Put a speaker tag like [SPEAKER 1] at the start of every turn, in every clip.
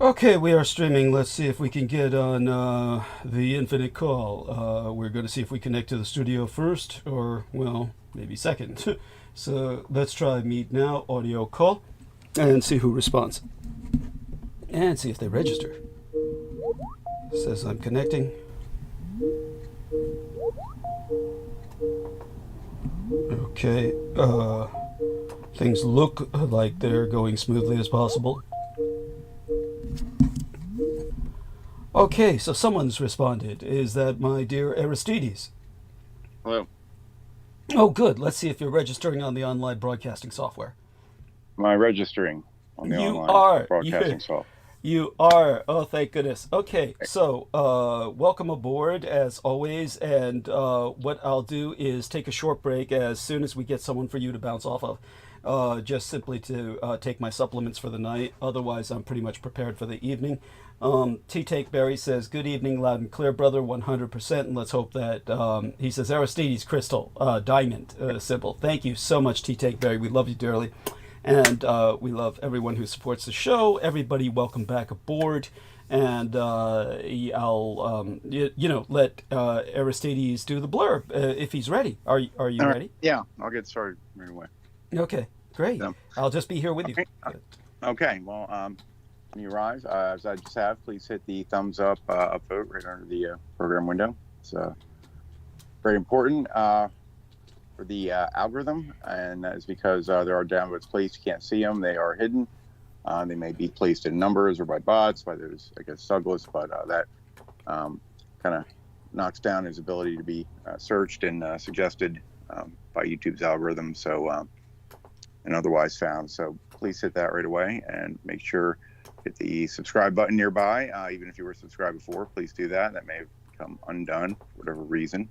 [SPEAKER 1] Okay, we are streaming. Let's see if we can get on the infinite call. We're going to see if we connect to the studio first, or, well, maybe second. So let's try Meet Now, audio call, and see who responds. And see if they register. Says I'm connecting. Okay, things look like they're going smoothly as possible. Okay, so someone's responded. Is that my dear Aristides?
[SPEAKER 2] Hello.
[SPEAKER 1] Oh, good. Let's see if you're registering on the online broadcasting software.
[SPEAKER 2] Am I registering on the
[SPEAKER 1] You
[SPEAKER 2] online
[SPEAKER 1] are.
[SPEAKER 2] broadcasting software?
[SPEAKER 1] You are. Oh, thank goodness. Okay, so welcome aboard as always. And what I'll do is take a short break as soon as we get someone for you to bounce off of. Just simply to take my supplements for the night. Otherwise, I'm pretty much prepared for the evening. T Take Berry says, "Good evening, loud and clear, brother, 100%." And let's hope that he says, "Aristides crystal, diamond symbol." Thank you so much, T Take Berry. We love you dearly. And we love everyone who supports the show. Everybody, welcome back aboard. And I'll let Aristides do the blurb if he's ready. Are you
[SPEAKER 2] All right.
[SPEAKER 1] ready?
[SPEAKER 2] Yeah, I'll get started right away.
[SPEAKER 1] Okay, great.
[SPEAKER 2] So,
[SPEAKER 1] I'll just be here with you.
[SPEAKER 2] okay. Well, when you arrive, as I just have, please hit the thumbs up upvote right under the program window. It's very important for the algorithm, and that is because there are downvotes placed. You can't see them; they are hidden. They may be placed in numbers or by bots, by those, I guess, Douglas, but that kind of knocks down his ability to be searched and suggested by YouTube's algorithm, and otherwise found. So please hit that right away and make sure hit the subscribe button nearby. Even if you were subscribed before, please do that. That may have become undone for whatever reason.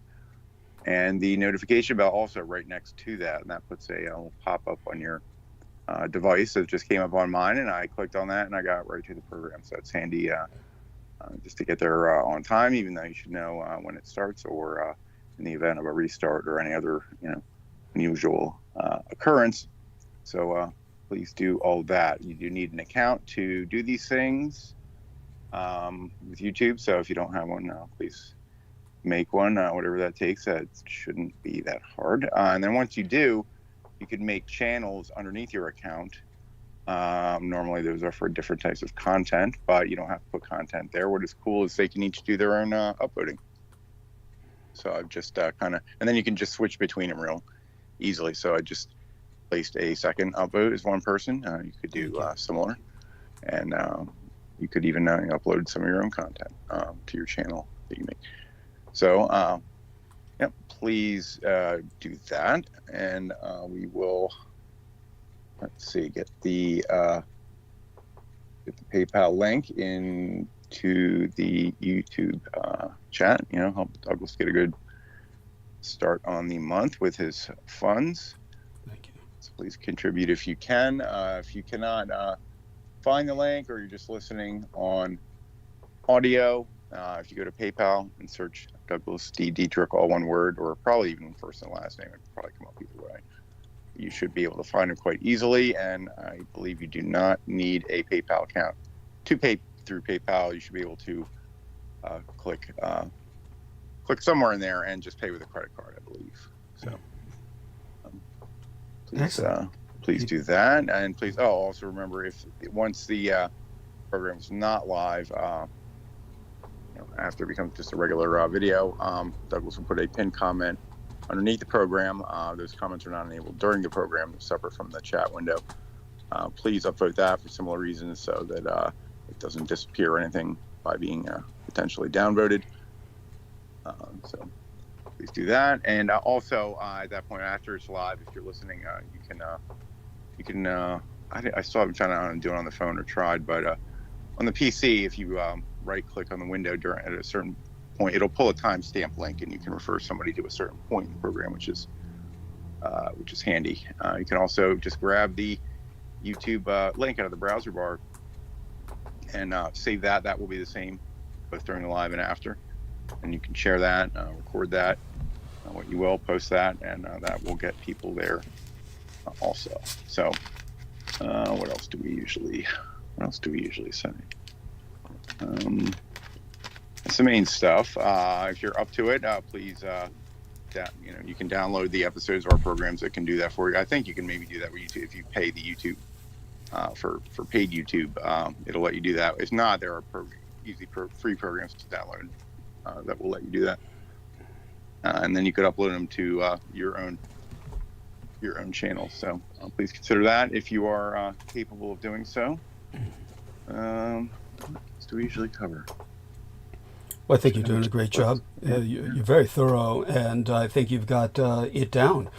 [SPEAKER 2] And the notification bell also right next to that, and that puts a little pop-up on your device. It just came up on mine, and I clicked on that, and I got right to the program. So it's handy just to get there on time, even though you should know when it starts, or in the event of a restart or any other unusual occurrence. So please do all that. You do need an account to do these things with YouTube. So if you don't have one, please make one, whatever that takes. It shouldn't be that hard. And then once you do, you can make channels underneath your account. Normally those are for different types of content, but you don't have to put content there. What is cool is they can each do their own uploading. So I've just kind of, and then you can just switch between them real easily. So I just placed a second upvote as one person. You could do similar, and you could even upload some of your own content to your channel that you make. So, yep, please do that, and we will. Let's see, get the PayPal link into the YouTube chat. Help Douglas get a good start on the month with his funds.
[SPEAKER 1] Thank you.
[SPEAKER 2] So please contribute if you can. If you cannot find the link, or you're just listening on audio, if you go to PayPal and search Douglas D. Dietrich, all one word, or probably even first and last name, it could probably come up either way. You should be able to find it quite easily, and I believe you do not need a PayPal account to pay through PayPal. You should be able to click somewhere in there and just pay with a credit card, I believe. So please do that, and please also remember, if once the program is not live, after it becomes just a regular video, Douglas will put a pinned comment underneath the program. Those comments are not enabled during the program, separate from the chat window. Please upvote that for similar reasons, so that it doesn't disappear or anything by being potentially downvoted. So please do that. And also at that point, after it's live, if you're listening, you can I still haven't tried to do it on the phone or tried, but on the PC, if you right click on the window at a certain point, it'll pull a timestamp link, and you can refer somebody to a certain point in the program, which is handy. You can also just grab the YouTube link out of the browser bar and save that. That will be the same both during the live and after, and you can share that, record that, what you will, post that, and that will get people there also. So what else do we usually say? That's the main stuff. If you're up to it, please, you can download the episodes of our programs that can do that for you. I think you can maybe do that with YouTube if you pay the YouTube for paid YouTube. It'll let you do that. If not, there are usually free programs to download that will let you do that, and then you could upload them to your own channel. So please consider that if you are capable of doing so. What do we usually cover?
[SPEAKER 1] Well, I think you're doing a great job. You're very thorough, and I think you've got it down.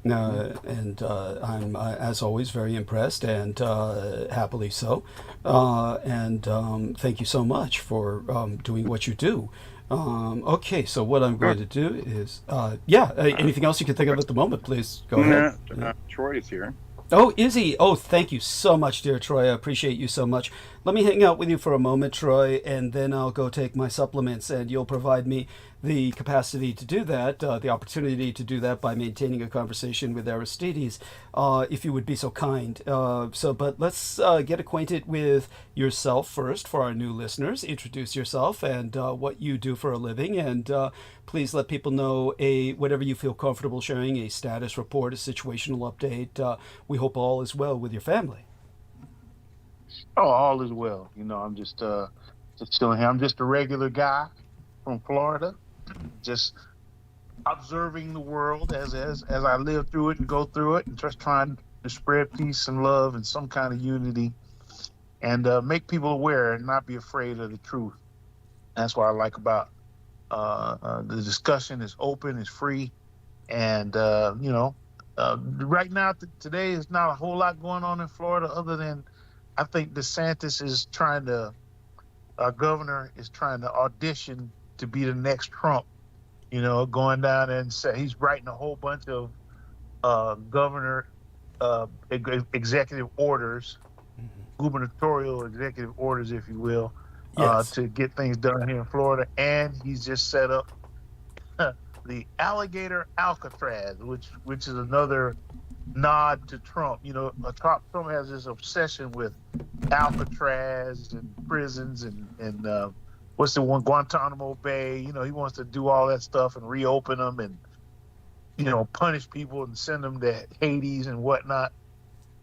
[SPEAKER 1] And I'm, as always, very impressed, and happily so. And thank you so much for doing what you do. Okay, so what I'm going to do is, anything else you can think of at the moment, please go ahead.
[SPEAKER 2] Troy is here.
[SPEAKER 1] Oh, is he? Oh, thank you so much, dear Troy. I appreciate you so much. Let me hang out with you for a moment, Troy, and then I'll go take my supplements, and you'll provide me the capacity to do that, the opportunity to do that by maintaining a conversation with Aristides, if you would be so kind. But let's get acquainted with yourself first for our new listeners. Introduce yourself and what you do for a living, and please let people know whatever you feel comfortable sharing, a status report, a situational update. We hope all is well with your family.
[SPEAKER 3] Oh, all is well. I'm just chilling here. I'm just a regular guy from Florida, just observing the world as I live through it and go through it, and just trying to spread peace and love and some kind of unity, and make people aware and not be afraid of the truth. That's what I like about the discussion. Is open, is free, and right now today is not a whole lot going on in Florida other than I think DeSantis is our governor is trying to audition to be the next Trump, going down and say he's writing a whole bunch of governor executive orders, gubernatorial executive orders, if you will,
[SPEAKER 1] Yes.
[SPEAKER 3] to get things done here in Florida. And he's just set up the alligator Alcatraz, which is another nod to Trump. Trump has this obsession with Alcatraz and prisons and what's the one, Guantanamo Bay. He wants to do all that stuff and reopen them and punish people and send them to Hades and whatnot.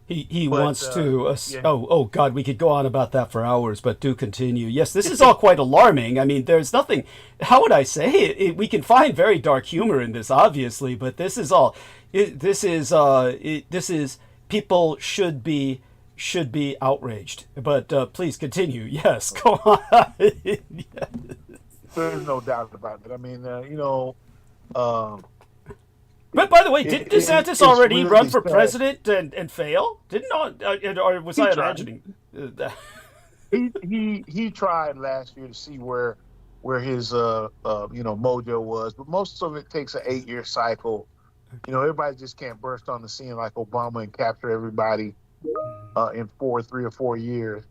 [SPEAKER 1] He wants to. Oh God, we could go on about that for hours, but do continue. Yes, this is all quite alarming. I mean, there's nothing. How would I say it? We can find very dark humor in this, obviously, but this is all. This is people should be outraged. But please continue. Yes, go on.
[SPEAKER 3] There's no doubt about it. I mean,
[SPEAKER 1] But by the way, didn't DeSantis already really run for president and fail? Or was I imagining that?
[SPEAKER 3] He tried last year to see where his mojo was, but most of it takes an 8-year cycle. Everybody just can't burst on the scene like Obama and capture everybody in 3 or 4 years.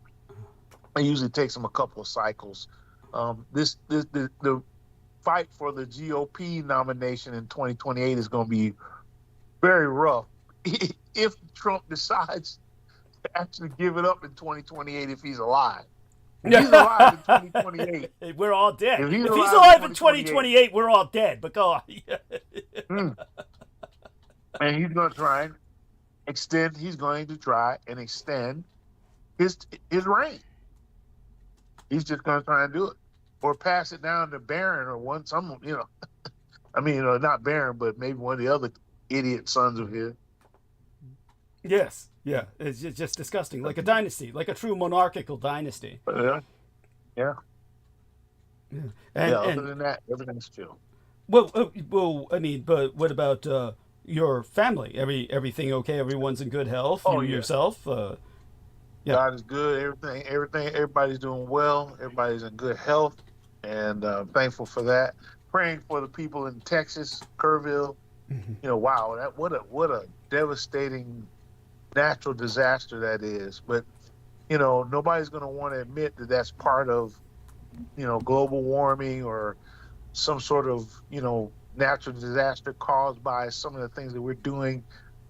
[SPEAKER 3] It usually takes them a couple of cycles. The fight for the GOP nomination in 2028 is going to be very rough if Trump decides to actually give it up in 2028 if he's alive. If he's alive in 2028,
[SPEAKER 1] we're all dead. If he's alive in 2028, we're all dead. But go on.
[SPEAKER 3] And he's going to try and extend. He's going to try and extend his reign. He's just going to try and do it, or pass it down to Barron or I mean, not Barron, but maybe one of the other idiot sons of his.
[SPEAKER 1] Yes, yeah, it's just disgusting, like a dynasty, like a true monarchical dynasty.
[SPEAKER 3] Yeah. Other than that, everything's chill.
[SPEAKER 1] Well, I mean, but what about your family? Everything okay? Everyone's in good health. Yourself? Yeah.
[SPEAKER 3] God is good. Everything. Everybody's doing well. Everybody's in good health, and thankful for that. Praying for the people in Texas, Kerrville. Wow, what a devastating natural disaster that is. But nobody's going to want to admit that that's part of global warming or some sort of natural disaster caused by some of the things that we're doing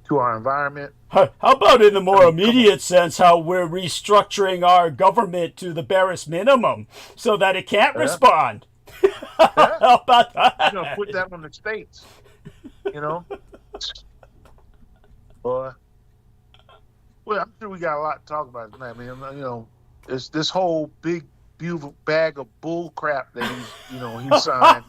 [SPEAKER 3] to our environment.
[SPEAKER 1] How about in the more
[SPEAKER 3] I mean, come on.
[SPEAKER 1] immediate sense, how we're restructuring our government to the barest minimum so that it can't
[SPEAKER 3] Yeah,
[SPEAKER 1] respond?
[SPEAKER 3] yeah.
[SPEAKER 1] How about
[SPEAKER 3] We're gonna
[SPEAKER 1] that?
[SPEAKER 3] put that on the states. You know, boy. Well, I'm sure we got a lot to talk about tonight. I mean, you know, it's this whole big, beautiful bag of bull crap that he signed.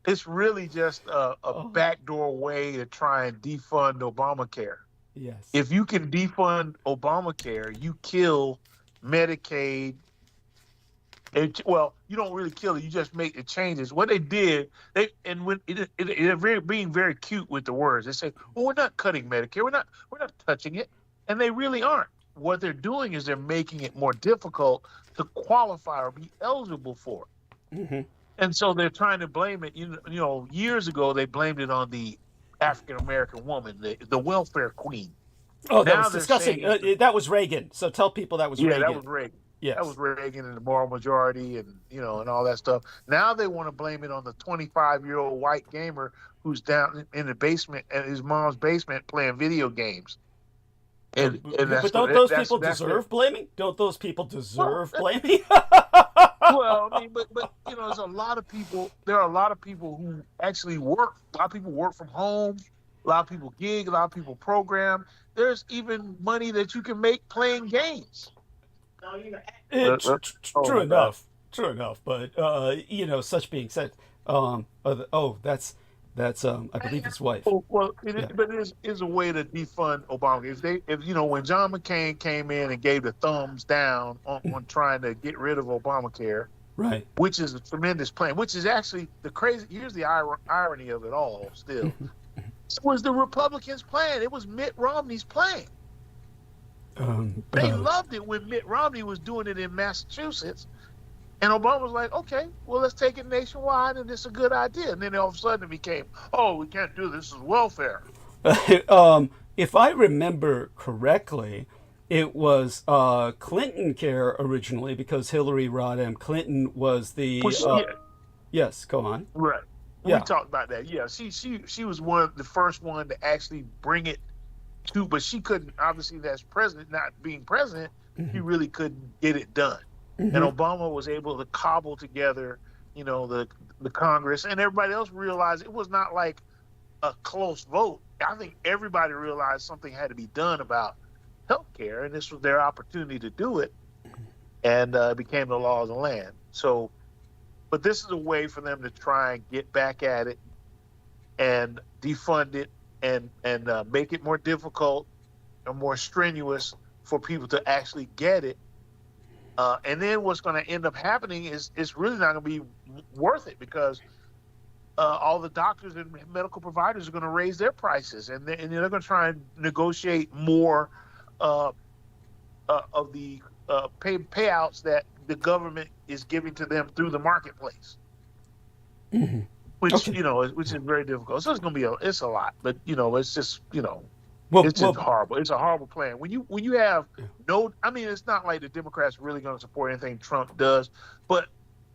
[SPEAKER 3] It's really just a backdoor way to try and defund Obamacare.
[SPEAKER 1] Yes.
[SPEAKER 3] If you can defund Obamacare, you kill Medicaid. Well, you don't really kill it. You just make the changes. What they did, they're being very cute with the words. They say, "Well, we're not cutting Medicare. We're not touching it," and they really aren't. What they're doing is they're making it more difficult to qualify or be eligible for it.
[SPEAKER 1] Mm-hmm.
[SPEAKER 3] And so they're trying to blame it. You know, years ago they blamed it on the African American woman, the welfare queen.
[SPEAKER 1] Oh, that
[SPEAKER 3] Now
[SPEAKER 1] was
[SPEAKER 3] they're
[SPEAKER 1] disgusting.
[SPEAKER 3] saying
[SPEAKER 1] That was Reagan. So tell people that was
[SPEAKER 3] yeah,
[SPEAKER 1] Reagan.
[SPEAKER 3] that was Reagan.
[SPEAKER 1] Yes.
[SPEAKER 3] That was Reagan and the moral majority and and all that stuff. Now they want to blame it on the 25-year-old white gamer who's down in the basement at his mom's basement playing video games. And that's
[SPEAKER 1] But don't those people deserve blaming? Don't those people deserve blaming?
[SPEAKER 3] Well, I mean, but there's a lot of people. There are a lot of people who actually work. A lot of people work from home. A lot of people gig. A lot of people program. There's even money that you can make playing games.
[SPEAKER 1] True enough. True enough. But such being said, that's I believe his wife.
[SPEAKER 3] Well, but it is a way to defund Obama. When John McCain came in and gave the thumbs down on trying to get rid of Obamacare,
[SPEAKER 1] right?
[SPEAKER 3] Which is a tremendous plan. Which is actually the crazy. Here's the irony of it all. Still, it was the Republicans' plan. It was Mitt Romney's plan. They loved it when Mitt Romney was doing it in Massachusetts. And Obama was like, okay, well, let's take it nationwide, and it's a good idea. And then all of a sudden it became, oh, we can't do this. This is welfare.
[SPEAKER 1] If I remember correctly, it was Clinton care originally because Hillary Rodham Clinton was the... Yes, go on.
[SPEAKER 3] Right.
[SPEAKER 1] Yeah.
[SPEAKER 3] We talked about that. Yeah, she was the first one to actually bring it to, but she couldn't, obviously, as president, not being president, she really couldn't get it done. And Obama was able to cobble together, the Congress, and everybody else realized it was not like a close vote. I think everybody realized something had to be done about healthcare, and this was their opportunity to do it, and it became the law of the land. So, but this is a way for them to try and get back at it and defund it and make it more difficult and more strenuous for people to actually get it. And then what's going to end up happening is it's really not going to be worth it because all the doctors and medical providers are going to raise their prices, and they're going to try and negotiate more of the payouts that the government is giving to them through the marketplace, which is very difficult. So it's going to be it's a lot, but it's just it's just horrible. It's a horrible plan. When you have it's not like the Democrats are really going to support anything Trump does, but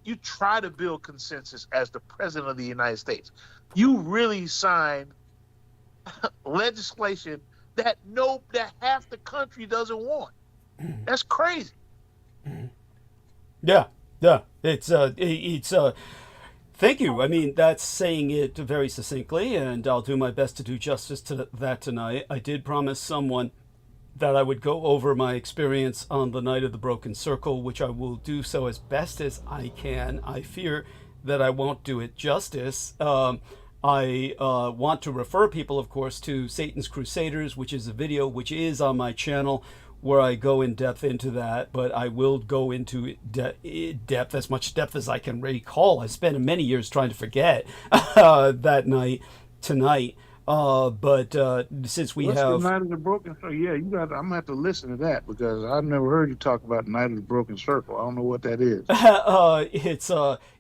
[SPEAKER 3] you try to build consensus as the president of the United States. You really sign legislation that half the country doesn't want. That's crazy.
[SPEAKER 1] Yeah. It's Thank you. I mean, that's saying it very succinctly, and I'll do my best to do justice to that tonight. I did promise someone that I would go over my experience on the night of the Broken Circle, which I will do so as best as I can. I fear that I won't do it justice. I want to refer people, of course, to Satan's Crusaders, which is a video which is on my channel, where I go in depth into that, but I will go into depth, as much depth as I can recall. I spent many years trying to forget that night tonight. But since we have
[SPEAKER 3] the Night of the Broken Circle, yeah, I'm gonna have to listen to that because I've never heard you talk about the Night of the Broken Circle. I don't know what that is.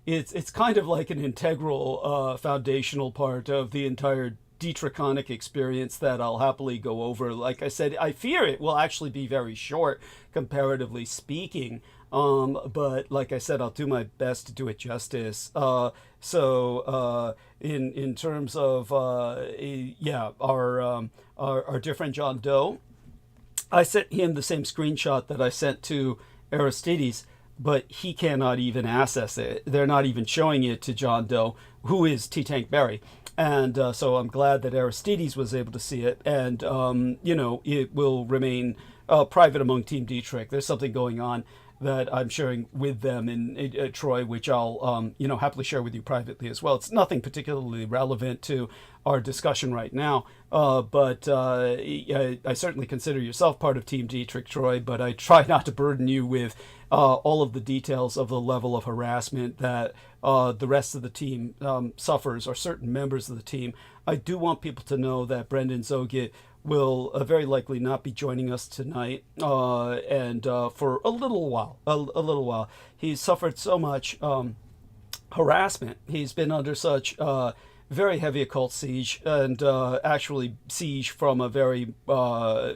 [SPEAKER 1] It's kind of like an integral, foundational part of the entire Detriconic experience that I'll happily go over. Like I said, I fear it will actually be very short, comparatively speaking. But like I said, I'll do my best to do it justice. In terms of yeah, our dear friend John Doe, I sent him the same screenshot that I sent to Aristides, but he cannot even access it. They're not even showing it to John Doe, who is T. Tank Berry. And so I'm glad that Aristides was able to see it. And, it will remain private among Team Dietrich. There's something going on that I'm sharing with them in Troy, which I'll, happily share with you privately as well. It's nothing particularly relevant to our discussion right now, but I certainly consider yourself part of Team Dietrich, Troy, but I try not to burden you with all of the details of the level of harassment that the rest of the team suffers, or certain members of the team. I do want people to know that Brendan Zogit will very likely not be joining us tonight, and for a little while. A little while. He's suffered so much harassment. He's been under such very heavy occult siege, and actually siege from a very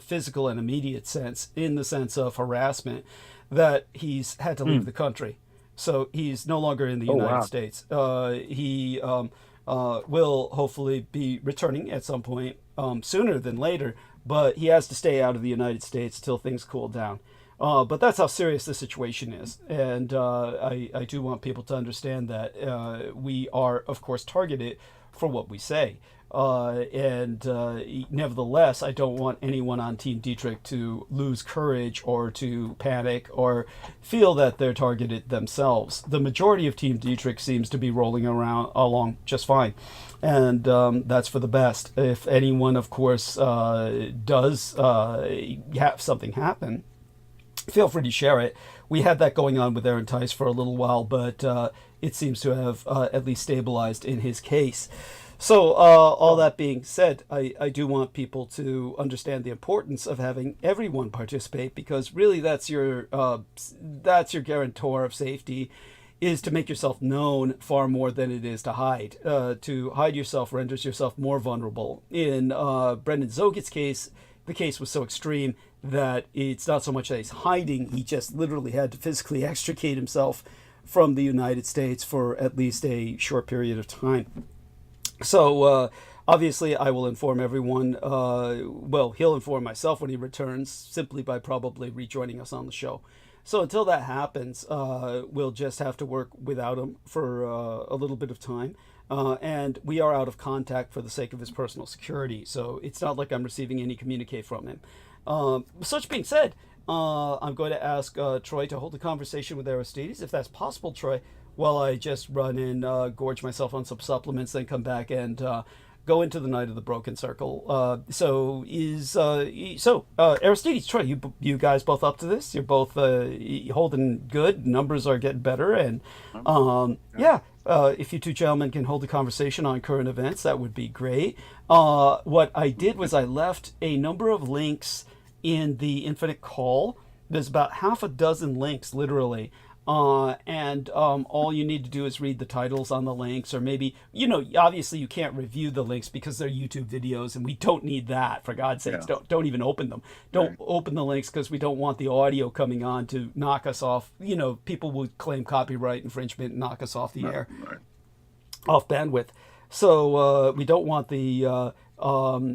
[SPEAKER 1] physical and immediate sense, in the sense of harassment, that he's had to leave the country. So he's no longer in the United States. He will hopefully be returning at some point, sooner than later, but he has to stay out of the United States till things cool down. But that's how serious the situation is. And I do want people to understand that we are, of course, targeted for what we say. Nevertheless, I don't want anyone on Team Dietrich to lose courage or to panic or feel that they're targeted themselves. The majority of Team Dietrich seems to be rolling along just fine, and that's for the best. If anyone, of course, does have something happen, feel free to share it. We had that going on with Aaron Tice for a little while, but it seems to have at least stabilized in his case. So all that being said, I do want people to understand the importance of having everyone participate, because really that's your guarantor of safety, is to make yourself known far more than it is to hide. To hide yourself renders yourself more vulnerable. In Brendan Zogit's case, the case was so extreme that it's not so much that he's hiding, he just literally had to physically extricate himself from the United States for at least a short period of time. So obviously I will inform everyone. He'll inform myself when he returns, simply by probably rejoining us on the show. So until that happens, we'll just have to work without him for a little bit of time. And we are out of contact for the sake of his personal security. So it's not like I'm receiving any communique from him. Such being said, I'm going to ask Troy to hold a conversation with Aristides, if that's possible, Troy, while I just run and gorge myself on some supplements, then come back and go into the Night of the Broken Circle. Aristides, Troy, you guys both up to this? You're both holding good. Numbers are getting better, and if you two gentlemen can hold a conversation on current events, that would be great. What I did was I left a number of links in the Infinite Call. There's about half a dozen links, literally. All you need to do is read the titles on the links, or maybe, obviously you can't review the links because they're YouTube videos, and we don't need that, for God's sakes. Yeah. Don't even open them. Don't open the links, because we don't want the audio coming on to knock us off. People would claim copyright infringement and knock us off the air, off bandwidth. So we don't want the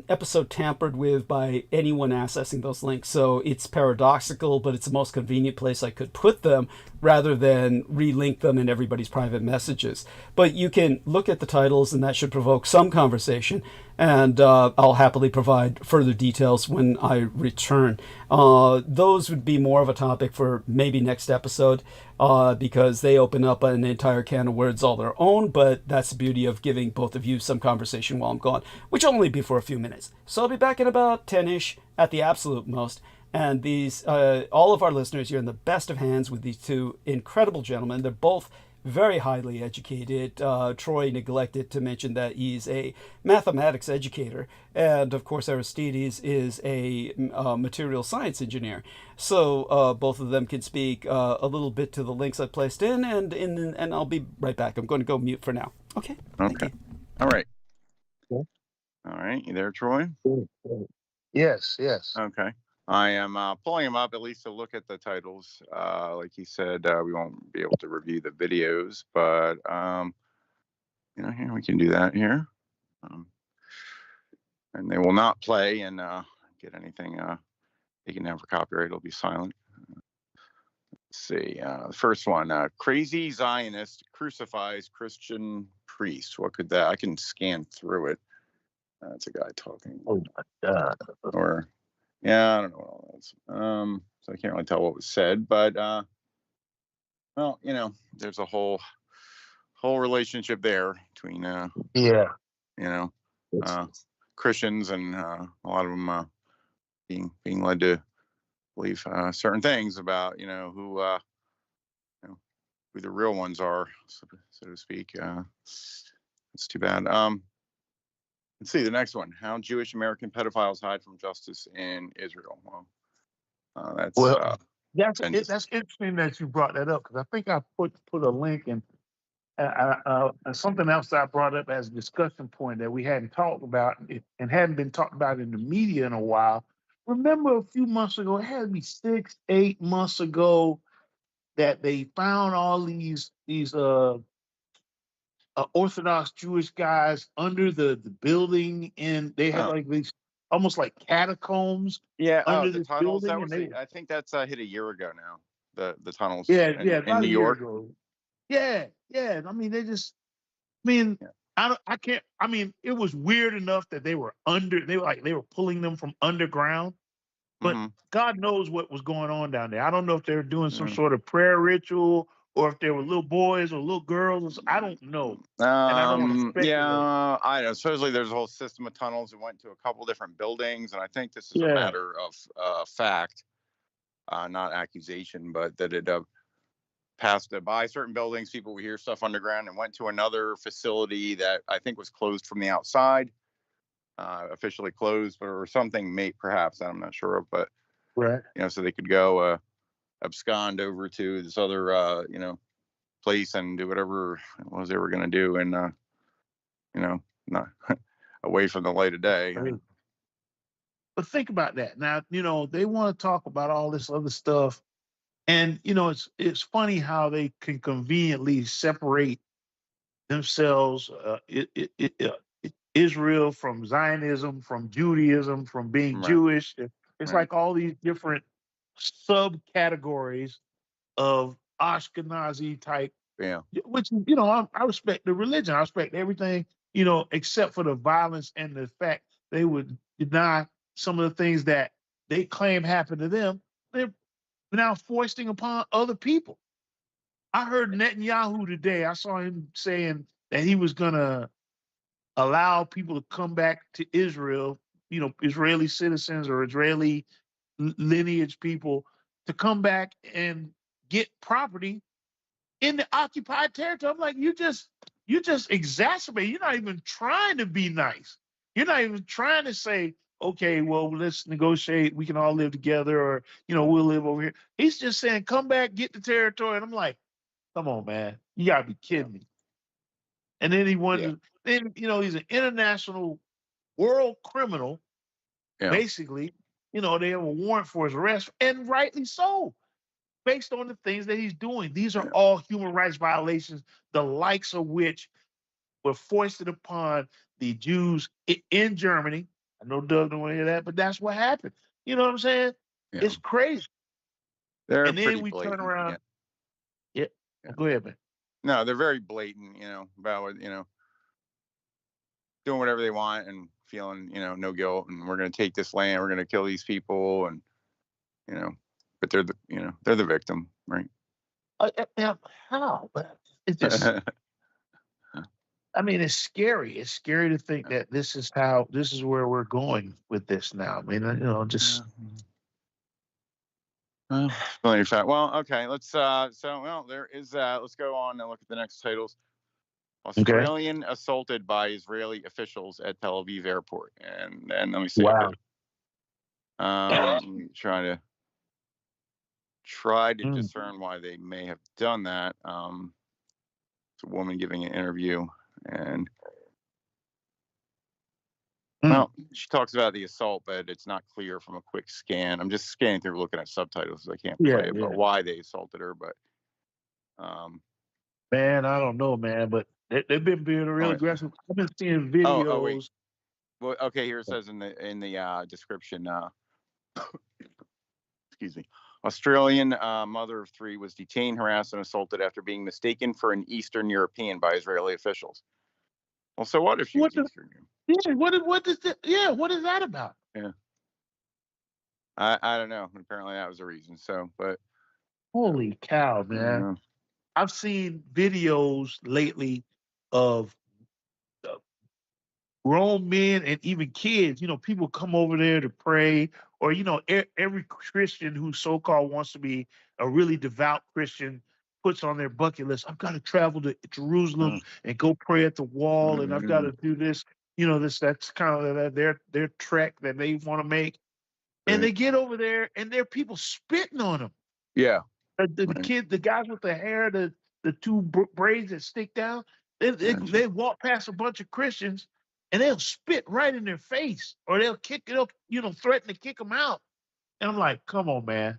[SPEAKER 1] episode tampered with by anyone accessing those links. So it's paradoxical, but it's the most convenient place I could put them, rather than relink them in everybody's private messages. But you can look at the titles, and that should provoke some conversation, and I'll happily provide further details when I return. Those would be more of a topic for maybe next episode, because they open up an entire can of words all their own, but that's the beauty of giving both of you some conversation while I'm gone, which will only be for a few minutes. So I'll be back in about 10-ish at the absolute most. And these, all of our listeners, you're in the best of hands with these two incredible gentlemen. They're both very highly educated. Troy neglected to mention that he's a mathematics educator. And of course, Aristides is a material science engineer. So both of them can speak a little bit to the links I placed in, and I'll be right back. I'm going to go mute for now. Okay.
[SPEAKER 2] Okay. All right. Cool. All right. You there, Troy?
[SPEAKER 3] Yes.
[SPEAKER 2] Okay. I am pulling them up at least to look at the titles. Like he said, we won't be able to review the videos, but here we can do that here, and they will not play and get anything taken down for copyright. It'll be silent. Let's see. The first one: crazy Zionist crucifies Christian priest. What could that? I can scan through it. That's a guy talking.
[SPEAKER 3] Oh my God.
[SPEAKER 2] Or yeah, I don't know what all that's. So I can't really tell what was said, but well, there's a whole relationship there between Christians and a lot of them being led to believe certain things about who the real ones are, so to speak. It's too bad. Let's see the next one. How Jewish American pedophiles hide from justice in Israel. Well, that's
[SPEAKER 3] interesting that you brought that up, because I think I put a link in something else I brought up as a discussion point that we hadn't talked about and hadn't been talked about in the media in a while. Remember a few months ago, it had to be 6-8 months ago, that they found all these Orthodox Jewish guys under the building, and they had like these almost like catacombs.
[SPEAKER 2] Yeah,
[SPEAKER 3] under
[SPEAKER 2] the
[SPEAKER 3] this
[SPEAKER 2] tunnels.
[SPEAKER 3] building.
[SPEAKER 2] I think that's hit a year ago now. The tunnels.
[SPEAKER 3] In
[SPEAKER 2] New York.
[SPEAKER 3] Yeah. I mean, they just. I mean, I can't. I mean, it was weird enough that they were under. They were pulling them from underground, but God knows what was going on down there. I don't know if they were doing some sort of prayer ritual, or if there were little boys or little girls. I don't know. And I don't want to speculate.
[SPEAKER 2] Yeah, I know. Supposedly there's a whole system of tunnels that went to a couple different buildings, and I think this is a matter of fact, not accusation, but that it passed by certain buildings. People would hear stuff underground and went to another facility that I think was closed from the outside, officially closed, or something, perhaps, I'm not sure of, but so they could go abscond over to this other place and do whatever it was they were going to do, and not away from the light of day.
[SPEAKER 3] But think about that. Now, they want to talk about all this other stuff, and it's funny how they can conveniently separate themselves, Israel from Zionism, from Judaism, from being Jewish. It's like all these different subcategories of Ashkenazi type.
[SPEAKER 2] Yeah.
[SPEAKER 3] Which I respect the religion. I respect everything, except for the violence and the fact they would deny some of the things that they claim happened to them. They're now foisting upon other people. I heard Netanyahu today. I saw him saying that he was going to allow people to come back to Israel, Israeli citizens or Israeli lineage people, to come back and get property in the occupied territory. I'm like, you just exacerbate. You're not even trying to be nice. You're not even trying to say, okay, well, let's negotiate. We can all live together, or we'll live over here. He's just saying, come back, get the territory. And I'm like, come on, man, you gotta be kidding me. And then he wonders. Then he's an international world criminal. Basically, they have a warrant for his arrest, and rightly so, based on the things that he's doing. These are all human rights violations, the likes of which were foisted upon the Jews in Germany. I know Doug don't want to hear that, but that's what happened. You know what I'm saying? Yeah. It's crazy.
[SPEAKER 2] And
[SPEAKER 3] then we
[SPEAKER 2] blatant,
[SPEAKER 3] turn around. Yeah. Go ahead, man.
[SPEAKER 2] No, they're very blatant, about doing whatever they want and feeling, no guilt, and we're going to take this land, we're going to kill these people, and but they're the victim, right?
[SPEAKER 3] How? But it's just. I mean, it's scary. It's scary to think that this is where we're going with this now. I mean, just.
[SPEAKER 2] Well, okay. Let's there is let's go on and look at the next titles. Australian assaulted by Israeli officials at Tel Aviv airport, and let me see.
[SPEAKER 3] Wow.
[SPEAKER 2] Try to discern why they may have done that. It's a woman giving an interview, and Well, she talks about the assault, but it's not clear from a quick scan. I'm just scanning through, looking at subtitles, so I can't play it, but why they assaulted her. But
[SPEAKER 3] man, I don't know, man, but they've been being real aggressive. I've been seeing videos.
[SPEAKER 2] Oh, wait. Well, okay, here it says in the description. Excuse me. Australian mother of 3 was detained, harassed, and assaulted after being mistaken for an Eastern European by Israeli officials. Well, so what if she's Eastern European?
[SPEAKER 3] Yeah, what is that? Yeah, what is that about?
[SPEAKER 2] Yeah, I don't know. Apparently, that was the reason. So, but
[SPEAKER 3] holy cow, man! I've seen videos lately of grown men and even kids. People come over there to pray, or every Christian who so-called wants to be a really devout Christian puts on their bucket list, I've got to travel to Jerusalem and go pray at the wall, and I've got to do this. That's kind of their trek that they want to make. And they get over there, and there are people spitting on them.
[SPEAKER 2] Yeah,
[SPEAKER 3] the guys with the hair, the 2 braids that stick down, they walk past a bunch of Christians, and they'll spit right in their face, or they'll threaten to kick them out. And I'm like, come on, man.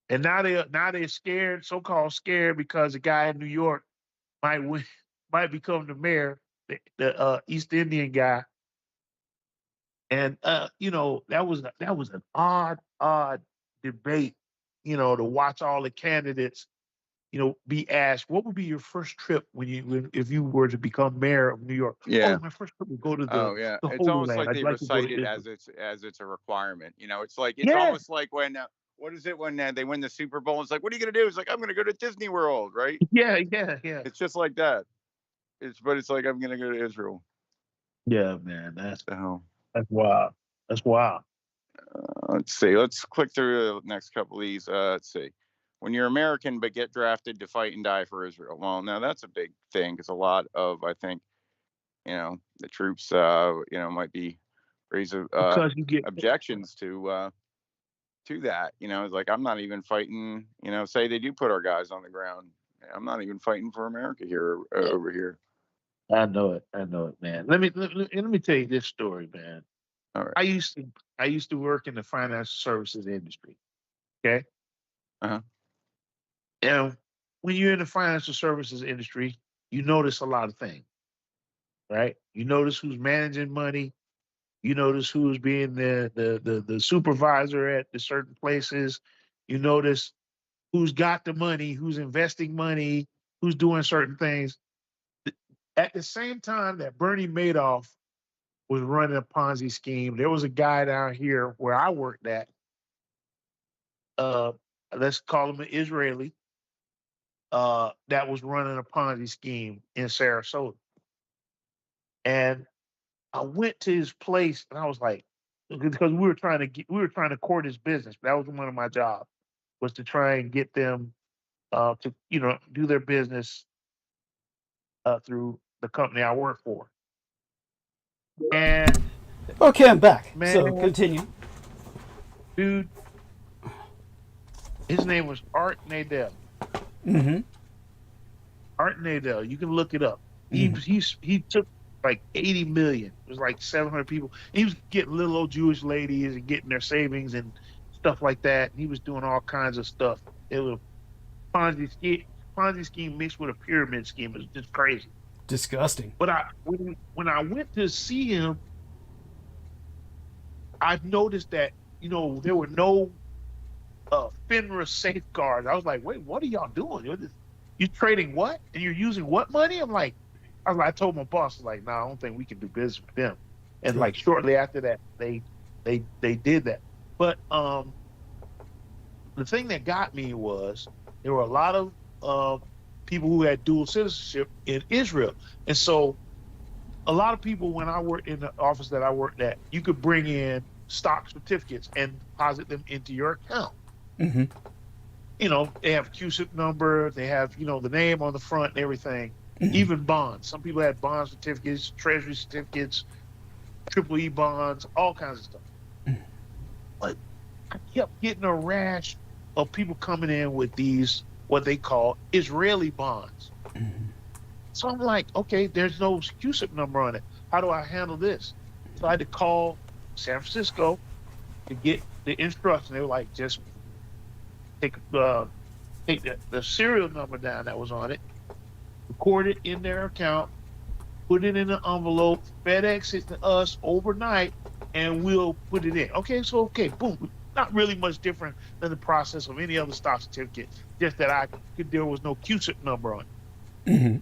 [SPEAKER 3] And now they're scared, so-called scared, because a guy in New York might become the mayor, the East Indian guy. And that was an odd debate, to watch all the candidates, be asked, what would be your first trip if you were to become mayor of New York?
[SPEAKER 2] Yeah,
[SPEAKER 3] my first trip would go to the
[SPEAKER 2] it's
[SPEAKER 3] Holy
[SPEAKER 2] almost
[SPEAKER 3] Land.
[SPEAKER 2] like they recite it as it's a requirement. It's like almost like when what is it when they win the Super Bowl? It's like, what are you gonna do? It's like, I'm gonna go to Disney World, right?
[SPEAKER 3] Yeah.
[SPEAKER 2] It's just like that. It's like, I'm gonna go to Israel.
[SPEAKER 3] Yeah, man, that's wild. That's wild.
[SPEAKER 2] Let's see. Let's click through the next couple of these. Let's see. When you're American but get drafted to fight and die for Israel. Well, now that's a big thing, because a lot of, I think, the troops, might be raise objections to that. It's like, I'm not even fighting. Say they do put our guys on the ground. I'm not even fighting for America over here.
[SPEAKER 3] I know it, man. Let me tell you this story, man.
[SPEAKER 2] All right.
[SPEAKER 3] I used to work in the financial services industry. Okay. And when you're in the financial services industry, you notice a lot of things, right? You notice who's managing money. You notice who's being the supervisor at the certain places. You notice who's got the money, who's investing money, who's doing certain things. At the same time that Bernie Madoff was running a Ponzi scheme, there was a guy down here where I worked at. Let's call him an Israeli. That was running a Ponzi scheme in Sarasota. And I went to his place, and I was like, because we were trying to court his business. That was one of my jobs, was to try and get them to do their business through the company I work for. And
[SPEAKER 1] okay, I'm back. Man, so continue.
[SPEAKER 3] Dude, his name was Art Nadell. Art Nadell, you can look it up. He took like 80 million. It was like 700 people. He was getting little old Jewish ladies and getting their savings and stuff like that. And he was doing all kinds of stuff. It was a Ponzi scheme mixed with a pyramid scheme. It was just crazy.
[SPEAKER 1] Disgusting.
[SPEAKER 3] But when I went to see him, I noticed that, there were no FINRA safeguards. I was like, wait, what are y'all doing? You trading what? And you're using what money? I told my boss, I don't think we can do business with them. And like shortly after that, they did that. But the thing that got me was there were a lot of people who had dual citizenship in Israel. And so a lot of people, when I worked in the office that I worked at, you could bring in stock certificates and deposit them into your account. They have a QSIP number, they have, the name on the front and everything. Even bonds. Some people had bond certificates, treasury certificates, triple-E bonds, all kinds of stuff. But I kept getting a rash of people coming in with these, what they call Israeli bonds. So I'm like, okay, there's no CUSIP number on it. How do I handle this? So I had to call San Francisco to get the instruction. They were like, just take the serial number down that was on it, record it in their account, put it in an envelope, FedEx it to us overnight, and we'll put it in. Okay, so boom. Not really much different than the process of any other stock certificate, just that there was no CUSIP number on it.
[SPEAKER 1] Mm-hmm.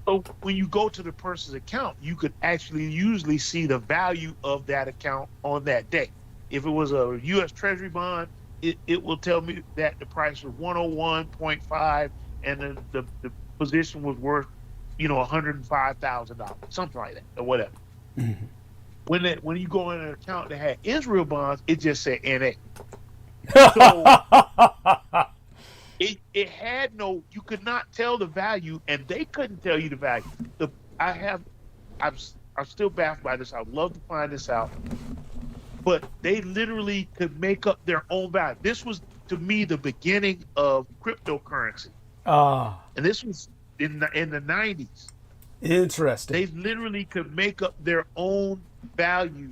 [SPEAKER 3] So when you go to the person's account, you could actually usually see the value of that account on that day. If it was a U.S. Treasury bond, it will tell me that the price was 101.5 and the position was worth, $105,000, something like that, or whatever.
[SPEAKER 1] Mm-hmm.
[SPEAKER 3] When you go in an account that had Israel bonds, it just said NA. So it had you could not tell the value, and they couldn't tell you the value. I'm still baffled by this. I'd love to find this out. But they literally could make up their own value. This was, to me, the beginning of cryptocurrency. And this was in the 90s.
[SPEAKER 1] Interesting.
[SPEAKER 3] They literally could make up their own value.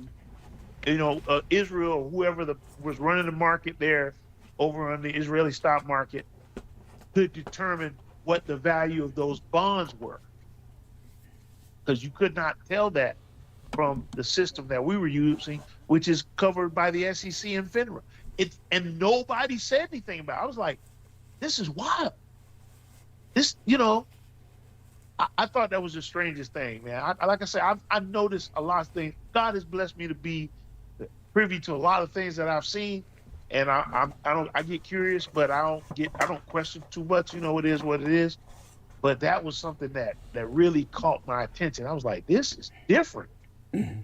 [SPEAKER 3] Israel or whoever was running the market there over on the Israeli stock market could determine what the value of those bonds were. Because you could not tell that from the system that we were using, which is covered by the SEC and FINRA. And nobody said anything about it. I was like, this is wild. This, I thought that was the strangest thing, man. Like I said, I've noticed a lot of things. God has blessed me to be privy to a lot of things that I've seen, and I get curious, but I don't question too much. It is what it is. But that was something that really caught my attention. I was like, this is different.
[SPEAKER 1] Mm-hmm.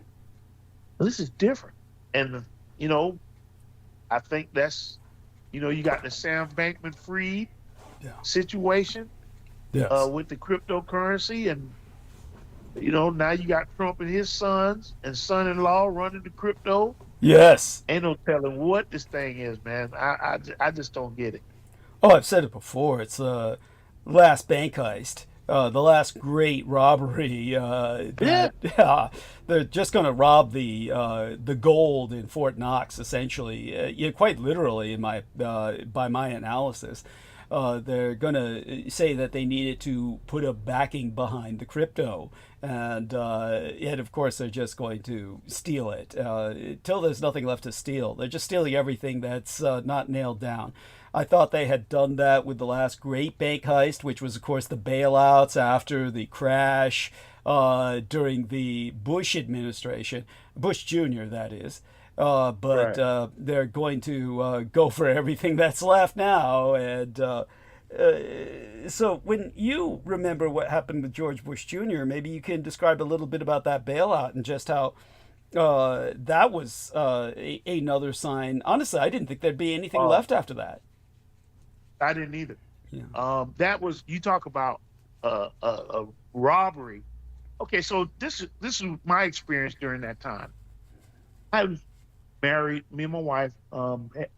[SPEAKER 3] This is different. And I think that's you got the Sam Bankman-Fried situation.
[SPEAKER 1] Yes.
[SPEAKER 3] With the cryptocurrency, and now you got Trump and his sons and son-in-law running the crypto.
[SPEAKER 1] Yes.
[SPEAKER 3] Ain't no telling what this thing is, man. I just don't get it.
[SPEAKER 1] Oh, I've said it before. It's the last bank heist, the last great robbery. They're just going to rob the gold in Fort Knox, essentially. Quite literally, by my analysis. They're going to say that they needed to put a backing behind the crypto. And of course, they're just going to steal it till there's nothing left to steal. They're just stealing everything that's not nailed down. I thought they had done that with the last great bank heist, which was, of course, the bailouts after the crash during the Bush administration, Bush Jr., that is. But
[SPEAKER 3] Right.
[SPEAKER 1] They're going to go for everything that's left now. And so when you remember what happened with George Bush Jr., maybe you can describe a little bit about that bailout and just how that was another sign. Honestly, I didn't think there'd be anything left after that.
[SPEAKER 3] I didn't either.
[SPEAKER 1] Yeah.
[SPEAKER 3] That was, you talk about a robbery. Okay, so this is my experience during that time. I was married. Me and my wife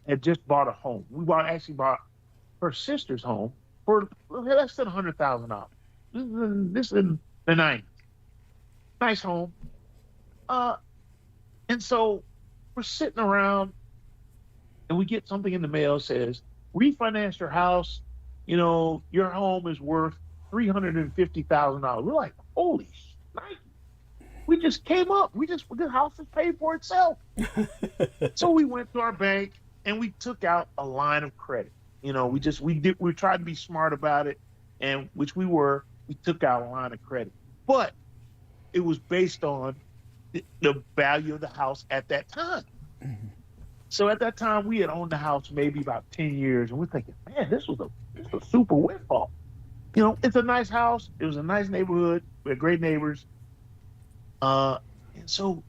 [SPEAKER 3] had just bought a home. We actually bought her sister's home for less than $100,000. This is in the 90s. Nice home. And so we're sitting around, and we get something in the mail that says, refinance your house. Your home is worth $350,000. We're like, holy shit. We just came up. The house is paid for itself. So we went to our bank and we took out a line of credit. We tried to be smart about it, and which we were. We took out a line of credit, but it was based on the value of the house at that time.
[SPEAKER 1] Mm-hmm.
[SPEAKER 3] So at that time, we had owned the house maybe about 10 years, and we're thinking, man, this was a super windfall. It's a nice house. It was a nice neighborhood. We had great neighbors. And so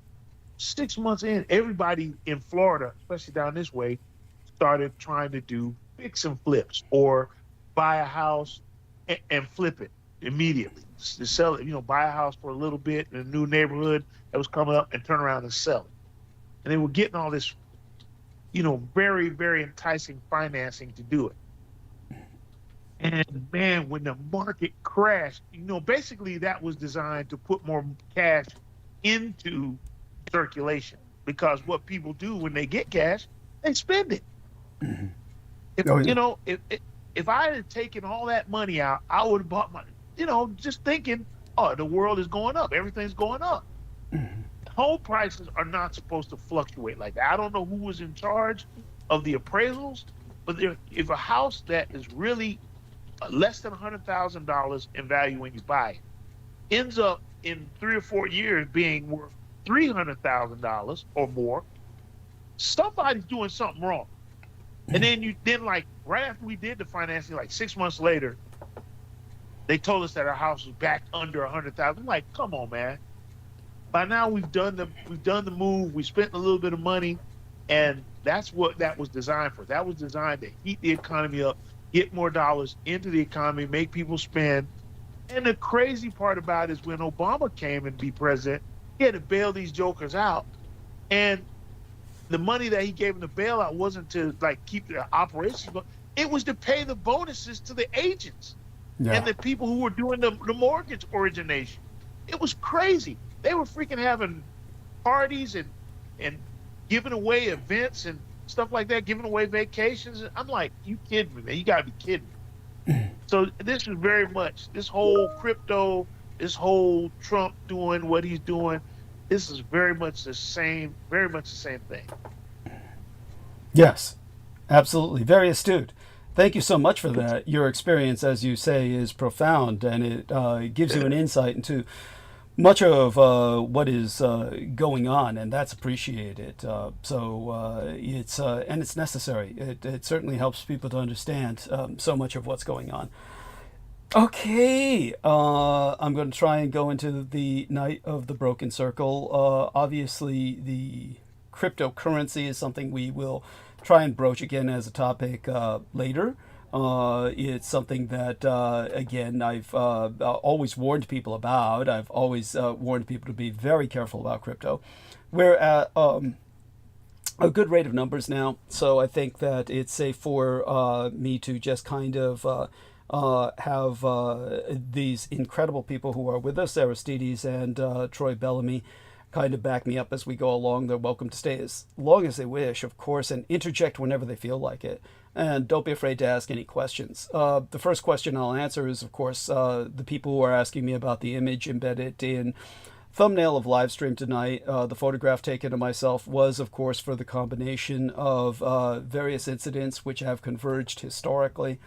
[SPEAKER 3] 6 months in, everybody in Florida, especially down this way, started trying to do fix and flips, or buy a house and flip it immediately. To sell it, buy a house for a little bit in a new neighborhood that was coming up and turn around and sell it. And they were getting all this, very, very enticing financing to do it. And man, when the market crashed, basically that was designed to put more cash into circulation, because what people do when they get cash, they spend it. If
[SPEAKER 1] Oh yeah.
[SPEAKER 3] you know, if I had taken all that money out, I would have bought my, just thinking, oh, the world is going up, everything's going up. Home prices are not supposed to fluctuate like that. I don't know who was in charge of the appraisals, but if a house that is really less than $100,000 in value when you buy it ends up in 3 or 4 years being worth $300,000 or more, somebody's doing something wrong. And then like right after we did the financing, like 6 months later, they told us that our house was back under 100,000. I'm like, come on, man. By now we've done the move. We spent a little bit of money, and that's what that was designed for. That was designed to heat the economy up, get more dollars into the economy, make people spend. And the crazy part about it is when Obama came and be president, he had to bail these jokers out, and the money that he gave them to bailout wasn't to like keep the operations going. It was to pay the bonuses to the agents and
[SPEAKER 1] Yeah.
[SPEAKER 3] the people who were doing the mortgage origination. It was crazy. They were freaking having parties and giving away events and stuff like that, giving away vacations. I'm like, you kidding me, man? You gotta be kidding me. So this is very much this whole crypto, this whole Trump doing what he's doing. This is very much the same thing.
[SPEAKER 1] Yes, absolutely. Very astute. Thank you so much for that. Your experience, as you say, is profound, and it gives you an insight into much of what is going on, and that's appreciated. And it's necessary. It certainly helps people to understand so much of what's going on. Okay, I'm going to try and go into the night of the broken circle. Obviously, the cryptocurrency is something we will try and broach again as a topic later. It's something that, again, I've always warned people about. I've always warned people to be very careful about crypto. We're at a good rate of numbers now, so I think that it's safe for me to just kind of have these incredible people who are with us, Aristides and Troy Bellamy, kind of back me up as we go along. They're welcome to stay as long as they wish, of course, and interject whenever they feel like it. And don't be afraid to ask any questions. The first question I'll answer is, of course, the people who are asking me about the image embedded in thumbnail of live stream tonight. The photograph taken of myself was, of course, for the combination of various incidents which have converged historically,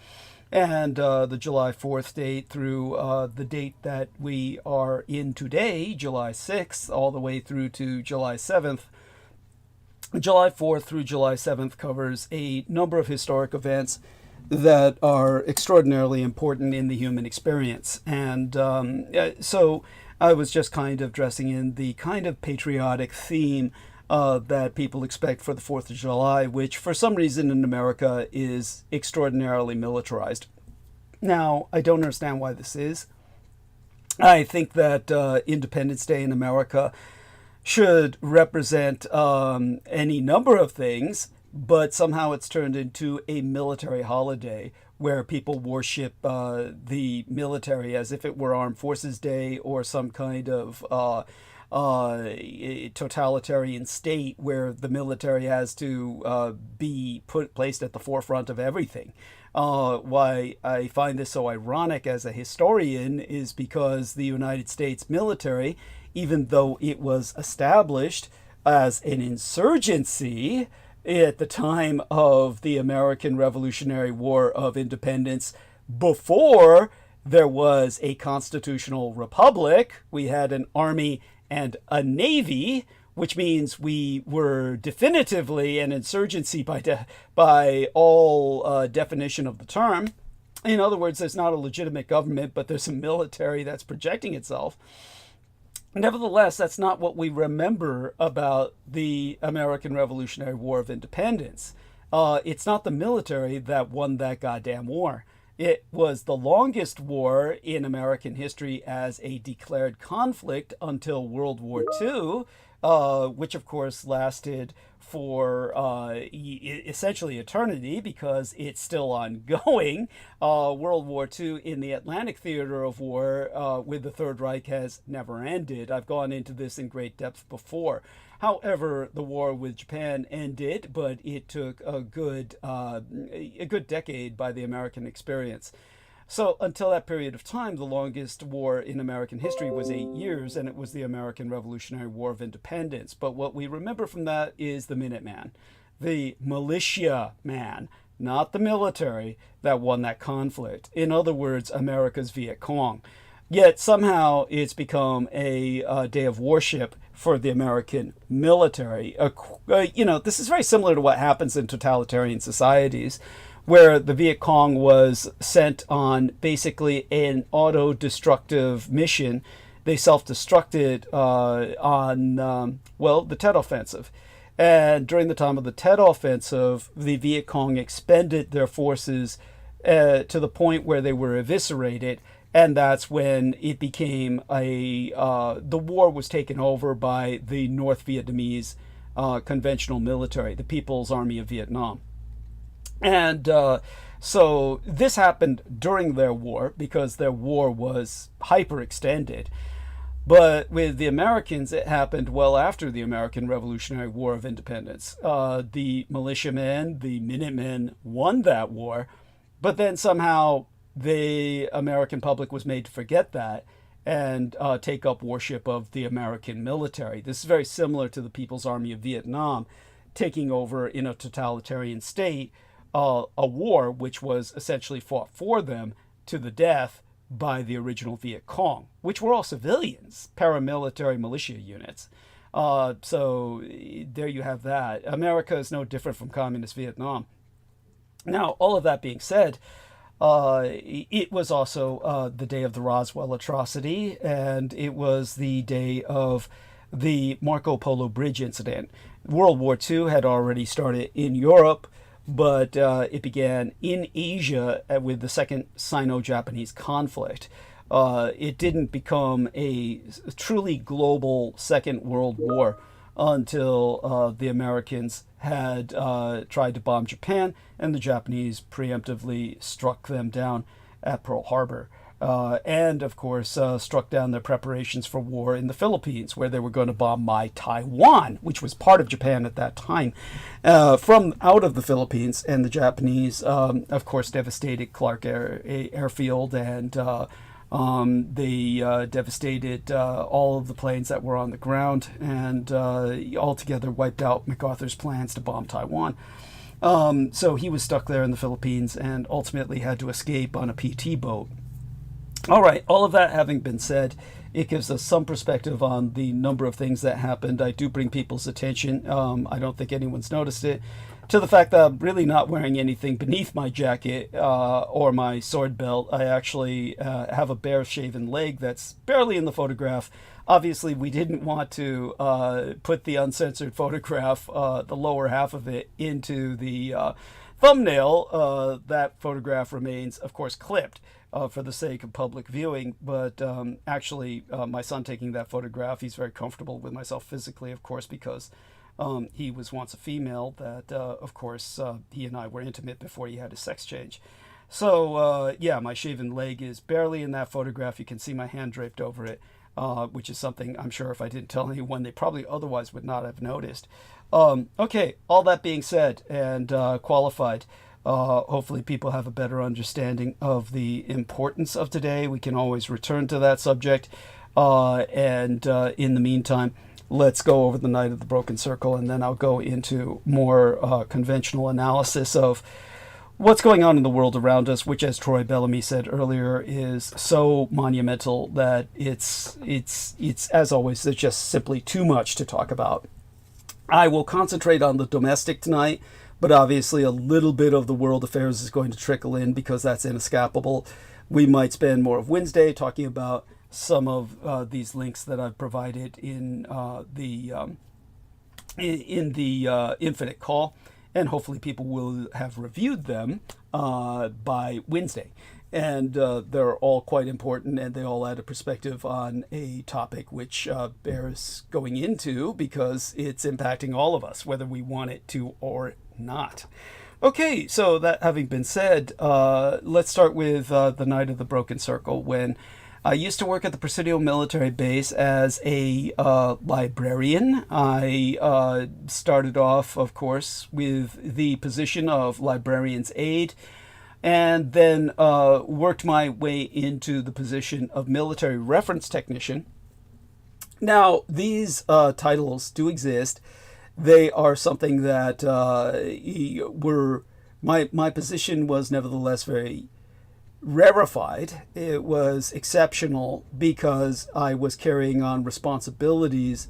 [SPEAKER 1] and the July 4th date through the date that we are in today, July 6th, all the way through to July 7th. July 4th through July 7th covers a number of historic events that are extraordinarily important in the human experience. And so I was just kind of dressing in the kind of patriotic theme that people expect for the 4th of July, which for some reason in America is extraordinarily militarized. Now, I don't understand why this is. I think that Independence Day in America should represent any number of things, but somehow it's turned into a military holiday where people worship the military as if it were Armed Forces Day or some kind of totalitarian state where the military has to be placed at the forefront of everything. Why I find this so ironic as a historian is because the United States military, even though it was established as an insurgency at the time of the American Revolutionary War of Independence, before there was a constitutional republic, we had an army and a navy, which means we were definitively an insurgency by all definition of the term. In other words, there's not a legitimate government, but there's a military that's projecting itself. Nevertheless, that's not what we remember about the American Revolutionary War of Independence. It's not the military that won that goddamn war. It was the longest war in American history as a declared conflict until World War II, which of course lasted for essentially eternity because it's still ongoing. World War II in the Atlantic theater of war with the Third Reich has never ended. I've gone into this in great depth before. However, the war with Japan ended, but it took a good decade by the American experience. So until that period of time, the longest war in American history was 8 years, and it was the American Revolutionary War of Independence. But what we remember from that is the Minuteman, the militia man, not the military, that won that conflict. In other words, America's Viet Cong. Yet somehow it's become a day of worship for the American military. This is very similar to what happens in totalitarian societies, where the Viet Cong was sent on basically an auto-destructive mission. They self-destructed on the Tet Offensive. And during the time of the Tet Offensive, the Viet Cong expended their forces to the point where they were eviscerated. And that's when it became the war was taken over by the North Vietnamese conventional military, the People's Army of Vietnam. And so this happened during their war because their war was hyperextended. But with the Americans, it happened well after the American Revolutionary War of Independence. The militiamen, the Minutemen, won that war, but then somehow the American public was made to forget that and take up worship of the American military. This is very similar to the People's Army of Vietnam taking over in a totalitarian state a war which was essentially fought for them to the death by the original Viet Cong, which were all civilians, paramilitary militia units. So there you have that. America is no different from communist Vietnam. Now, all of that being said, it was also the day of the Roswell atrocity, and it was the day of the Marco Polo Bridge incident. World War II had already started in Europe, but it began in Asia with the Second Sino-Japanese conflict. It didn't become a truly global Second World War until the Americans had tried to bomb Japan, and the Japanese preemptively struck them down at Pearl Harbor. And, of course, struck down their preparations for war in the Philippines, where they were going to bomb my Taiwan, which was part of Japan at that time, from out of the Philippines. And the Japanese, of course, devastated Clark Airfield, and they devastated all of the planes that were on the ground, and altogether wiped out MacArthur's plans to bomb Taiwan. So he was stuck there in the Philippines and ultimately had to escape on a PT boat. All right, all of that having been said, it gives us some perspective on the number of things that happened. I do bring people's attention, I don't think anyone's noticed it, to the fact that I'm really not wearing anything beneath my jacket or my sword belt. I actually have a bare shaven leg that's barely in the photograph. Obviously, we didn't want to put the uncensored photograph, the lower half of it, into the thumbnail. That photograph remains, of course, clipped for the sake of public viewing. But actually, my son taking that photograph, he's very comfortable with myself physically, of course, because he was once a female that, of course, he and I were intimate before he had his sex change. So, yeah, my shaven leg is barely in that photograph. You can see my hand draped over it, which is something I'm sure if I didn't tell anyone, they probably otherwise would not have noticed. Okay, all that being said and qualified, hopefully people have a better understanding of the importance of today. We can always return to that subject. And in the meantime, let's go over the Night of the Broken Circle, and then I'll go into more conventional analysis of what's going on in the world around us, which, as Troy Bellamy said earlier, is so monumental that it's as always, there's just simply too much to talk about. I will concentrate on the domestic tonight, but obviously a little bit of the world affairs is going to trickle in because that's inescapable. We might spend more of Wednesday talking about some of these links that I've provided in the Infinite Call, and hopefully people will have reviewed them by Wednesday. And they're all quite important, and they all add a perspective on a topic which bears going into because it's impacting all of us, whether we want it to or not. Okay, so that having been said, let's start with the night of the broken circle, when I used to work at the Presidio military base as a librarian. I started off, of course, with the position of librarian's aide, and then worked my way into the position of military reference technician. Now, these titles do exist. They are something that were my position was nevertheless very rarefied. It was exceptional because I was carrying on responsibilities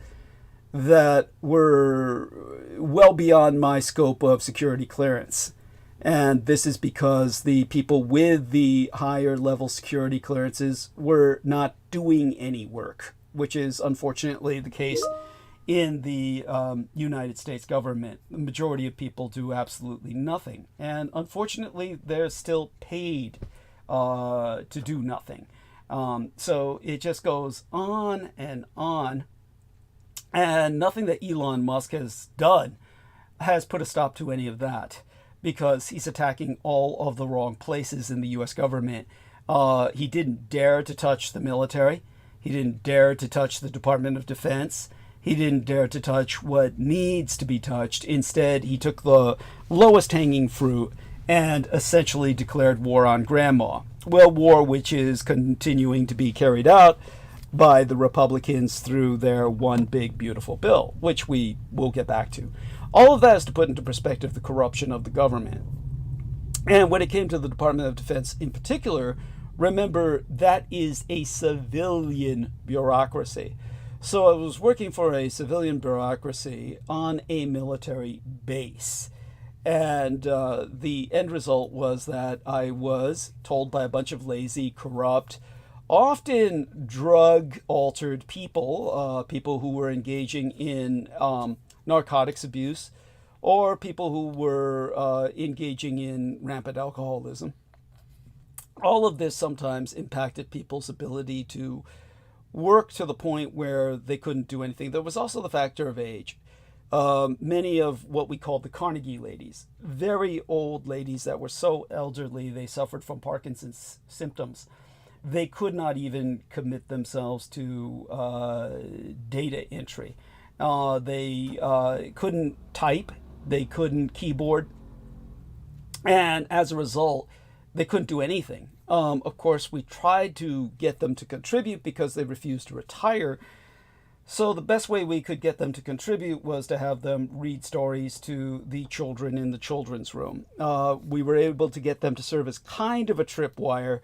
[SPEAKER 1] that were well beyond my scope of security clearance. And this is because the people with the higher level security clearances were not doing any work, which is unfortunately the case in the United States government. The majority of people do absolutely nothing. And unfortunately, they're still paid to do nothing. So it just goes on. And nothing that Elon Musk has done has put a stop to any of that, because he's attacking all of the wrong places in the U.S. government. He didn't dare to touch the military. He didn't dare to touch the Department of Defense. He didn't dare to touch what needs to be touched. Instead, he took the lowest hanging fruit and essentially declared war on grandma. Well, war which is continuing to be carried out by the Republicans through their one big beautiful bill, which we will get back to. All of that is to put into perspective the corruption of the government. And when it came to the Department of Defense in particular, remember that is a civilian bureaucracy. So I was working for a civilian bureaucracy on a military base. And the end result was that I was told by a bunch of lazy, corrupt, often drug-altered people, people who were engaging in narcotics abuse, or people who were engaging in rampant alcoholism. All of this sometimes impacted people's ability to work to the point where they couldn't do anything. There was also the factor of age. Many of what we call the Carnegie ladies, very old ladies that were so elderly they suffered from Parkinson's symptoms. They could not even commit themselves to data entry. They couldn't type, they couldn't keyboard, and as a result, they couldn't do anything. Of course, we tried to get them to contribute because they refused to retire. So the best way we could get them to contribute was to have them read stories to the children in the children's room. We were able to get them to serve as kind of a tripwire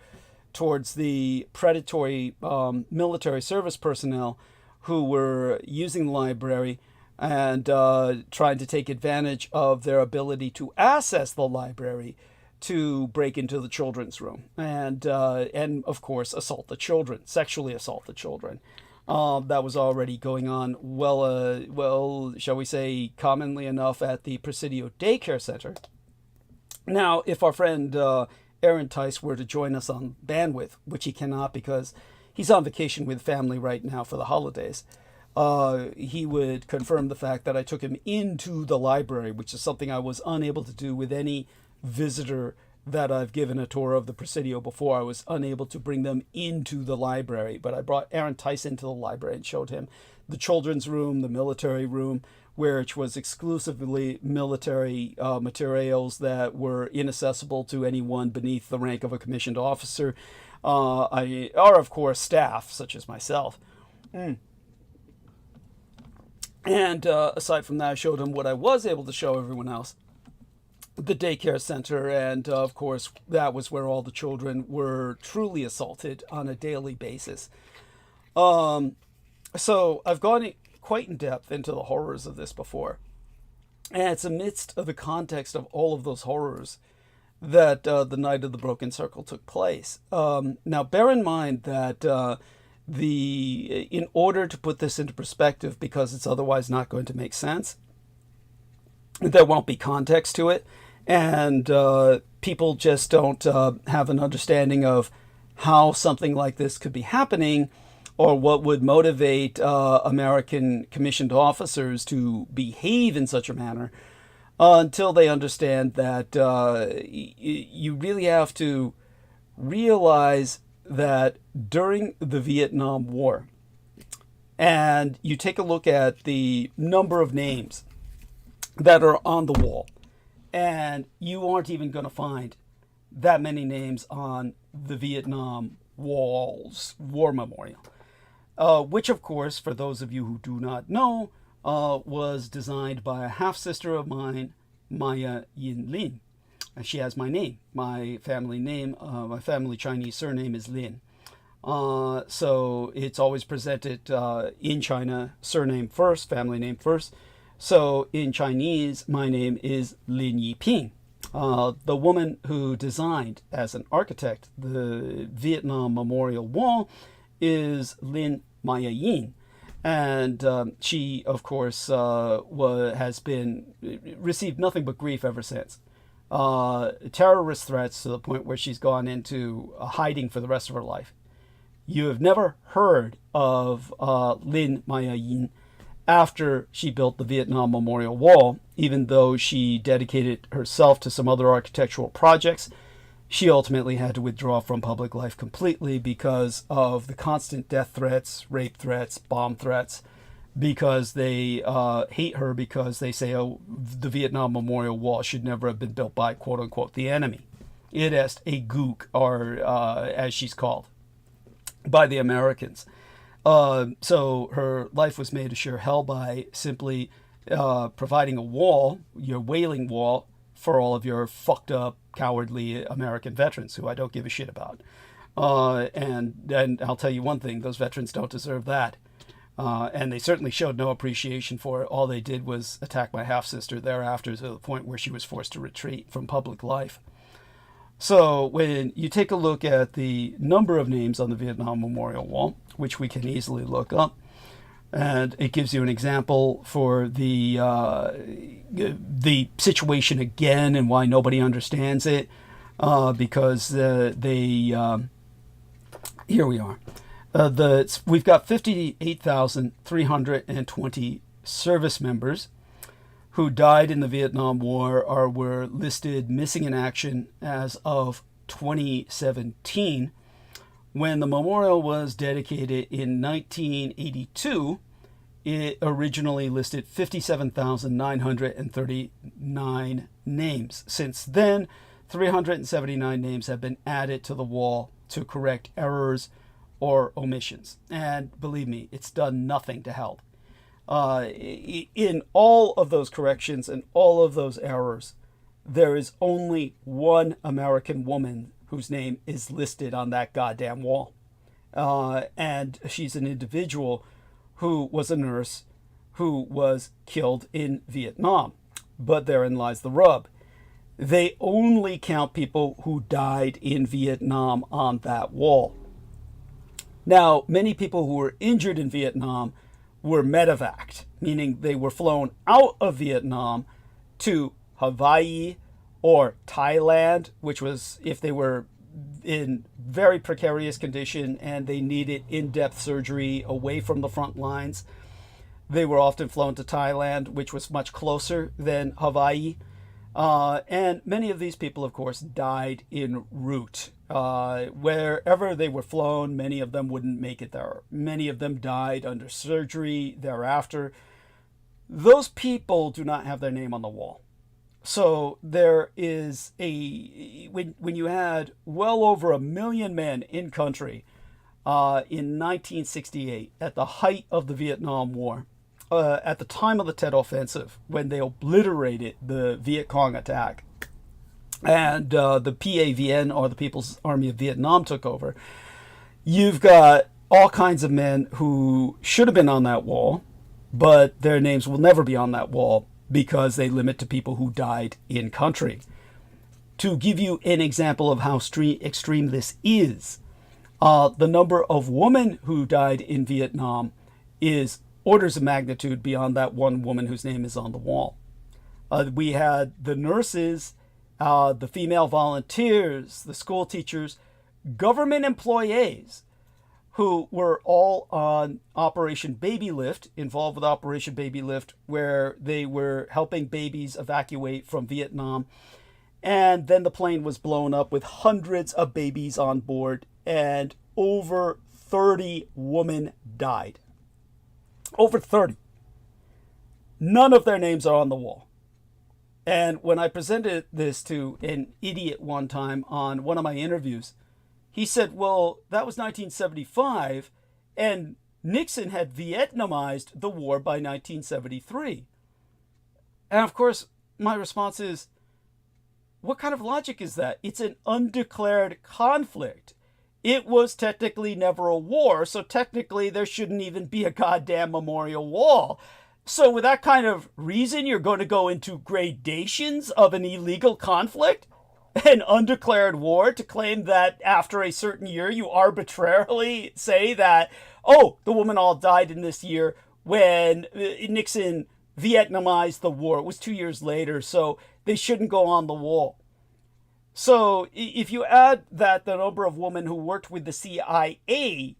[SPEAKER 1] towards the predatory military service personnel who were using the library and trying to take advantage of their ability to access the library to break into the children's room and of course assault the children, sexually assault the children. That was already going on well, shall we say, commonly enough at the Presidio daycare center. Now, if our friend Aaron Tice were to join us on bandwidth, which he cannot because he's on vacation with family right now for the holidays, he would confirm the fact that I took him into the library, which is something I was unable to do with any visitor that I've given a tour of the Presidio before. I was unable to bring them into the library, but I brought Aaron Tice into the library and showed him the children's room, the military room, which was exclusively military materials that were inaccessible to anyone beneath the rank of a commissioned officer, or of course staff such as myself. And aside from that, I showed him what I was able to show everyone else, the daycare center, and of course that was where all the children were truly assaulted on a daily basis. So I've gone quite in depth into the horrors of this before, and it's amidst of the context of all of those horrors that the night of the broken circle took place. Now bear in mind that in order to put this into perspective, because it's otherwise not going to make sense, there won't be context to it. And people just don't have an understanding of how something like this could be happening, or what would motivate American commissioned officers to behave in such a manner, until they understand that you really have to realize that during the Vietnam War, and you take a look at the number of names that are on the wall, and you aren't even going to find that many names on the Vietnam Wall's War Memorial, which, of course, for those of you who do not know, was designed by a half-sister of mine, Maya Yin Lin. And she has my name, my family name. My family Chinese surname is Lin. So it's always presented in China, surname first, family name first. So in Chinese, my name is Lin Yiping. The woman who designed, as an architect, the Vietnam Memorial Wall is Lin Maya Yin. And she, of course, has received nothing but grief ever since. Terrorist threats to the point where she's gone into hiding for the rest of her life. You have never heard of Lin Maya Yin after she built the Vietnam Memorial Wall, even though she dedicated herself to some other architectural projects. She ultimately had to withdraw from public life completely because of the constant death threats, rape threats, bomb threats, because they hate her because they say, oh, the Vietnam Memorial Wall should never have been built by, quote unquote, the enemy. It is a gook, or as she's called, by the Americans. So her life was made a sheer hell by simply providing a wall, your wailing wall, for all of your fucked up, cowardly American veterans who I don't give a shit about. And I'll tell you one thing, those veterans don't deserve that. And they certainly showed no appreciation for it. All they did was attack my half-sister thereafter, to the point where she was forced to retreat from public life. So when you take a look at the number of names on the Vietnam Memorial Wall, which we can easily look up, and it gives you an example for the situation again and why nobody understands it, because here we are. We've got 58,320 service members who died in the Vietnam War or were listed missing in action as of 2017. When the memorial was dedicated in 1982, it originally listed 57,939 names. Since then, 379 names have been added to the wall to correct errors or omissions. And believe me, it's done nothing to help. In all of those corrections and all of those errors, there is only one American woman whose name is listed on that goddamn wall. And she's an individual who was a nurse who was killed in Vietnam. But therein lies the rub. They only count people who died in Vietnam on that wall. Now, many people who were injured in Vietnam were medevaced, meaning they were flown out of Vietnam to Hawaii or Thailand, which was if they were in very precarious condition and they needed in-depth surgery away from the front lines. They were often flown to Thailand, which was much closer than Hawaii. And many of these people, of course, died en route. Wherever they were flown, many of them wouldn't make it there. Many of them died under surgery thereafter. Those people do not have their name on the wall. So there is when you had well over 1 million men in country in 1968, at the height of the Vietnam War, at the time of the Tet Offensive, when they obliterated the Viet Cong attack, and the PAVN, or the People's Army of Vietnam, took over, you've got all kinds of men who should have been on that wall, but their names will never be on that wall because they limit to people who died in country. To give you an example of how extreme this is, the number of women who died in Vietnam is orders of magnitude beyond that one woman whose name is on the wall. We had the nurses the female volunteers, the school teachers, government employees who were all on Operation Baby Lift, involved with Operation Baby Lift, where they were helping babies evacuate from Vietnam. And then the plane was blown up with hundreds of babies on board, and over 30 women died. Over 30. None of their names are on the wall. And when I presented this to an idiot one time on one of my interviews, he said, well, that was 1975, and Nixon had Vietnamized the war by 1973. And of course, my response is, what kind of logic is that? It's an undeclared conflict. It was technically never a war, so technically there shouldn't even be a goddamn memorial wall. So with that kind of reason, you're going to go into gradations of an illegal conflict? An undeclared war to claim that after a certain year you arbitrarily say that, oh, the women all died in this year when Nixon Vietnamized the war. It was 2 years later, so they shouldn't go on the wall. So if you add that the number of women who worked with the CIA,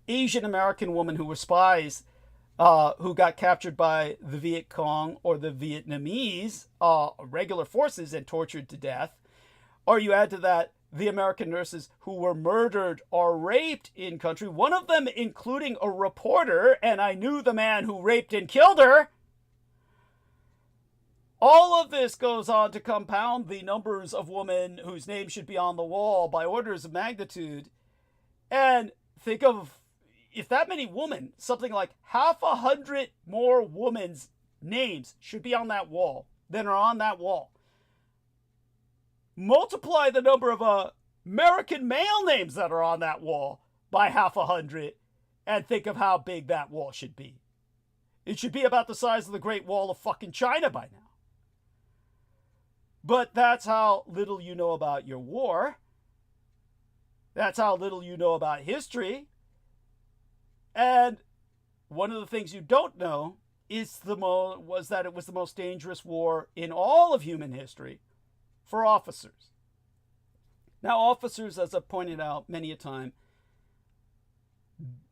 [SPEAKER 1] Asian American women who were spies, who got captured by the Viet Cong or the Vietnamese regular forces and tortured to death, or you add to that the American nurses who were murdered or raped in country, one of them including a reporter, and I knew the man who raped and killed her. All of this goes on to compound the numbers of women whose names should be on the wall by orders of magnitude. And think of, if that many women, something like 100 more women's names should be on that wall than are on that wall. Multiply the number of American male names that are on that wall by 100 and think of how big that wall should be. It should be about the size of the Great Wall of fucking China by now. But that's how little you know about your war. That's how little you know about history. And one of the things you don't know is was that it was the most dangerous war in all of human history for officers. Now, officers, as I've pointed out many a time,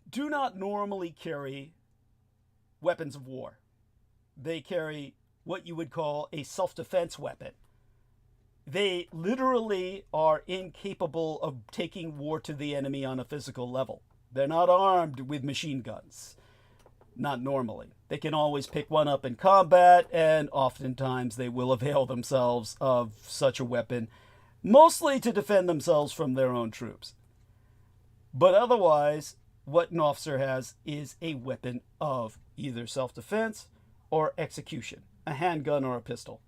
[SPEAKER 1] do not normally carry weapons of war. They carry what you would call a self-defense weapon. They literally are incapable of taking war to the enemy on a physical level. They're not armed with machine guns. Not normally. They can always pick one up in combat, and oftentimes they will avail themselves of such a weapon, mostly to defend themselves from their own troops. But otherwise, what an officer has is a weapon of either self-defense or execution, a handgun or a pistol.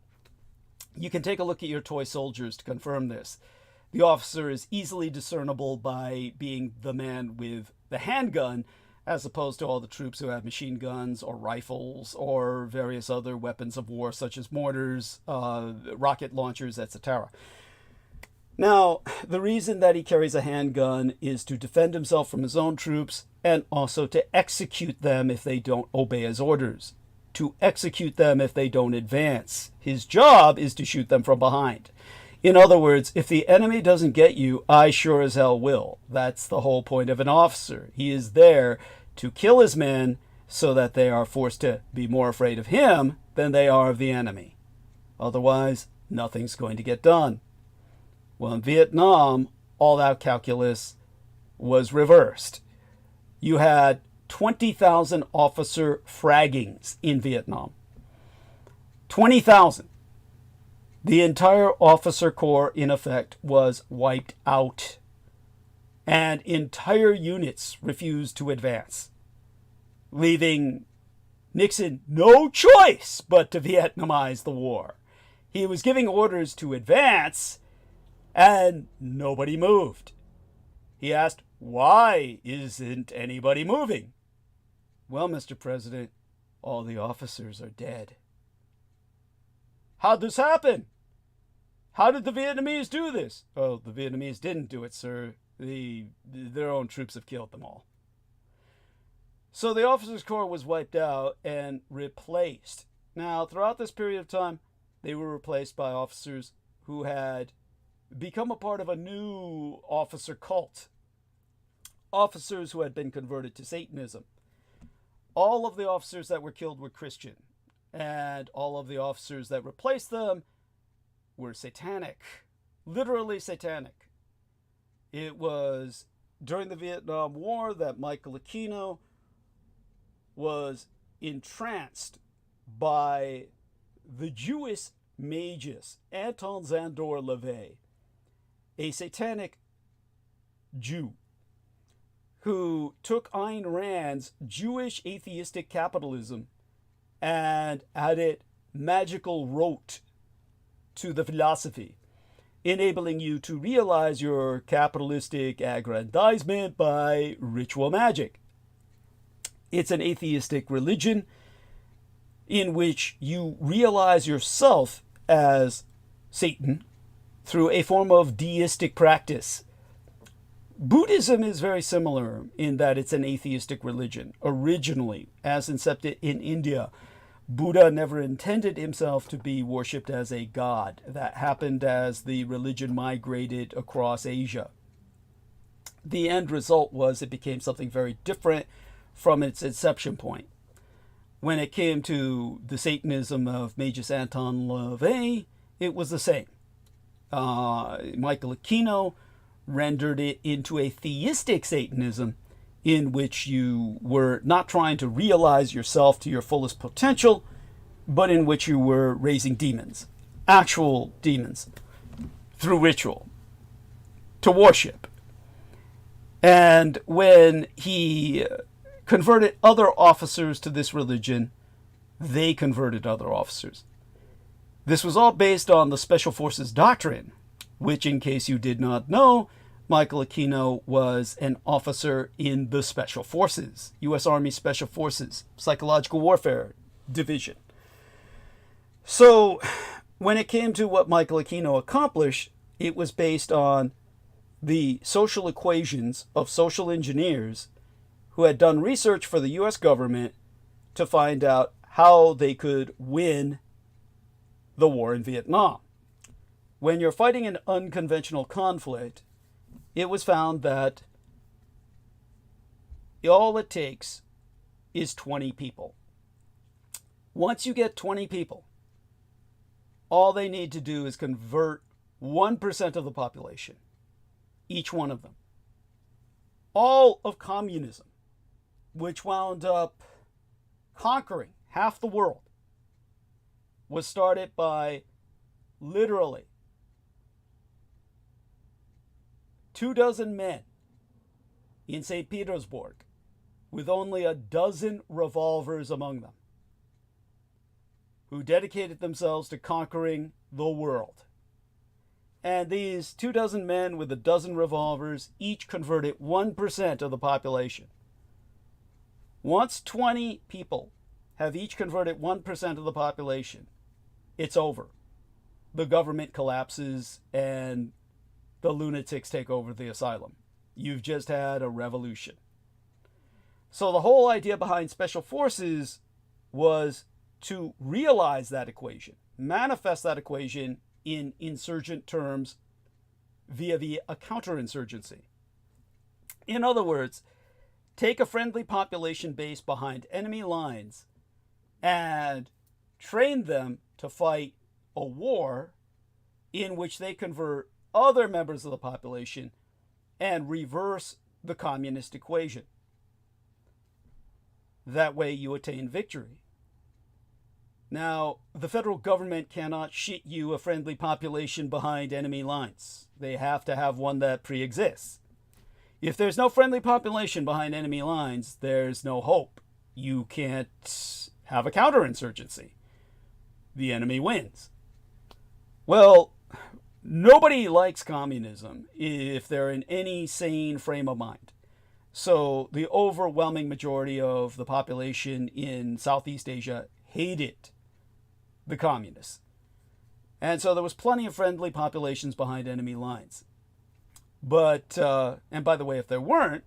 [SPEAKER 1] You can take a look at your toy soldiers to confirm this. The officer is easily discernible by being the man with the handgun, as opposed to all the troops who have machine guns or rifles or various other weapons of war, such as mortars, rocket launchers, etc. Now, the reason that he carries a handgun is to defend himself from his own troops and also to execute them if they don't obey his orders, to execute them if they don't advance. His job is to shoot them from behind. In other words, if the enemy doesn't get you, I sure as hell will. That's the whole point of an officer. He is there to kill his men so that they are forced to be more afraid of him than they are of the enemy. Otherwise, nothing's going to get done. Well, in Vietnam, all that calculus was reversed. You had 20,000 officer fraggings in Vietnam. 20,000. The entire officer corps, in effect, was wiped out. And entire units refused to advance, leaving Nixon no choice but to Vietnamize the war. He was giving orders to advance, and nobody moved. He asked, why isn't anybody moving? Well, Mr. President, all the officers are dead. How'd this happen? How did the Vietnamese do this? Oh, the Vietnamese didn't do it, sir. Their own troops have killed them all. So the officers' corps was wiped out and replaced. Now, throughout this period of time, they were replaced by officers who had become a part of a new officer cult. Officers who had been converted to Satanism. All of the officers that were killed were Christian, and all of the officers that replaced them were satanic, literally satanic. It was during the Vietnam War that Michael Aquino was entranced by the Jewish magus Anton Szandor LaVey, a satanic Jew who took Ayn Rand's Jewish atheistic capitalism and added magical rote to the philosophy, enabling you to realize your capitalistic aggrandizement by ritual magic. It's an atheistic religion in which you realize yourself as Satan through a form of deistic practice. Buddhism is very similar in that it's an atheistic religion. Originally, as incepted in India, Buddha never intended himself to be worshipped as a god. That happened as the religion migrated across Asia. The end result was it became something very different from its inception point. When it came to the Satanism of Magus Anton LaVey, it was the same. Michael Aquino rendered it into a theistic Satanism in which you were not trying to realize yourself to your fullest potential, but in which you were raising demons, actual demons, through ritual, to worship. And when he converted other officers to this religion, they converted other officers. This was all based on the Special Forces doctrine, which, in case you did not know, Michael Aquino was an officer in the Special Forces, U.S. Army Special Forces, Psychological Warfare Division. So when it came to what Michael Aquino accomplished, it was based on the social equations of social engineers who had done research for the U.S. government to find out how they could win the war in Vietnam. When you're fighting an unconventional conflict, it was found that all it takes is 20 people. Once you get 20 people, all they need to do is convert 1% of the population, each one of them. All of communism, which wound up conquering half the world, was started by literally 24 men in St. Petersburg with only a dozen revolvers among them, who dedicated themselves to conquering the world. And these 24 men with a dozen revolvers each converted 1% of the population. Once 20 people have each converted 1% of the population, it's over. The government collapses and the lunatics take over the asylum. You've just had a revolution. So the whole idea behind Special Forces was to realize that equation, manifest that equation in insurgent terms via a counterinsurgency. In other words, take a friendly population base behind enemy lines and train them to fight a war in which they convert other members of the population and reverse the communist equation. That way you attain victory. Now, the federal government cannot shit you a friendly population behind enemy lines. They have to have one that pre-exists. If there's no friendly population behind enemy lines, there's no hope. You can't have a counterinsurgency. The enemy wins. Well, nobody likes communism if they're in any sane frame of mind. So the overwhelming majority of the population in Southeast Asia hated the communists. And so there was plenty of friendly populations behind enemy lines. But, and by the way, if there weren't,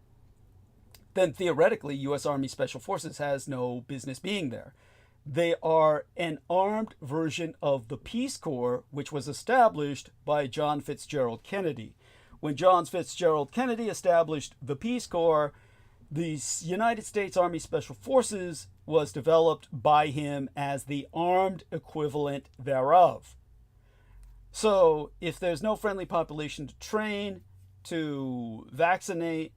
[SPEAKER 1] then theoretically U.S. Army Special Forces has no business being there. They are an armed version of the Peace Corps, which was established by John Fitzgerald Kennedy. When John Fitzgerald Kennedy established the Peace Corps, the United States Army Special Forces was developed by him as the armed equivalent thereof. So if there's no friendly population to train, to vaccinate,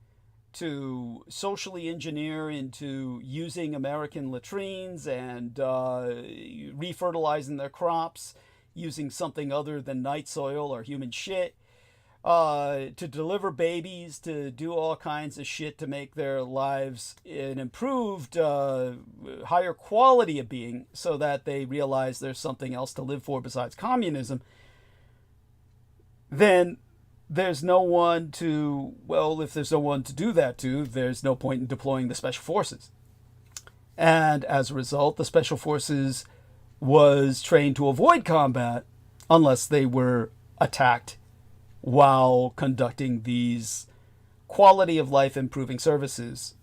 [SPEAKER 1] to socially engineer into using American latrines and refertilizing their crops using something other than night soil or human shit, to deliver babies, to do all kinds of shit to make their lives an improved, higher quality of being so that they realize there's something else to live for besides communism, then there's no one to, well, if there's no one to do that to, there's no point in deploying the Special Forces. And as a result, the Special Forces was trained to avoid combat unless they were attacked while conducting these quality of life improving services,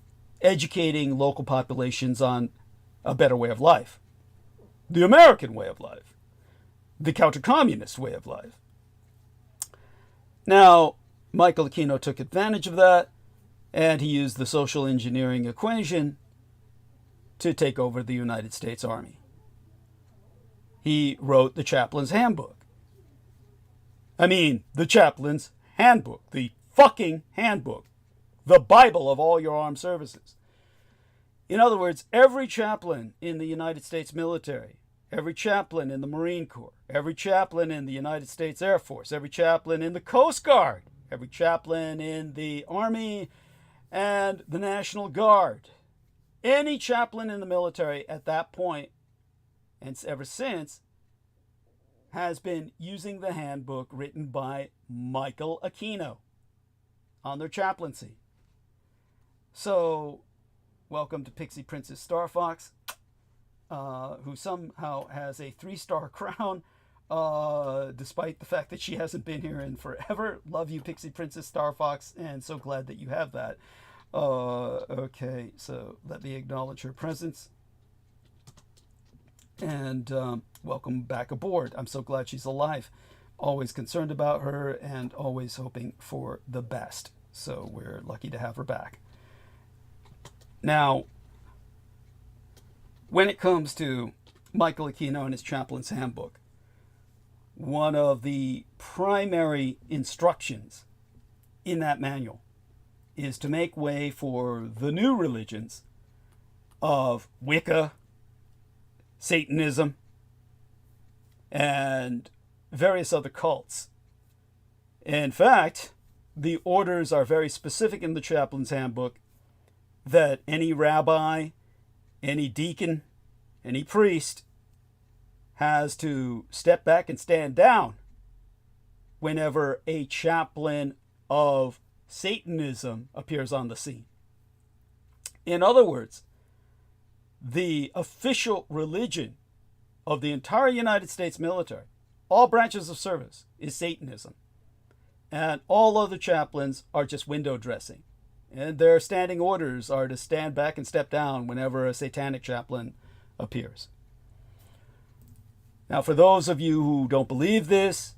[SPEAKER 1] educating local populations on a better way of life, the American way of life, the counter-communist way of life. Now, Michael Aquino took advantage of that, and he used the social engineering equation to take over the United States Army. He wrote the Chaplain's Handbook. I mean, the Chaplain's Handbook, the fucking handbook, the Bible of all your armed services. In other words, every chaplain in the United States military, every chaplain in the Marine Corps, every chaplain in the United States Air Force, every chaplain in the Coast Guard, every chaplain in the Army and the National Guard, any chaplain in the military at that point, and ever since, has been using the handbook written by Michael Aquino on their chaplaincy. So, welcome to Pixie Princess Star Fox, who somehow has a 3-star crown, despite the fact that she hasn't been here in forever. Love you, Pixie Princess Star Fox, and so glad that you have that. Okay, so let me acknowledge her presence. And welcome back aboard. I'm so glad she's alive. Always concerned about her and always hoping for the best. So we're lucky to have her back. Now, when it comes to Michael Aquino and his Chaplain's Handbook, one of the primary instructions in that manual is to make way for the new religions of Wicca, Satanism, and various other cults. In fact, the orders are very specific in the Chaplain's Handbook that any rabbi, any deacon, any priest has to step back and stand down whenever a chaplain of Satanism appears on the scene. In other words, the official religion of the entire United States military, all branches of service, is Satanism. And all other chaplains are just window dressing. And their standing orders are to stand back and step down whenever a satanic chaplain appears. Now, for those of you who don't believe this,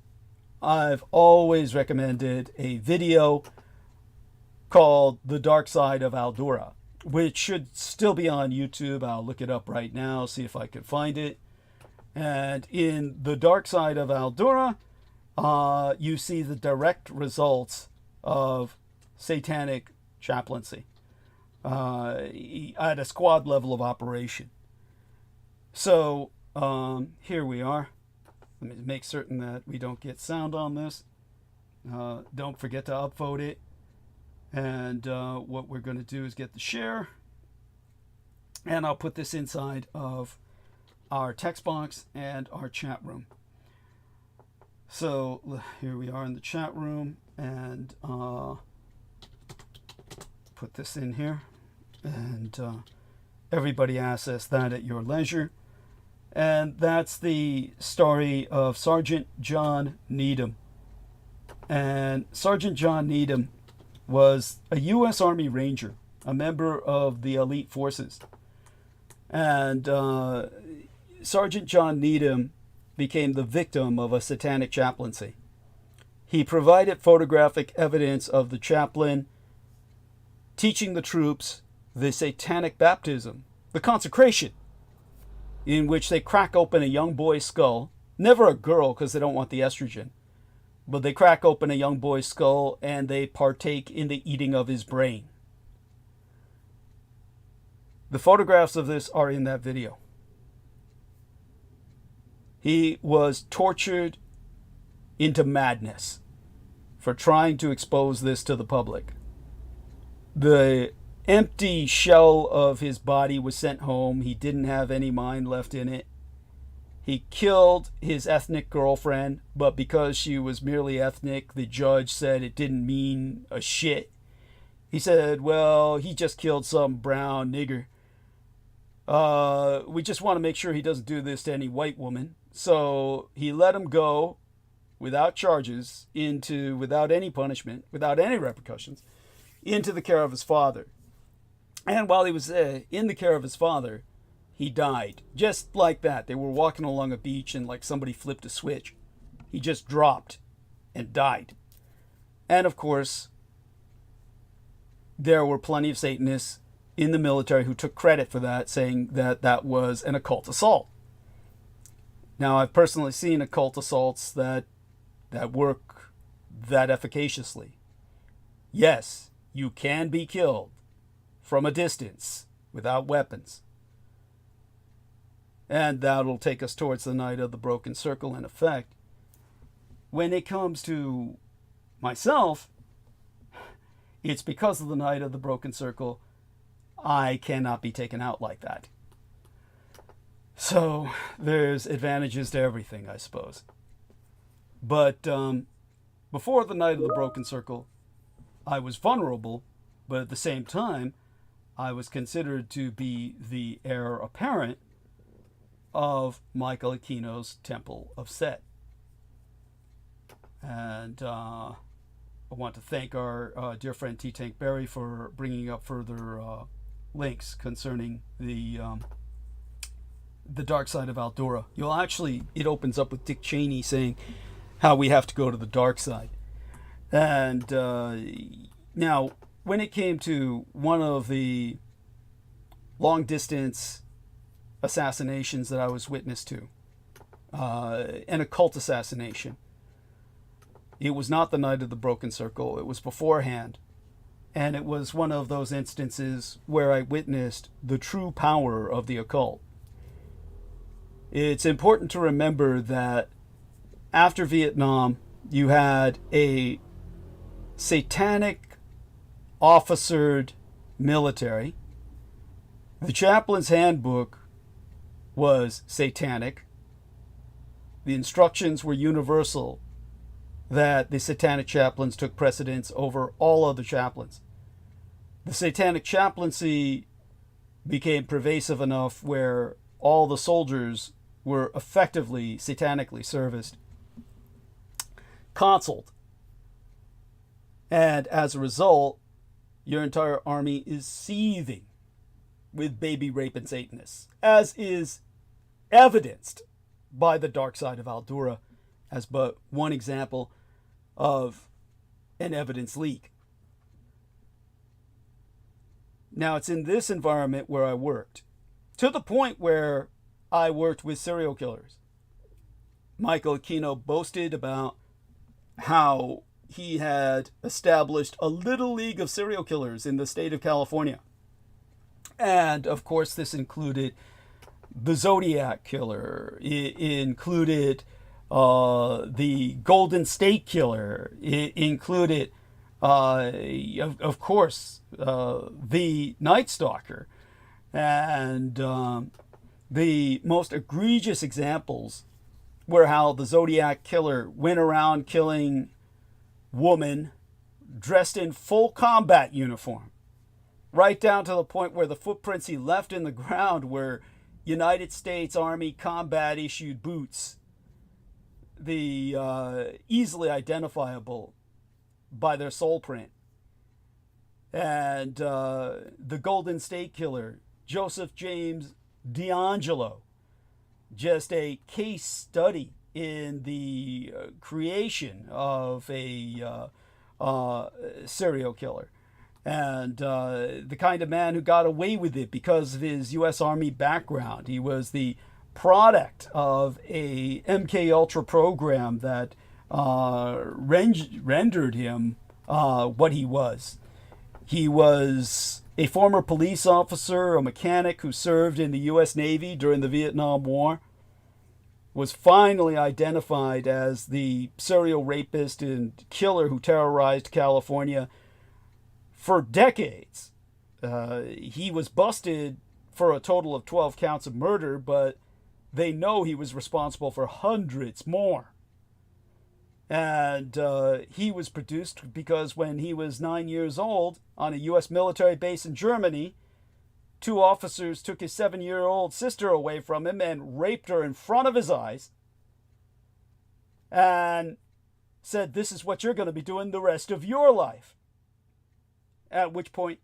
[SPEAKER 1] I've always recommended a video called The Dark Side of Aldura, which should still be on YouTube. I'll look it up right now, see if I can find it. And in The Dark Side of Aldura, you see the direct results of satanic chaplaincy at a squad level of operation. So here we are. Let me make certain that we don't get sound on this. Don't forget to upvote it. And what we're going to do is get the share. And I'll put this inside of our text box and our chat room. So here we are in the chat room, and put this in here, and everybody access that at your leisure. And that's the story of Sergeant John Needham. And Sergeant John Needham was a U.S. Army Ranger, a member of the elite forces. And Sergeant John Needham became the victim of a satanic chaplaincy. He provided photographic evidence of the chaplain teaching the troops the satanic baptism, the consecration, in which they crack open a young boy's skull, never a girl because they don't want the estrogen, but they crack open a young boy's skull and they partake in the eating of his brain. The photographs of this are in that video. He was tortured into madness for trying to expose this to the public. The empty shell of his body was sent home. He didn't have any mind left in it. He killed his ethnic girlfriend, but because she was merely ethnic, the judge said it didn't mean a shit. He said, well, he just killed some brown nigger. We just want to make sure he doesn't do this to any white woman. So he let him go without charges, without any punishment, without any repercussions, into the care of his father. And while he was in the care of his father, he died. Just like that. They were walking along a beach and like somebody flipped a switch. He just dropped and died. And of course, there were plenty of Satanists in the military who took credit for that, saying that that was an occult assault. Now, I've personally seen occult assaults that work that efficaciously. Yes, you can be killed from a distance without weapons. And that'll take us towards the night of the broken circle in effect. When it comes to myself, it's because of the night of the broken circle I cannot be taken out like that. So there's advantages to everything, I suppose. But before the night of the broken circle, I was vulnerable, but at the same time, I was considered to be the heir apparent of Michael Aquino's Temple of Set. And I want to thank our dear friend T. Tank Berry for bringing up further links concerning the dark side of Aldura. It opens up with Dick Cheney saying how we have to go to the dark side. And now, when it came to one of the long-distance assassinations that I was witness to, an occult assassination, it was not the night of the broken circle. It was beforehand. And it was one of those instances where I witnessed the true power of the occult. It's important to remember that after Vietnam, you had a satanic officered military. The chaplain's handbook was satanic. The instructions were universal, that the satanic chaplains took precedence over all other chaplains. The satanic chaplaincy became pervasive enough where all the soldiers were effectively satanically serviced, consuled. And as a result, your entire army is seething with baby raping Satanists, as is evidenced by the dark side of Aldura as but one example of an evidence leak. Now, it's in this environment where I worked, to the point where I worked with serial killers. Michael Aquino boasted about how he had established a little league of serial killers in the state of California. And, of course, this included the Zodiac Killer. It included the Golden State Killer. It included, of course, the Night Stalker. And the most egregious examples were how the Zodiac Killer went around killing women dressed in full combat uniform, right down to the point where the footprints he left in the ground were United States Army combat issued boots, the easily identifiable by their sole print. And the Golden State Killer, Joseph James D'Angelo, just a case study in the creation of a serial killer. And the kind of man who got away with it because of his U.S. Army background. He was the product of a MK Ultra program that rendered him what he was. He was a former police officer, a mechanic who served in the U.S. Navy during the Vietnam War, was finally identified as the serial rapist and killer who terrorized California for decades. He was busted for a total of 12 counts of murder, but they know he was responsible for hundreds more. And he was produced because when he was 9 years old on a U.S. military base in Germany, 2 officers took his 7-year-old sister away from him and raped her in front of his eyes and said, "This is what you're going to be doing the rest of your life." At which point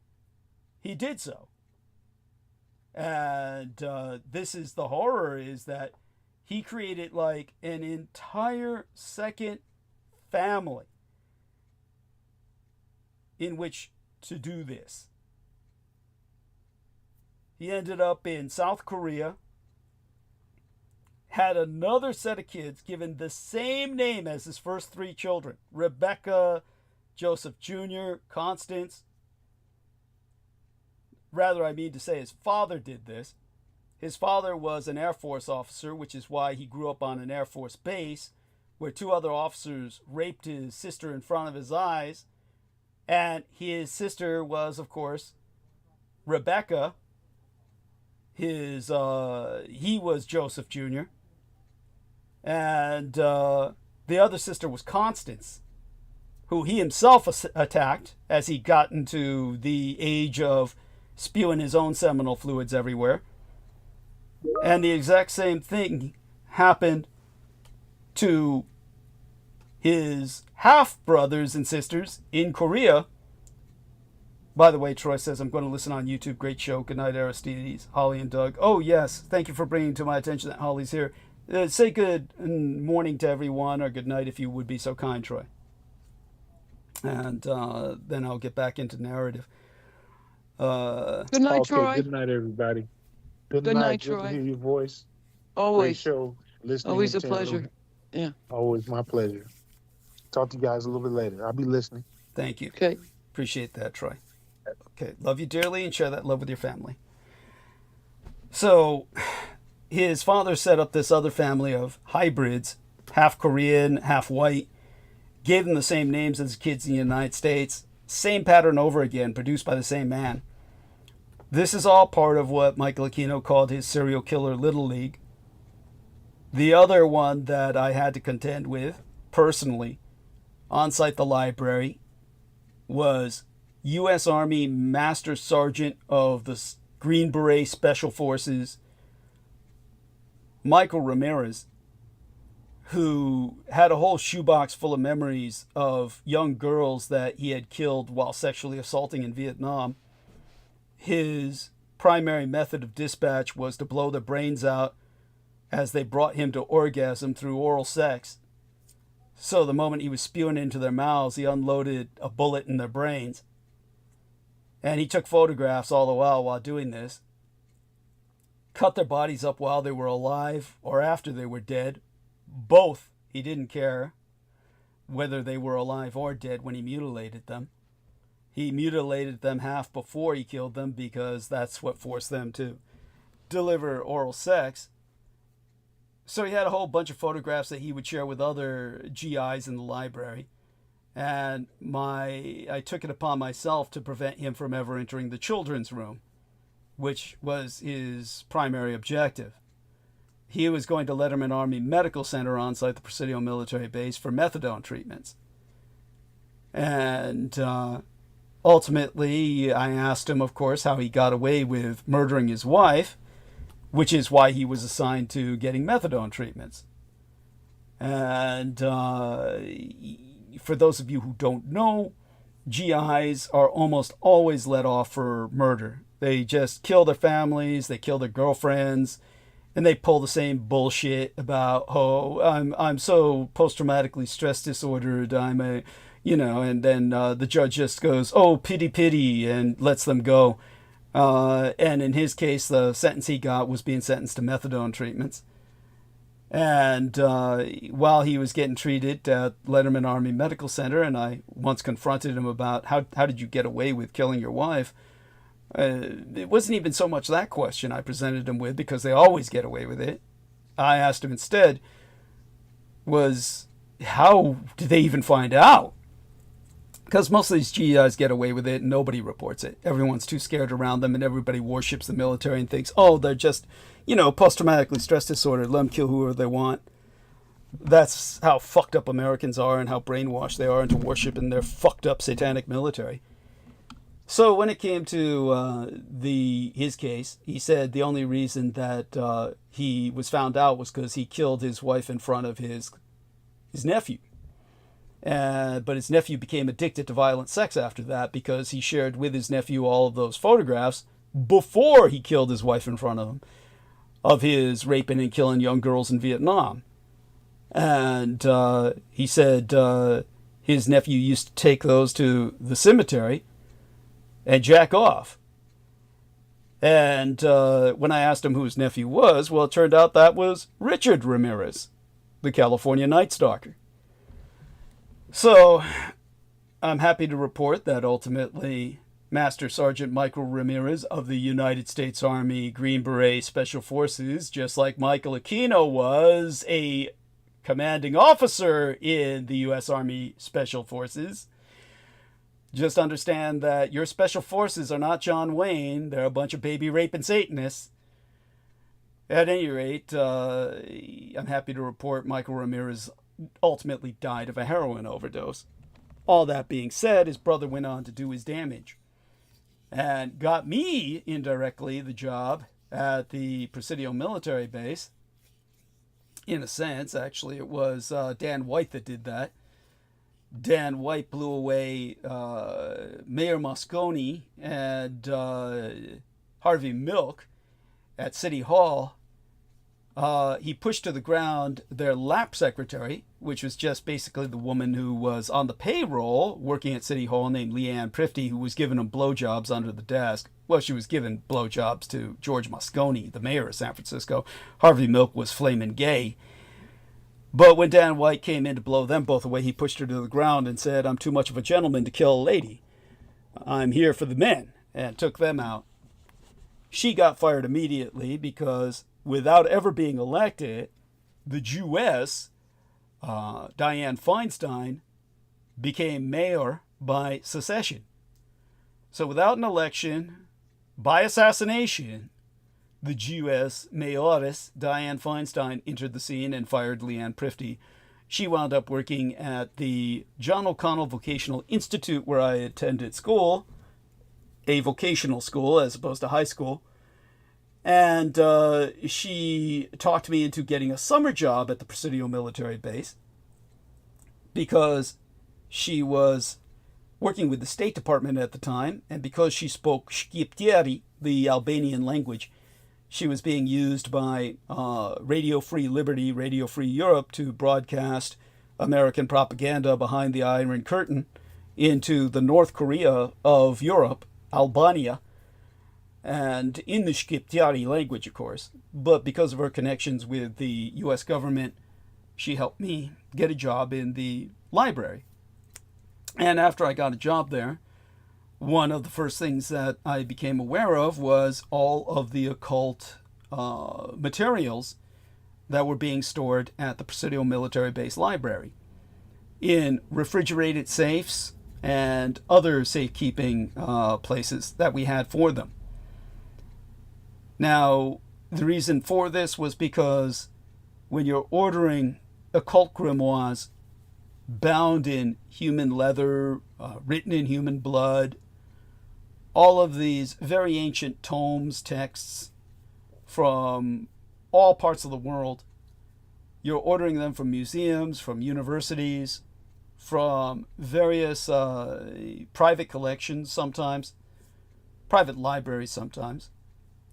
[SPEAKER 1] he did so. And this is the horror, is that he created like an entire second family in which to do this. He ended up in South Korea, had another set of kids given the same name as his first 3 children: Rebecca, Joseph Jr., Constance. Rather, I mean to say his father did this. His father was an Air Force officer, which is why he grew up on an Air Force base, where 2 other officers raped his sister in front of his eyes. And his sister was, of course, Rebecca. He was Joseph Jr. And the other sister was Constance, who he himself attacked as he got into the age of spewing his own seminal fluids everywhere. And the exact same thing happened to his half-brothers and sisters in Korea. By the way, Troy says, "I'm going to listen on YouTube. Great show. Good night, Aristides, Holly, and Doug." Oh, yes. Thank you for bringing to my attention that Holly's here. Say good morning to everyone, or good night if you would be so kind, Troy. And then I'll get back into narrative.
[SPEAKER 4] Good night, Troy.
[SPEAKER 3] Good night, everybody.
[SPEAKER 4] Good night,
[SPEAKER 3] Good
[SPEAKER 4] Troy.
[SPEAKER 3] to hear your voice.
[SPEAKER 4] Always.
[SPEAKER 3] Great show. Listening.
[SPEAKER 4] Always a pleasure. Yeah.
[SPEAKER 3] Always my pleasure. Talk to you guys a little bit later. I'll be listening.
[SPEAKER 1] Thank you.
[SPEAKER 4] Okay.
[SPEAKER 1] Appreciate that, Troy. Okay. Love you dearly and share that love with your family. So his father set up this other family of hybrids, half Korean, half white, gave them the same names as kids in the United States. Same pattern over again, produced by the same man. This is all part of what Michael Aquino called his serial killer Little League. The other one that I had to contend with, personally, on site the library, was U.S. Army Master Sergeant of the Green Beret Special Forces, Michael Ramirez, who had a whole shoebox full of memories of young girls that he had killed while sexually assaulting in Vietnam. His primary method of dispatch was to blow their brains out as they brought him to orgasm through oral sex. So the moment he was spewing into their mouths, he unloaded a bullet in their brains. And he took photographs all the while doing this. Cut their bodies up while they were alive or after they were dead. Both. He didn't care whether they were alive or dead when he mutilated them. He mutilated them half before he killed them because that's what forced them to deliver oral sex. So he had a whole bunch of photographs that he would share with other GIs in the library. And I took it upon myself to prevent him from ever entering the children's room, which was his primary objective. He was going to Letterman Army Medical Center on site, the Presidio military base, for methadone treatments. And ultimately, I asked him, of course, how he got away with murdering his wife, which is why he was assigned to getting methadone treatments. And for those of you who don't know, GIs are almost always let off for murder. They just kill their families, they kill their girlfriends, And they pull the same bullshit about, oh, I'm so post-traumatically stress disordered, I'm a, and then the judge just goes, oh, pity, pity, and lets them go. And in his case, the sentence he got was being sentenced to methadone treatments. And while he was getting treated at Letterman Army Medical Center, and I once confronted him about how did you get away with killing your wife? It wasn't even so much that question I presented him with, because they always get away with it. I asked him instead, was how did they even find out? Because most of these GIs get away with it and nobody reports it. Everyone's too scared around them, and everybody worships the military and thinks, oh, they're just, post-traumatically stress disordered. Let them kill whoever they want. That's how fucked up Americans are and how brainwashed they are into worshiping their fucked up satanic military. So when it came to his case, he said the only reason that he was found out was because he killed his wife in front of his nephew. But his nephew became addicted to violent sex after that, because he shared with his nephew all of those photographs before he killed his wife in front of him, of his raping and killing young girls in Vietnam. And he said his nephew used to take those to the cemetery and jack off. And when I asked him who his nephew was, well, it turned out that was Richard Ramirez, the California Night Stalker. So I'm happy to report that ultimately Master Sergeant Michael Ramirez of the United States Army Green Beret Special Forces, just like Michael Aquino was a commanding officer in the U.S. Army Special Forces. Just understand that your special forces are not John Wayne. They're a bunch of baby raping Satanists. At any rate, I'm happy to report Michael Ramirez ultimately died of a heroin overdose. All that being said, his brother went on to do his damage and got me, indirectly, the job at the Presidio military base. In a sense, actually, it was Dan White that did that. Dan White blew away Mayor Moscone and Harvey Milk at City Hall. He pushed to the ground their lap secretary, which was just basically the woman who was on the payroll working at City Hall, named Leanne Prifty, who was giving him blowjobs under the desk. Well, she was giving blowjobs to George Moscone, the mayor of San Francisco. Harvey Milk was flaming gay. But when Dan White came in to blow them both away, he pushed her to the ground and said, I'm too much of a gentleman to kill a lady. I'm here for the men, and took them out. She got fired immediately because, without ever being elected, the Jewess, Dianne Feinstein, became mayor by secession. So without an election, by assassination, the Jewess mayoress, Dianne Feinstein, entered the scene and fired Leanne Prifty. She wound up working at the John O'Connell Vocational Institute, where I attended school, a vocational school as opposed to high school. And she talked me into getting a summer job at the Presidio military base, because she was working with the State Department at the time, and because she spoke Shqiptari, the Albanian language, she was being used by Radio Free Liberty, Radio Free Europe to broadcast American propaganda behind the Iron Curtain into the North Korea of Europe, Albania, and in the Shqiptari language, of course. But because of her connections with the U.S. government, she helped me get a job in the library. And after I got a job there, one of the first things that I became aware of was all of the occult materials that were being stored at the Presidio military base library in refrigerated safes and other safekeeping places that we had for them. Now, the reason for this was because when you're ordering occult grimoires bound in human leather, written in human blood, all of these very ancient tomes, texts from all parts of the world, you're ordering them from museums, from universities, from various private collections sometimes, private libraries sometimes.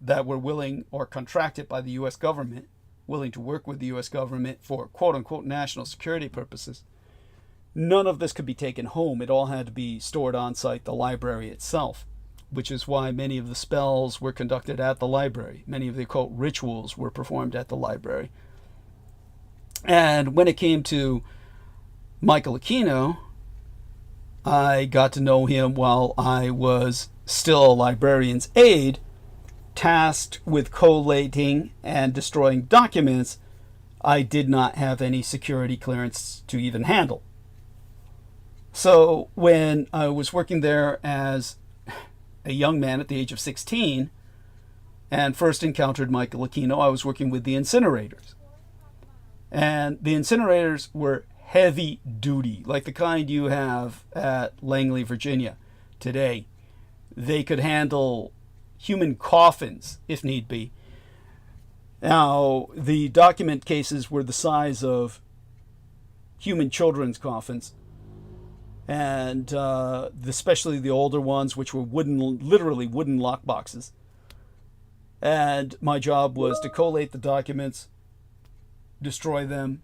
[SPEAKER 1] that were willing or contracted by the U.S. government, willing to work with the U.S. government for quote-unquote national security purposes, none of this could be taken home. It all had to be stored on site, the library itself, which is why many of the spells were conducted at the library. Many of the occult rituals were performed at the library. And when it came to Michael Aquino, I got to know him while I was still a librarian's aide, tasked with collating and destroying documents I did not have any security clearance to even handle. So when I was working there as a young man at the age of 16 and first encountered Michael Aquino, I was working with the incinerators. And the incinerators were heavy duty, like the kind you have at Langley, Virginia today. They could handle human coffins if need be. Now, the document cases were the size of human children's coffins, and especially the older ones, which were literally wooden lock boxes. And my job was to collate the documents, destroy them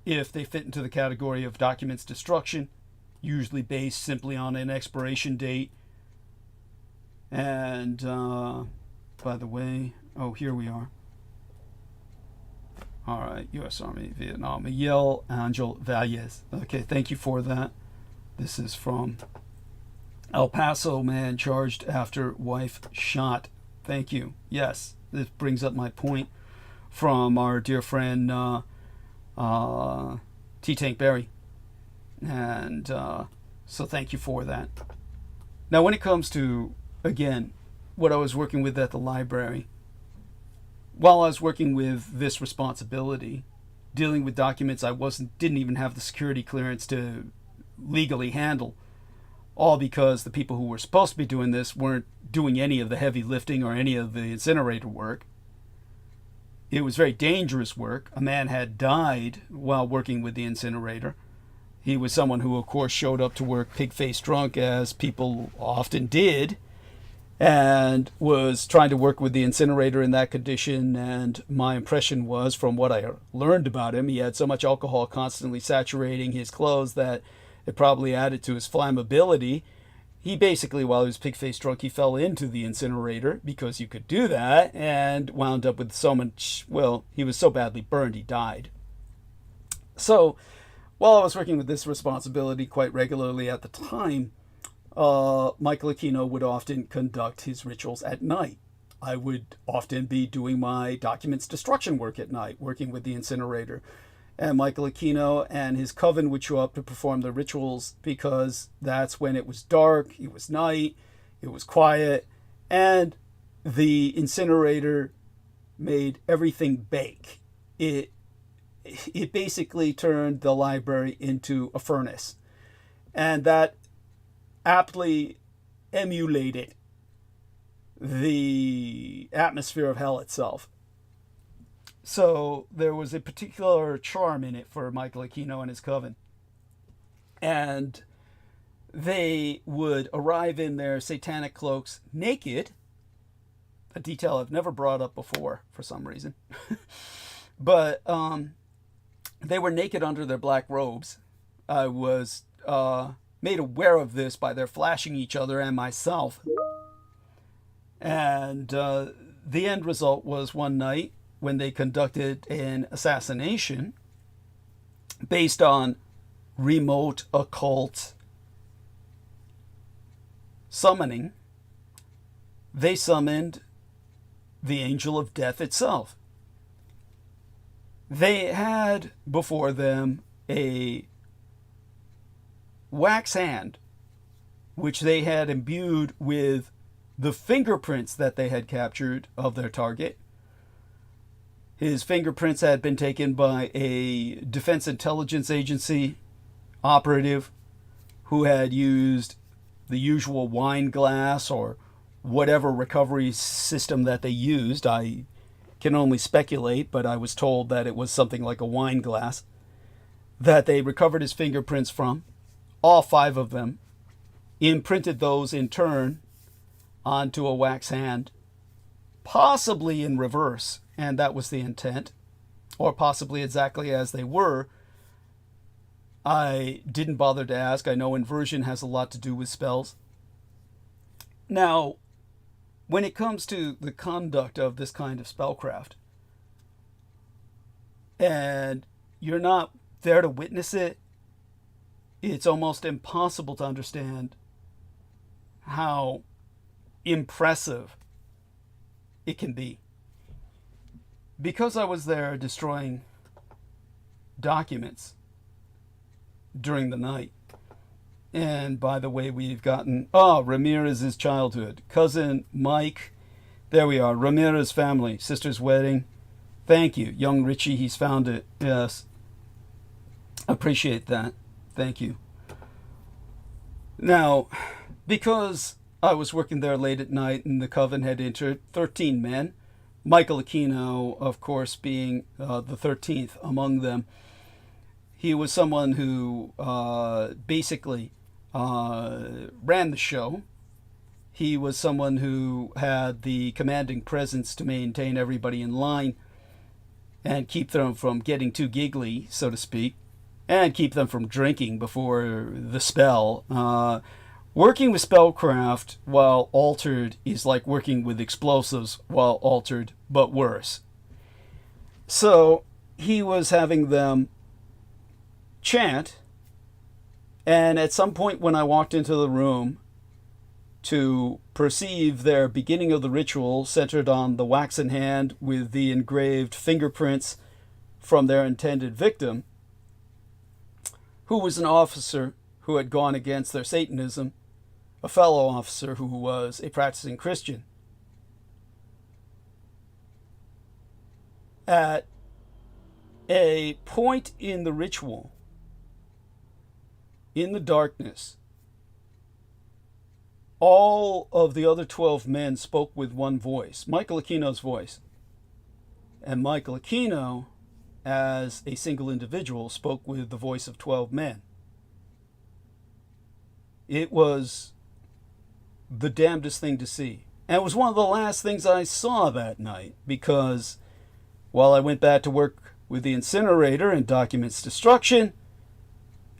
[SPEAKER 1] if they fit into the category of documents destruction, usually based simply on an expiration date. And by the way, oh, here we are. All right, U.S. Army, Vietnam, Miguel Angel Valles. Okay, thank you for that. This is from El Paso, man charged after wife shot. Thank you. Yes, this brings up my point from our dear friend T-Tank Berry. And so thank you for that. Now, when it comes to, again, what I was working with at the library, while I was working with this responsibility, dealing with documents I didn't even have the security clearance to legally handle, all because the people who were supposed to be doing this weren't doing any of the heavy lifting or any of the incinerator work. It was very dangerous work. A man had died while working with the incinerator. He was someone who, of course, showed up to work pig-faced drunk, as people often did, and was trying to work with the incinerator in that condition. And my impression was, from what I learned about him, he had so much alcohol constantly saturating his clothes that it probably added to his flammability. He basically, while he was pig-faced drunk, he fell into the incinerator, because you could do that, and wound up with so much, well, he was so badly burned he died. So while I was working with this responsibility quite regularly at the time, Michael Aquino would often conduct his rituals at night. I would often be doing my documents destruction work at night, working with the incinerator. And Michael Aquino and his coven would show up to perform the rituals, because that's when it was dark, it was night, it was quiet, and the incinerator made everything bake. It basically turned the library into a furnace. And that aptly emulated the atmosphere of hell itself. So there was a particular charm in it for Michael Aquino and his coven. And they would arrive in their satanic cloaks naked, a detail I've never brought up before for some reason. But they were naked under their black robes. I was made aware of this by their flashing each other and myself. And the end result was one night when they conducted an assassination based on remote occult summoning. They summoned the angel of death itself. They had before them a wax hand, which they had imbued with the fingerprints that they had captured of their target. His fingerprints had been taken by a Defense Intelligence Agency operative who had used the usual wine glass or whatever recovery system that they used. I can only speculate, but I was told that it was something like a wine glass that they recovered his fingerprints from, all 5 of them, imprinted those in turn onto a wax hand, possibly in reverse, and that was the intent, or possibly exactly as they were. I didn't bother to ask. I know inversion has a lot to do with spells. Now, when it comes to the conduct of this kind of spellcraft, and you're not there to witness it, it's almost impossible to understand how impressive it can be. Because I was there destroying documents during the night. And by the way, we've gotten, Ramirez's childhood. Cousin Mike. There we are. Ramirez family. Sister's wedding. Thank you. Young Richie, he's found it. Yes. Appreciate that. Thank you. Now, because I was working there late at night and the coven had entered 13 men, Michael Aquino, of course, being the 13th among them. He was someone who basically ran the show. He was someone who had the commanding presence to maintain everybody in line and keep them from getting too giggly, so to speak, and keep them from drinking before the spell. Working with spellcraft while altered is like working with explosives while altered, but worse. So he was having them chant, and at some point when I walked into the room to perceive their beginning of the ritual centered on the waxen hand with the engraved fingerprints from their intended victim, who was an officer who had gone against their Satanism, a fellow officer who was a practicing Christian. At a point in the ritual, in the darkness, all of the other 12 men spoke with one voice, Michael Aquino's voice. And Michael Aquino, as a single individual, spoke with the voice of 12 men. It was the damnedest thing to see. And it was one of the last things I saw that night, because while I went back to work with the incinerator and documents destruction,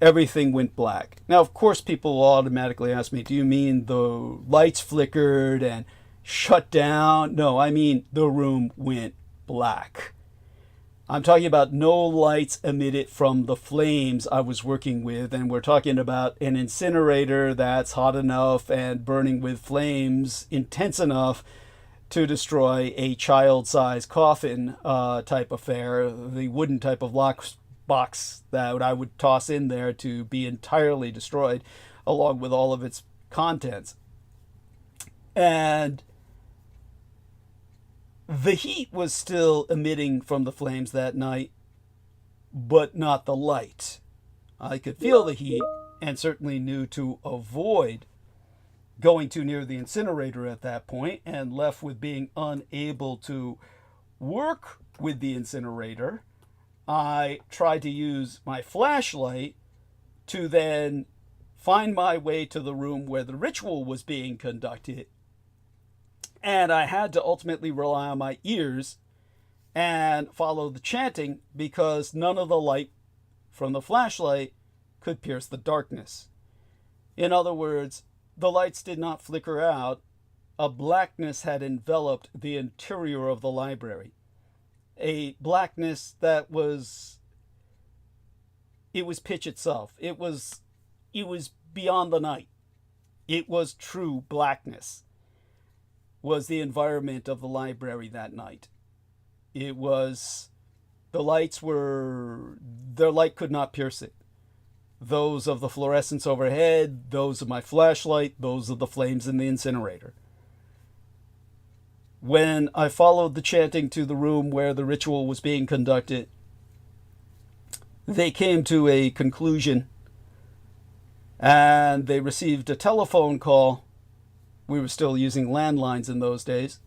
[SPEAKER 1] everything went black. Now, of course, people will automatically ask me, do you mean the lights flickered and shut down? No, I mean the room went black. I'm talking about no lights emitted from the flames I was working with, and we're talking about an incinerator that's hot enough and burning with flames intense enough to destroy a child-sized coffin type affair, the wooden type of box that I would toss in there to be entirely destroyed along with all of its contents. And the heat was still emitting from the flames that night, but not the light. I could feel the heat and certainly knew to avoid going too near the incinerator at that point, and left with being unable to work with the incinerator. I tried to use my flashlight to then find my way to the room where the ritual was being conducted. And I had to ultimately rely on my ears and follow the chanting, because none of the light from the flashlight could pierce the darkness. In other words, the lights did not flicker out. A blackness had enveloped the interior of the library. A blackness that was pitch itself. It was beyond the night. It was true blackness. Was the environment of the library that night. It was, their light could not pierce it. Those of the fluorescence overhead, those of my flashlight, those of the flames in the incinerator. When I followed the chanting to the room where the ritual was being conducted, they came to a conclusion, and they received a telephone call. We were still using landlines in those days.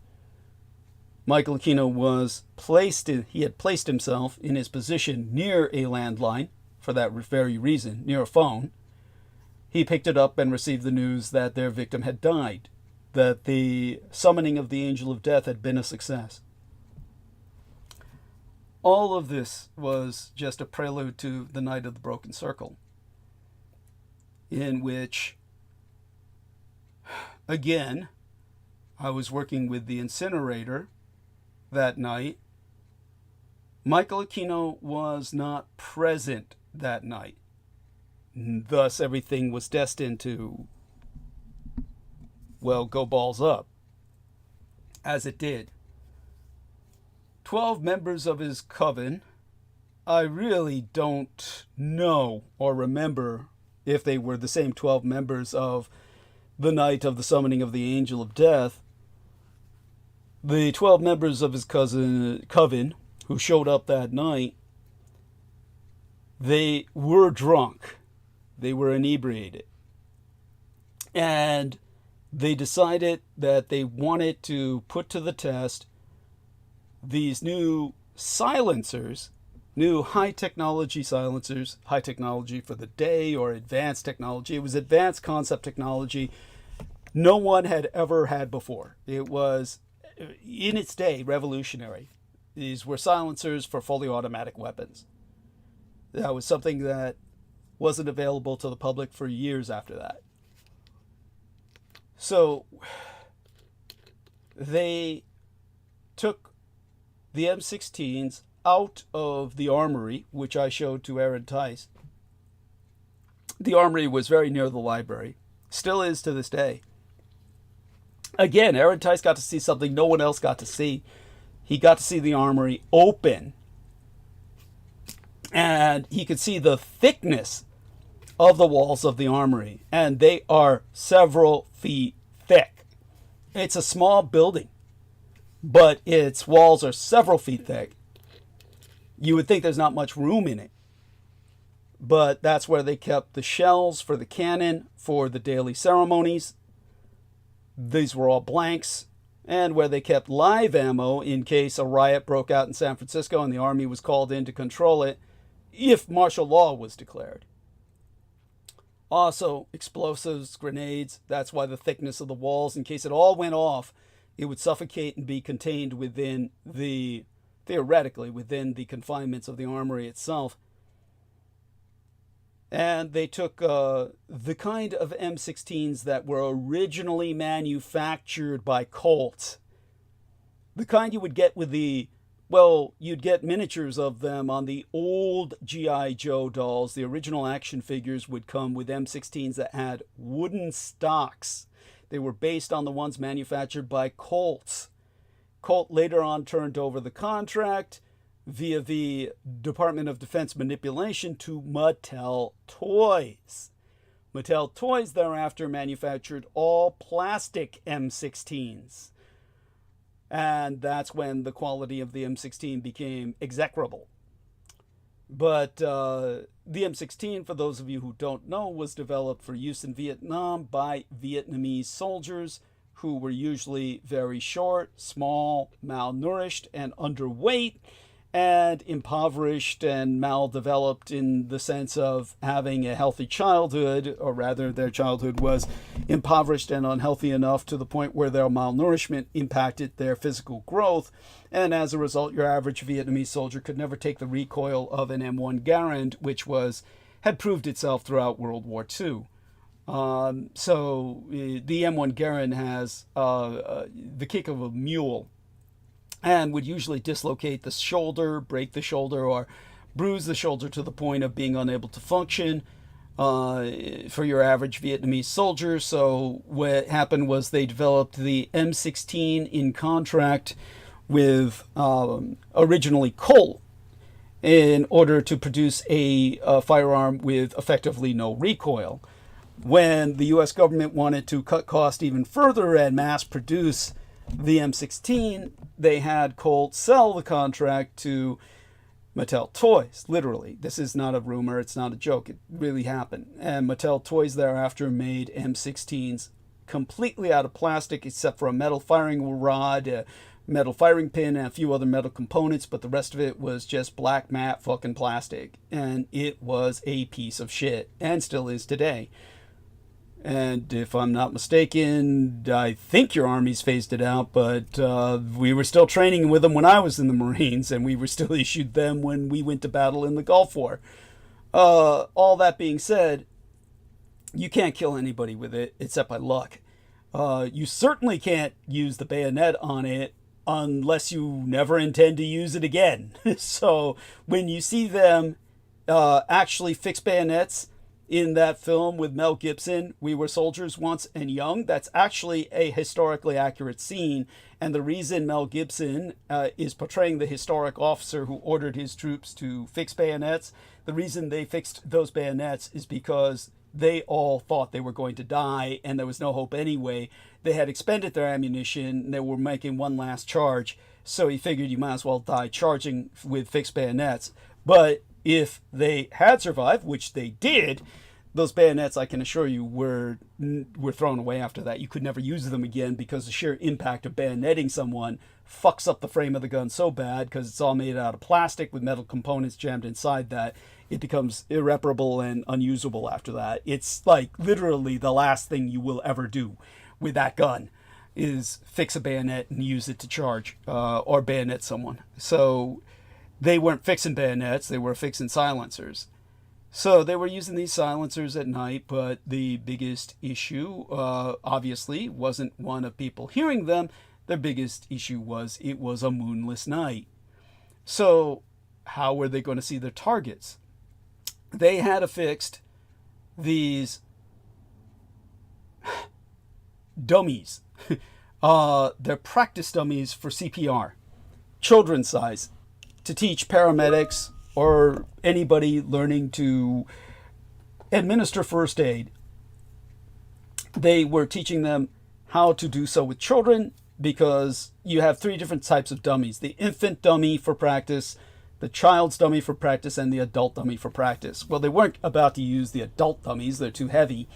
[SPEAKER 1] Michael Aquino he had placed himself in his position near a landline for that very reason, near a phone. He picked it up and received the news that their victim had died that the summoning of the Angel of Death had been a success. All of this was just a prelude to the Night of the Broken Circle, in which, again, I was working with the incinerator that night. Michael Aquino was not present that night. Thus, everything was destined to, well, go balls up, as it did. 12 members of his coven. I really don't know or remember if they were the same 12 members of the night of the summoning of the Angel of Death. The 12 members of his coven who showed up that night, they were drunk. They were inebriated. And they decided that they wanted to put to the test these new silencers, new high technology silencers, high technology for the day, or advanced technology. It was advanced concept technology no one had ever had before. It was, in its day, revolutionary. These were silencers for fully automatic weapons. That was something that wasn't available to the public for years after that. So they took the M16s out of the armory, which I showed to Aaron Tice. The armory was very near the library. Still is to this day. Again, Aaron Tice got to see something no one else got to see. He got to see the armory open. And he could see the thickness of the walls of the armory. And they are several feet thick. It's a small building, but its walls are several feet thick. You would think there's not much room in it. But that's where they kept the shells for the cannon for the daily ceremonies. These were all blanks. And where they kept live ammo in case a riot broke out in San Francisco and the army was called in to control it if martial law was declared. Also, explosives, grenades. That's why the thickness of the walls, in case it all went off, it would suffocate and be contained within the, theoretically, within the confinements of the armory itself. And they took the kind of M16s that were originally manufactured by Colt. The kind you would get with the, well, you'd get miniatures of them on the old G.I. Joe dolls. The original action figures would come with M16s that had wooden stocks. They were based on the ones manufactured by Colt. Colt later on turned over the contract via the Department of Defense manipulation to Mattel Toys. Mattel Toys thereafter manufactured all plastic M16s. And that's when the quality of the M16 became execrable. But the M16, for those of you who don't know, was developed for use in Vietnam by Vietnamese soldiers who were usually very short, small, malnourished, and underweight, and impoverished and maldeveloped in the sense of having a healthy childhood, or rather their childhood was impoverished and unhealthy enough to the point where their malnourishment impacted their physical growth. And as a result, your average Vietnamese soldier could never take the recoil of an M1 Garand, which had proved itself throughout World War II. So the M1 Garand has the kick of a mule, and would usually dislocate the shoulder, break the shoulder, or bruise the shoulder to the point of being unable to function for your average Vietnamese soldier. So what happened was they developed the M16 in contract with originally Colt in order to produce a firearm with effectively no recoil. When the U.S. government wanted to cut costs even further and mass produce the M16, they had Colt sell the contract to Mattel Toys. Literally, this is not a rumor, it's not a joke, it really happened. And Mattel Toys thereafter made M16s completely out of plastic except for a metal firing rod, a metal firing pin, and a few other metal components, but the rest of it was just black matte fucking plastic. And it was a piece of shit, and still is today. And if I'm not mistaken, I think your army's phased it out, but we were still training with them when I was in the Marines, and we were still issued them when we went to battle in the Gulf War. All that being said, you can't kill anybody with it except by luck. You certainly can't use the bayonet on it unless you never intend to use it again. So when you see them actually fix bayonets in that film with Mel Gibson, We Were Soldiers Once and Young, that's actually a historically accurate scene. And the reason Mel Gibson is portraying the historic officer who ordered his troops to fix bayonets, the reason they fixed those bayonets is because they all thought they were going to die and there was no hope anyway. They had expended their ammunition and they were making one last charge. So he figured you might as well die charging with fixed bayonets. But if they had survived, which they did, those bayonets, I can assure you, were thrown away after that. You could never use them again because the sheer impact of bayoneting someone fucks up the frame of the gun so bad because it's all made out of plastic with metal components jammed inside that it becomes irreparable and unusable after that. It's like literally the last thing you will ever do with that gun is fix a bayonet and use it to charge or bayonet someone. So they weren't fixing bayonets, they were fixing silencers. So they were using these silencers at night, but the biggest issue, obviously, wasn't one of people hearing them. The biggest issue was it was a moonless night. So how were they going to see their targets? They had affixed these dummies. They're practice dummies for CPR, children's size, to teach paramedics or anybody learning to administer first aid. They were teaching them how to do so with children because you have three different types of dummies: the infant dummy for practice, the child's dummy for practice, and the adult dummy for practice. Well, they weren't about to use the adult dummies, they're too heavy.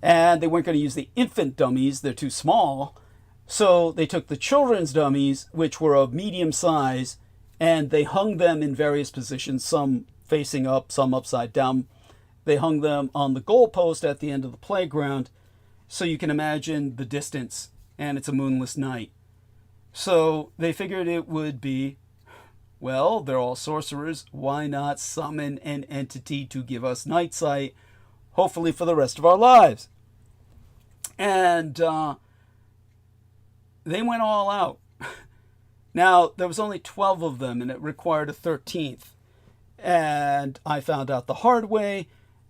[SPEAKER 1] And they weren't going to use the infant dummies, they're too small. So they took the children's dummies, which were of medium size, and they hung them in various positions, some facing up, some upside down. They hung them on the goalpost at the end of the playground, so you can imagine the distance, and it's a moonless night. So they figured it would be, well, they're all sorcerers, why not summon an entity to give us night sight, hopefully for the rest of our lives? And they went all out. Now, there was only 12 of them, and it required a 13th. And I found out the hard way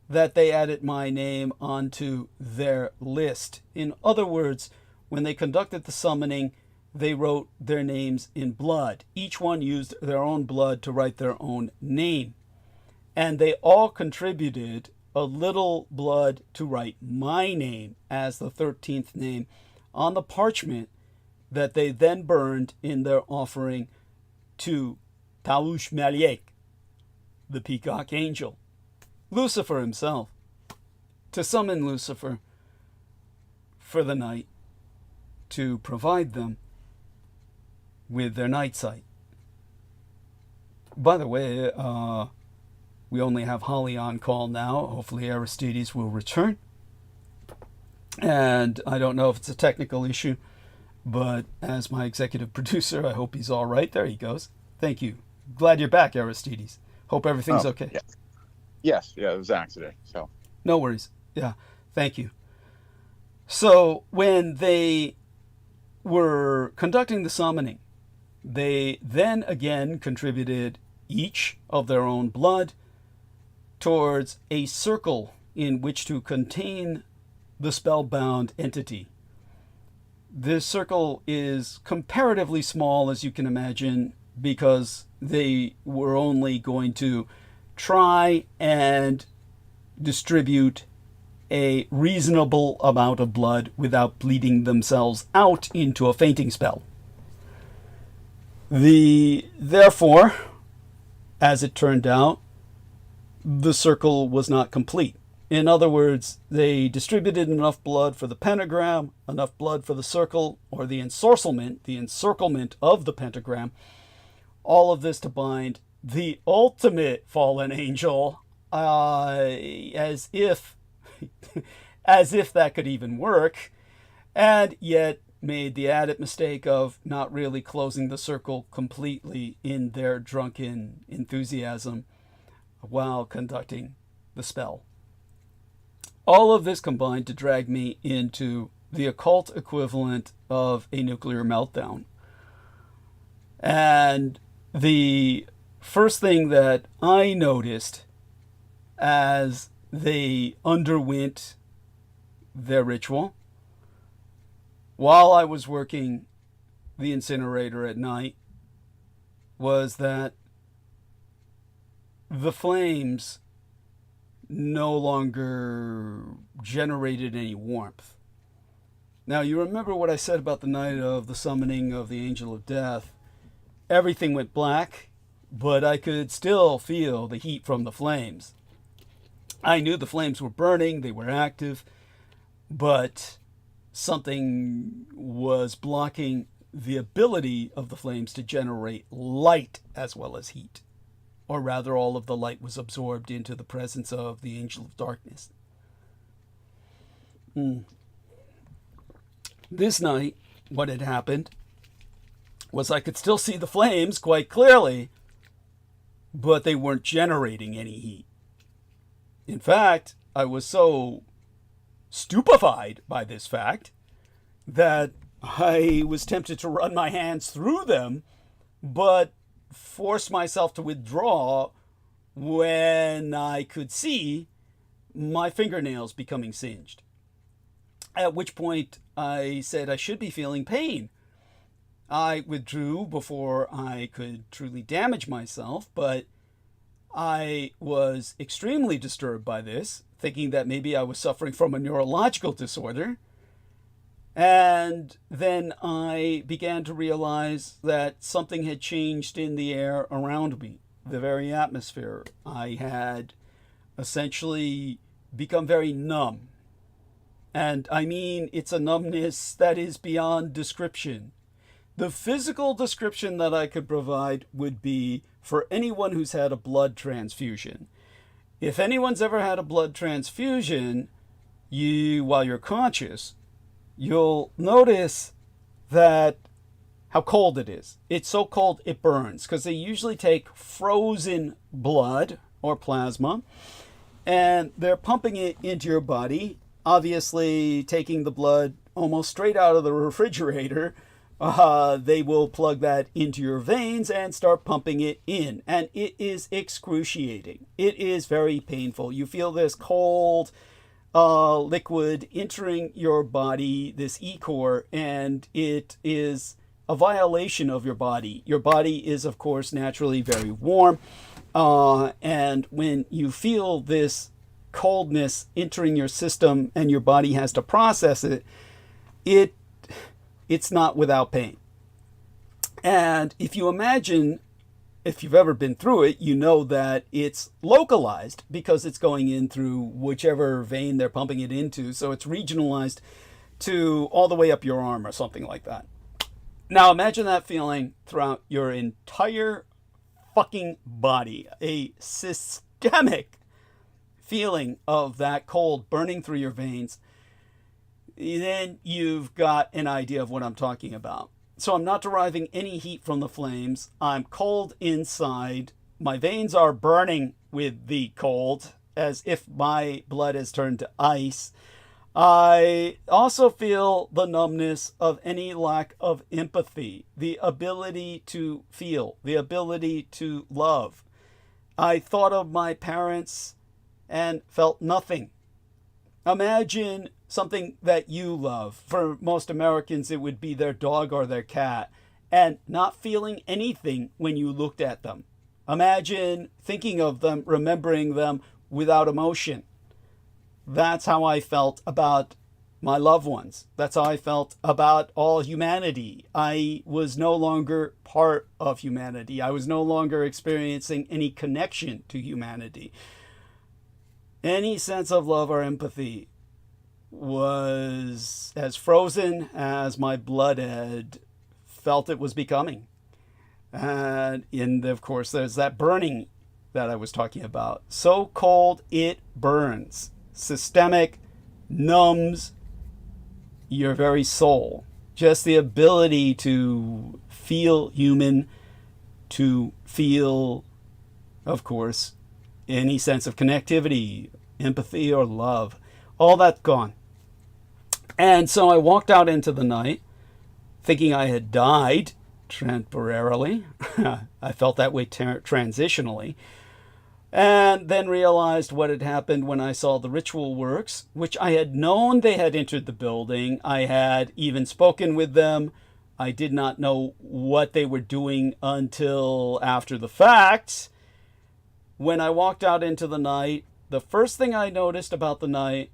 [SPEAKER 1] that they added my name onto their list. In other words, when they conducted the summoning, they wrote their names in blood. Each one used their own blood to write their own name. And they all contributed a little blood to write my name as the 13th name on the parchment that they then burned in their offering to Taush Maliek, the peacock angel, Lucifer himself, to summon Lucifer for the night to provide them with their night sight. By the way, we only have Holly on call now. Hopefully Aristides will return. And I don't know if it's a technical issue, but as my executive producer, I hope he's all right. There he goes. Thank you. Glad you're back, Aristides. Hope everything's okay.
[SPEAKER 2] Yes, it was an accident. So
[SPEAKER 1] no worries. Yeah, thank you. So when they were conducting the summoning, they then again contributed each of their own blood towards a circle in which to contain the spellbound entity. This circle is comparatively small, as you can imagine, because they were only going to try and distribute a reasonable amount of blood without bleeding themselves out into a fainting spell. Therefore, as it turned out, the circle was not complete. In other words, they distributed enough blood for the pentagram, enough blood for the circle, or the encirclement of the pentagram, all of this to bind the ultimate fallen angel, as if as if that could even work, and yet made the added mistake of not really closing the circle completely in their drunken enthusiasm while conducting the spell. All of this combined to drag me into the occult equivalent of a nuclear meltdown. And the first thing that I noticed as they underwent their ritual, while I was working the incinerator at night, was that the flames no longer generated any warmth. Now, you remember what I said about the night of the summoning of the Angel of Death. Everything went black, but I could still feel the heat from the flames. I knew the flames were burning, they were active, but something was blocking the ability of the flames to generate light as well as heat. Or rather, all of the light was absorbed into the presence of the Angel of Darkness. This night, what had happened was I could still see the flames quite clearly, but they weren't generating any heat. In fact, I was so stupefied by this fact that I was tempted to run my hands through them, but forced myself to withdraw when I could see my fingernails becoming singed. At which point I said I should be feeling pain. I withdrew before I could truly damage myself, but I was extremely disturbed by this, thinking that maybe I was suffering from a neurological disorder. And then I began to realize that something had changed in the air around me, the very atmosphere. I had essentially become very numb. And I mean, it's a numbness that is beyond description. The physical description that I could provide would be for anyone who's had a blood transfusion. If anyone's ever had a blood transfusion, while you're conscious, you'll notice that how cold it is. It's so cold it burns, because they usually take frozen blood or plasma and they're pumping it into your body, obviously taking the blood almost straight out of the refrigerator. They will plug that into your veins and start pumping it in. And it is excruciating. It is very painful. You feel this cold liquid entering your body, this ichor, and it is a violation of your body. Your body is, of course, naturally very warm. And when you feel this coldness entering your system and your body has to process it, it's not without pain. And if you imagine, if you've ever been through it, you know that it's localized because it's going in through whichever vein they're pumping it into. So it's regionalized to all the way up your arm or something like that. Now imagine that feeling throughout your entire fucking body. A systemic feeling of that cold burning through your veins. Then you've got an idea of what I'm talking about. So I'm not deriving any heat from the flames. I'm cold inside. My veins are burning with the cold, as if my blood has turned to ice. I also feel the numbness of any lack of empathy, the ability to feel, the ability to love. I thought of my parents and felt nothing. Imagine something that you love. For most Americans, it would be their dog or their cat, and not feeling anything when you looked at them. Imagine thinking of them, remembering them without emotion. That's how I felt about my loved ones. That's how I felt about all humanity. I was no longer part of humanity. I was no longer experiencing any connection to humanity. Any sense of love or empathy was as frozen as my blood had felt it was becoming. And of course, there's that burning that I was talking about. So cold it burns. systemic, numbs your very soul. Just the ability to feel human, to feel, of course, any sense of connectivity, empathy, or love. All that's gone. And so I walked out into the night thinking I had died temporarily. I felt that way transitionally. And then realized what had happened when I saw the ritual works, which I had known they had entered the building. I had even spoken with them. I did not know what they were doing until after the fact. When I walked out into the night, the first thing I noticed about the night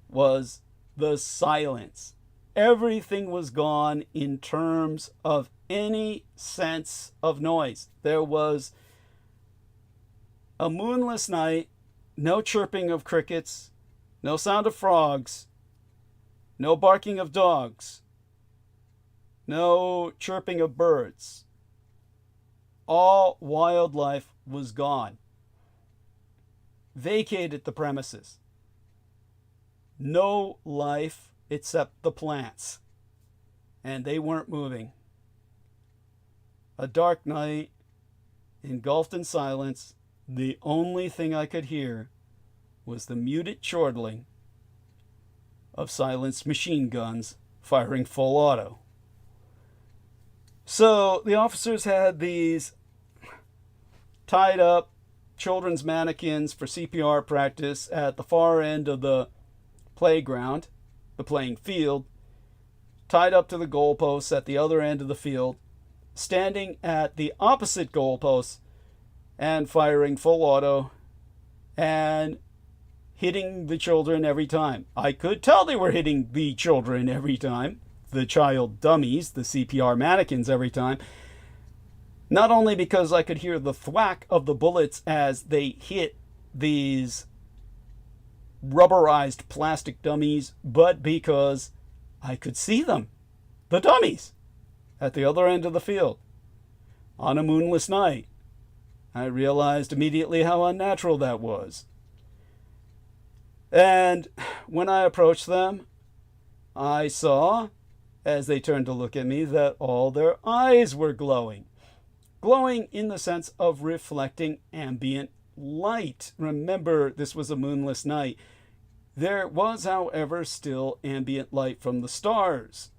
[SPEAKER 1] was the silence. Everything was gone in terms of any sense of noise. There was a moonless night, no chirping of crickets, no sound of frogs, no barking of dogs, no chirping of birds. All wildlife was gone. Vacated the premises. No life except the plants. And they weren't moving. A dark night, engulfed in silence. The only thing I could hear was the muted chortling of silenced machine guns firing full auto. So the officers had these tied up children's mannequins for CPR practice at the far end of the playground, the playing field, tied up to the goalposts at the other end of the field, standing at the opposite goalposts and firing full auto and hitting the children every time. I could tell they were hitting the children every time, the child dummies, the CPR mannequins every time. Not only because I could hear the thwack of the bullets as they hit these rubberized plastic dummies, but because I could see them, the dummies, at the other end of the field. On a moonless night, I realized immediately how unnatural that was. And when I approached them, I saw, as they turned to look at me, that all their eyes were glowing. Glowing in the sense of reflecting ambient light. Remember, this was a moonless night. There was, however, still ambient light from the stars.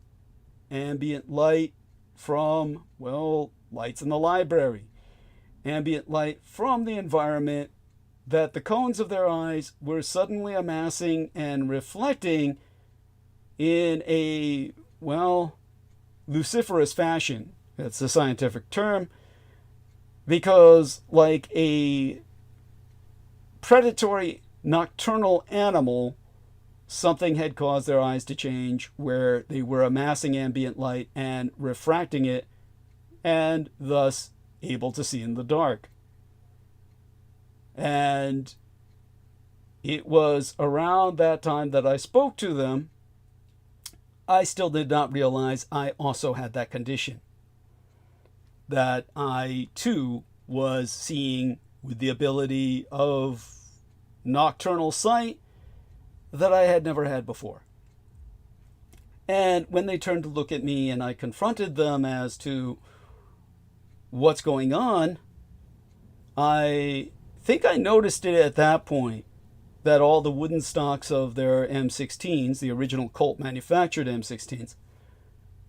[SPEAKER 1] Ambient light from, well, lights in the library. Ambient light from the environment that the cones of their eyes were suddenly amassing and reflecting in a, well, luciferous fashion. That's the scientific term. Because like a predatory nocturnal animal, something had caused their eyes to change where they were amassing ambient light and refracting it, and thus able to see in the dark. And it was around that time that I spoke to them. I still did not realize I also had that condition. That I, too, was seeing with the ability of nocturnal sight that I had never had before. And when they turned to look at me and I confronted them as to what's going on, I think I noticed it at that point that all the wooden stocks of their M16s, the original Colt manufactured M16s,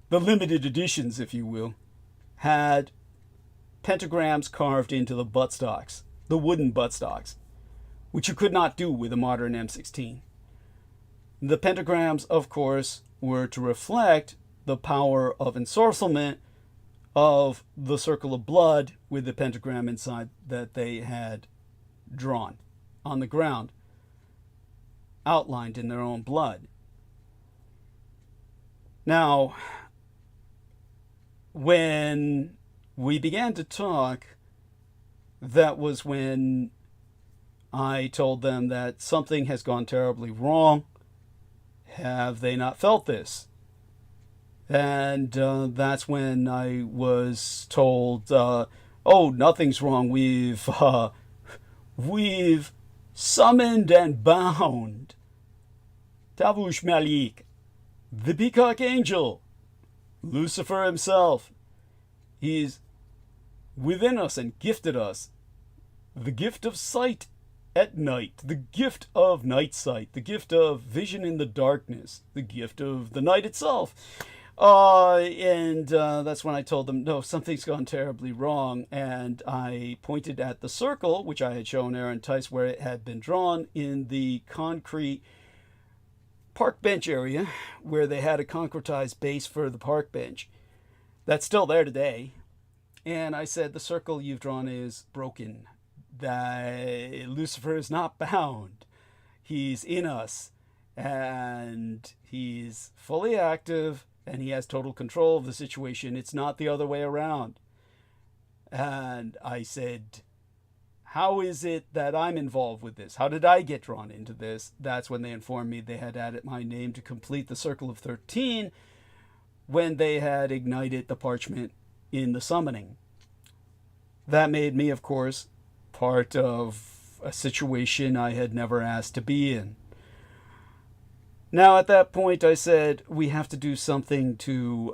[SPEAKER 1] the limited editions, if you will, had pentagrams carved into the buttstocks, the wooden buttstocks, which you could not do with a modern M16. The pentagrams, of course, were to reflect the power of ensorcelment of the circle of blood with the pentagram inside that they had drawn on the ground, outlined in their own blood. Now, when we began to talk, that was when I told them that something has gone terribly wrong. Have they not felt this? And that's when I was told, oh, nothing's wrong. We've summoned and bound. Tavush Malik, the peacock angel, Lucifer himself. He's within us and gifted us the gift of sight at night, the gift of night sight, the gift of vision in the darkness, the gift of the night itself. And that's when I told them, no, something's gone terribly wrong. And I pointed at the circle, which I had shown Aaron Tice, where it had been drawn in the concrete park bench area, where they had a concretized base for the park bench. That's still there today. And I said, the circle you've drawn is broken. That Lucifer is not bound. He's in us. And he's fully active. And he has total control of the situation. It's not the other way around. And I said, how is it that I'm involved with this? How did I get drawn into this? That's when they informed me they had added my name to complete the Circle of 13 when they had ignited the parchment in the summoning. That made me, of course, part of a situation I had never asked to be in. Now, at that point, I said, we have to do something to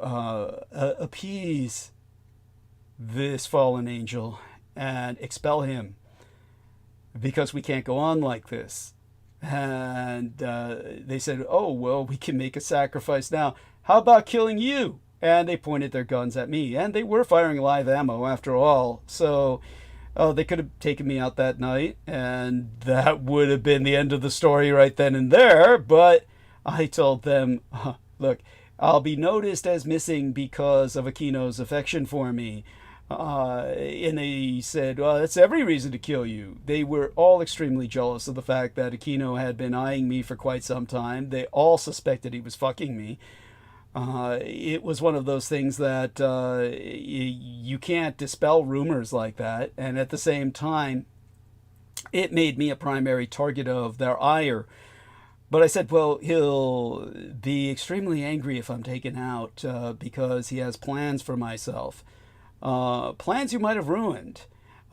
[SPEAKER 1] appease this fallen angel and expel him, because we can't go on like this. And they said, oh, well, we can make a sacrifice now. How about killing you? And they pointed their guns at me. And they were firing live ammo, after all. So they could have taken me out that night, and that would have been the end of the story right then and there. But I told them, look, I'll be noticed as missing because of Aquino's affection for me. And they said, well, that's every reason to kill you. They were all extremely jealous of the fact that Aquino had been eyeing me for quite some time. They all suspected he was fucking me. It was one of those things that you can't dispel rumors like that. And at the same time, it made me a primary target of their ire. But I said, well, he'll be extremely angry if I'm taken out because he has plans for myself. Plans you might have ruined.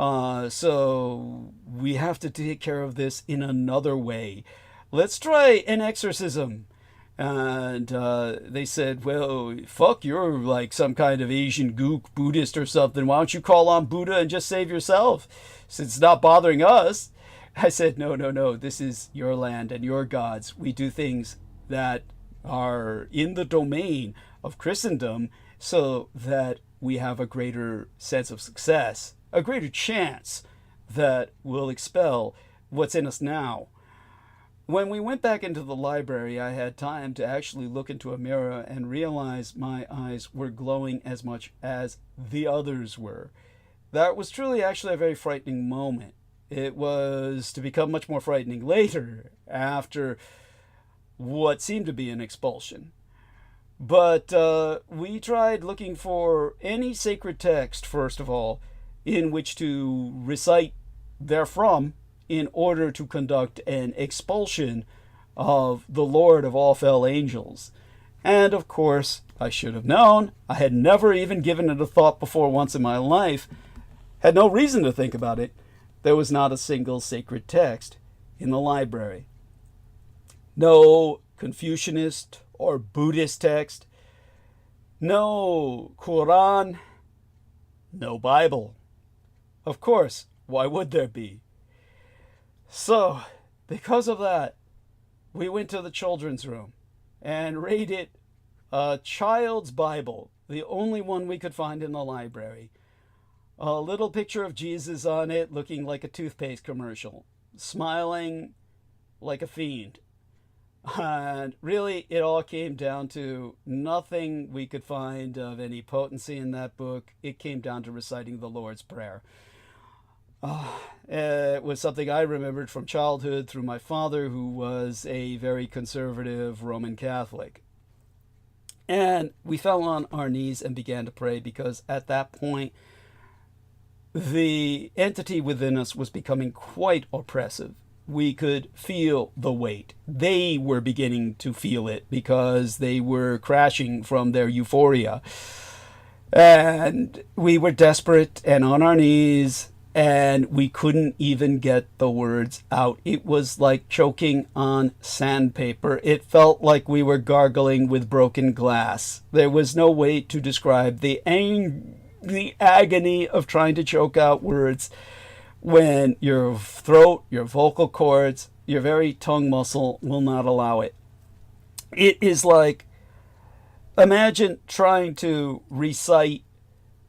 [SPEAKER 1] So we have to take care of this in another way. Let's try an exorcism. And they said, well, fuck, you're like some kind of Asian gook Buddhist or something. Why don't you call on Buddha and just save yourself, since it's not bothering us? I said, no, this is your land and your gods. We do things that are in the domain of Christendom so that we have a greater sense of success, a greater chance that we'll expel what's in us now. When we went back into the library, I had time to actually look into a mirror and realize my eyes were glowing as much as the others were. That was truly actually a very frightening moment. It was to become much more frightening later, after what seemed to be an expulsion. But we tried looking for any sacred text, first of all, in which to recite therefrom in order to conduct an expulsion of the Lord of all fell angels. And of course, I should have known. I had never even given it a thought before once in my life. Had no reason to think about it. There was not a single sacred text in the library. No Confucianist or Buddhist text. No Quran. No Bible. Of course, why would there be? So, because of that, we went to the children's room and raided a child's Bible, the only one we could find in the library. A little picture of Jesus on it, looking like a toothpaste commercial, smiling like a fiend. And really, it all came down to nothing we could find of any potency in that book. It came down to reciting the Lord's Prayer. It was something I remembered from childhood through my father, who was a very conservative Roman Catholic. And we fell on our knees and began to pray, because at that point, the entity within us was becoming quite oppressive. We could feel the weight. They were beginning to feel it because they were crashing from their euphoria. And we were desperate and on our knees, and we couldn't even get the words out. It was like choking on sandpaper. It felt like we were gargling with broken glass. There was no way to describe the agony of trying to choke out words when your throat, your vocal cords, your very tongue muscle will not allow it. It is like, imagine trying to recite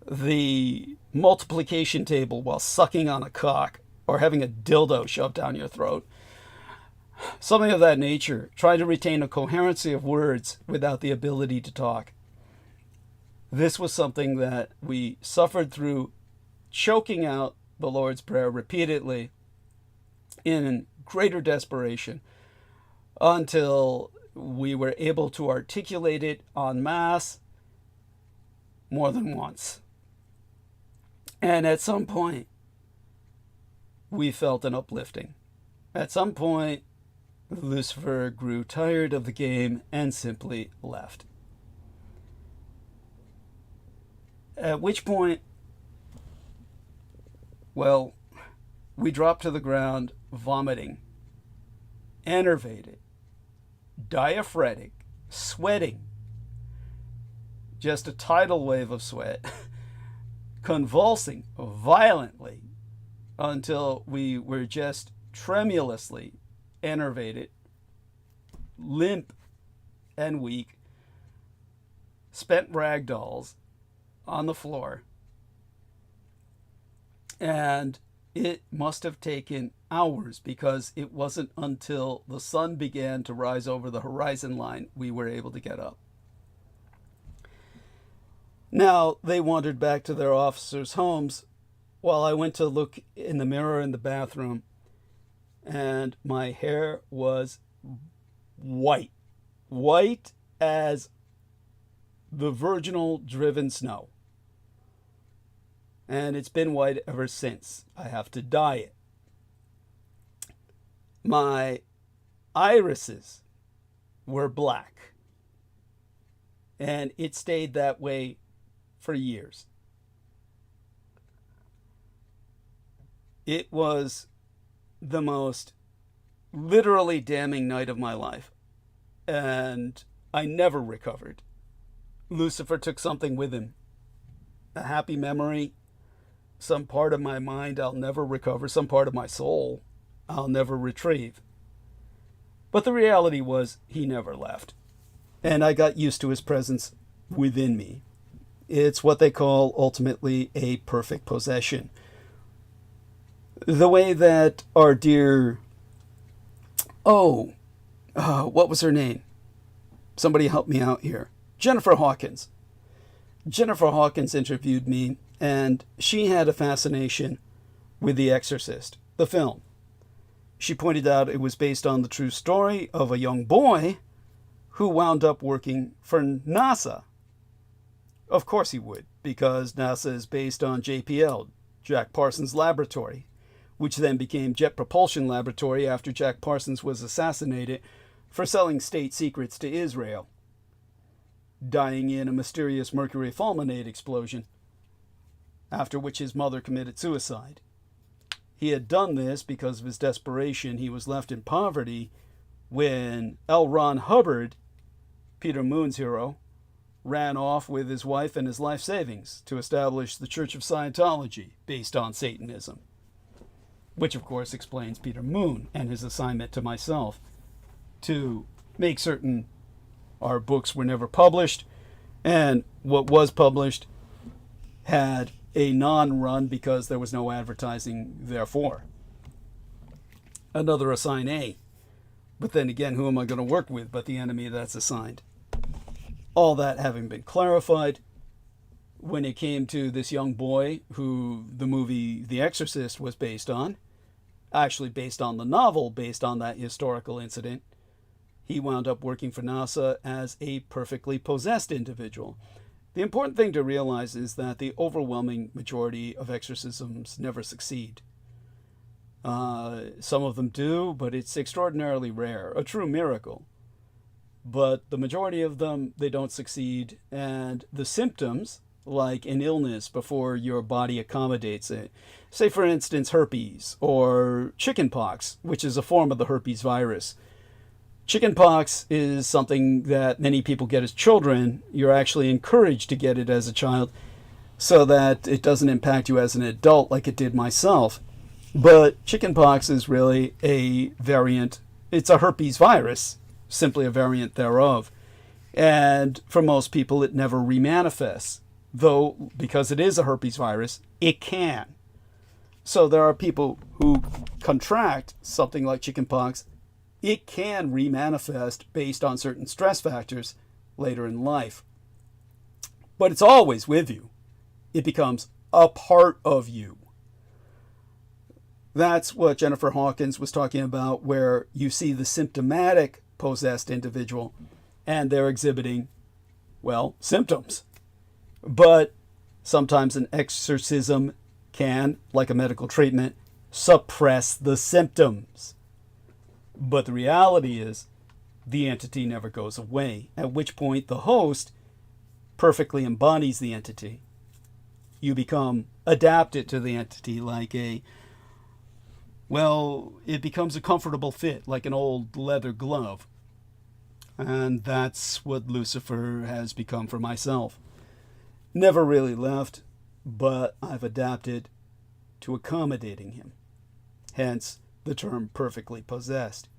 [SPEAKER 1] the multiplication table while sucking on a cock or having a dildo shoved down your throat. Something of that nature, trying to retain a coherency of words without the ability to talk. This was something that we suffered through, choking out the Lord's Prayer repeatedly in greater desperation until we were able to articulate it en masse more than once. And at some point, we felt an uplifting. At some point, Lucifer grew tired of the game and simply left. At which point, well, we dropped to the ground, vomiting, enervated, diaphoretic, sweating, just a tidal wave of sweat, convulsing violently until we were just tremulously enervated, limp and weak, spent rag dolls on the floor. And it must have taken hours, because it wasn't until the sun began to rise over the horizon line we were able to get up. Now, they wandered back to their officers' homes while I went to look in the mirror in the bathroom, and my hair was white. White as the virginal driven snow. And it's been white ever since. I have to dye it. My irises were black, and it stayed that way for years. It was the most literally damning night of my life, and I never recovered. Lucifer took something with him, a happy memory, some part of my mind I'll never recover, some part of my soul I'll never retrieve. But the reality was, he never left, and I got used to his presence within me. It's what they call ultimately a perfect possession. The way that our dear, what was her name? Somebody help me out here. Jennifer Hawkins. Jennifer Hawkins interviewed me, and she had a fascination with The Exorcist, the film. She pointed out it was based on the true story of a young boy who wound up working for NASA. Of course he would, because NASA is based on JPL, Jack Parsons Laboratory, which then became Jet Propulsion Laboratory after Jack Parsons was assassinated for selling state secrets to Israel, dying in a mysterious mercury fulminate explosion, after which his mother committed suicide. He had done this because of his desperation. He was left in poverty when L. Ron Hubbard, Peter Moon's hero, ran off with his wife and his life savings to establish the Church of Scientology based on Satanism, which of course explains Peter Moon and his assignment to myself to make certain our books were never published, and what was published had a non-run because there was no advertising therefore. Another assign A. But then again, who am I going to work with but the enemy that's assigned? All that having been clarified, when it came to this young boy who the movie The Exorcist was based on, actually based on the novel, based on that historical incident, he wound up working for NASA as a perfectly possessed individual. The important thing to realize is that the overwhelming majority of exorcisms never succeed. Some of them do, but it's extraordinarily rare, a true miracle. But the majority of them, they don't succeed, and the symptoms like an illness before your body accommodates it. Say, for instance, herpes or chickenpox, which is a form of the herpes virus. Chickenpox is something that many people get as children. You're actually encouraged to get it as a child so that it doesn't impact you as an adult like it did myself. But chickenpox is really a variant. It's a herpes virus, simply a variant thereof. And for most people, it never remanifests. Though, because it is a herpes virus, it can. So there are people who contract something like chickenpox. It can remanifest based on certain stress factors later in life. But it's always with you. It becomes a part of you. That's what Jennifer Hawkins was talking about, where you see the symptomatic possessed individual and they're exhibiting, well, symptoms. But sometimes an exorcism can, like a medical treatment, suppress the symptoms. But the reality is, the entity never goes away, at which point the host perfectly embodies the entity. You become adapted to the entity like it becomes a comfortable fit, like an old leather glove. And that's what Lucifer has become for myself. Never really left, but I've adapted to accommodating him. Hence the term perfectly possessed.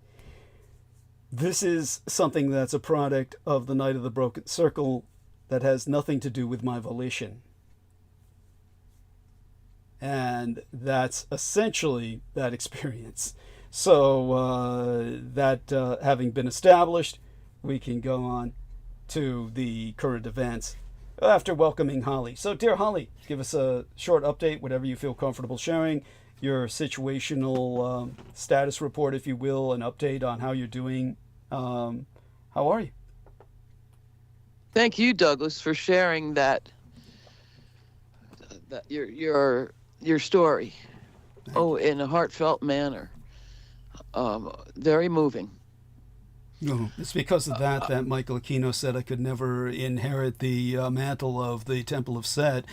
[SPEAKER 1] This is something that's a product of the Night of the Broken Circle that has nothing to do with my volition. And that's essentially that experience. So that having been established, we can go on to the current events after welcoming Holly. So, dear Holly, give us a short update, whatever you feel comfortable sharing, your situational status report, if you will, an update on how you're doing. How are you?
[SPEAKER 4] Thank you, Douglas, for sharing that your story. In a heartfelt manner. Very moving.
[SPEAKER 1] No, it's because of that Michael Aquino said I could never inherit the mantle of the Temple of Set.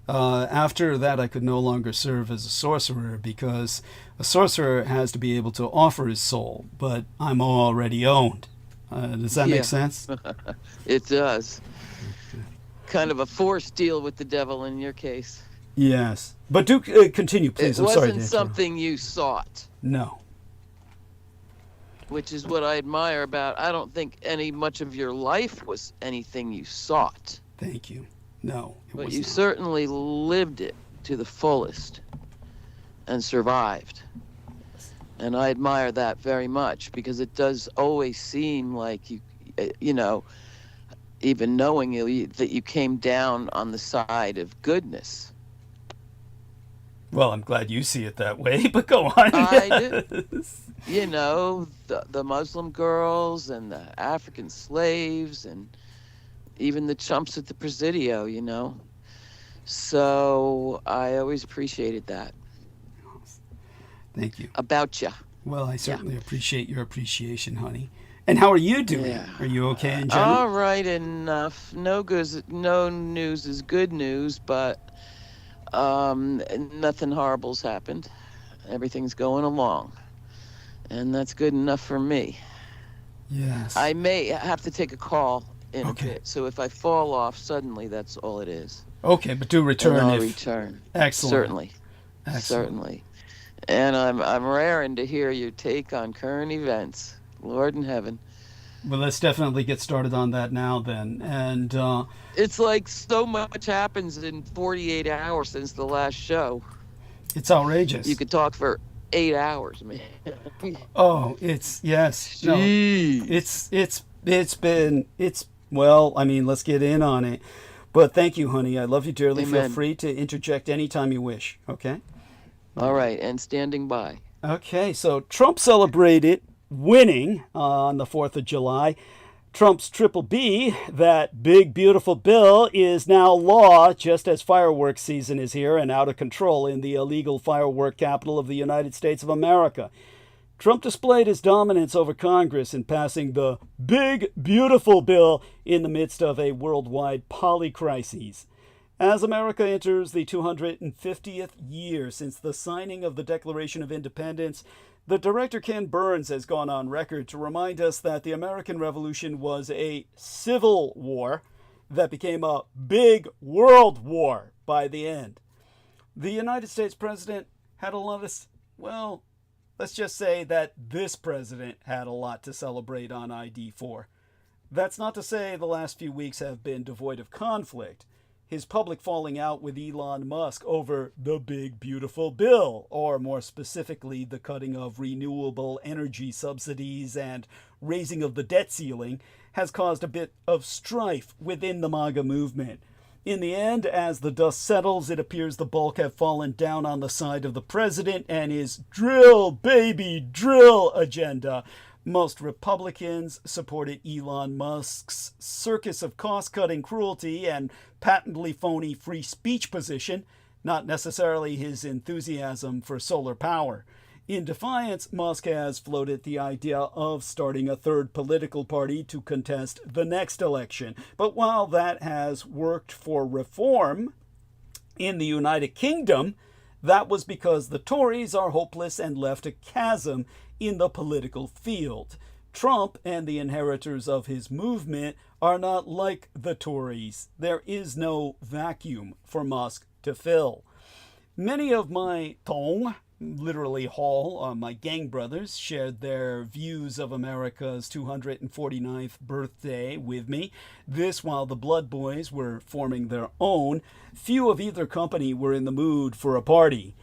[SPEAKER 1] After that, I could no longer serve as a sorcerer, because a sorcerer has to be able to offer his soul, but I'm already owned. Does that make sense?
[SPEAKER 4] It does. Kind of a forced deal with the devil in your case.
[SPEAKER 1] Yes. But do continue, please.
[SPEAKER 4] It
[SPEAKER 1] I'm sorry. It
[SPEAKER 4] wasn't something you sought.
[SPEAKER 1] No.
[SPEAKER 4] Which is what I admire about, I don't think much of your life was anything you sought.
[SPEAKER 1] Thank you. No.
[SPEAKER 4] But you certainly lived it to the fullest and survived. And I admire that very much, because it does always seem like you know, even knowing that you came down on the side of goodness.
[SPEAKER 1] Well, I'm glad you see it that way, but go on.
[SPEAKER 4] I do. You know, the Muslim girls and the African slaves and even the chumps at the Presidio, you know. So I always appreciated that.
[SPEAKER 1] Thank you.
[SPEAKER 4] About you.
[SPEAKER 1] Well, I certainly appreciate your appreciation, honey. And how are you doing? Yeah. Are you okay in general?
[SPEAKER 4] All right enough. No news is good news, but nothing horrible's happened. Everything's going along. And that's good enough for me.
[SPEAKER 1] Yes.
[SPEAKER 4] I may have to take a call in a bit. So if I fall off suddenly, that's all it is.
[SPEAKER 1] Okay, but do return.
[SPEAKER 4] And I'll return.
[SPEAKER 1] Excellent.
[SPEAKER 4] Certainly.
[SPEAKER 1] Excellent.
[SPEAKER 4] Certainly. And I'm raring to hear your take on current events. Lord in heaven.
[SPEAKER 1] Well, let's definitely get started on that now then. And
[SPEAKER 4] it's like so much happens in 48 hours since the last show.
[SPEAKER 1] It's outrageous.
[SPEAKER 4] You could talk for 8 hours, man.
[SPEAKER 1] Oh, yes. No, well, I mean, let's get in on it. But thank you, honey. I love you dearly.
[SPEAKER 4] Amen.
[SPEAKER 1] Feel free to interject anytime you wish, okay?
[SPEAKER 4] All right, and standing by.
[SPEAKER 1] Okay, so Trump celebrated winning on the 4th of July. Trump's triple B, that big, beautiful bill, is now law just as fireworks season is here and out of control in the illegal firework capital of the United States of America. Trump displayed his dominance over Congress in passing the big, beautiful bill in the midst of a worldwide polycrisis. As America enters the 250th year since the signing of the Declaration of Independence, the director Ken Burns has gone on record to remind us that the American Revolution was a civil war that became a big world war by the end. The United States president had a lot of, well, let's just say that this president had a lot to celebrate on ID4. That's not to say the last few weeks have been devoid of conflict. His public falling out with Elon Musk over the big beautiful bill, or more specifically, the cutting of renewable energy subsidies and raising of the debt ceiling, has caused a bit of strife within the MAGA movement. In the end, as the dust settles, it appears the bulk have fallen down on the side of the president and his drill, baby, drill agenda. Most Republicans supported Elon Musk's circus of cost-cutting cruelty and patently phony free speech position, not necessarily his enthusiasm for solar power. In defiance, Musk has floated the idea of starting a third political party to contest the next election. But while that has worked for reform in the United Kingdom, that was because the Tories are hopeless and left a chasm in the political field. Trump and the inheritors of his movement are not like the Tories. There is no vacuum for Musk to fill. Many of my tong, literally Hall, my gang brothers, shared their views of America's 249th birthday with me. This while the Blood Boys were forming their own. Few of either company were in the mood for a party.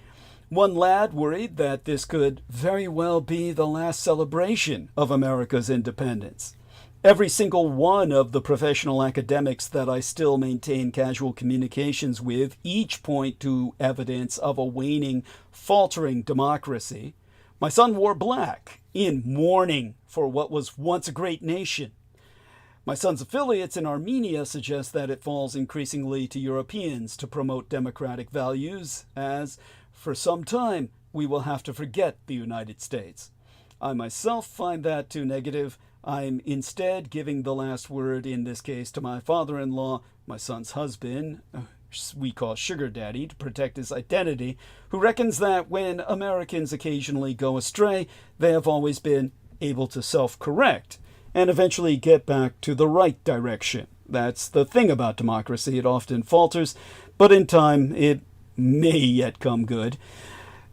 [SPEAKER 1] One lad worried that this could very well be the last celebration of America's independence. Every single one of the professional academics that I still maintain casual communications with each point to evidence of a waning, faltering democracy. My son wore black in mourning for what was once a great nation. My son's affiliates in Armenia suggest that it falls increasingly to Europeans to promote democratic values, as for some time we will have to forget the United States. I myself find that too negative. I'm instead giving the last word in this case to my father-in-law, my son's husband, we call Sugar Daddy to protect his identity, who reckons that when Americans occasionally go astray, they have always been able to self-correct and eventually get back to the right direction. That's the thing about democracy. It often falters, but in time it may yet come good.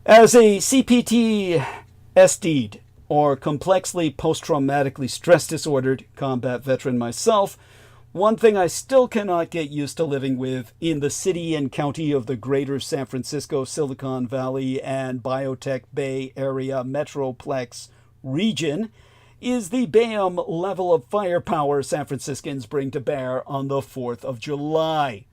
[SPEAKER 1] As a CPT SD'd, or complexly post-traumatically stress disordered combat veteran myself, one thing I still cannot get used to living with in the city and county of the greater San Francisco, Silicon Valley, and Biotech Bay Area Metroplex region is the BAM level of firepower San Franciscans bring to bear on the 4th of July.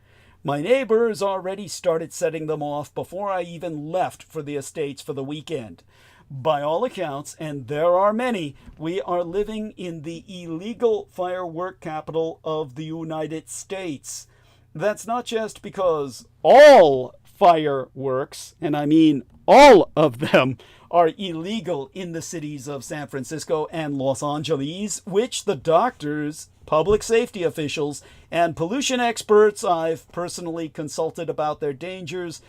[SPEAKER 1] My neighbors already started setting them off before I even left for the estates for the weekend. By all accounts, and there are many, we are living in the illegal firework capital of the United States. That's not just because all fireworks, and I mean all of them, are illegal in the cities of San Francisco and Los Angeles, which the doctors, public safety officials, and pollution experts I've personally consulted about their dangers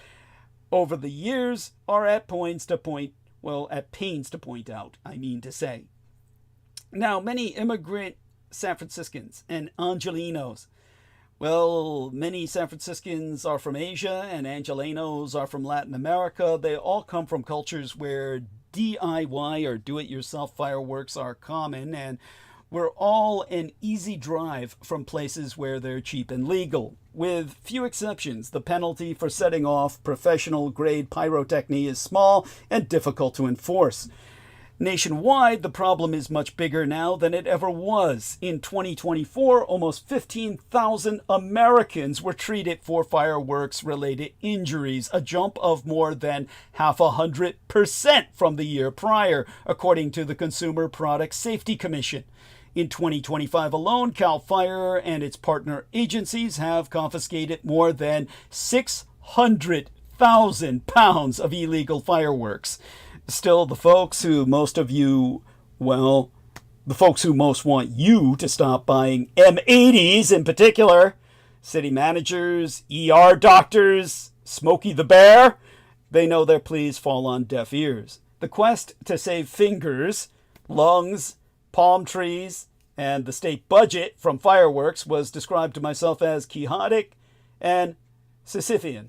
[SPEAKER 1] over the years are at pains to point out, I mean to say. Now, many immigrant San Franciscans and Angelenos, well, many San Franciscans are from Asia and Angelenos are from Latin America. They all come from cultures where DIY or do-it-yourself fireworks are common, and we're all an easy drive from places where they're cheap and legal. With few exceptions, the penalty for setting off professional-grade pyrotechny is small and difficult to enforce. Nationwide, the problem is much bigger now than it ever was. In 2024, almost 15,000 Americans were treated for fireworks-related injuries, a jump of more than 100% from the year prior, according to the Consumer Product Safety Commission. In 2025 alone, CAL FIRE and its partner agencies have confiscated more than 600,000 pounds of illegal fireworks. Still, the folks who most want you to stop buying MEMୖDys in particular, City managers, ER doctors, Smokey the Bear, they know their pleas fall on deaf ears. The quest to save fingers, lungs, palm trees, and the state budget from fireworks was described to myself as quixotic and Sisyphean.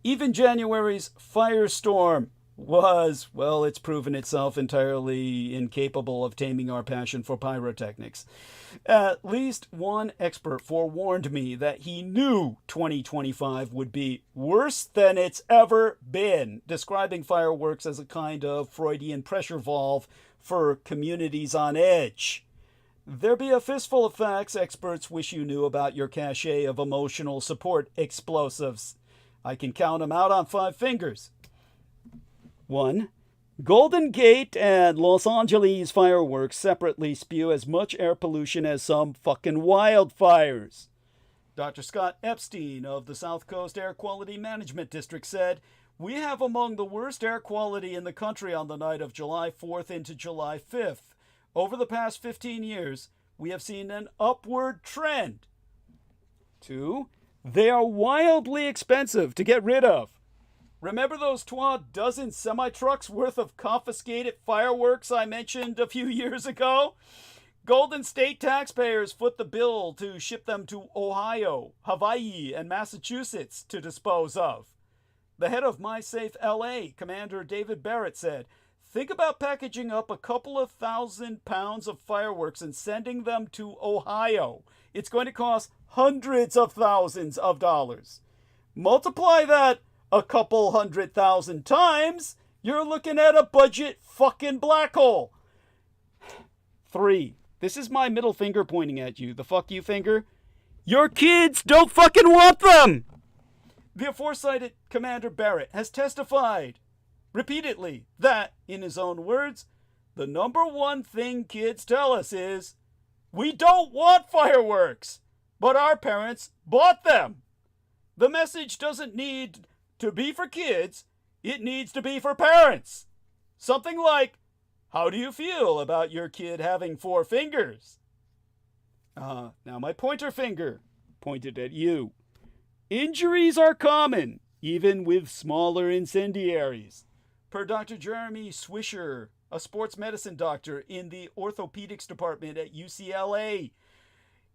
[SPEAKER 1] Even January's firestorm was, well, it's proven itself entirely incapable of taming our passion for pyrotechnics. At least one expert forewarned me that he knew 2025 would be worse than it's ever been, describing fireworks as a kind of Freudian pressure valve for communities on edge. There be a fistful of facts experts wish you knew about your cachet of emotional support explosives. I can count them out on 5 fingers. 1. Golden Gate and Los Angeles fireworks separately spew as much air pollution as some fucking wildfires. Dr. Scott Epstein of the South Coast Air Quality Management District said, "We have among the worst air quality in the country on the night of July 4th into July 5th. Over the past 15 years, we have seen an upward trend." 2. They are wildly expensive to get rid of. Remember those 12 semi-trucks worth of confiscated fireworks I mentioned a few years ago? Golden State taxpayers foot the bill to ship them to Ohio, Hawaii, and Massachusetts to dispose of. The head of MySafe LA, Commander David Barrett, said, "Think about packaging up a couple of 1,000 pounds of fireworks and sending them to Ohio. It's going to cost hundreds of thousands of dollars. Multiply that a couple 100,000 times, you're looking at a budget fucking black hole." 3. This is my middle finger pointing at you, the fuck you finger. Your kids don't fucking want them! The aforecited Commander Barrett has testified repeatedly that, in his own words, the number one thing kids tell us is, "We don't want fireworks, but our parents bought them." The message doesn't need to be for kids, it needs to be for parents. Something like, "How do you feel about your kid having 4 fingers?" Now my pointer finger pointed at you. Injuries are common, even with smaller incendiaries. Per Dr. Jeremy Swisher, a sports medicine doctor in the orthopedics department at UCLA,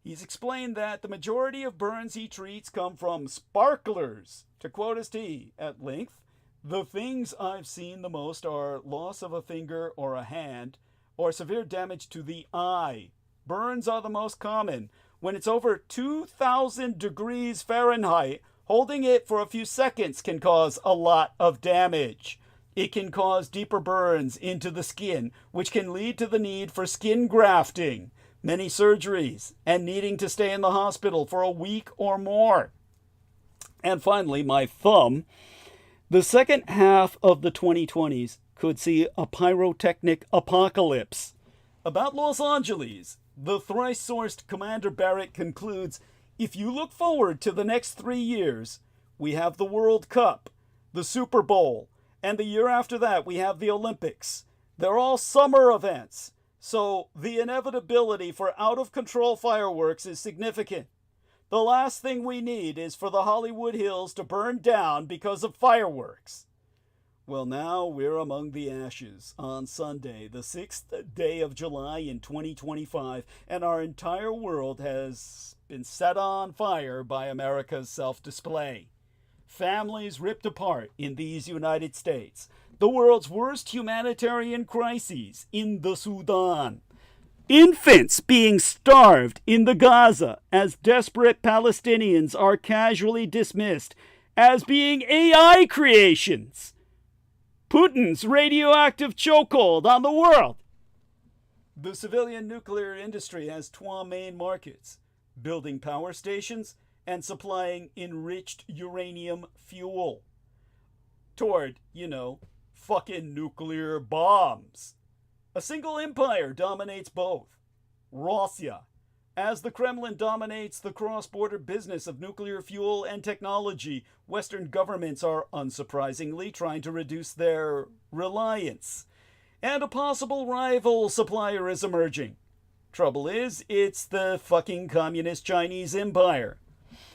[SPEAKER 1] he's explained that the majority of burns he treats come from sparklers. To quote his tea at length, "The things I've seen the most are loss of a finger or a hand, or severe damage to the eye. Burns are the most common. When it's over 2,000 degrees Fahrenheit, holding it for a few seconds can cause a lot of damage. It can cause deeper burns into the skin, which can lead to the need for skin grafting, many surgeries, and needing to stay in the hospital for a week or more." And finally, my thumb. The second half of the 2020s could see a pyrotechnic apocalypse. About Los Angeles, the thrice-sourced Commander Barrett concludes, "If you look forward to the next 3 years, we have the World Cup, the Super Bowl, and the year after that we have the Olympics. They're all summer events, so the inevitability for out-of-control fireworks is significant. The last thing we need is for the Hollywood Hills to burn down because of fireworks." Well, now we're among the ashes on Sunday, the 6th day of July in 2025, and our entire world has been set on fire by America's self-display. Families ripped apart in these United States. The world's worst humanitarian crises in the Sudan. Infants being starved in the Gaza as desperate Palestinians are casually dismissed as being AI creations. Putin's radioactive chokehold on the world. The civilian nuclear industry has 2 main markets: building power stations and supplying enriched uranium fuel toward, fucking nuclear bombs. A single empire dominates both, Russia, as the Kremlin dominates the cross-border business of nuclear fuel and technology. Western governments are unsurprisingly trying to reduce their reliance, and a possible rival supplier is emerging. Trouble is, it's the fucking communist Chinese empire.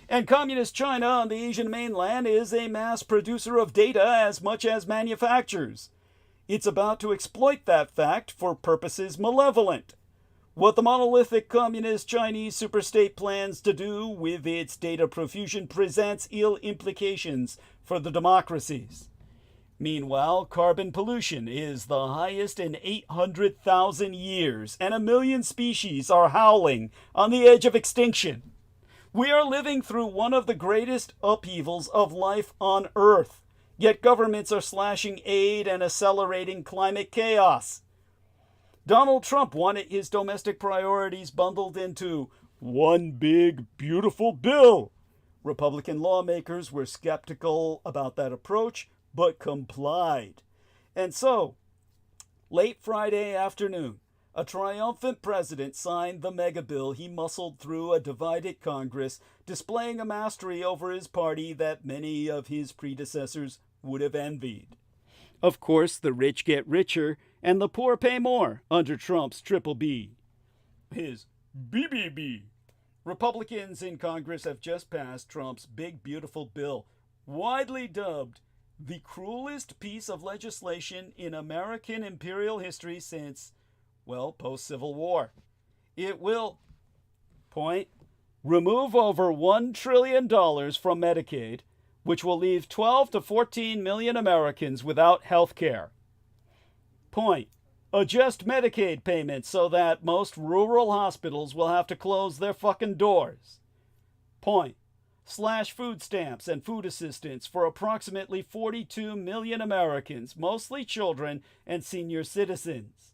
[SPEAKER 1] And communist China on the Asian mainland is a mass producer of data as much as manufactures. It's about to exploit that fact for purposes malevolent. What the monolithic communist Chinese superstate plans to do with its data profusion presents ill implications for the democracies. Meanwhile, carbon pollution is the highest in 800,000 years, and 1 million species are howling on the edge of extinction. We are living through one of the greatest upheavals of life on Earth, yet governments are slashing aid and accelerating climate chaos. Donald Trump wanted his domestic priorities bundled into one big, beautiful bill. Republican lawmakers were skeptical about that approach, but complied. And so, late Friday afternoon, a triumphant president signed the mega bill he muscled through a divided Congress, displaying a mastery over his party that many of his predecessors would have envied. Of course, the rich get richer, and the poor pay more under Trump's triple B. His BBB. Republicans in Congress have just passed Trump's big, beautiful bill, widely dubbed the cruelest piece of legislation in American imperial history since, well, post-Civil War. It will, remove over $1 trillion from Medicaid, which will leave 12 to 14 million Americans without health care. Adjust Medicaid payments so that most rural hospitals will have to close their fucking doors. Slash food stamps and food assistance for approximately 42 million Americans, mostly children and senior citizens.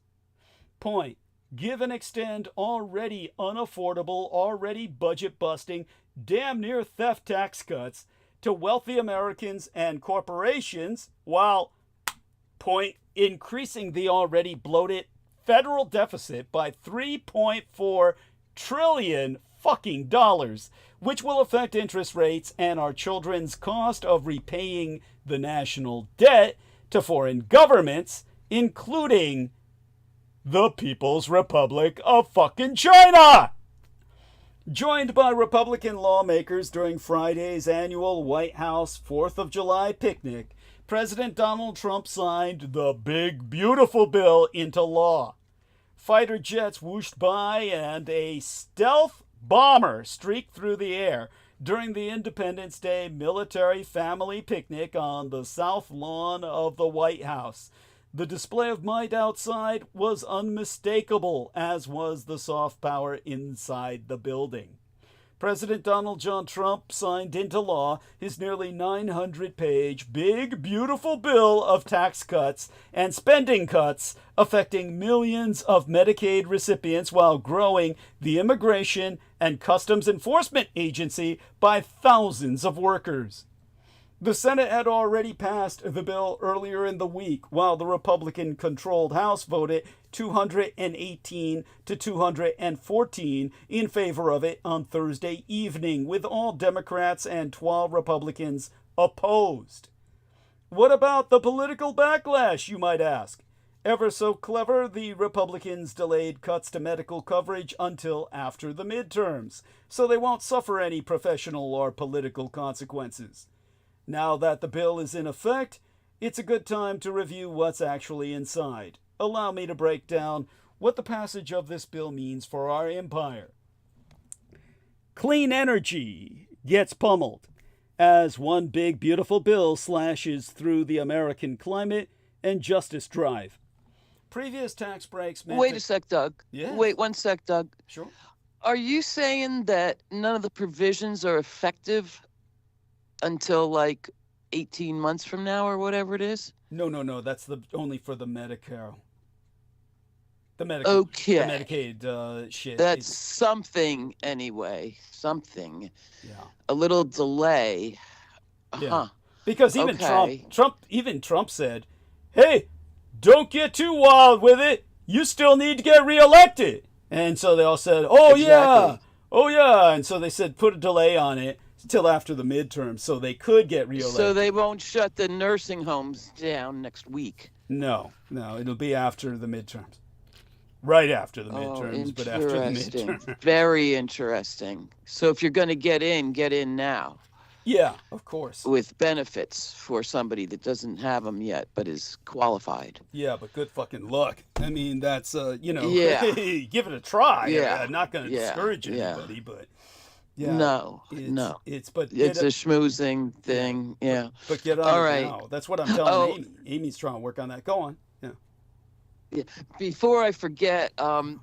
[SPEAKER 1] Give and extend already unaffordable, already budget-busting, damn near theft tax cuts to wealthy Americans and corporations, while increasing the already bloated federal deficit by $3.4 trillion fucking dollars, which will affect interest rates and our children's cost of repaying the national debt to foreign governments, including the People's Republic of fucking China. Joined by Republican lawmakers during Friday's annual White House 4th of July picnic, President Donald Trump signed the big, beautiful bill into law. Fighter jets whooshed by and a stealth bomber streaked through the air during the Independence Day military family picnic on the south lawn of the White House. The display of might outside was unmistakable, as was the soft power inside the building. President Donald John Trump signed into law his nearly 900-page, big, beautiful bill of tax cuts and spending cuts affecting millions of Medicaid recipients while growing the Immigration and Customs Enforcement Agency by thousands of workers. The Senate had already passed the bill earlier in the week, while the Republican-controlled House voted 218 to 214 in favor of it on Thursday evening, with all Democrats and 12 Republicans opposed. What about the political backlash, you might ask? Ever so clever, the Republicans delayed cuts to medical coverage until after the midterms, so they won't suffer any professional or political consequences. Now that the bill is in effect, it's a good time to review what's actually inside. Allow me to break down what the passage of this bill means for our empire. Clean energy gets pummeled as one big beautiful bill slashes through the American climate and justice drive. Previous tax breaks meant...
[SPEAKER 4] Wait a sec, Doug.
[SPEAKER 1] Yes.
[SPEAKER 4] Wait 1 sec, Doug.
[SPEAKER 1] Sure.
[SPEAKER 4] Are you saying that none of the provisions are effective until like 18 months from now or whatever it is?
[SPEAKER 1] No. That's only for the Medicare. The Medicaid.
[SPEAKER 4] Okay.
[SPEAKER 1] The Medicaid shit.
[SPEAKER 4] That's something anyway. Something.
[SPEAKER 1] Yeah.
[SPEAKER 4] A little delay.
[SPEAKER 1] Yeah.
[SPEAKER 4] Huh.
[SPEAKER 1] Because even
[SPEAKER 4] Okay.
[SPEAKER 1] Trump said, "Hey, don't get too wild with it. You still need to get reelected." And so they all said, "Oh yeah,
[SPEAKER 4] Exactly.
[SPEAKER 1] oh yeah," and so they said put a delay on it till after the midterms so they could get reelected.
[SPEAKER 4] So they won't shut the nursing homes down next week.
[SPEAKER 1] No, it'll be after the midterms. right after the
[SPEAKER 4] Oh,
[SPEAKER 1] midterms, but after the
[SPEAKER 4] interesting.
[SPEAKER 1] midterm.
[SPEAKER 4] Very interesting. So if you're going to get in now
[SPEAKER 1] Yeah, of course.
[SPEAKER 4] with benefits for somebody that doesn't have them yet but is qualified.
[SPEAKER 1] Yeah, but good fucking luck. I mean, that's
[SPEAKER 4] Yeah.
[SPEAKER 1] give it a try.
[SPEAKER 4] Yeah.
[SPEAKER 1] I'm not going to
[SPEAKER 4] Yeah.
[SPEAKER 1] discourage
[SPEAKER 4] Yeah.
[SPEAKER 1] anybody, but yeah,
[SPEAKER 4] No.
[SPEAKER 1] it's but
[SPEAKER 4] It's a schmoozing thing. Yeah.
[SPEAKER 1] but get on
[SPEAKER 4] All
[SPEAKER 1] it
[SPEAKER 4] right.
[SPEAKER 1] now. That's what I'm telling
[SPEAKER 4] Oh.
[SPEAKER 1] Amy. Amy's trying to work on that. Go on. Yeah.
[SPEAKER 4] Yeah. Before I forget,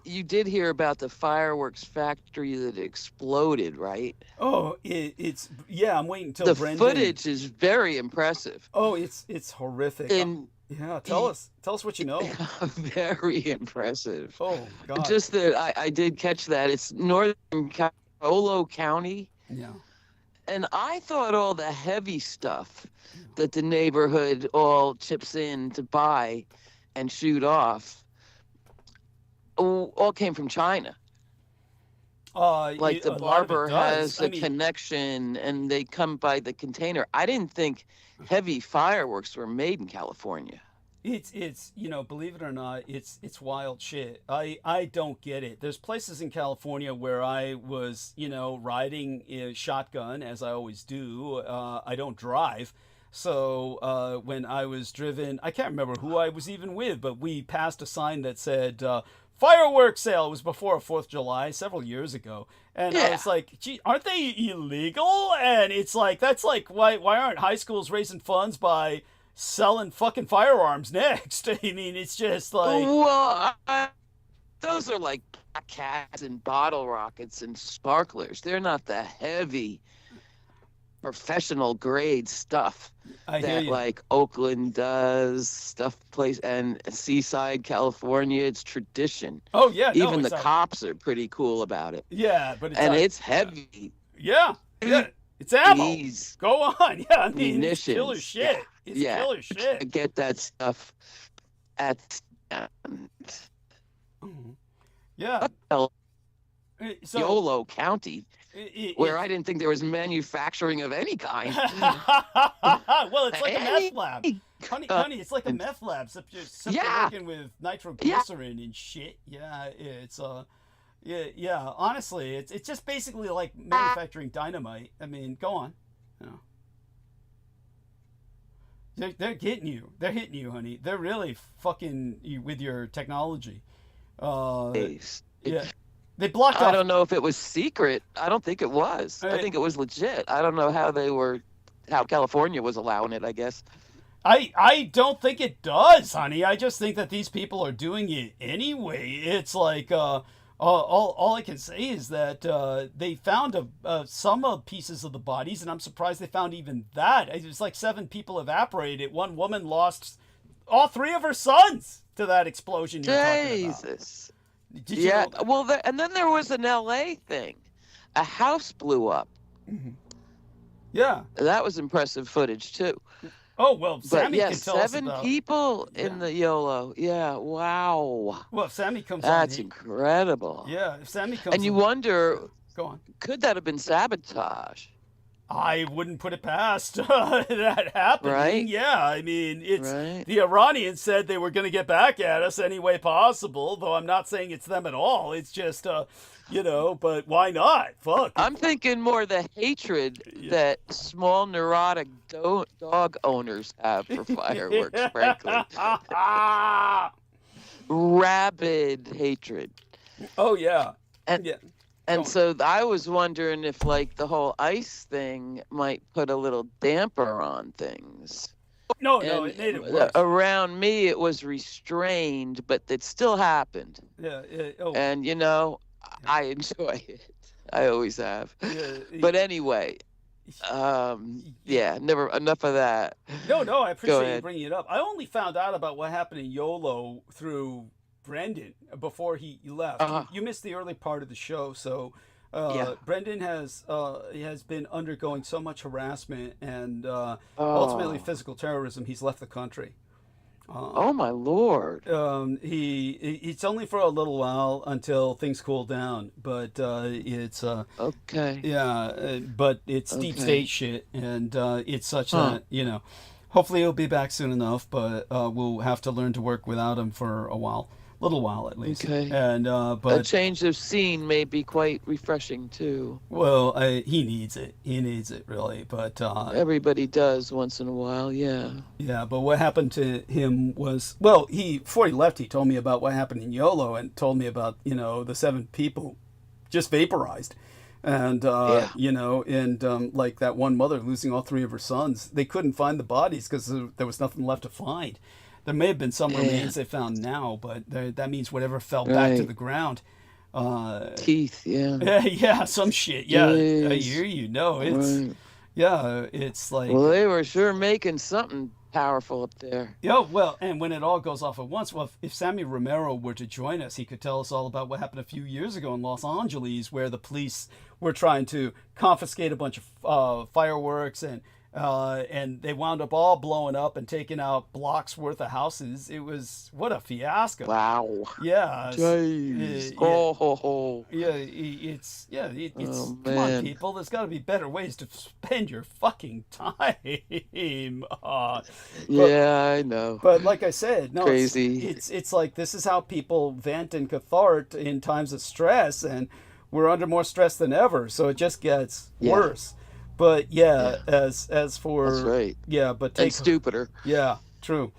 [SPEAKER 4] you did hear about the fireworks factory that exploded, right?
[SPEAKER 1] Oh, it's yeah. I'm waiting until
[SPEAKER 4] The
[SPEAKER 1] Brendan.
[SPEAKER 4] footage is very impressive.
[SPEAKER 1] Oh, it's horrific.
[SPEAKER 4] And
[SPEAKER 1] Yeah, tell us what you know.
[SPEAKER 4] very impressive.
[SPEAKER 1] Oh God.
[SPEAKER 4] Just that I did catch that. It's northern Olo County.
[SPEAKER 1] Yeah.
[SPEAKER 4] And I thought all the heavy stuff that the neighborhood all chips in to buy and shoot off all came from China. Like the barber has a connection and they come by the container. I didn't think heavy fireworks were made in California.
[SPEAKER 1] It's believe it or not, it's wild shit. I don't get it. There's places in California where I was, riding a shotgun, as I always do. I don't drive. So when I was driven, I can't remember who I was even with, but we passed a sign that said fireworks sale. It was before 4th of July several years ago. And I was like, gee, aren't they illegal? And it's like, that's like, why aren't high schools raising funds by selling fucking firearms next? I mean, it's just like...
[SPEAKER 4] Well, those are like cats and bottle rockets and sparklers. They're not the heavy professional grade stuff that like Oakland does, stuff place, and Seaside, California. It's tradition.
[SPEAKER 1] Oh yeah,
[SPEAKER 4] even the cops are pretty cool about it.
[SPEAKER 1] Yeah, but
[SPEAKER 4] it's heavy.
[SPEAKER 1] Yeah, it's ammo.
[SPEAKER 4] Jeez.
[SPEAKER 1] Go on. Yeah, I mean,
[SPEAKER 4] Munitions.
[SPEAKER 1] it's killer shit. It's killer shit.
[SPEAKER 4] I get that stuff at
[SPEAKER 1] yeah. So,
[SPEAKER 4] Yolo County, where I didn't think there was manufacturing of any kind.
[SPEAKER 1] Well, it's like a meth lab. Honey, it's like a meth lab, except you're working with nitroglycerin and shit. Yeah, it's yeah. Honestly, it's just basically like manufacturing dynamite. I mean, go on. They're getting you. They're hitting you, honey. They're really fucking you with your technology. Yeah. They blocked off.
[SPEAKER 4] I don't know if it was secret. I don't think it was. I think it was legit. I don't know how California was allowing it, I guess.
[SPEAKER 1] I don't think it does, honey. I just think that these people are doing it anyway. It's like all I can say is that they found some pieces of the bodies, and I'm surprised they found even that. It was like 7 people evaporated. One woman lost all 3 of her sons to that explosion you're talking about.
[SPEAKER 4] Jesus.
[SPEAKER 1] Did you know that?
[SPEAKER 4] Well, and then there was an LA thing. A house blew up.
[SPEAKER 1] Mm-hmm. Yeah.
[SPEAKER 4] That was impressive footage, too.
[SPEAKER 1] Oh, well, Sammy can tell us
[SPEAKER 4] 7 people in the YOLO. Yeah, wow.
[SPEAKER 1] Well, if Sammy comes on...
[SPEAKER 4] That's incredible.
[SPEAKER 1] Yeah, if Sammy comes
[SPEAKER 4] And you wonder,
[SPEAKER 1] go on.
[SPEAKER 4] Could that have been sabotage?
[SPEAKER 1] I wouldn't put it past that happening.
[SPEAKER 4] Right?
[SPEAKER 1] Yeah, I mean, the Iranians said they were going to get back at us any way possible, though I'm not saying it's them at all. It's just, but why not? Fuck.
[SPEAKER 4] I'm thinking more the hatred that small neurotic dog owners have for fireworks, frankly. Rabid hatred.
[SPEAKER 1] Oh, yeah.
[SPEAKER 4] And so I was wondering if, like, the whole ice thing might put a little damper on things.
[SPEAKER 1] No, it made it worse.
[SPEAKER 4] Around me, it was restrained, but it still happened.
[SPEAKER 1] Yeah.
[SPEAKER 4] And, I enjoy it. I always have. But anyway, never enough of that.
[SPEAKER 1] No, I appreciate you bringing it up. I only found out about what happened in YOLO through Brendan before he left. You missed the early part of the show, so Brendan has been undergoing so much harassment and ultimately physical terrorism. He's left the country.
[SPEAKER 4] Oh my Lord!
[SPEAKER 1] It's only for a little while until things cool down, but it's
[SPEAKER 4] okay.
[SPEAKER 1] Yeah, but it's deep state shit, and it's such that hopefully he'll be back soon enough, but we'll have to learn to work without him for a while. little while at least.
[SPEAKER 4] Okay.
[SPEAKER 1] And
[SPEAKER 4] A
[SPEAKER 1] but
[SPEAKER 4] change of scene may be quite refreshing too.
[SPEAKER 1] well, he needs it. He needs it really. But
[SPEAKER 4] Everybody does once in a while, yeah.
[SPEAKER 1] yeah. But what happened to him was, well, before he left, he told me about what happened in YOLO and told me about the 7 people just vaporized. And
[SPEAKER 4] Yeah.
[SPEAKER 1] and like that one mother losing all 3 of her sons, they couldn't find the bodies because there was nothing left to find. There may have been some
[SPEAKER 4] Yeah.
[SPEAKER 1] remains they found now, but that means whatever fell back to
[SPEAKER 4] Right.
[SPEAKER 1] the ground.
[SPEAKER 4] Teeth, yeah.
[SPEAKER 1] Yeah, some shit. Yeah, I
[SPEAKER 4] Jeez.
[SPEAKER 1] hear you. No, it's
[SPEAKER 4] Right.
[SPEAKER 1] yeah, it's like
[SPEAKER 4] Well, they were sure making something powerful up there.
[SPEAKER 1] yeah. Well, and when it all goes off at once, well, if Sammy Romero were to join us, he could tell us all about what happened a few years ago in Los Angeles, where the police were trying to confiscate a bunch of fireworks and they wound up all blowing up and taking out blocks worth of houses. It was what a fiasco.
[SPEAKER 4] Wow.
[SPEAKER 1] Yeah.
[SPEAKER 4] Jeez.
[SPEAKER 1] Yeah.
[SPEAKER 4] Oh, ho, ho.
[SPEAKER 1] Yeah, it's
[SPEAKER 4] Oh,
[SPEAKER 1] come on,
[SPEAKER 4] man.
[SPEAKER 1] people. There's got to be better ways to spend your fucking time.
[SPEAKER 4] Yeah, I know.
[SPEAKER 1] But like I said, no,
[SPEAKER 4] Crazy.
[SPEAKER 1] It's like this is how people vent and cathart in times of stress, and we're under more stress than ever, so it just gets
[SPEAKER 4] Yeah.
[SPEAKER 1] worse. But yeah, as for
[SPEAKER 4] That's right.
[SPEAKER 1] yeah, but
[SPEAKER 4] And
[SPEAKER 1] take
[SPEAKER 4] stupider.
[SPEAKER 1] yeah, true.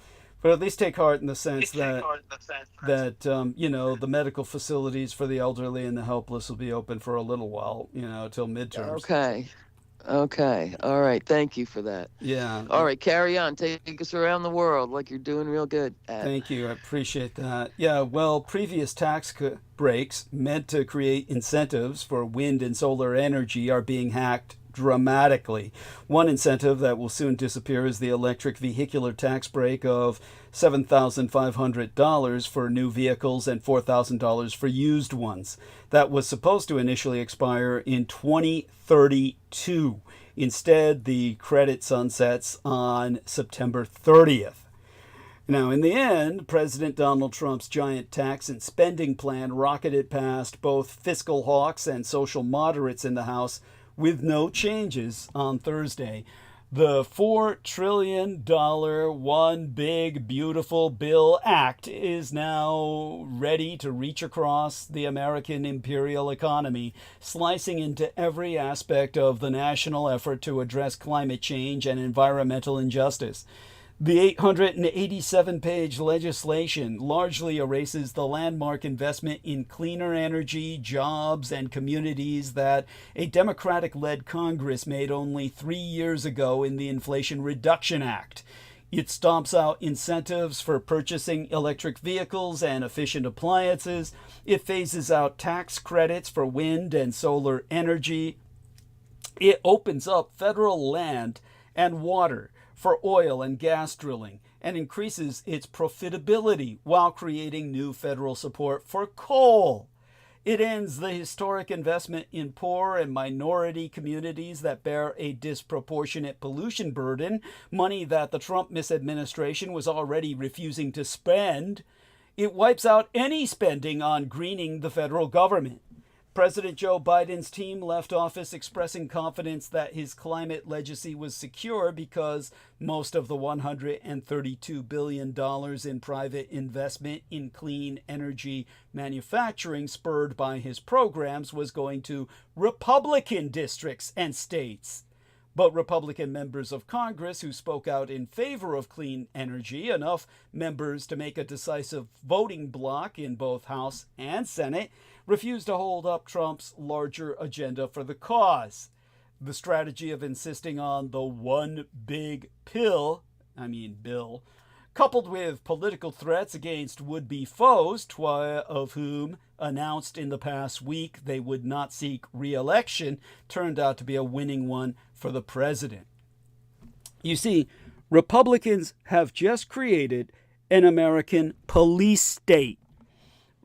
[SPEAKER 1] But at least take heart in the sense that the medical facilities for the elderly and the helpless will be open for a little while, till midterms.
[SPEAKER 4] Okay. Okay. All right. Thank you for that.
[SPEAKER 1] Yeah.
[SPEAKER 4] All right. Carry on. Take us around the world like you're doing real good at.
[SPEAKER 1] Thank you. I appreciate that. Yeah, well, previous tax breaks meant to create incentives for wind and solar energy are being hacked dramatically. One incentive that will soon disappear is the electric vehicular tax break of $7,500 for new vehicles and $4,000 for used ones. That was supposed to initially expire in 2032. Instead, the credit sunsets on September 30th. Now, in the end, President Donald Trump's giant tax and spending plan rocketed past both fiscal hawks and social moderates in the House with no changes on Thursday. The $4 trillion One Big Beautiful Bill Act is now ready to reach across the American imperial economy, slicing into every aspect of the national effort to address climate change and environmental injustice. The 887-page legislation largely erases the landmark investment in cleaner energy, jobs, and communities that a Democratic-led Congress made only 3 years ago in the Inflation Reduction Act. It stomps out incentives for purchasing electric vehicles and efficient appliances. It phases out tax credits for wind and solar energy. It opens up federal land and water for oil and gas drilling and increases its profitability while creating new federal support for coal. It ends the historic investment in poor and minority communities that bear a disproportionate pollution burden, money that the Trump misadministration was already refusing to spend. It wipes out any spending on greening the federal government. President Joe Biden's team left office expressing confidence that his climate legacy was secure because most of the $132 billion in private investment in clean energy manufacturing spurred by his programs was going to Republican districts and states. But Republican members of Congress who spoke out in favor of clean energy, enough members to make a decisive voting bloc in both House and Senate, refused to hold up Trump's larger agenda for the cause. The strategy of insisting on the one big bill, coupled with political threats against would-be foes, 12 of whom announced in the past week they would not seek re-election, turned out to be a winning one for the president. You see, Republicans have just created an American police state.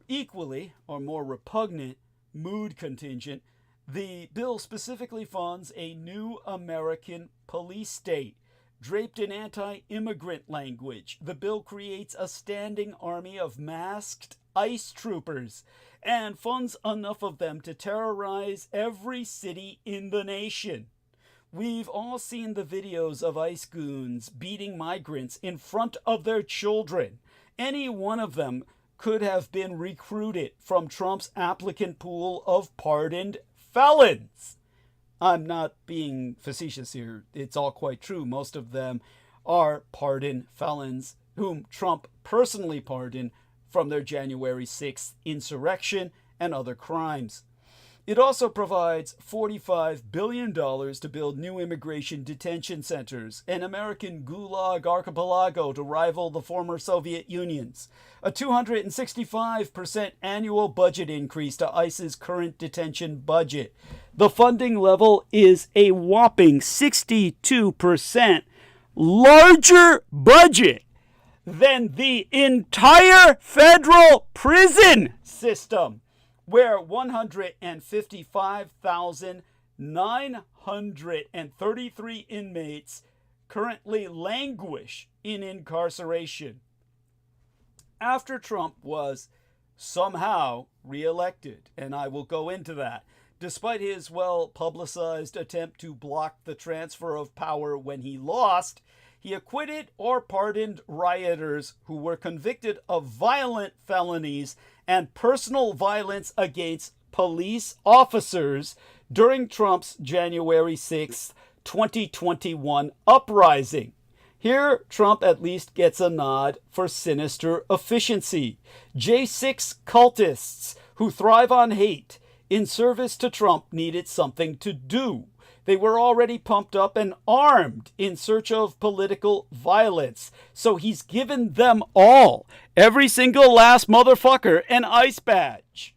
[SPEAKER 1] Equally, or more repugnant, mood contingent, the bill specifically funds a new American police state. Draped in anti-immigrant language, the bill creates a standing army of masked ICE troopers and funds enough of them to terrorize every city in the nation. We've all seen the videos of ICE goons beating migrants in front of their children. Any one of them could have been recruited from Trump's applicant pool of pardoned felons. I'm not being facetious here. It's all quite true. Most of them are pardoned felons whom Trump personally pardoned from their January 6th insurrection and other crimes. It also provides $45 billion to build new immigration detention centers, an American gulag archipelago to rival the former Soviet Union's, a 265% annual budget increase to ICE's current detention budget. The funding level is a whopping 62% larger budget than the entire federal prison system, where 155,933 inmates currently languish in incarceration. After Trump was somehow reelected, and I will go into that, despite his well-publicized attempt to block the transfer of power when he lost, he acquitted or pardoned rioters who were convicted of violent felonies and personal violence against police officers during Trump's January 6, 2021 uprising. Here, Trump at least gets a nod for sinister efficiency. J6 cultists who thrive on hate in service to Trump needed something to do. They were already pumped up and armed in search of political violence. So he's given them all, every single last motherfucker, an ICE badge.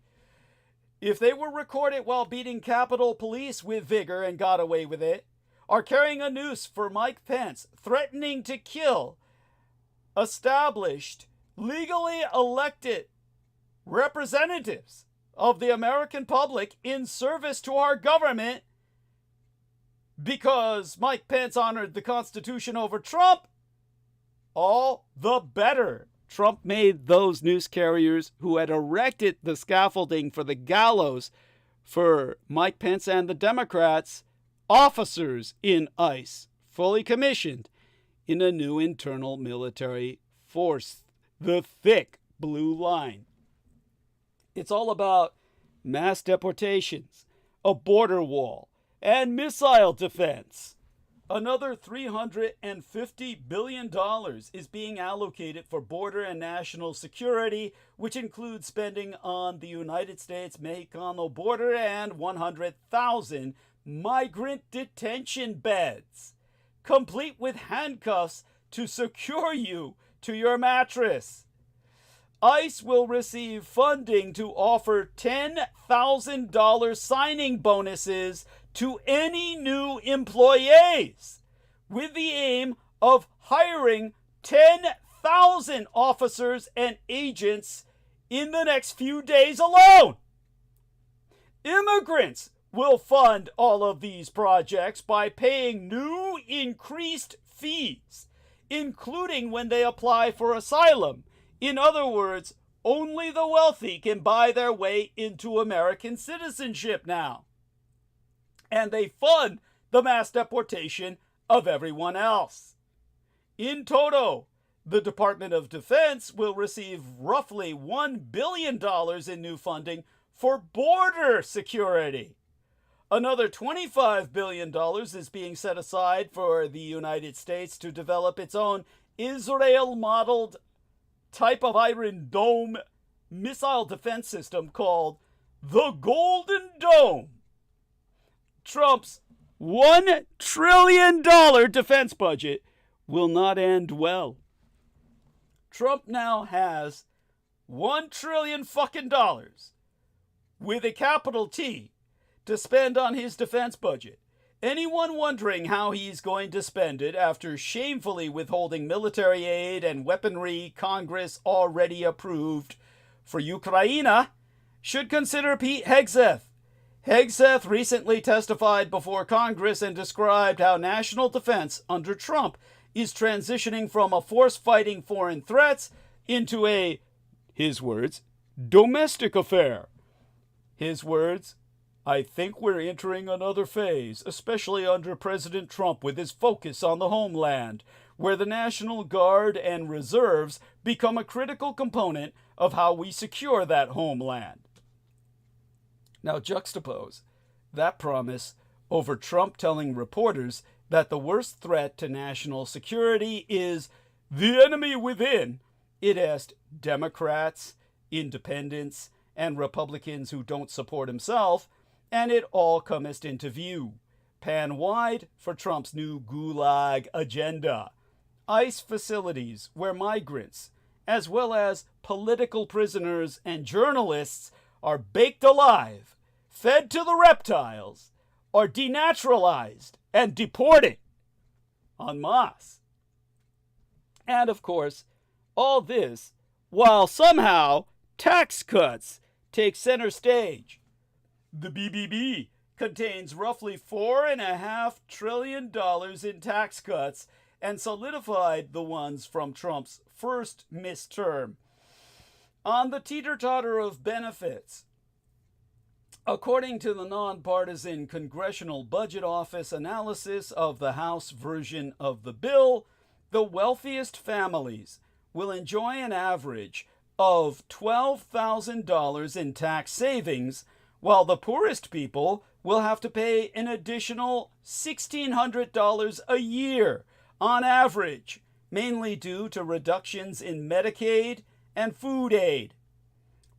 [SPEAKER 1] If they were recorded while beating Capitol Police with vigor and got away with it, or carrying a noose for Mike Pence, threatening to kill established, legally elected representatives of the American public in service to our government, because Mike Pence honored the Constitution over Trump, all the better. Trump made those news carriers who had erected the scaffolding for the gallows for Mike Pence and the Democrats officers in ICE, fully commissioned in a new internal military force, the thick blue line. It's all about mass deportations, a border wall, and missile defense. Another $350 billion is being allocated for border and national security, which includes spending on the United States-Mexicano border and 100,000 migrant detention beds, complete with handcuffs to secure you to your mattress. ICE will receive funding to offer $10,000 signing bonuses to any new employees, with the aim of hiring 10,000 officers and agents in the next few days alone. Immigrants will fund all of these projects by paying new increased fees, including when they apply for asylum. In other words, only the wealthy can buy their way into American citizenship now. And they fund the mass deportation of everyone else. In toto, the Department of Defense will receive roughly $1 billion in new funding for border security. Another $25 billion is being set aside for the United States to develop its own Israel-modeled type of Iron Dome missile defense system called the Golden Dome. Trump's $1 trillion defense budget will not end well. Trump now has $1 trillion fucking dollars with a capital T to spend on his defense budget. Anyone wondering how he's going to spend it after shamefully withholding military aid and weaponry Congress already approved for Ukraine should consider Pete Hegseth. Hegseth recently testified before Congress and described how national defense under Trump is transitioning from a force fighting foreign threats into a, his words, domestic affair. His words, I think we're entering another phase, especially under President Trump with his focus on the homeland. where the National Guard and reserves become a critical component of how we secure that homeland. Now juxtapose that promise over Trump telling reporters that the worst threat to national security is the enemy within. It asked Democrats, independents, and Republicans who don't support himself, and it all comest into view. Pan wide for Trump's new gulag agenda. ICE facilities where migrants, as well as political prisoners and journalists, are baked alive, fed to the reptiles, or denaturalized and deported en masse. And of course, all this while somehow tax cuts take center stage. The BBB contains roughly $4.5 trillion in tax cuts and solidified the ones from Trump's first midterm. On the teeter-totter of benefits, according to the nonpartisan Congressional Budget Office analysis of the House version of the bill, the wealthiest families will enjoy an average of $12,000 in tax savings, while the poorest people will have to pay an additional $1,600 a year on average, mainly due to reductions in Medicaid and food aid.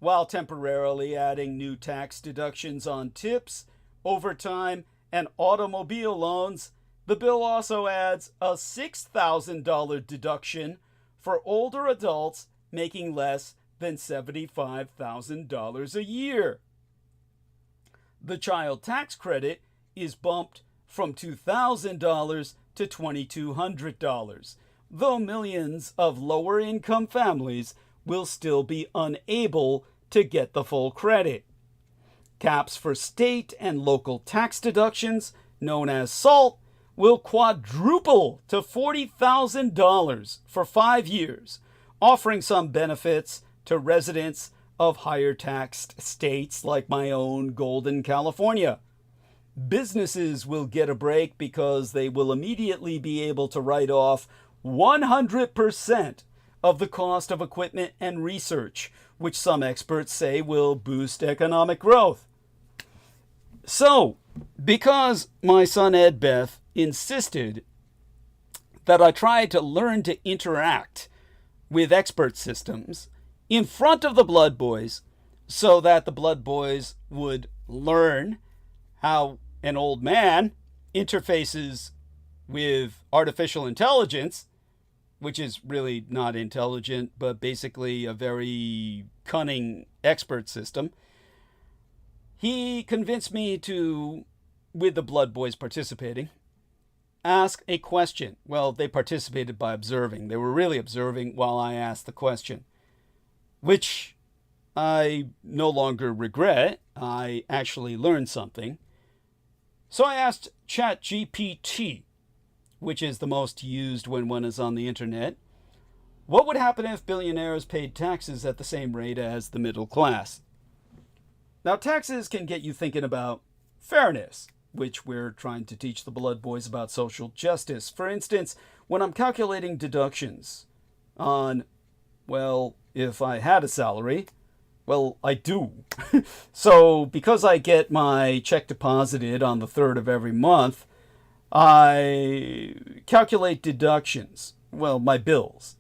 [SPEAKER 1] While temporarily adding new tax deductions on tips, overtime, and automobile loans, the bill also adds a $6,000 deduction for older adults making less than $75,000 a year. The child tax credit is bumped from $2,000 to $2,200, though millions of lower income families will still be unable to get the full credit. Caps for state and local tax deductions, known as SALT, will quadruple to $40,000 for 5 years, offering some benefits to residents of higher taxed states like my own Golden, California. Businesses will get a break because they will immediately be able to write off 100% of the cost of equipment and research, which some experts say will boost economic growth. So, because my son Ed Beth insisted that I try to learn to interact with expert systems in front of the Blood Boys so that the Blood Boys would learn how an old man interfaces with artificial intelligence, which is really not intelligent, but basically a very cunning expert system. He convinced me to, with the Blood Boys participating, ask a question. Well, they participated by observing. They were really observing while I asked the question, which I no longer regret. I actually learned something. So I asked ChatGPT, which is the most used when one is on the internet, what would happen if billionaires paid taxes at the same rate as the middle class? Now, taxes can get you thinking about fairness, which we're trying to teach the Blood Boys about social justice. For instance, when I'm calculating deductions on, well, if I had a salary, well, I do. So because I get my check deposited on the 3rd of every month, I calculate deductions. Well, my bills.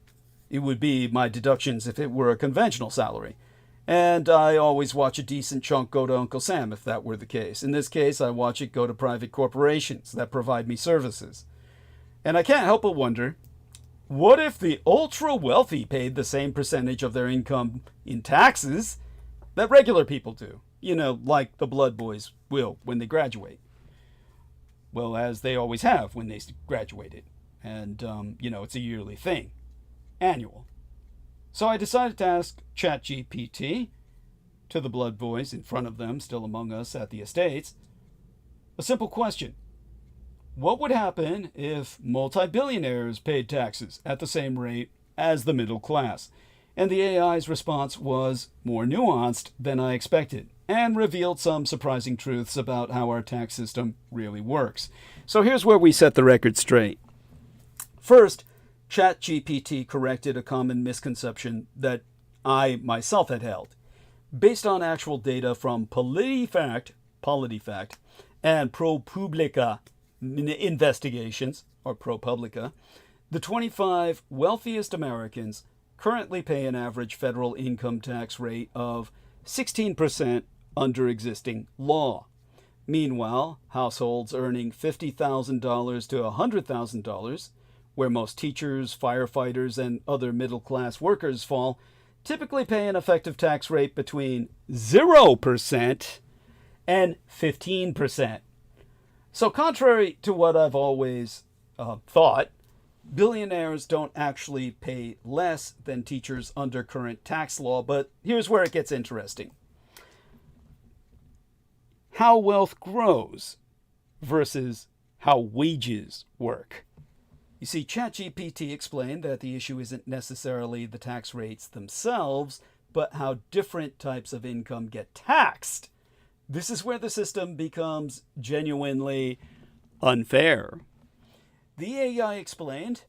[SPEAKER 1] It would be my deductions if it were a conventional salary. And I always watch a decent chunk go to Uncle Sam if that were the case. In this case, I watch it go to private corporations that provide me services. And I can't help but wonder, what if the ultra-wealthy paid the same percentage of their income in taxes that regular people do? You know, like the Blood Boys will when they graduate. Well, as they always have when they graduated. And, it's a yearly thing. Annual. So I decided to ask ChatGPT, to the Blood Boys in front of them, still among us at the estates, a simple question. What would happen if multi-billionaires paid taxes at the same rate as the middle class? And the AI's response was more nuanced than I expected, and revealed some surprising truths about how our tax system really works. So here's where we set the record straight. First, ChatGPT corrected a common misconception that I myself had held. Based on actual data from PolitiFact, and ProPublica investigations, or ProPublica, the 25 wealthiest Americans currently pay an average federal income tax rate of 16% under existing law. Meanwhile, households earning $50,000 to $100,000, where most teachers, firefighters, and other middle-class workers fall, typically pay an effective tax rate between 0% and 15%. So contrary to what I've always thought, billionaires don't actually pay less than teachers under current tax law, but here's where it gets interesting. How wealth grows versus how wages work. You see, ChatGPT explained that the issue isn't necessarily the tax rates themselves, but how different types of income get taxed. This is where the system becomes genuinely unfair. The AI explained,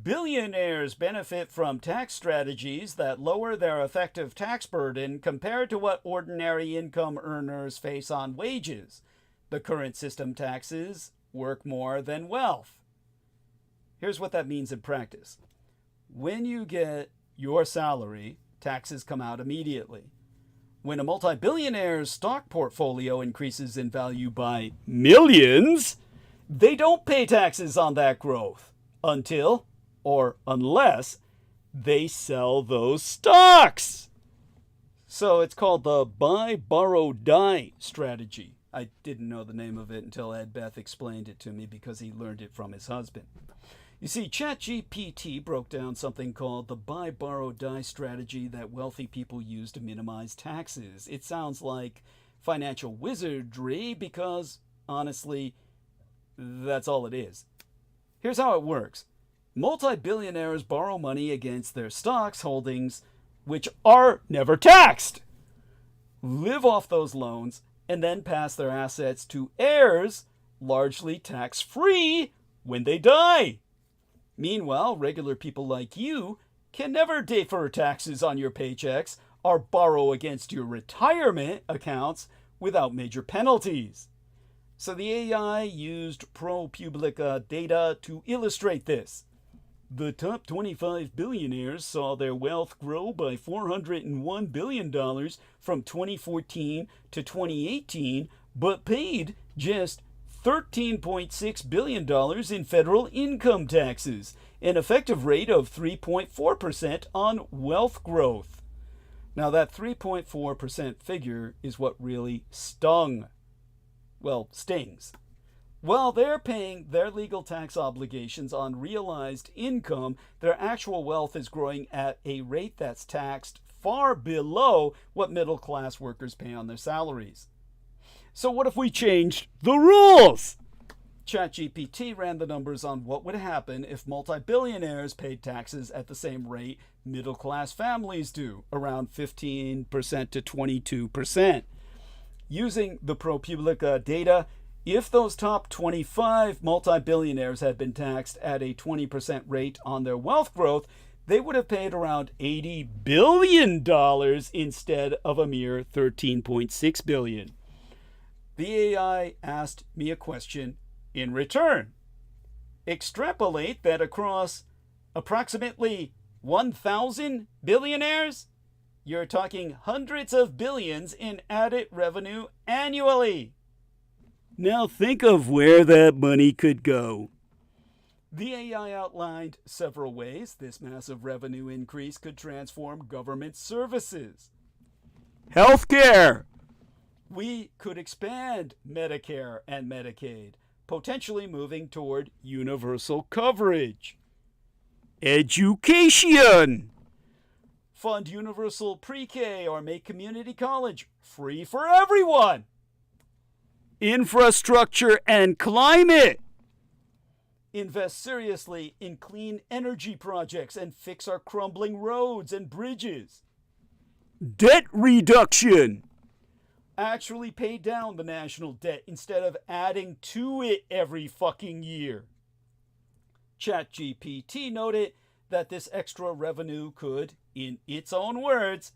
[SPEAKER 1] billionaires benefit from tax strategies that lower their effective tax burden compared to what ordinary income earners face on wages. The current system taxes work more than wealth. Here's what that means in practice. When you get your salary, taxes come out immediately. When a multi-billionaire's stock portfolio increases in value by millions, they don't pay taxes on that growth until, or unless, they sell those stocks. So it's called the buy, borrow, die strategy. I didn't know the name of it until Ed Beth explained it to me because he learned it from his husband. You see, ChatGPT broke down something called the buy, borrow, die strategy that wealthy people use to minimize taxes. It sounds like financial wizardry because, honestly, that's all it is. Here's how it works. Multi-billionaires borrow money against their stocks holdings, which are never taxed, live off those loans, and then pass their assets to heirs, largely tax-free, when they die. Meanwhile, regular people like you can never defer taxes on your paychecks or borrow against your retirement accounts without major penalties. So the AI used ProPublica data to illustrate this. The top 25 billionaires saw their wealth grow by $401 billion from 2014 to 2018, but paid just $13.6 billion in federal income taxes, an effective rate of 3.4% on wealth growth. Now that 3.4% figure is what really stings. While they're paying their legal tax obligations on realized income, their actual wealth is growing at a rate that's taxed far below what middle-class workers pay on their salaries. So what if we changed the rules? ChatGPT ran the numbers on what would happen if multi-billionaires paid taxes at the same rate middle-class families do, around 15% to 22%. Using the ProPublica data, if those top 25 multi-billionaires had been taxed at a 20% rate on their wealth growth, they would have paid around $80 billion instead of a mere $13.6 billion. The AI asked me a question in return. Extrapolate that across approximately 1,000 billionaires, you're talking hundreds of billions in added revenue annually. Now think of where that money could go. The AI outlined several ways this massive revenue increase could transform government services. Healthcare. We could expand Medicare and Medicaid, potentially moving toward universal coverage. Education. Fund universal pre-K or make community college free for everyone. Infrastructure and climate. Invest seriously in clean energy projects and fix our crumbling roads and bridges. Debt reduction. Actually pay down the national debt instead of adding to it every fucking year. ChatGPT noted that this extra revenue could, in its own words,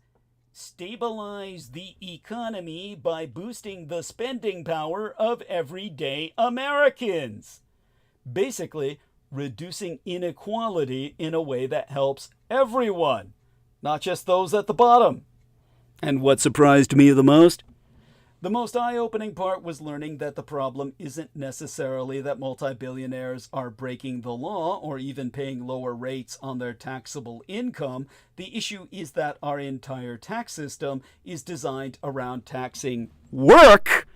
[SPEAKER 1] stabilize the economy by boosting the spending power of everyday Americans. Basically, reducing inequality in a way that helps everyone, not just those at the bottom. And what surprised me the most? The most eye-opening part was learning that the problem isn't necessarily that multi-billionaires are breaking the law or even paying lower rates on their taxable income. The issue is that our entire tax system is designed around taxing work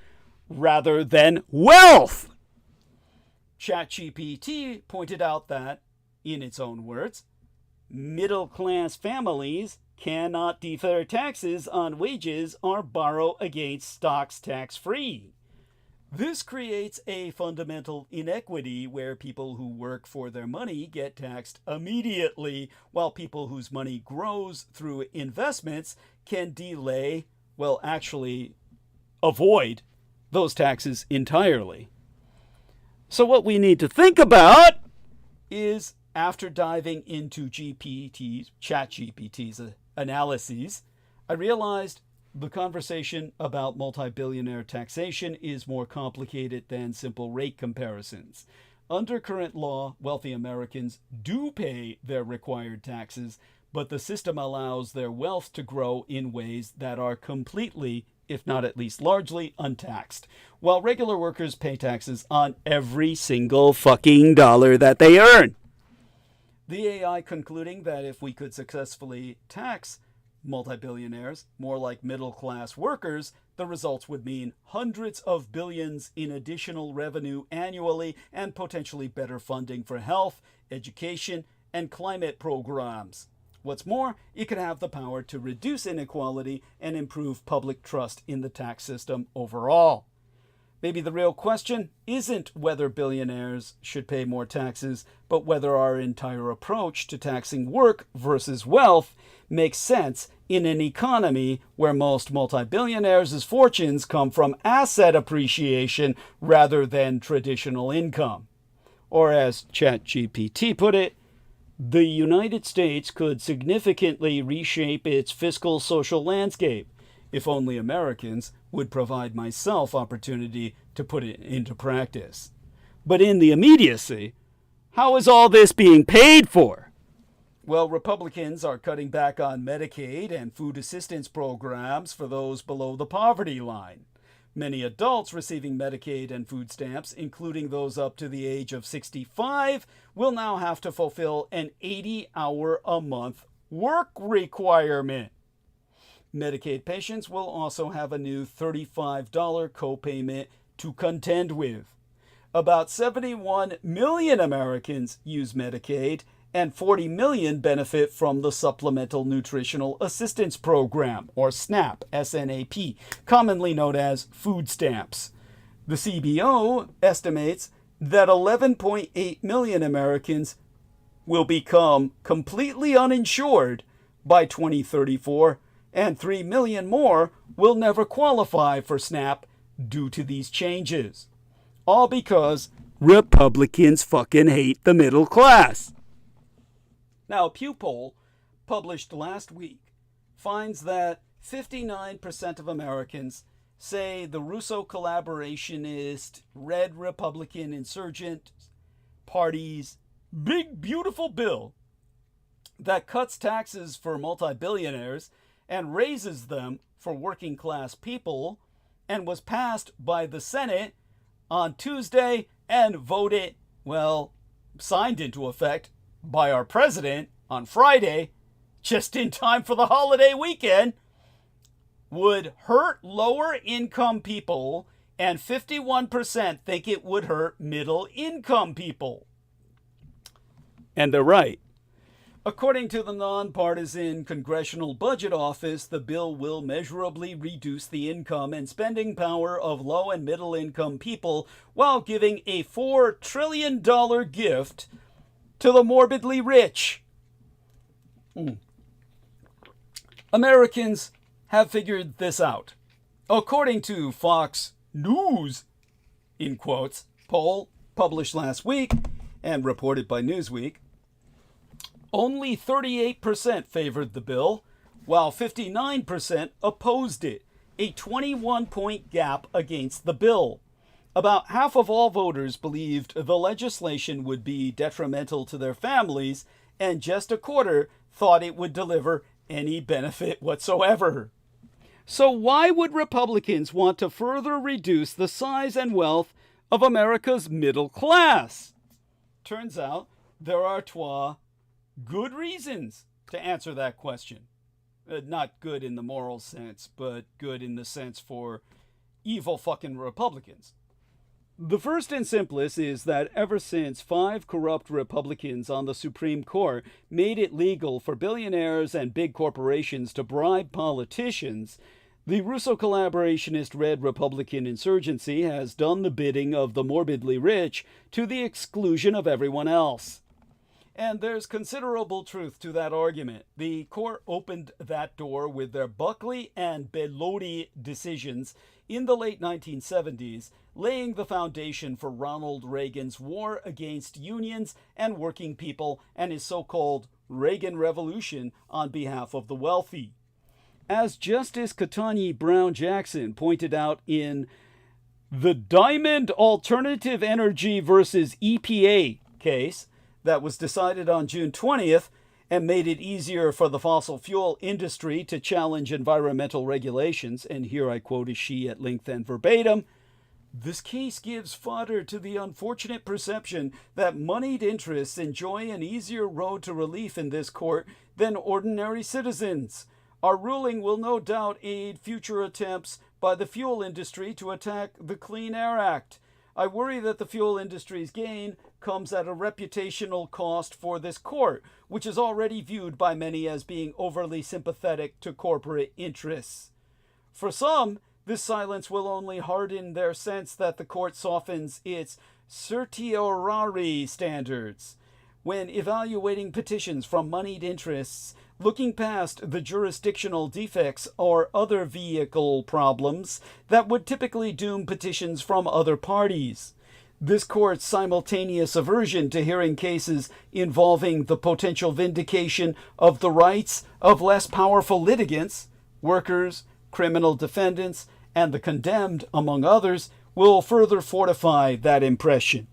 [SPEAKER 1] rather than wealth. ChatGPT pointed out that, in its own words, middle-class families cannot defer taxes on wages or borrow against stocks tax-free. This creates a fundamental inequity where people who work for their money get taxed immediately, while people whose money grows through investments can delay, well, actually avoid those taxes entirely. So what we need to think about is, after diving into ChatGPT's analyses, I realized the conversation about multi-billionaire taxation is more complicated than simple rate comparisons. Under current law, wealthy Americans do pay their required taxes, but the system allows their wealth to grow in ways that are completely, if not at least largely, untaxed, while regular workers pay taxes on every single fucking dollar that they earn. The AI concluding that if we could successfully tax multi-billionaires more like middle-class workers, the results would mean hundreds of billions in additional revenue annually and potentially better funding for health, education, and climate programs. What's more, it could have the power to reduce inequality and improve public trust in the tax system overall. Maybe the real question isn't whether billionaires should pay more taxes, but whether our entire approach to taxing work versus wealth makes sense in an economy where most multi-billionaires' fortunes come from asset appreciation rather than traditional income. Or as ChatGPT put it, the United States could significantly reshape its fiscal social landscape if only Americans would provide myself opportunity to put it into practice. But in the immediacy, how is all this being paid for? Well, Republicans are cutting back on Medicaid and food assistance programs for those below the poverty line. Many adults receiving Medicaid and food stamps, including those up to the age of 65, will now have to fulfill an 80-hour-a-month work requirement. Medicaid patients will also have a new $35 copayment to contend with. About 71 million Americans use Medicaid, and 40 million benefit from the Supplemental Nutritional Assistance Program, or SNAP, S-N-A-P, commonly known as food stamps. The CBO estimates that 11.8 million Americans will become completely uninsured by 2034, and 3 million more will never qualify for SNAP due to these changes. All because Republicans fucking hate the middle class. Now, a Pew poll published last week finds that 59% of Americans say the Russo collaborationist, red Republican insurgent party's big, beautiful bill that cuts taxes for multi-billionaires and raises them for working class people and was passed by the Senate on Tuesday and voted, well, signed into effect by our president on Friday, just in time for the holiday weekend, would hurt lower income people, and 51% think it would hurt middle income people. And they're right. According to the nonpartisan Congressional Budget Office, the bill will measurably reduce the income and spending power of low and middle income people while giving a $4 trillion gift to the morbidly rich. Americans have figured this out. According to Fox News, in quotes, poll published last week, and reported by Newsweek, only 38% favored the bill, while 59% opposed it, a 21-point gap against the bill. About half of all voters believed the legislation would be detrimental to their families, and just a quarter thought it would deliver any benefit whatsoever. So why would Republicans want to further reduce the size and wealth of America's middle class? Turns out there are good reasons to answer that question. Not good in the moral sense, but good in the sense for evil fucking Republicans. The first and simplest is that ever since 5 corrupt Republicans on the Supreme Court made it legal for billionaires and big corporations to bribe politicians, the Russo collaborationist red Republican insurgency has done the bidding of the morbidly rich to the exclusion of everyone else. And there's considerable truth to that argument. The court opened that door with their Buckley and Bellotti decisions in the late 1970s, laying the foundation for Ronald Reagan's war against unions and working people and his so-called Reagan Revolution on behalf of the wealthy. As Justice Ketanji Brown Jackson pointed out in the Diamond Alternative Energy versus EPA case that was decided on June 20th and made it easier for the fossil fuel industry to challenge environmental regulations, and here I quote as she at length and verbatim, "This case gives fodder to the unfortunate perception that moneyed interests enjoy an easier road to relief in this court than ordinary citizens. Our ruling will no doubt aid future attempts by the fuel industry to attack the Clean Air Act. I worry that the fuel industry's gain comes at a reputational cost for this court, which is already viewed by many as being overly sympathetic to corporate interests. For some, this silence will only harden their sense that the court softens its certiorari standards when evaluating petitions from moneyed interests, looking past the jurisdictional defects or other vehicle problems that would typically doom petitions from other parties. This court's simultaneous aversion to hearing cases involving the potential vindication of the rights of less powerful litigants, workers, criminal defendants, and the condemned, among others, will further fortify that impression.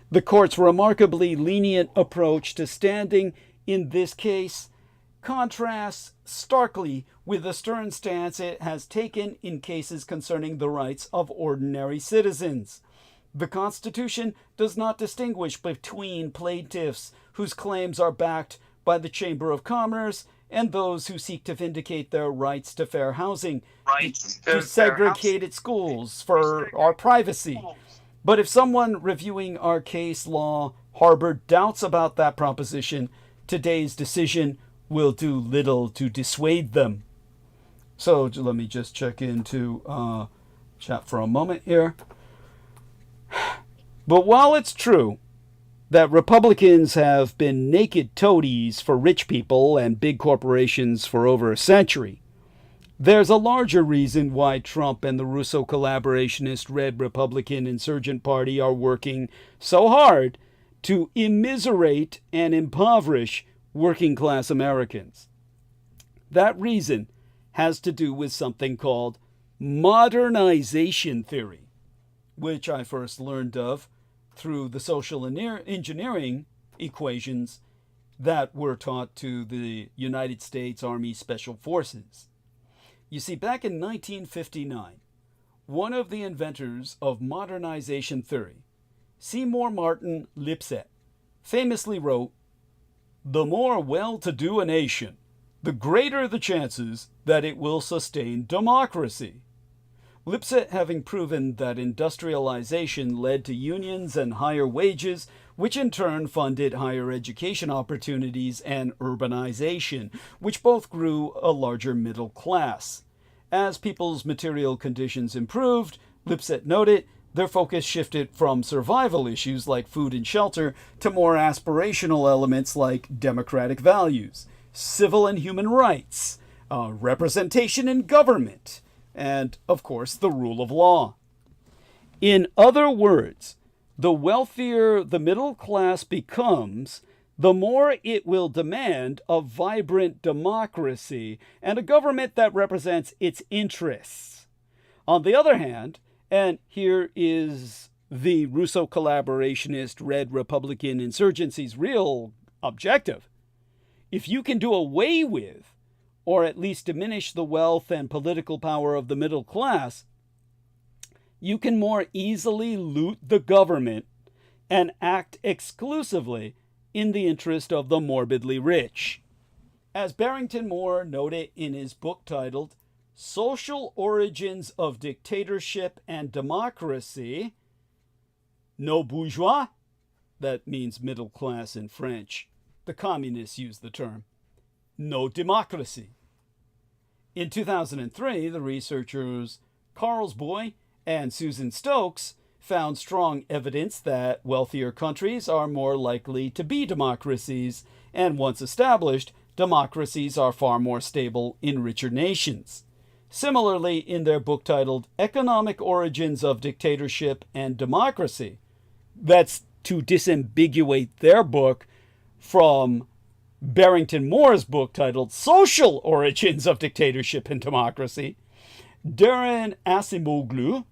[SPEAKER 1] The court's remarkably lenient approach to standing in this case contrasts starkly with the stern stance it has taken in cases concerning the rights of ordinary citizens. The Constitution does not distinguish between plaintiffs whose claims are backed by the Chamber of Commerce and those who seek to vindicate their rights to fair housing, to segregated schools for our privacy. But if someone reviewing our case law harbored doubts about that proposition, today's decision will do little to dissuade them. So let me just check into chat for a moment here. But while it's true that Republicans have been naked toadies for rich people and big corporations for over a century, there's a larger reason why Trump and the Russo collaborationist Red Republican Insurgent Party are working so hard to immiserate and impoverish working class Americans. That reason has to do with something called modernization theory, which I first learned of through the social engineering equations that were taught to the United States Army Special Forces. You see, back in 1959, one of the inventors of modernization theory, Seymour Martin Lipset, famously wrote, "The more well-to-do a nation, the greater the chances that it will sustain democracy." Lipset having proven that industrialization led to unions and higher wages, which in turn funded higher education opportunities and urbanization, which both grew a larger middle class. As people's material conditions improved, Lipset noted, their focus shifted from survival issues like food and shelter to more aspirational elements like democratic values, civil and human rights, representation in government, and, of course, the rule of law. In other words, The wealthier the middle class becomes, the more it will demand a vibrant democracy and a government that represents its interests. On the other hand, and here is the Russo collaborationist Red Republican insurgency's real objective, if you can do away with, or at least diminish the wealth and political power of the middle class, you can more easily loot the government and act exclusively in the interest of the morbidly rich. As Barrington Moore noted in his book titled Social Origins of Dictatorship and Democracy, no bourgeois, that means middle class in French. The communists use the term. No democracy. In 2003, the researchers Carlsboy and Susan Stokes found strong evidence that wealthier countries are more likely to be democracies, and once established, democracies are far more stable in richer nations. Similarly, in their book titled Economic Origins of Dictatorship and Democracy, that's to disambiguate their book from Barrington Moore's book titled Social Origins of Dictatorship and Democracy, Darren Acemoglu,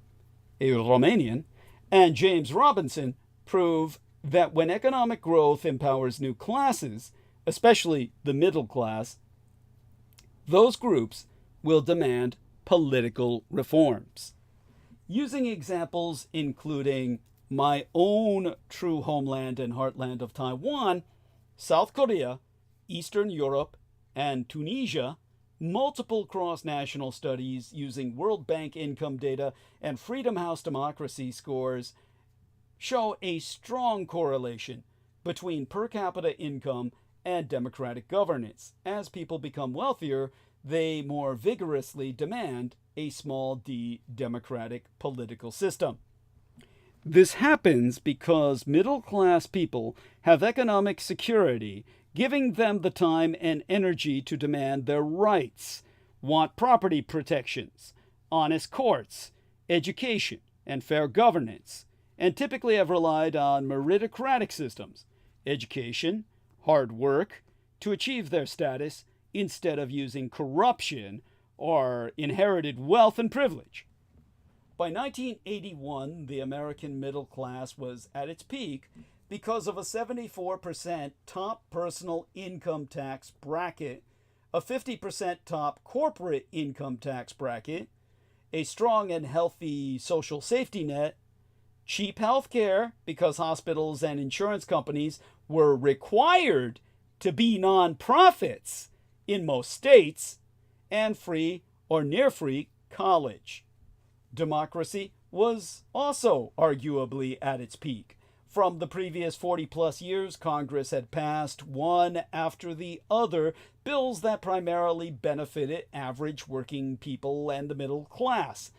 [SPEAKER 1] a Romanian, and James Robinson prove that when economic growth empowers new classes, especially the middle class, those groups will demand political reforms. Using examples including my own true homeland and heartland of Taiwan, South Korea, Eastern Europe, and Tunisia, multiple cross-national studies using World Bank income data and Freedom House democracy scores show a strong correlation between per capita income and democratic governance. As people become wealthier, they more vigorously demand a small d democratic political system. This happens because middle-class people have economic security, giving them the time and energy to demand their rights, want property protections, honest courts, education, and fair governance, and typically have relied on meritocratic systems, education, hard work, to achieve their status instead of using corruption or inherited wealth and privilege. By 1981, the American middle class was at its peak because of a 74% top personal income tax bracket, a 50% top corporate income tax bracket, a strong and healthy social safety net, cheap health care because hospitals and insurance companies were required to be nonprofits in most states, and free or near free college. Democracy was also arguably at its peak. From the previous 40-plus years, Congress had passed one after the other bills that primarily benefited average working people and the middle class.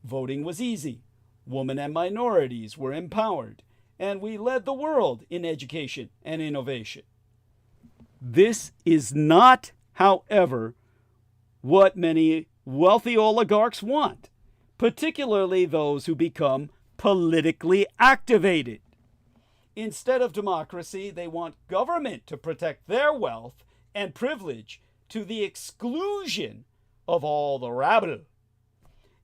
[SPEAKER 1] Voting was easy. Women and minorities were empowered. And we led the world in education and innovation. This is not, however, what many wealthy oligarchs want, particularly those who become politically activated. Instead of democracy, they want government to protect their wealth and privilege to the exclusion of all the rabble.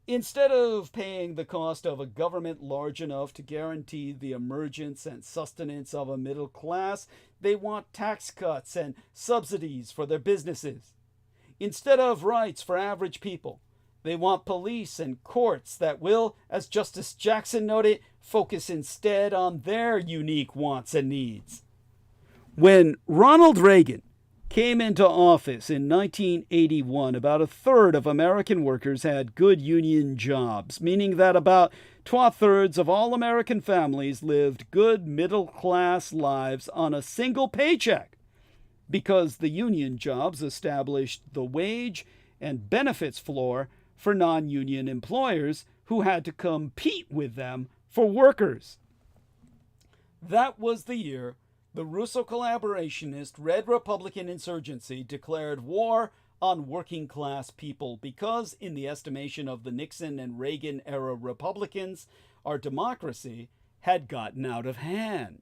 [SPEAKER 1] Instead of paying the cost of a government large enough to guarantee the emergence and sustenance of a middle class, they want tax cuts and subsidies for their businesses. Instead of rights for average people, they want police and courts that will, as Justice Jackson noted, focus instead on their unique wants and needs. When Ronald Reagan came into office in 1981, about a third of American workers had good union jobs, meaning that about 2/3 of all American families lived good middle-class lives on a single paycheck, because the union jobs established the wage and benefits floor for non-union employers who had to compete with them for workers. That was the year the Russo collaborationist Red Republican insurgency declared war on working class people because, in the estimation of the Nixon and Reagan era Republicans, our democracy had gotten out of hand.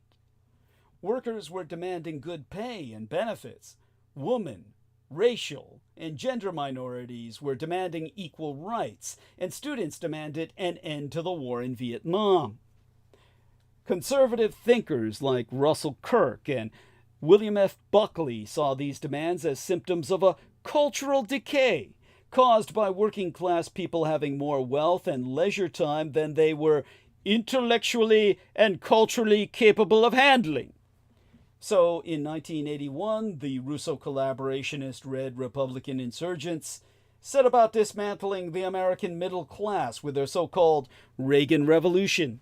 [SPEAKER 1] Workers were demanding good pay and benefits. Women, racial, and gender minorities were demanding equal rights, and students demanded an end to the war in Vietnam. Conservative thinkers like Russell Kirk and William F. Buckley saw these demands as symptoms of a cultural decay caused by working class people having more wealth and leisure time than they were intellectually and culturally capable of handling. So in 1981, the Russo collaborationist Red Republican insurgents set about dismantling the American middle class with their so-called Reagan Revolution.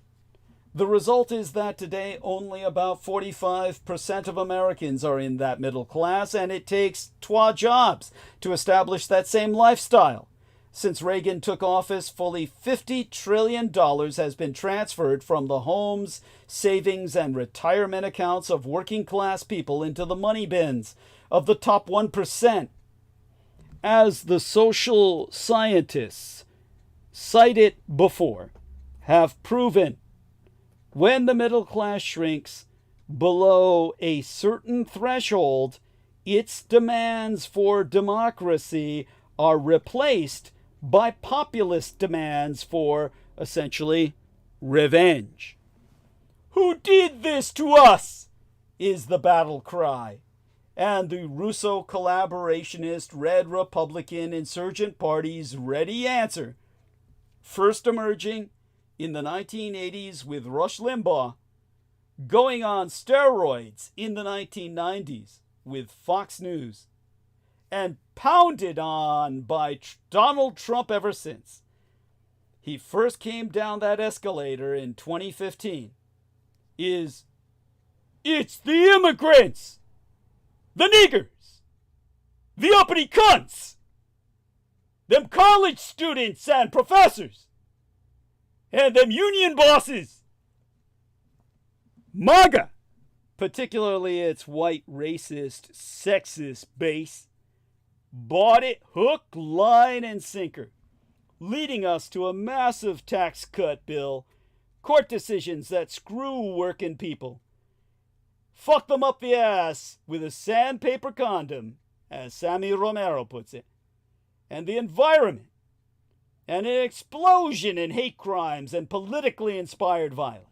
[SPEAKER 1] The result is that today only about 45% of Americans are in that middle class, and it takes 12 jobs to establish that same lifestyle. Since Reagan took office, fully $50 trillion has been transferred from the homes, savings, and retirement accounts of working class people into the money bins of the top 1%. As the social scientists cited before have proven, when the middle class shrinks below a certain threshold, its demands for democracy are replaced by populist demands for, essentially, revenge. Who did this to us? Is the battle cry. And the Russo collaborationist Red Republican insurgent party's ready answer, first emerging in the 1980s with Rush Limbaugh, going on steroids in the 1990s with Fox News, and pounded on by Donald Trump ever since. He first came down that escalator in 2015. It's the immigrants, the niggers, the uppity cunts, them college students and professors, and them union bosses. MAGA, particularly its white racist, sexist base, bought it hook, line, and sinker, leading us to a massive tax cut bill, court decisions that screw working people, fuck them up the ass with a sandpaper condom, as Sammy Romero puts it, and the environment, and an explosion in hate crimes and politically inspired violence.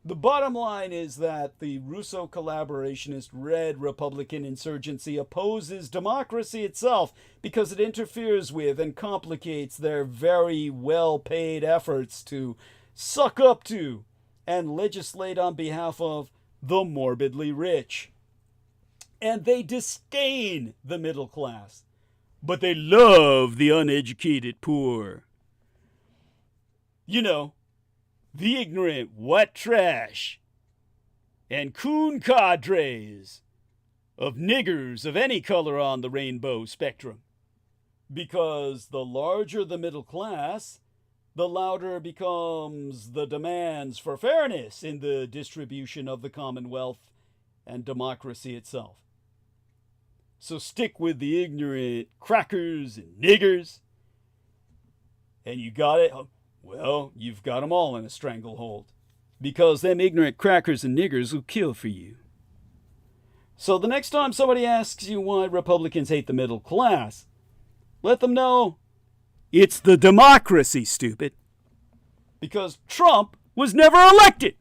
[SPEAKER 1] The bottom line is that the Russo collaborationist Red Republican insurgency opposes democracy itself because it interferes with and complicates their very well-paid efforts to suck up to and legislate on behalf of the morbidly rich. And they disdain the middle class, but they love the uneducated poor. You know, the ignorant white trash and coon cadres of niggers of any color on the rainbow spectrum. Because the larger the middle class, the louder becomes the demands for fairness in the distribution of the commonwealth and democracy itself. So stick with the ignorant crackers and niggers, and you got it. Well, you've got them all in a stranglehold, because them ignorant crackers and niggers will kill for you. So the next time somebody asks you why Republicans hate the middle class, let them know it's the democracy, stupid. Because Trump was never elected.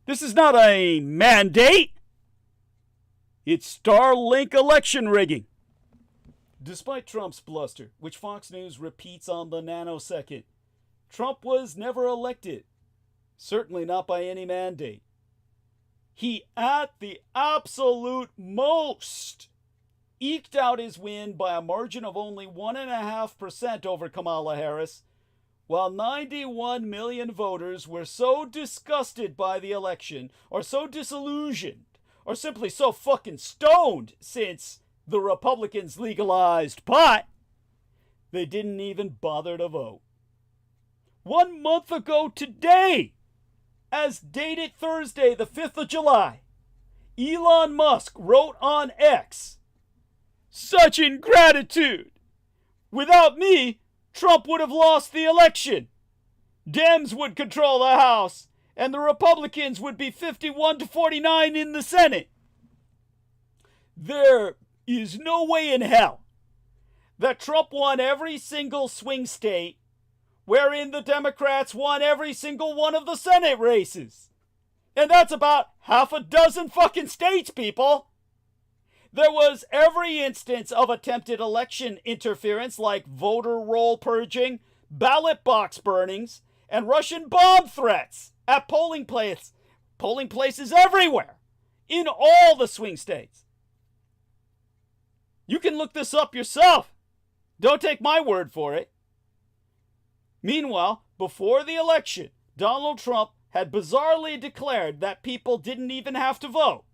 [SPEAKER 1] This is not a mandate. It's Starlink election rigging. Despite Trump's bluster, which Fox News repeats on the nanosecond, Trump was never elected, certainly not by any mandate. He, at the absolute most, eked out his win by a margin of only 1.5% over Kamala Harris, while 91 million voters were so disgusted by the election, or so disillusioned, or simply so fucking stoned since the Republicans legalized pot, they didn't even bother to vote. 1 month ago today, as dated Thursday, the 5th of July, Elon Musk wrote on X, "Such ingratitude! Without me, Trump would have lost the election. Dems would control the House, and the Republicans would be 51-49 in the Senate. There is no way in hell that Trump won every single swing state wherein the Democrats won every single one of the Senate races. And that's about half a dozen fucking states, people. There was every instance of attempted election interference, like voter roll purging, ballot box burnings, and Russian bomb threats at polling places everywhere in all the swing states. You can look this up yourself. Don't take my word for it. Meanwhile, before the election, Donald Trump had bizarrely declared that people didn't even have to vote,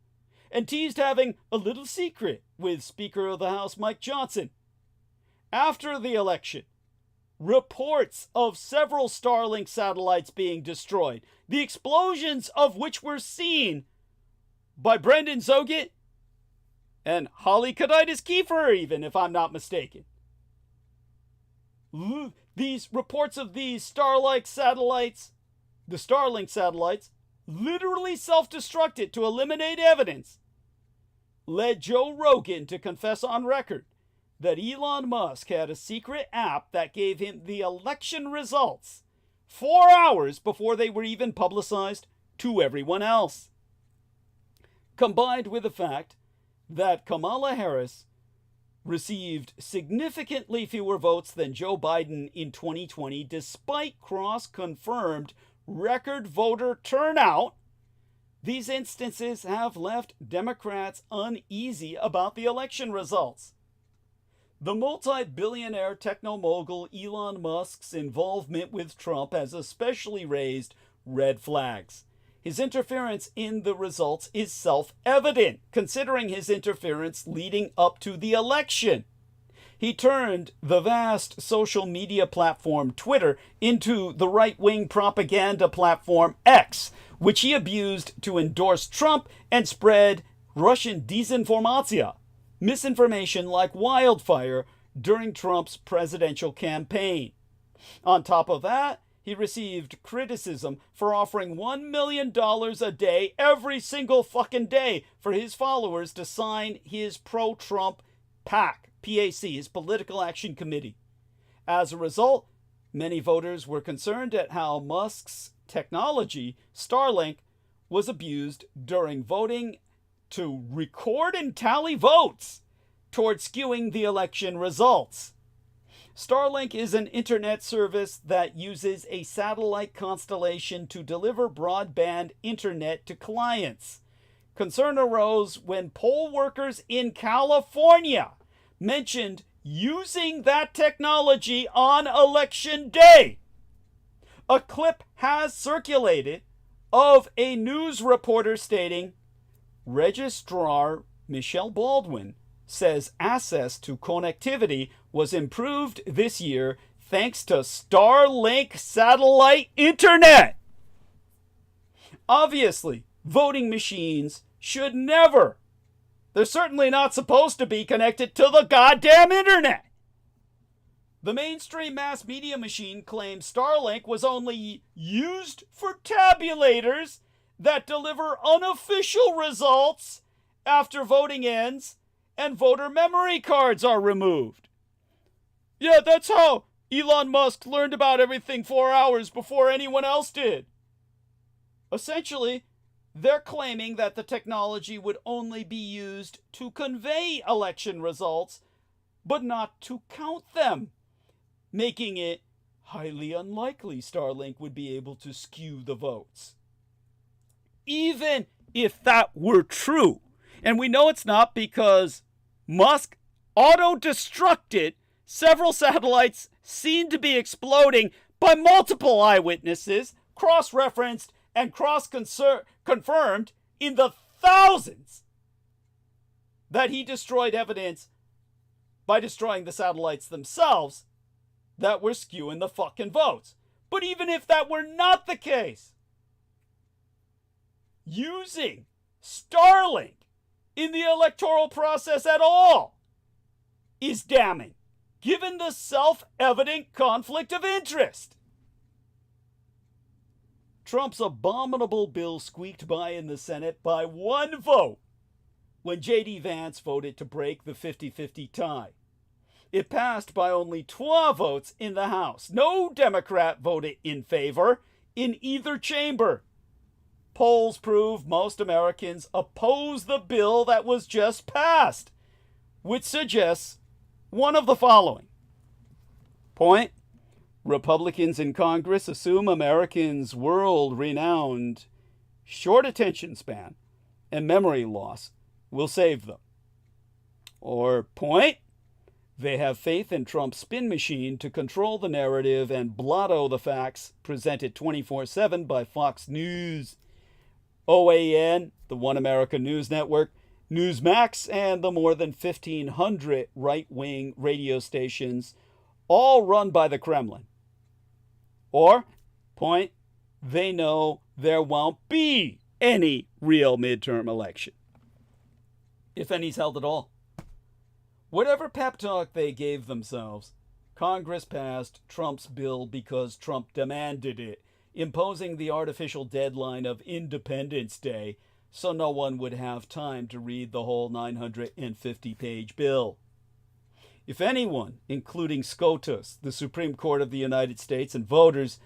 [SPEAKER 1] and teased having a little secret with Speaker of the House Mike Johnson. After the election, reports of several Starlink satellites being destroyed, the explosions of which were seen by Brendan Zoget and Holly Kaditis Kiefer, even, if I'm not mistaken. These reports of these Starlink satellites, the Starlink satellites, literally self-destructed to eliminate evidence, led Joe Rogan to confess on record that Elon Musk had a secret app that gave him the election results 4 hours before they were even publicized to everyone else. Combined with the fact that Kamala Harris received significantly fewer votes than Joe Biden in 2020, despite cross-confirmed record voter turnout, these instances have left Democrats uneasy about the election results. The multi-billionaire techno-mogul Elon Musk's involvement with Trump has especially raised red flags. His interference in the results is self-evident, considering his interference leading up to the election. He turned the vast social media platform Twitter into the right-wing propaganda platform X, which he abused to endorse Trump and spread Russian disinformation, misinformation like wildfire, during Trump's presidential campaign. On top of that, he received criticism for offering $1 million a day every single fucking day for his followers to sign his pro-Trump PAC, his Political Action Committee. As a result, many voters were concerned at how Musk's technology, Starlink, was abused during voting to record and tally votes toward skewing the election results. Starlink is an internet service that uses a satellite constellation to deliver broadband internet to clients. Concern arose when poll workers in California mentioned using that technology on election day. A clip has circulated of a news reporter stating, Registrar Michelle Baldwin says access to connectivity was improved this year thanks to Starlink satellite internet. Obviously, voting machines should never, they're certainly not supposed to be connected to the goddamn internet. The mainstream mass media machine claims Starlink was only used for tabulators that deliver unofficial results after voting ends and voter memory cards are removed. Yeah, that's how Elon Musk learned about everything 4 hours before anyone else did. Essentially, they're claiming that the technology would only be used to convey election results, but not to count them, making it highly unlikely Starlink would be able to skew the votes. Even if that were true, and we know it's not because Musk auto-destructed several satellites seen to be exploding by multiple eyewitnesses, cross-referenced and cross-confirmed in the thousands, that he destroyed evidence by destroying the satellites themselves that were skewing the fucking votes. But even if that were not the case, using Starlink in the electoral process at all is damning, given the self-evident conflict of interest. Trump's abominable bill squeaked by in the Senate by 1 vote when J.D. Vance voted to break the 50-50 tie. It passed by only 12 votes in the House. No Democrat voted in favor in either chamber. Polls prove most Americans oppose the bill that was just passed, which suggests one of the following. Point: Republicans in Congress assume Americans' world-renowned short attention span and memory loss will save them. Or point: they have faith in Trump's spin machine to control the narrative and blotto the facts presented 24/7 by Fox News, OAN, the One America News Network, Newsmax, and the more than 1,500 right-wing radio stations, all run by the Kremlin. Or, point: they know there won't be any real midterm election, if any's held at all. Whatever pep talk they gave themselves, Congress passed Trump's bill because Trump demanded it, imposing the artificial deadline of Independence Day so no one would have time to read the whole 950-page bill. If anyone, including SCOTUS, the Supreme Court of the United States, and voters,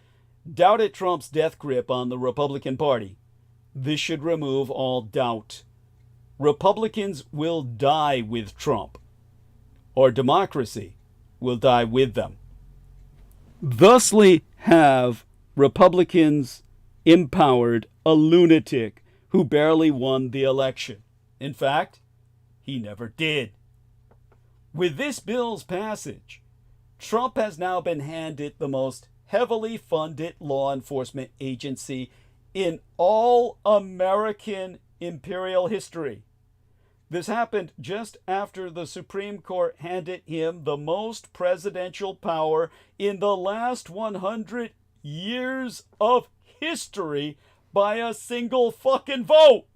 [SPEAKER 1] doubted Trump's death grip on the Republican Party, this should remove all doubt. Republicans will die with Trump, or democracy will die with them. Thusly have Republicans empowered a lunatic who barely won the election. In fact, he never did. With this bill's passage, Trump has now been handed the most heavily funded law enforcement agency in all American imperial history. This happened just after the Supreme Court handed him the most presidential power in the last 100 years of history by a single fucking vote,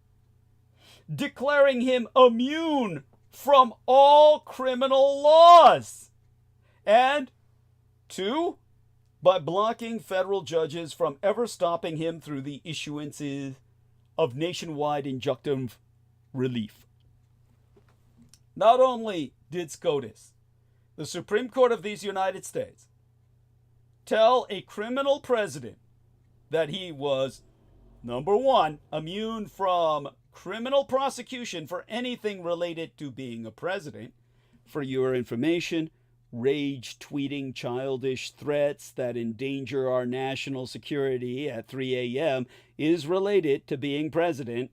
[SPEAKER 1] declaring him immune from all criminal laws. And 2, by blocking federal judges from ever stopping him through the issuances of nationwide injunctive relief. Not only did SCOTUS, the Supreme Court of these United States, tell a criminal president that he was, number 1, immune from criminal prosecution for anything related to being a president. For your information, rage tweeting childish threats that endanger our national security at 3 a.m. is related to being president.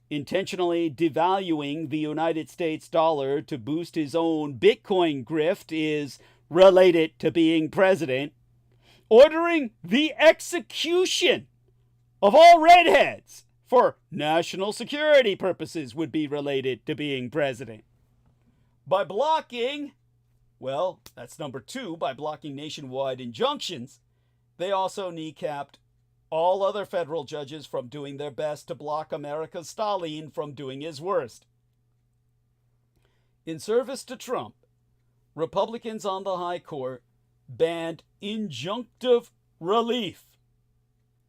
[SPEAKER 1] Intentionally devaluing the United States dollar to boost his own Bitcoin grift is related to being president. Ordering the execution of all redheads for national security purposes would be related to being president. By blocking, well, that's number 2, by blocking nationwide injunctions, they also kneecapped all other federal judges from doing their best to block America's Stalin from doing his worst. In service to Trump, Republicans on the High Court banned injunctive relief.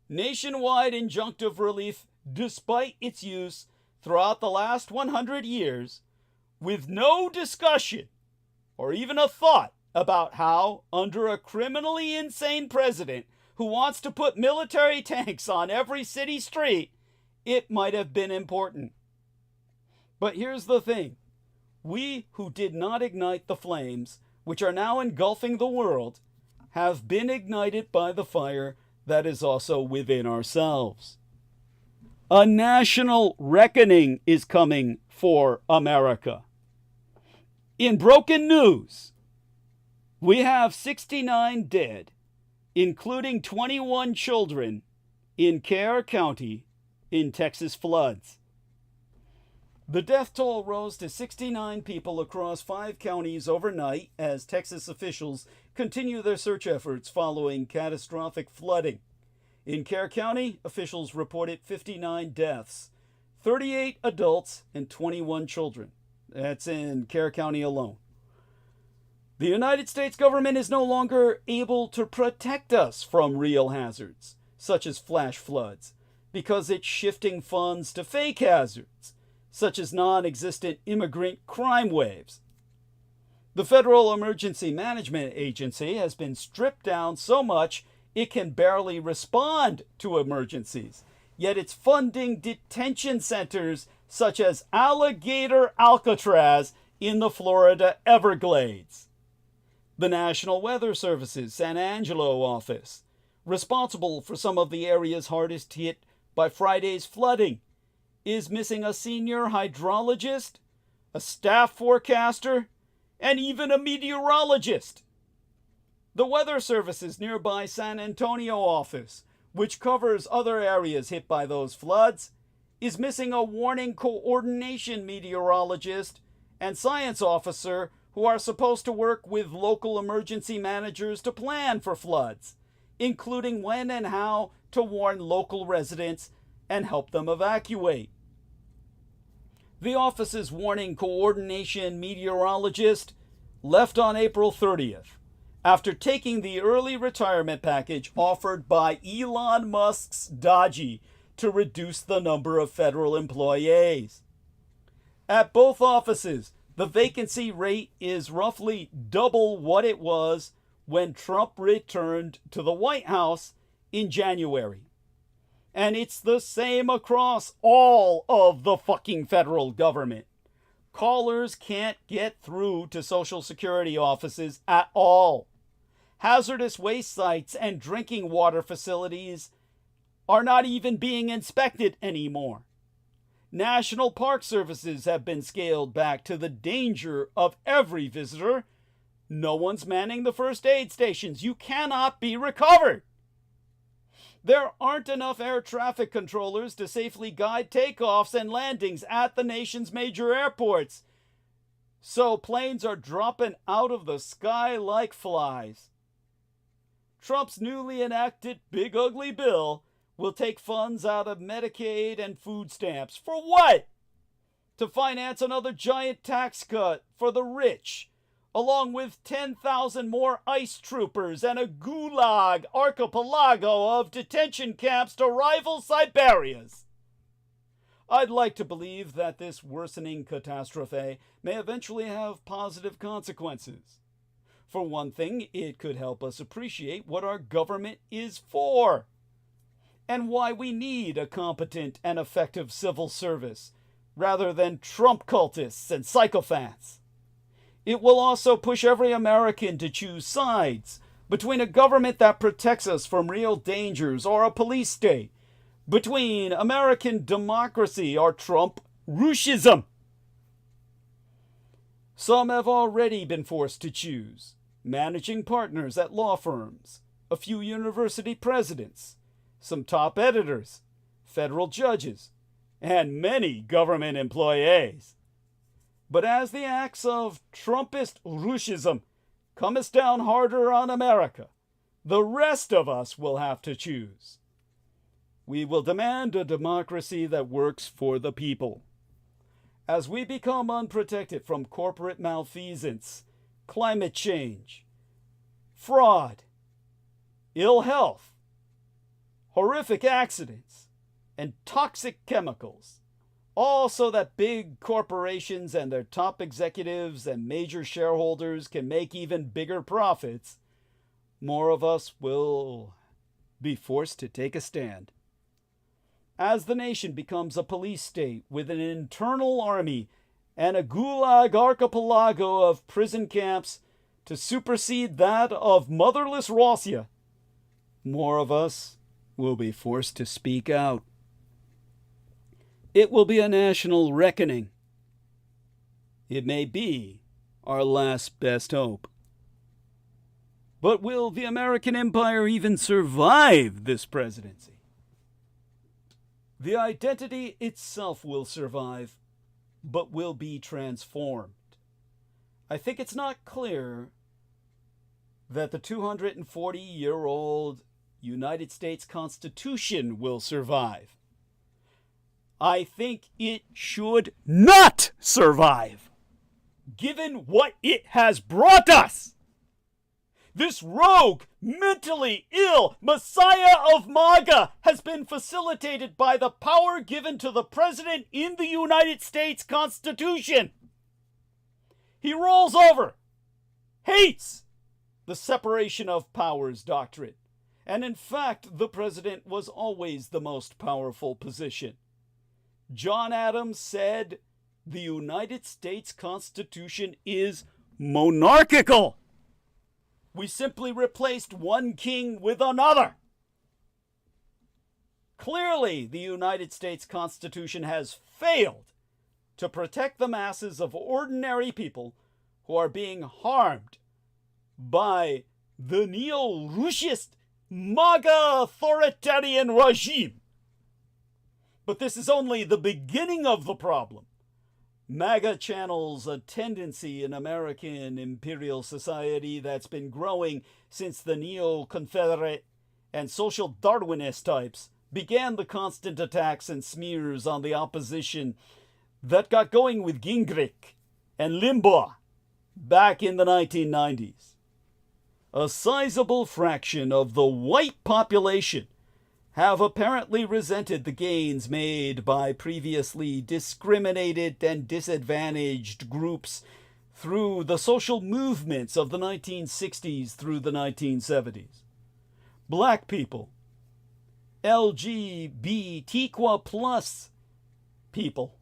[SPEAKER 1] Nationwide injunctive relief, despite its use throughout the last 100 years, with no discussion or even a thought about how, under a criminally insane president who wants to put military tanks on every city street, it might have been important. But here's the thing. We who did not ignite the flames, which are now engulfing the world, have been ignited by the fire that is also within ourselves. A national reckoning is coming for America. In broken news, we have 69 dead, including 21 children, in Kerr County in Texas floods. The death toll rose to 69 people across 5 counties overnight as Texas officials continue their search efforts following catastrophic flooding. In Kerr County, officials reported 59 deaths, 38 adults and 21 children. That's in Kerr County alone. The United States government is no longer able to protect us from real hazards. such as flash floods, because it's shifting funds to fake hazards, such as non-existent immigrant crime waves. The Federal Emergency Management Agency has been stripped down so much it can barely respond to emergencies, yet it's funding detention centers such as Alligator Alcatraz in the Florida Everglades. The National Weather Service's San Angelo office, responsible for some of the areas hardest hit by Friday's flooding, is missing a senior hydrologist, a staff forecaster, and even a meteorologist. The Weather Service's nearby San Antonio office, which covers other areas hit by those floods, is missing a warning coordination meteorologist and science officer who are supposed to work with local emergency managers to plan for floods, including when and how to warn local residents and help them evacuate. The office's warning coordination meteorologist left on April 30th after taking the early retirement package offered by Elon Musk's dodgy to reduce the number of federal employees. At both offices, the vacancy rate is roughly double what it was when Trump returned to the White House in January. And it's the same across all of the fucking federal government. Callers can't get through to Social Security offices at all. Hazardous waste sites and drinking water facilities are not even being inspected anymore. National Park Services have been scaled back to the danger of every visitor. No one's manning the first aid stations. You cannot be recovered. There aren't enough air traffic controllers to safely guide takeoffs and landings at the nation's major airports. So planes are dropping out of the sky like flies. Trump's newly enacted Big Ugly Bill will take funds out of Medicaid and food stamps. For what? To finance another giant tax cut for the rich, along with 10,000 more ICE troopers and a gulag archipelago of detention camps to rival Siberia's. I'd like to believe that this worsening catastrophe may eventually have positive consequences. For one thing, it could help us appreciate what our government is for, and why we need a competent and effective civil service, rather than Trump cultists and psychopaths. It will also push every American to choose sides between a government that protects us from real dangers or a police state, between American democracy or Trump Rushism. Some have already been forced to choose: managing partners at law firms, a few university presidents, some top editors, federal judges, and many government employees. But as the acts of Trumpist Rushism cometh down harder on America, the rest of us will have to choose. We will demand a democracy that works for the people. As we become unprotected from corporate malfeasance, climate change, fraud, ill health, horrific accidents, and toxic chemicals, all so that big corporations and their top executives and major shareholders can make even bigger profits, more of us will be forced to take a stand. As the nation becomes a police state with an internal army and a gulag archipelago of prison camps to supersede that of motherless Russia, more of us will be forced to speak out. It will be a national reckoning. It may be our last best hope. But will the American empire even survive this presidency? The identity itself will survive, but will be transformed. I think it's not clear that the 240-year-old United States Constitution will survive. I think it should not survive, given what it has brought us. This rogue, mentally ill Messiah of MAGA has been facilitated by the power given to the President in the United States Constitution. He rolls over, hates the separation of powers doctrine. And in fact, the President was always the most powerful position. John Adams said, the United States Constitution is monarchical. We simply replaced one king with another. Clearly, the United States Constitution has failed to protect the masses of ordinary people who are being harmed by the neo-Russist MAGA authoritarian regime. But this is only the beginning of the problem. MAGA channels a tendency in American imperial society that's been growing since the neo-Confederate and social Darwinist types began the constant attacks and smears on the opposition that got going with Gingrich and Limbaugh back in the 1990s. A sizable fraction of the white population have apparently resented the gains made by previously discriminated and disadvantaged groups through the social movements of the 1960s through the 1970s. Black people, LGBTQ plus people,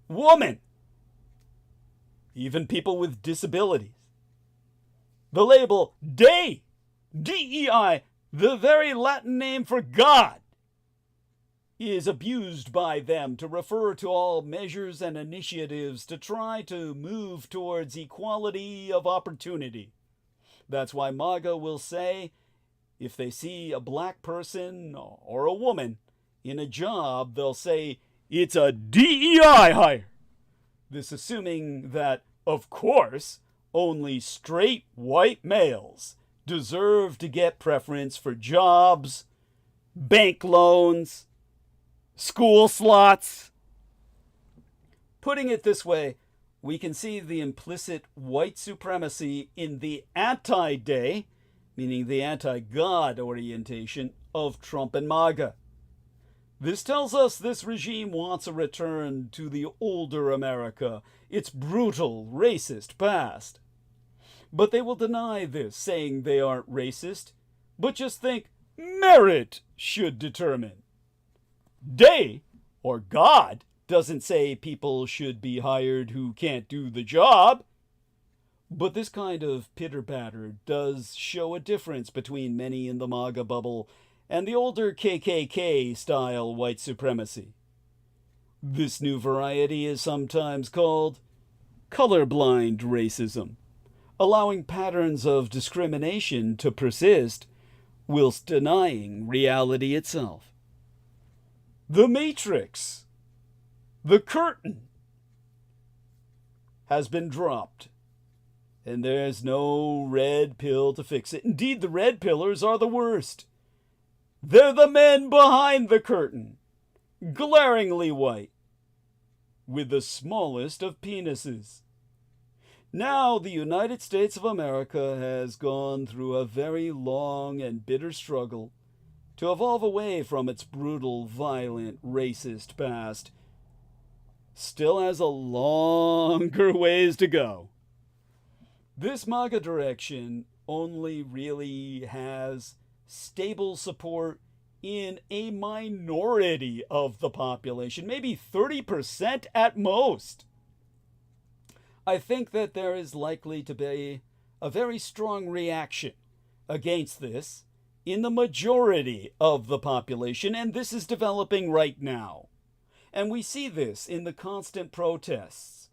[SPEAKER 1] women, even people with disabilities. The label DEI, DEI, the very Latin name for God, is abused by them to refer to all measures and initiatives to try to move towards equality of opportunity. That's why MAGA will say, if they see a black person or a woman in a job, they'll say, it's a DEI hire. This assuming that, of course, only straight white males deserve to get preference for jobs, bank loans, school slots. Putting it this way, we can see the implicit white supremacy in the anti-day, meaning the anti-God orientation of Trump and MAGA. This tells us this regime wants a return to the older America, its brutal, racist past. But they will deny this, saying they aren't racist, but just think merit should determine. They, or God, doesn't say people should be hired who can't do the job. But this kind of pitter-patter does show a difference between many in the MAGA bubble and the older KKK-style white supremacy. This new variety is sometimes called colorblind racism, allowing patterns of discrimination to persist whilst denying reality itself. The Matrix, the curtain, has been dropped, and there's no red pill to fix it. Indeed, the red pillars are the worst. They're the men behind the curtain, glaringly white, with the smallest of penises. Now, the United States of America has gone through a very long and bitter struggle to evolve away from its brutal, violent, racist past. Still has a longer ways to go. This MAGA direction only really has stable support in a minority of the population, maybe 30% at most. I think that there is likely to be a very strong reaction against this in the majority of the population, and this is developing right now. And we see this in the constant protests.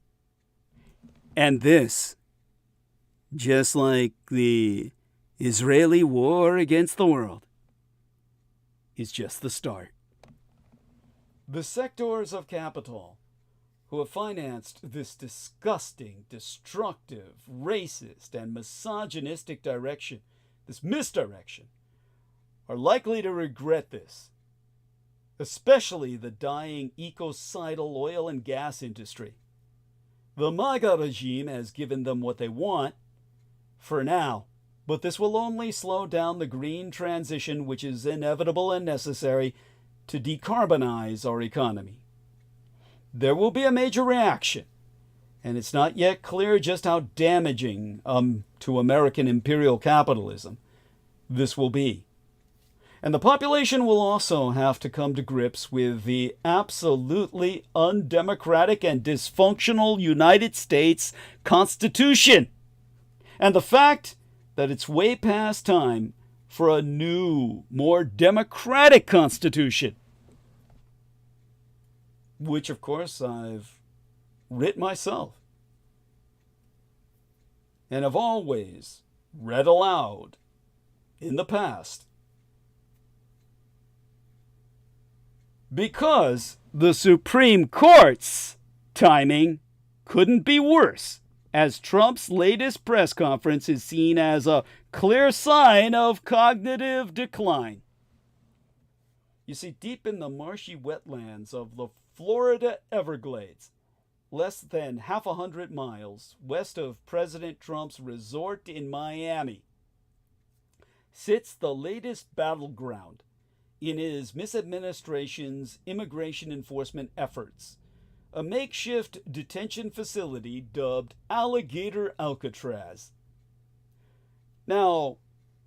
[SPEAKER 1] And this, just like the Israeli war against the world, is just the start. The sectors of capital who have financed this disgusting, destructive, racist, and misogynistic direction, this misdirection, are likely to regret this, especially the dying ecocidal oil and gas industry. The MAGA regime has given them what they want, for now, but this will only slow down the green transition, which is inevitable and necessary to decarbonize our economy. There will be a major reaction, and it's not yet clear just how damaging to American imperial capitalism this will be. And the population will also have to come to grips with the absolutely undemocratic and dysfunctional United States Constitution, and the fact that it's way past time for a new, more democratic constitution, which, of course, I've written myself and have always read aloud in the past, because the Supreme Court's timing couldn't be worse, as Trump's latest press conference is seen as a clear sign of cognitive decline. You see, deep in the marshy wetlands of the Florida Everglades, less than 100 miles west of President Trump's resort in Miami, sits the latest battleground in his misadministration's immigration enforcement efforts, a makeshift detention facility dubbed Alligator Alcatraz. Now,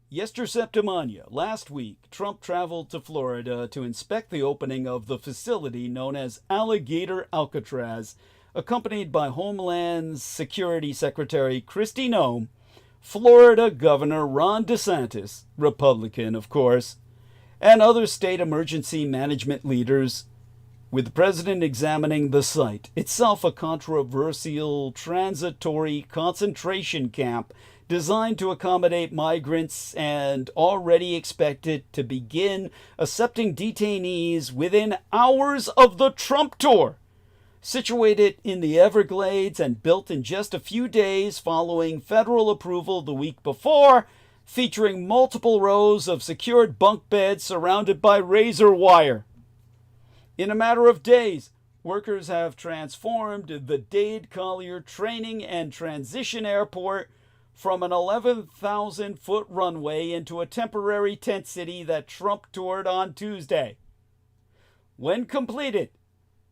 [SPEAKER 1] yesterday, last week, Trump traveled to Florida to inspect the opening of the facility known as Alligator Alcatraz, accompanied by Homeland Security Secretary Kristi Noem, Florida Governor Ron DeSantis, Republican of course, and other state emergency management leaders, with the president examining the site, itself a controversial transitory concentration camp designed to accommodate migrants and already expected to begin accepting detainees within hours of the Trump tour. Situated in the Everglades and built in just a few days following federal approval the week before, featuring multiple rows of secured bunk beds surrounded by razor wire. In a matter of days, workers have transformed the Dade Collier Training and Transition Airport from an 11,000-foot runway into a temporary tent city that Trump toured on Tuesday. When completed,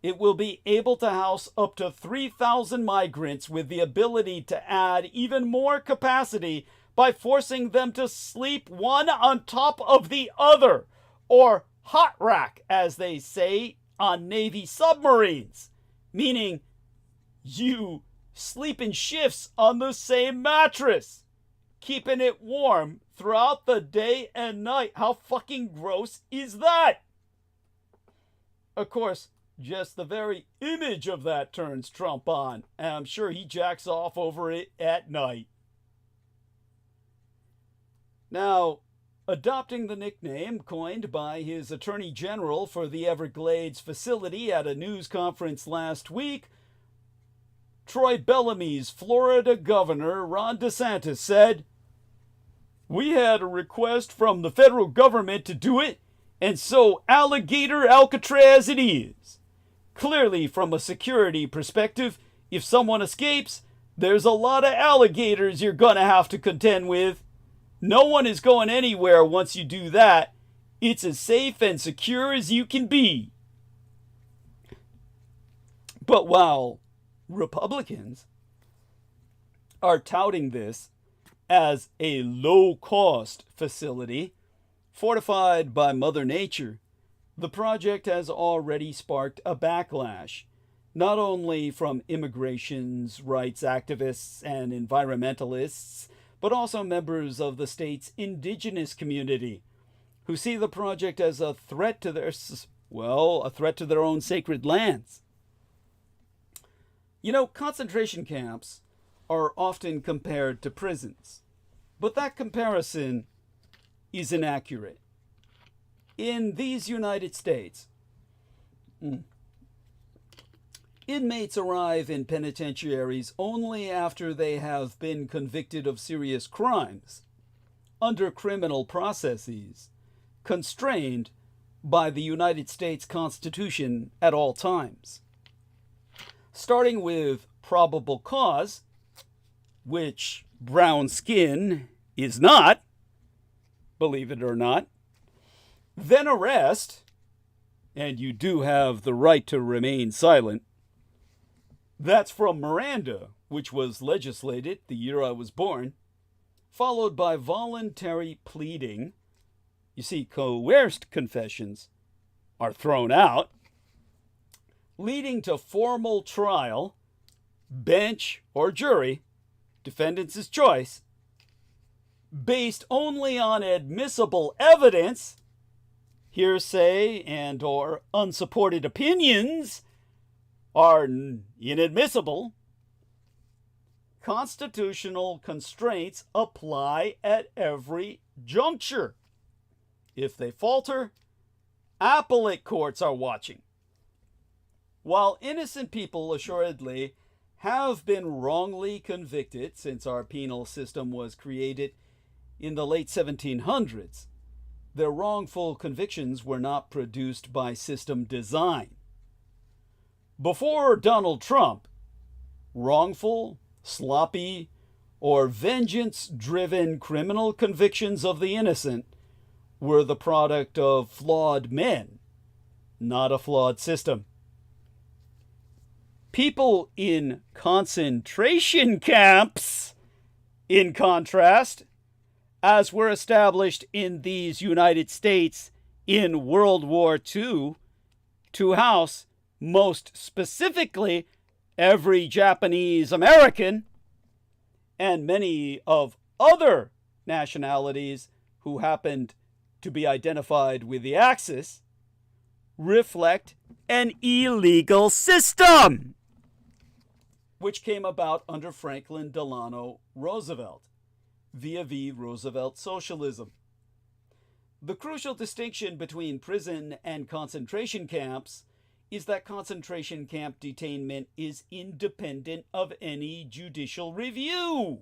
[SPEAKER 1] it will be able to house up to 3,000 migrants, with the ability to add even more capacity by forcing them to sleep one on top of the other, or hot rack, as they say on Navy submarines, meaning you sleep in shifts on the same mattress, keeping it warm throughout the day and night. How fucking gross is that? Of course, just the very image of that turns Trump on, and I'm sure he jacks off over it at night. Now, adopting the nickname coined by his Attorney General for the Everglades facility at a news conference last week, Troy Bellamy's Florida Governor Ron DeSantis said, "We had a request from the federal government to do it, and so Alligator Alcatraz it is. Clearly, from a security perspective, if someone escapes, there's a lot of alligators you're gonna have to contend with. No one is going anywhere once you do that. It's as safe and secure as you can be." But while Republicans are touting this as a low-cost facility fortified by Mother Nature, the project has already sparked a backlash, not only from immigration rights activists and environmentalists, but also members of the state's indigenous community, who see the project as a threat to their own sacred lands. You know, concentration camps are often compared to prisons, but that comparison is inaccurate. In these United States, inmates arrive in penitentiaries only after they have been convicted of serious crimes, under criminal processes, constrained by the United States Constitution at all times. Starting with probable cause, which brown skin is not, believe it or not, then arrest, and you do have the right to remain silent. That's from Miranda, which was legislated the year I was born, followed by voluntary pleading. You see, coerced confessions are thrown out, leading to formal trial, bench or jury, defendant's choice, based only on admissible evidence, hearsay and or unsupported opinions are inadmissible. Constitutional constraints apply at every juncture. If they falter, appellate courts are watching. While innocent people assuredly have been wrongly convicted since our penal system was created in the late 1700s, their wrongful convictions were not produced by system design. Before Donald Trump, wrongful, sloppy, or vengeance-driven criminal convictions of the innocent were the product of flawed men, not a flawed system. People in concentration camps, in contrast, as were established in these United States in World War II, to house, most specifically, every Japanese American and many of other nationalities who happened to be identified with the Axis, reflect an illegal system, which came about under Franklin Delano Roosevelt, via Roosevelt socialism. The crucial distinction between prison and concentration camps is that concentration camp detainment is independent of any judicial review.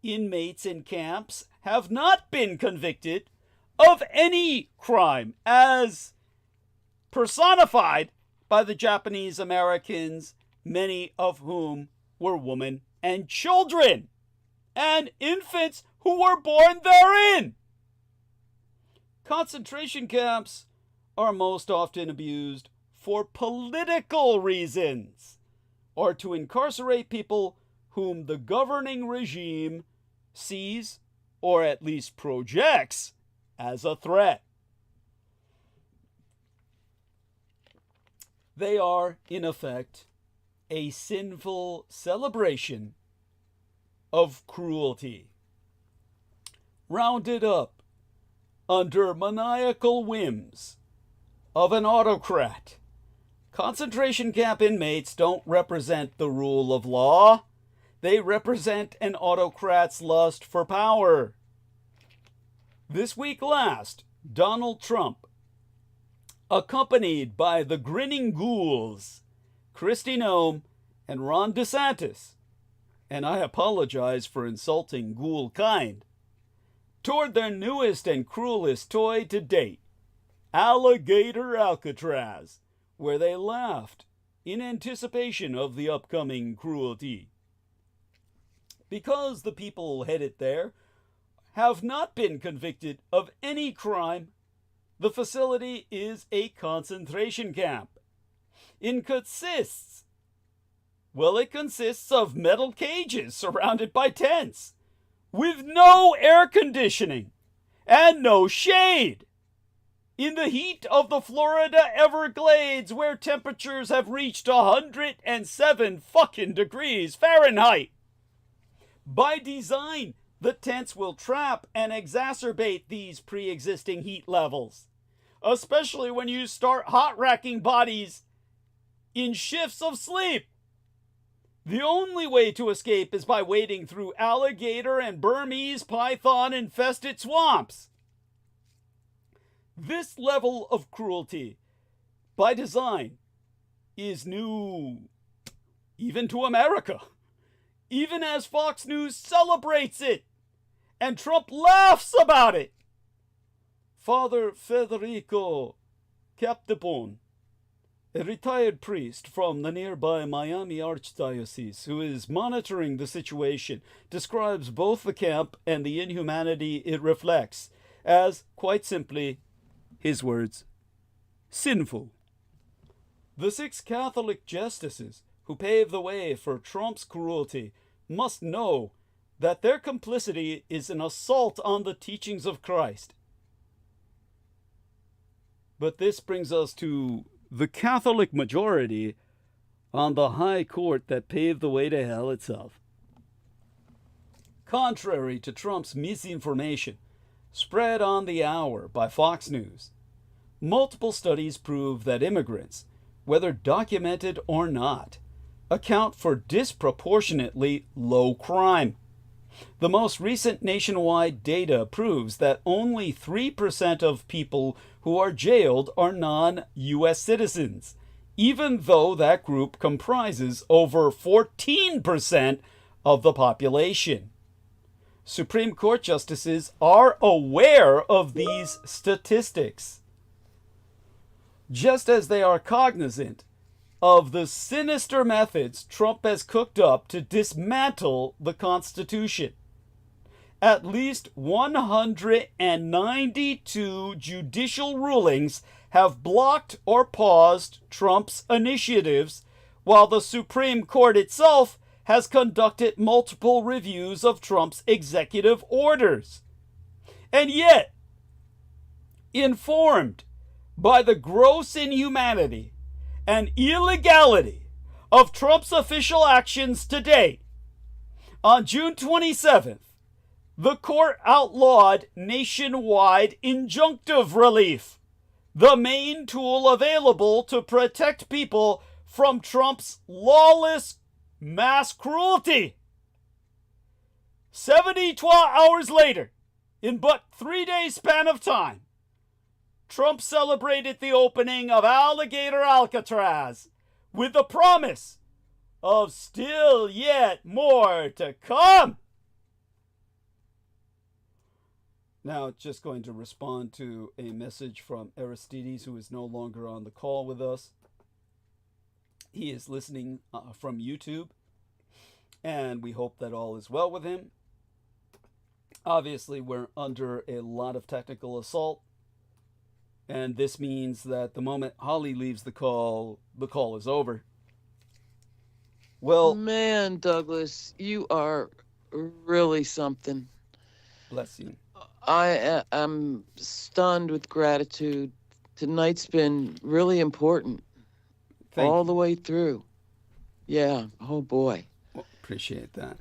[SPEAKER 1] Inmates in camps have not been convicted of any crime as personified by the Japanese Americans, many of whom were women and children, and infants who were born therein. Concentration camps are most often abused for political reasons, or to incarcerate people whom the governing regime sees, or at least projects, as a threat. They are, in effect, a sinful celebration of cruelty, rounded up under maniacal whims of an autocrat. Concentration camp inmates don't represent the rule of law. They represent an autocrat's lust for power. This week last, Donald Trump, accompanied by the grinning ghouls, Kristi Noem and Ron DeSantis, and I apologize for insulting ghoul kind, toured their newest and cruelest toy to date, Alligator Alcatraz, where they laughed in anticipation of the upcoming cruelty. Because the people headed there have not been convicted of any crime, the facility is a concentration camp. It consists of metal cages surrounded by tents, with no air conditioning and no shade. In the heat of the Florida Everglades, where temperatures have reached 107 fucking degrees Fahrenheit. By design, the tents will trap and exacerbate these pre-existing heat levels, especially when you start hot-racking bodies in shifts of sleep. The only way to escape is by wading through alligator and Burmese python-infested swamps. This level of cruelty, by design, is new even to America, even as Fox News celebrates it, and Trump laughs about it. Father Federico Capdepon, a retired priest from the nearby Miami Archdiocese who is monitoring the situation, describes both the camp and the inhumanity it reflects as, quite simply, his words, sinful. The 6 Catholic justices who paved the way for Trump's cruelty must know that their complicity is an assault on the teachings of Christ. But this brings us to the Catholic majority on the high court that paved the way to hell itself. Contrary to Trump's misinformation spread on the hour by Fox News, multiple studies prove that immigrants, whether documented or not, account for disproportionately low crime. The most recent nationwide data proves that only 3% of people who are jailed are non-U.S. citizens, even though that group comprises over 14% of the population. Supreme Court justices are aware of these statistics, just as they are cognizant of the sinister methods Trump has cooked up to dismantle the Constitution. At least 192 judicial rulings have blocked or paused Trump's initiatives, while the Supreme Court itself has conducted multiple reviews of Trump's executive orders. And yet, informed by the gross inhumanity and illegality of Trump's official actions to date, on June 27th, the court outlawed nationwide injunctive relief, the main tool available to protect people from Trump's lawless mass cruelty. 72 hours later, in but 3 days span of time, Trump celebrated the opening of Alligator Alcatraz with the promise of still yet more to come. Now, just going to respond to a message from Aristides, who is no longer on the call with us. He is listening from YouTube, and we hope that all is well with him. Obviously, we're under a lot of technical assault, and this means that the moment Holly leaves the call is over. Well,
[SPEAKER 4] man, Douglas, you are really something.
[SPEAKER 1] Bless you.
[SPEAKER 4] I am stunned with gratitude. Tonight's been really important. All the way through. Yeah. Oh, boy.
[SPEAKER 1] Well, appreciate that.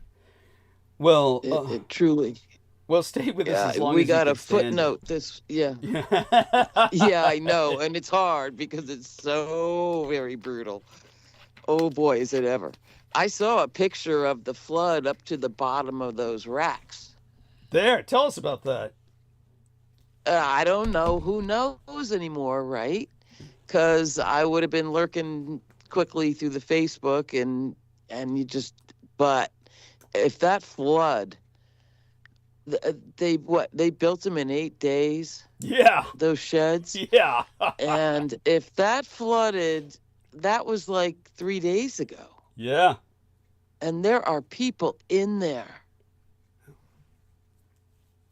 [SPEAKER 1] Well,
[SPEAKER 4] it truly.
[SPEAKER 1] Well, stay with us as long as
[SPEAKER 4] we
[SPEAKER 1] you
[SPEAKER 4] got
[SPEAKER 1] can
[SPEAKER 4] a footnote. This, yeah. Yeah, I know. And it's hard because it's so very brutal. Oh, boy, is it ever. I saw a picture of the flood up to the bottom of those racks.
[SPEAKER 1] There, tell us about that.
[SPEAKER 4] I don't know. Who knows anymore, right? Because I would have been lurking quickly through the Facebook and you just, but if that flood, they built them in 8 days.
[SPEAKER 1] Yeah.
[SPEAKER 4] Those sheds.
[SPEAKER 1] Yeah.
[SPEAKER 4] And if that flooded, that was like 3 days ago.
[SPEAKER 1] Yeah.
[SPEAKER 4] And there are people in there.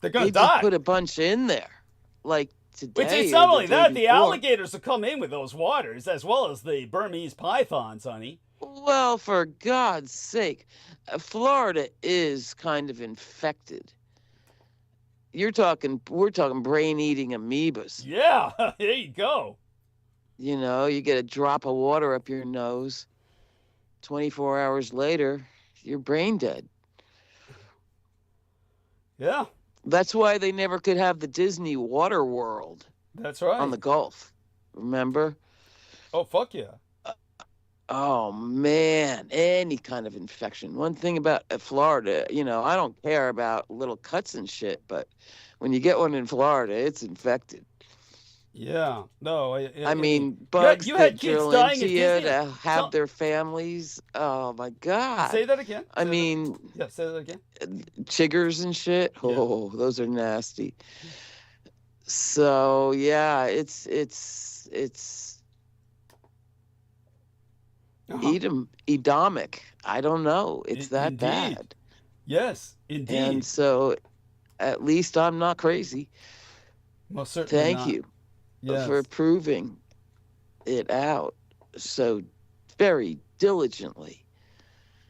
[SPEAKER 1] They're going to
[SPEAKER 4] They
[SPEAKER 1] die.
[SPEAKER 4] just put a bunch in there. Like today.
[SPEAKER 1] It's not only that, the alligators will come in with those waters, as well as the Burmese pythons, honey.
[SPEAKER 4] Well, for God's sake, Florida is kind of infected. We're talking brain-eating amoebas.
[SPEAKER 1] Yeah, there you go.
[SPEAKER 4] You know, you get a drop of water up your nose. 24 hours later, you're brain dead.
[SPEAKER 1] Yeah.
[SPEAKER 4] That's why they never could have the Disney Water World.
[SPEAKER 1] That's right.
[SPEAKER 4] On the Gulf. Remember?
[SPEAKER 1] Oh, fuck yeah.
[SPEAKER 4] Oh, man. Any kind of infection. One thing about Florida, you know, I don't care about little cuts and shit, but when you get one in Florida, it's infected.
[SPEAKER 1] Yeah. No.
[SPEAKER 4] I mean, bugs
[SPEAKER 1] you
[SPEAKER 4] that
[SPEAKER 1] had kids
[SPEAKER 4] drill
[SPEAKER 1] dying
[SPEAKER 4] into
[SPEAKER 1] at
[SPEAKER 4] you
[SPEAKER 1] Disney.
[SPEAKER 4] to have their families. Oh, my God.
[SPEAKER 1] Say that again.
[SPEAKER 4] I mean.
[SPEAKER 1] Yeah, say that again.
[SPEAKER 4] Chiggers and shit. Oh, yeah. Those are nasty. So, yeah, it's Edomic. I don't know. It's that
[SPEAKER 1] Indeed.
[SPEAKER 4] bad.
[SPEAKER 1] Yes, indeed.
[SPEAKER 4] And so at least I'm not crazy.
[SPEAKER 1] Most certainly
[SPEAKER 4] Thank
[SPEAKER 1] not.
[SPEAKER 4] you
[SPEAKER 1] Yes.
[SPEAKER 4] for proving it out so very diligently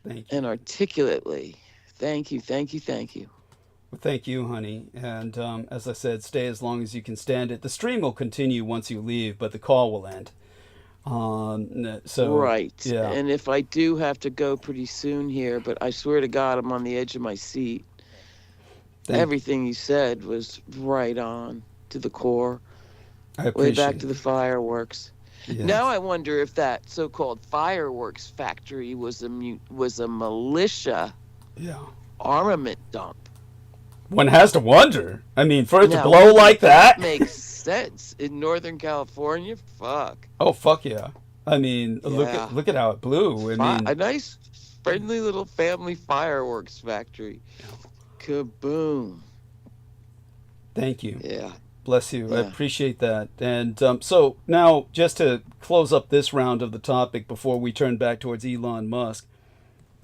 [SPEAKER 1] Thank you.
[SPEAKER 4] and articulately. Thank you, thank you, thank you.
[SPEAKER 1] Well, thank you, honey. And as I said, stay as long as you can stand it. The stream will continue once you leave, but the call will end.
[SPEAKER 4] Right.
[SPEAKER 1] Yeah.
[SPEAKER 4] And if I do have to go pretty soon here, but I swear to God, I'm on the edge of my seat. Everything you said was right on to the core.
[SPEAKER 1] I appreciate
[SPEAKER 4] Way back to the fireworks.
[SPEAKER 1] Yes.
[SPEAKER 4] Now I wonder if that so-called fireworks factory was a militia armament dump.
[SPEAKER 1] One has to wonder. I mean, for it to
[SPEAKER 4] Now,
[SPEAKER 1] blow like that
[SPEAKER 4] makes sense in Northern California. Fuck.
[SPEAKER 1] Oh, fuck yeah. I mean,
[SPEAKER 4] Yeah.
[SPEAKER 1] look at how it blew. I mean,
[SPEAKER 4] A nice, friendly little family fireworks factory. Kaboom.
[SPEAKER 1] thank you.
[SPEAKER 4] Yeah.
[SPEAKER 1] Bless you. I
[SPEAKER 4] Yeah.
[SPEAKER 1] appreciate that. And so now, just to close up this round of the topic before we turn back towards Elon Musk,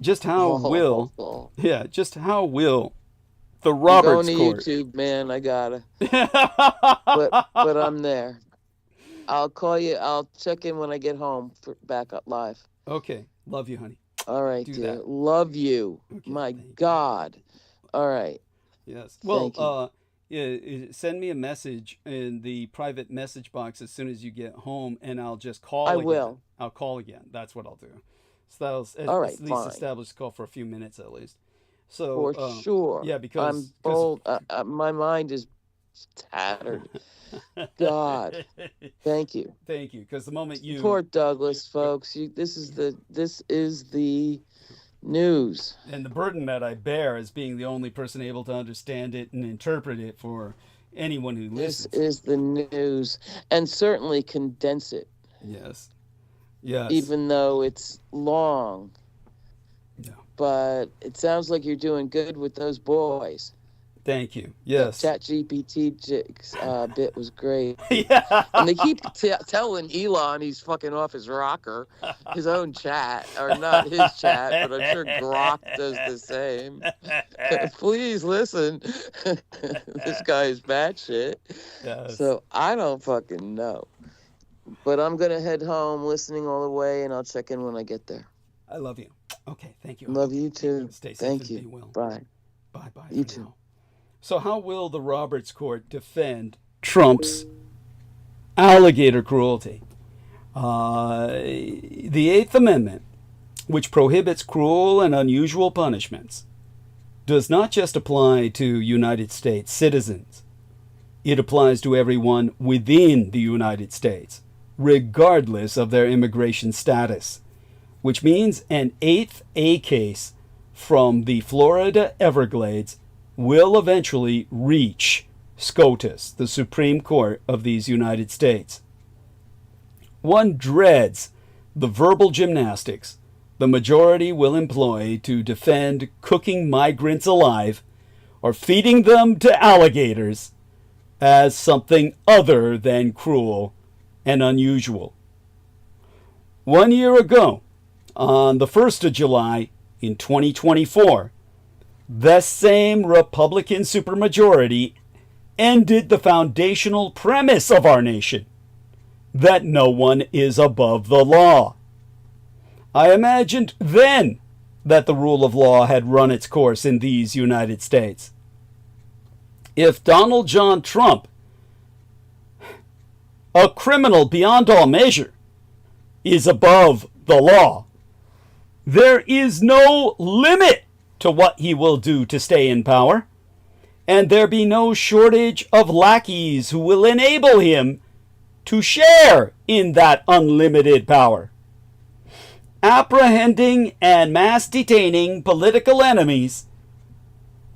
[SPEAKER 1] just how will the Roberts
[SPEAKER 4] I'm
[SPEAKER 1] Court?
[SPEAKER 4] going to YouTube, man. I gotta. but I'm there. I'll call you. I'll check in when I get home for back up live.
[SPEAKER 1] Okay. Love you, honey.
[SPEAKER 4] All right,
[SPEAKER 1] Do
[SPEAKER 4] dear.
[SPEAKER 1] that.
[SPEAKER 4] Love you.
[SPEAKER 1] Okay,
[SPEAKER 4] My
[SPEAKER 1] thank you.
[SPEAKER 4] God. All right.
[SPEAKER 1] Yes.
[SPEAKER 4] Thank
[SPEAKER 1] Well, send me a message in the private message box as soon as you get home, and I'll just call
[SPEAKER 4] I
[SPEAKER 1] again.
[SPEAKER 4] will.
[SPEAKER 1] I'll call again. That's what I'll do. So that'll
[SPEAKER 4] All right,
[SPEAKER 1] at least
[SPEAKER 4] fine.
[SPEAKER 1] establish the call for a few minutes at least. So
[SPEAKER 4] For sure.
[SPEAKER 1] Yeah, because
[SPEAKER 4] I'm bold. My mind is tattered. God. Thank you.
[SPEAKER 1] Thank you. Because the moment you
[SPEAKER 4] Support Douglas, folks. This is the news.
[SPEAKER 1] and the burden that I bear as being the only person able to understand it and interpret it for anyone who
[SPEAKER 4] This
[SPEAKER 1] listens.
[SPEAKER 4] is the news, and certainly condense it.
[SPEAKER 1] Yes. Yes.
[SPEAKER 4] Even though it's long.
[SPEAKER 1] Yeah.
[SPEAKER 4] But it sounds like you're doing good with those boys.
[SPEAKER 1] Thank you. Yes.
[SPEAKER 4] That ChatGPT bit was great.
[SPEAKER 1] Yeah.
[SPEAKER 4] And they keep telling Elon he's fucking off his rocker, his own chat, or not his chat, but I'm sure Grok does the same. Please listen. This guy is batshit.
[SPEAKER 1] Yes.
[SPEAKER 4] So I don't fucking know. But I'm going to head home listening all the way, and I'll check in when I get there.
[SPEAKER 1] I love you. Okay. Thank you.
[SPEAKER 4] Love you too.
[SPEAKER 1] Stay safe
[SPEAKER 4] Thank
[SPEAKER 1] and
[SPEAKER 4] you.
[SPEAKER 1] be well.
[SPEAKER 4] Bye.
[SPEAKER 1] Bye-bye.
[SPEAKER 4] You
[SPEAKER 1] for
[SPEAKER 4] too.
[SPEAKER 1] now. So how will the Roberts Court defend Trump's alligator cruelty? The Eighth Amendment, which prohibits cruel and unusual punishments, does not just apply to United States citizens. It applies to everyone within the United States, regardless of their immigration status, which means an 8th A case from the Florida Everglades will eventually reach SCOTUS, the Supreme Court of these United States. One dreads the verbal gymnastics the majority will employ to defend cooking migrants alive or feeding them to alligators as something other than cruel and unusual. 1 year ago, on the 1st of July in 2024, the same Republican supermajority ended the foundational premise of our nation, that no one is above the law. I imagined then that the rule of law had run its course in these United States. If Donald John Trump, a criminal beyond all measure, is above the law, there is no limit to what he will do to stay in power, and there be no shortage of lackeys who will enable him to share in that unlimited power. Apprehending and mass detaining political enemies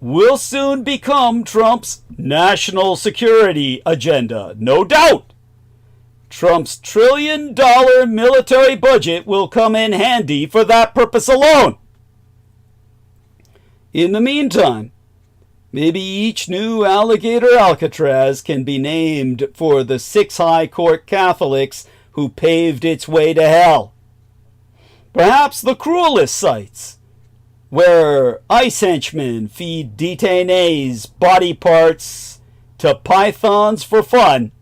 [SPEAKER 1] will soon become Trump's national security agenda, no doubt. Trump's trillion-dollar military budget will come in handy for that purpose alone. In the meantime, maybe each new alligator Alcatraz can be named for the 6 high court Catholics who paved its way to hell. perhaps the cruelest sights, where ICE henchmen feed detainees body parts to pythons for fun,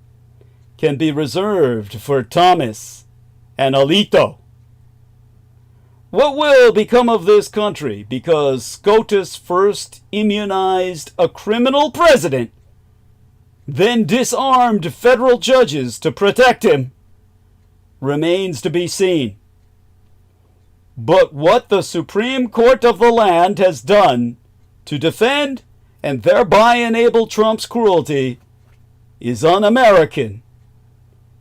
[SPEAKER 1] can be reserved for Thomas and Alito. What will become of this country because SCOTUS first immunized a criminal president, then disarmed federal judges to protect him, remains to be seen. But what the Supreme Court of the land has done to defend and thereby enable Trump's cruelty is un-American,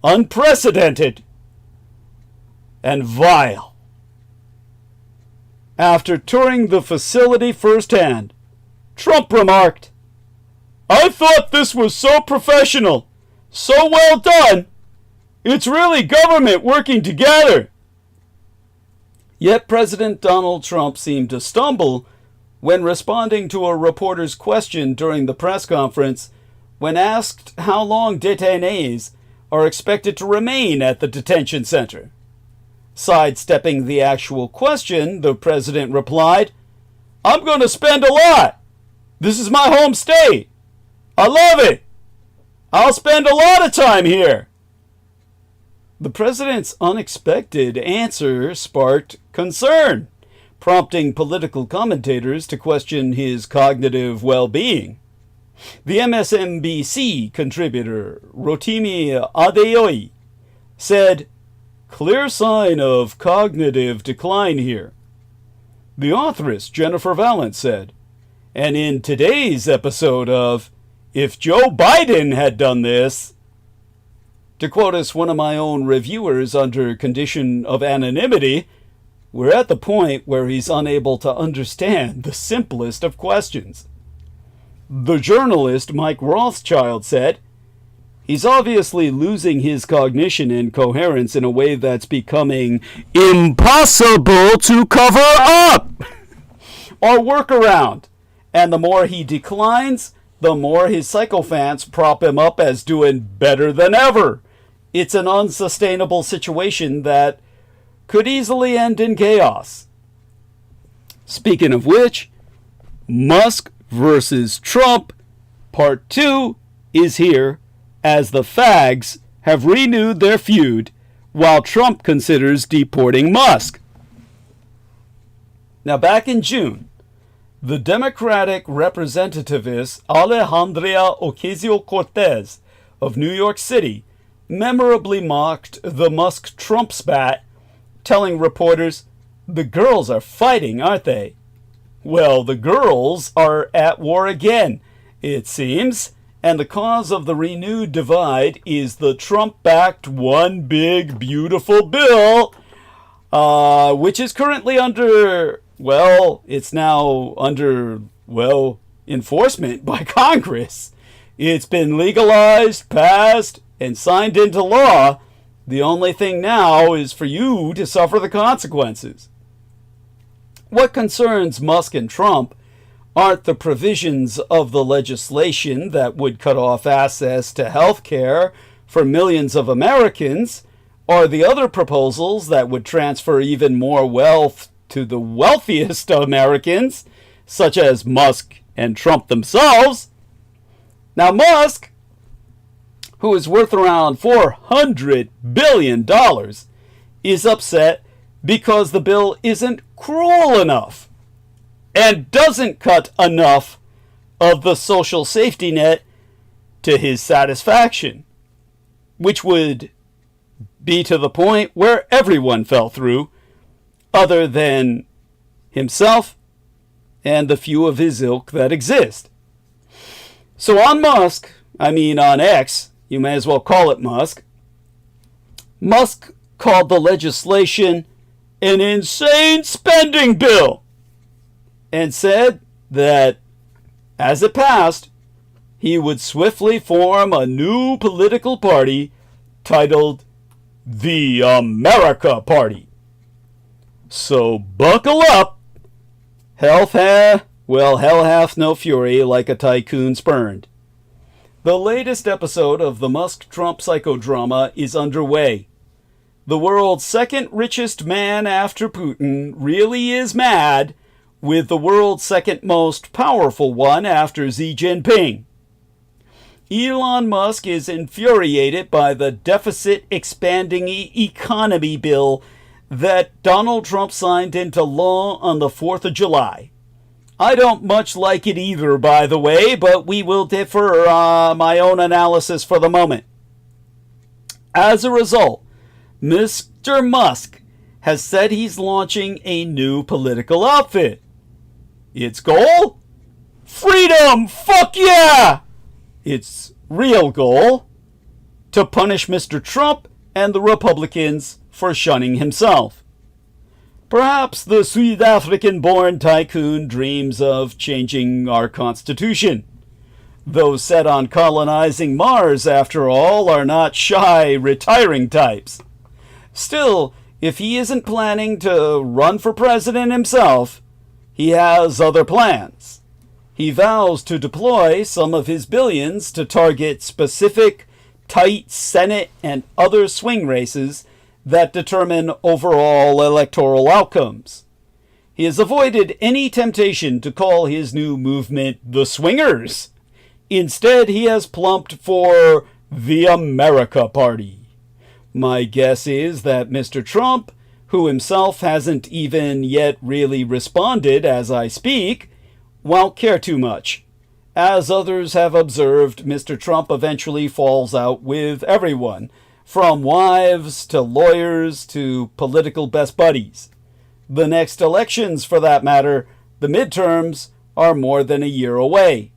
[SPEAKER 1] unprecedented, and vile. After touring the facility firsthand, Trump remarked, "I thought this was so professional, so well done. It's really government working together." Yet President Donald Trump seemed to stumble when responding to a reporter's question during the press conference when asked how long detainees are expected to remain at the detention center. Sidestepping the actual question, the president replied, "I'm going to spend a lot. This is my home state. I love it. I'll spend a lot of time here." The president's unexpected answer sparked concern, prompting political commentators to question his cognitive well-being. The MSNBC contributor Rotimi Adeoye said, "Clear sign of cognitive decline here." The authoress Jennifer Valent said, and in today's episode of "If Joe Biden Had Done This," to quote us one of my own reviewers under condition of anonymity, we're at the point where he's unable to understand the simplest of questions. The journalist Mike Rothschild said, "He's obviously losing his cognition and coherence in a way that's becoming impossible to cover up or work around. And the more he declines, the more his sycophants prop him up as doing better than ever. It's an unsustainable situation that could easily end in chaos." Speaking of which, Musk versus Trump Part 2 is here, as the fags have renewed their feud while Trump considers deporting Musk. Now, back in June, the Democratic representativist Alejandria Ocasio-Cortez of New York City memorably mocked the Musk-Trump spat, telling reporters, "The girls are fighting, aren't they?" Well, the girls are at war again, it seems, and the cause of the renewed divide is the Trump-backed One Big Beautiful Bill, which is currently under, it's now under, enforcement by Congress. It's been legalized, passed, and signed into law. The only thing now is for you to suffer the consequences. What concerns Musk and Trump aren't the provisions of the legislation that would cut off access to health care for millions of Americans, or the other proposals that would transfer even more wealth to the wealthiest Americans, such as Musk and Trump themselves. Now, Musk, who is worth around $400 billion, is upset because the bill isn't cruel enough and doesn't cut enough of the social safety net to his satisfaction, which would be to the point where everyone fell through, other than himself and the few of his ilk that exist. So on X, you may as well call it Musk, Musk called the legislation an insane spending bill and said that as it passed, he would swiftly form a new political party titled the America Party. So buckle up. Hell hath no fury like a tycoon spurned. The latest episode of the Musk-Trump psychodrama is underway. the world's second richest man after Putin really is mad with the world's second most powerful one after Xi Jinping. Elon Musk is infuriated by the deficit expanding economy bill that Donald Trump signed into law on the 4th of July. I don't much like it either, by the way, but we will defer my own analysis for the moment. As a result, Mr. Musk has said he's launching a new political outfit. Its goal? Freedom! Fuck yeah! Its real goal? To punish Mr. Trump and the Republicans for shunning himself. Perhaps the South African-born tycoon dreams of changing our Constitution. Those set on colonizing Mars, after all, are not shy, retiring types. Still, if he isn't planning to run for president himself, he has other plans. He vows to deploy some of his billions to target specific, tight Senate and other swing races that determine overall electoral outcomes. He has avoided any temptation to call his new movement the Swingers. Instead, he has plumped for the America Party. My guess is that Mr. Trump, who himself hasn't even yet really responded as I speak, won't care too much. As others have observed, Mr. Trump eventually falls out with everyone, from wives to lawyers to political best buddies. The next elections, for that matter, the midterms, are more than a year away.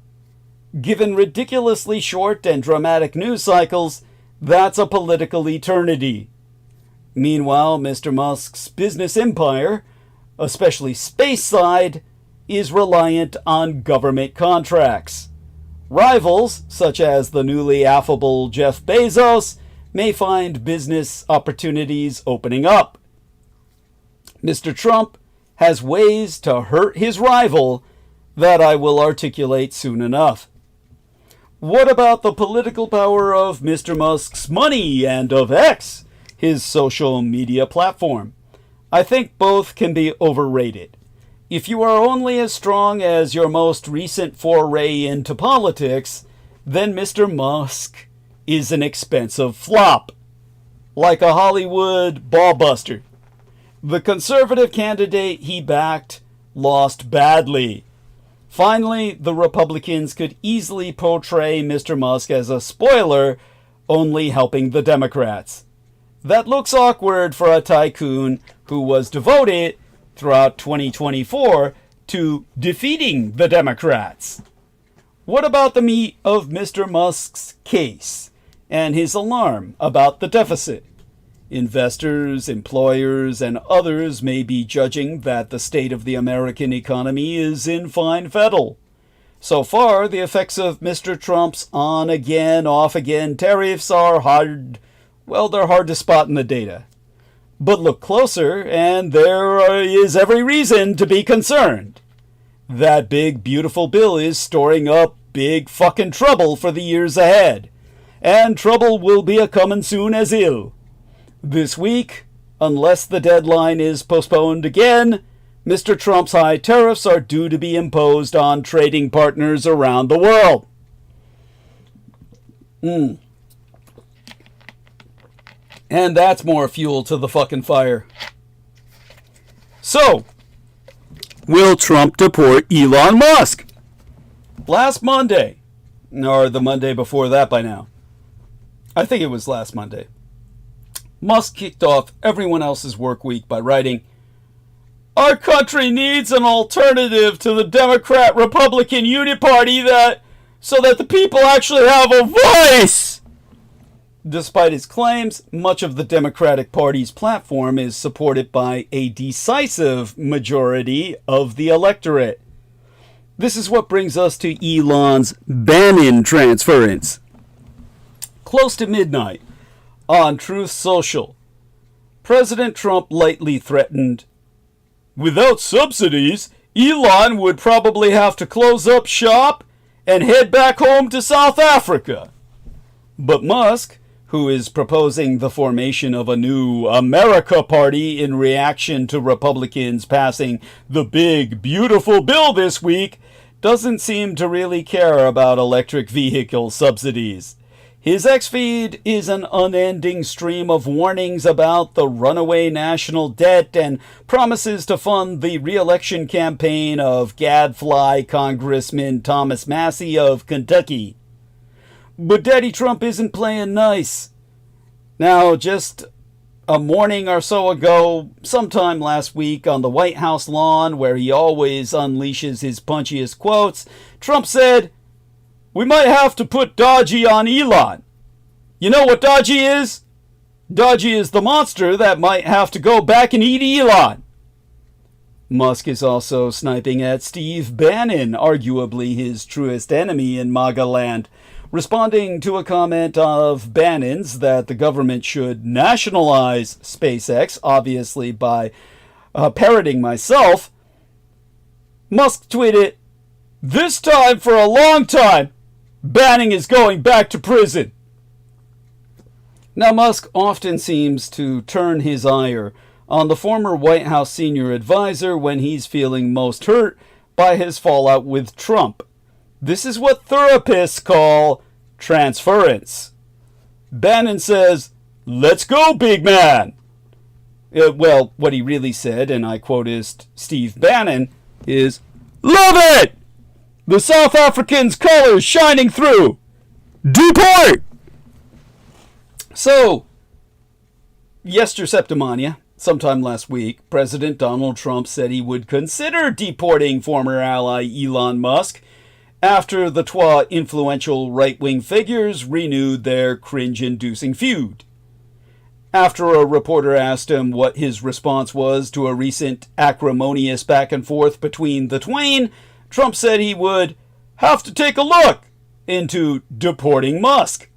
[SPEAKER 1] Given ridiculously short and dramatic news cycles, that's a political eternity. Meanwhile, Mr. Musk's business empire, especially space side, is reliant on government contracts. Rivals, such as the newly affable Jeff Bezos, may find business opportunities opening up. Mr. Trump has ways to hurt his rival that I will articulate soon enough. What about the political power of Mr. Musk's money and of X, his social media platform? I think both can be overrated. If you are only as strong as your most recent foray into politics, then Mr. Musk is an expensive flop, like a Hollywood ballbuster. The conservative candidate he backed lost badly. Finally, the Republicans could easily portray Mr. Musk as a spoiler, only helping the Democrats. That looks awkward for a tycoon who was devoted throughout 2024 to defeating the Democrats. What about the meat of Mr. Musk's case and his alarm about the deficit? Investors, employers, and others may be judging that the state of the American economy is in fine fettle. So far, the effects of Mr. Trump's on-again, off-again tariffs are hard to spot in the data. But look closer, and there is every reason to be concerned. That big, beautiful bill is storing up big fucking trouble for the years ahead. And trouble will be a-comin' soon as ill. This week, unless the deadline is postponed again, Mr. Trump's high tariffs are due to be imposed on trading partners around the world. And that's more fuel to the fucking fire. So, will Trump deport Elon Musk? Last Monday, or the Monday before that by now, I think it was last Monday, Musk kicked off everyone else's work week by writing, "Our country needs an alternative to the Democrat-Republican Uniparty so that the people actually have a voice." Despite his claims, much of the Democratic Party's platform is supported by a decisive majority of the electorate. This is what brings us to Elon's Bannon transference. Close to midnight, on Truth Social, President Trump lightly threatened, "Without subsidies, Elon would probably have to close up shop and head back home to South Africa." But Musk, who is proposing the formation of a new America Party in reaction to Republicans passing the big, beautiful bill this week, doesn't seem to really care about electric vehicle subsidies. His X-feed is an unending stream of warnings about the runaway national debt and promises to fund the re-election campaign of gadfly Congressman Thomas Massie of Kentucky. But Daddy Trump isn't playing nice. Now, just a morning or so ago, sometime last week on the White House lawn, where he always unleashes his punchiest quotes, Trump said, "We might have to put Dodgy on Elon." You know what Dodgy is? Dodgy is the monster that might have to go back and eat Elon. Musk is also sniping at Steve Bannon, arguably his truest enemy in MAGA land, responding to a comment of Bannon's that the government should nationalize SpaceX, obviously by parroting myself. Musk tweeted, "This time for a long time, Bannon is going back to prison." Now, Musk often seems to turn his ire on the former White House senior advisor when he's feeling most hurt by his fallout with Trump. This is what therapists call transference. Bannon says, "Let's go, big man." Well, what he really said, and I quote Steve Bannon, is, "Love it! The South Africans' colors shining through. Deport!" So, yesterday, sometime last week, President Donald Trump said he would consider deporting former ally Elon Musk after the twa influential right-wing figures renewed their cringe-inducing feud. After a reporter asked him what his response was to a recent acrimonious back-and-forth between the twain, Trump said he would have to take a look into deporting Musk.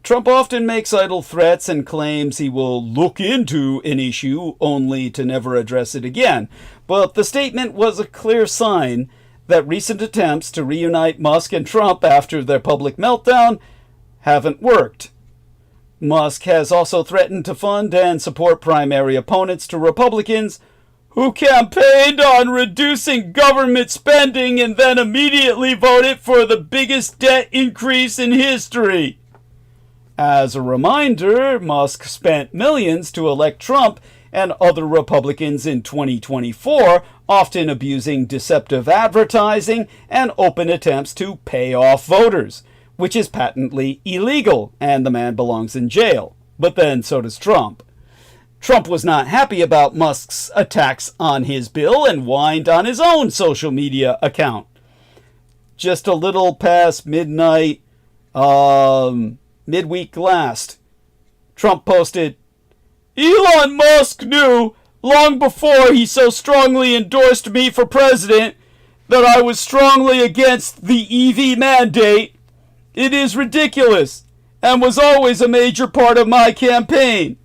[SPEAKER 1] Trump often makes idle threats and claims he will look into an issue only to never address it again. But the statement was a clear sign that recent attempts to reunite Musk and Trump after their public meltdown haven't worked. Musk has also threatened to fund and support primary opponents to Republicans who campaigned on reducing government spending and then immediately voted for the biggest debt increase in history. As a reminder, Musk spent millions to elect Trump and other Republicans in 2024, often abusing deceptive advertising and open attempts to pay off voters, which is patently illegal, and the man belongs in jail. But then so does Trump. Trump was not happy about Musk's attacks on his bill and whined on his own social media account. Just a little past midnight, midweek last, Trump posted, "Elon Musk knew long before he so strongly endorsed me for president that I was strongly against the EV mandate. It is ridiculous and was always a major part of my campaign.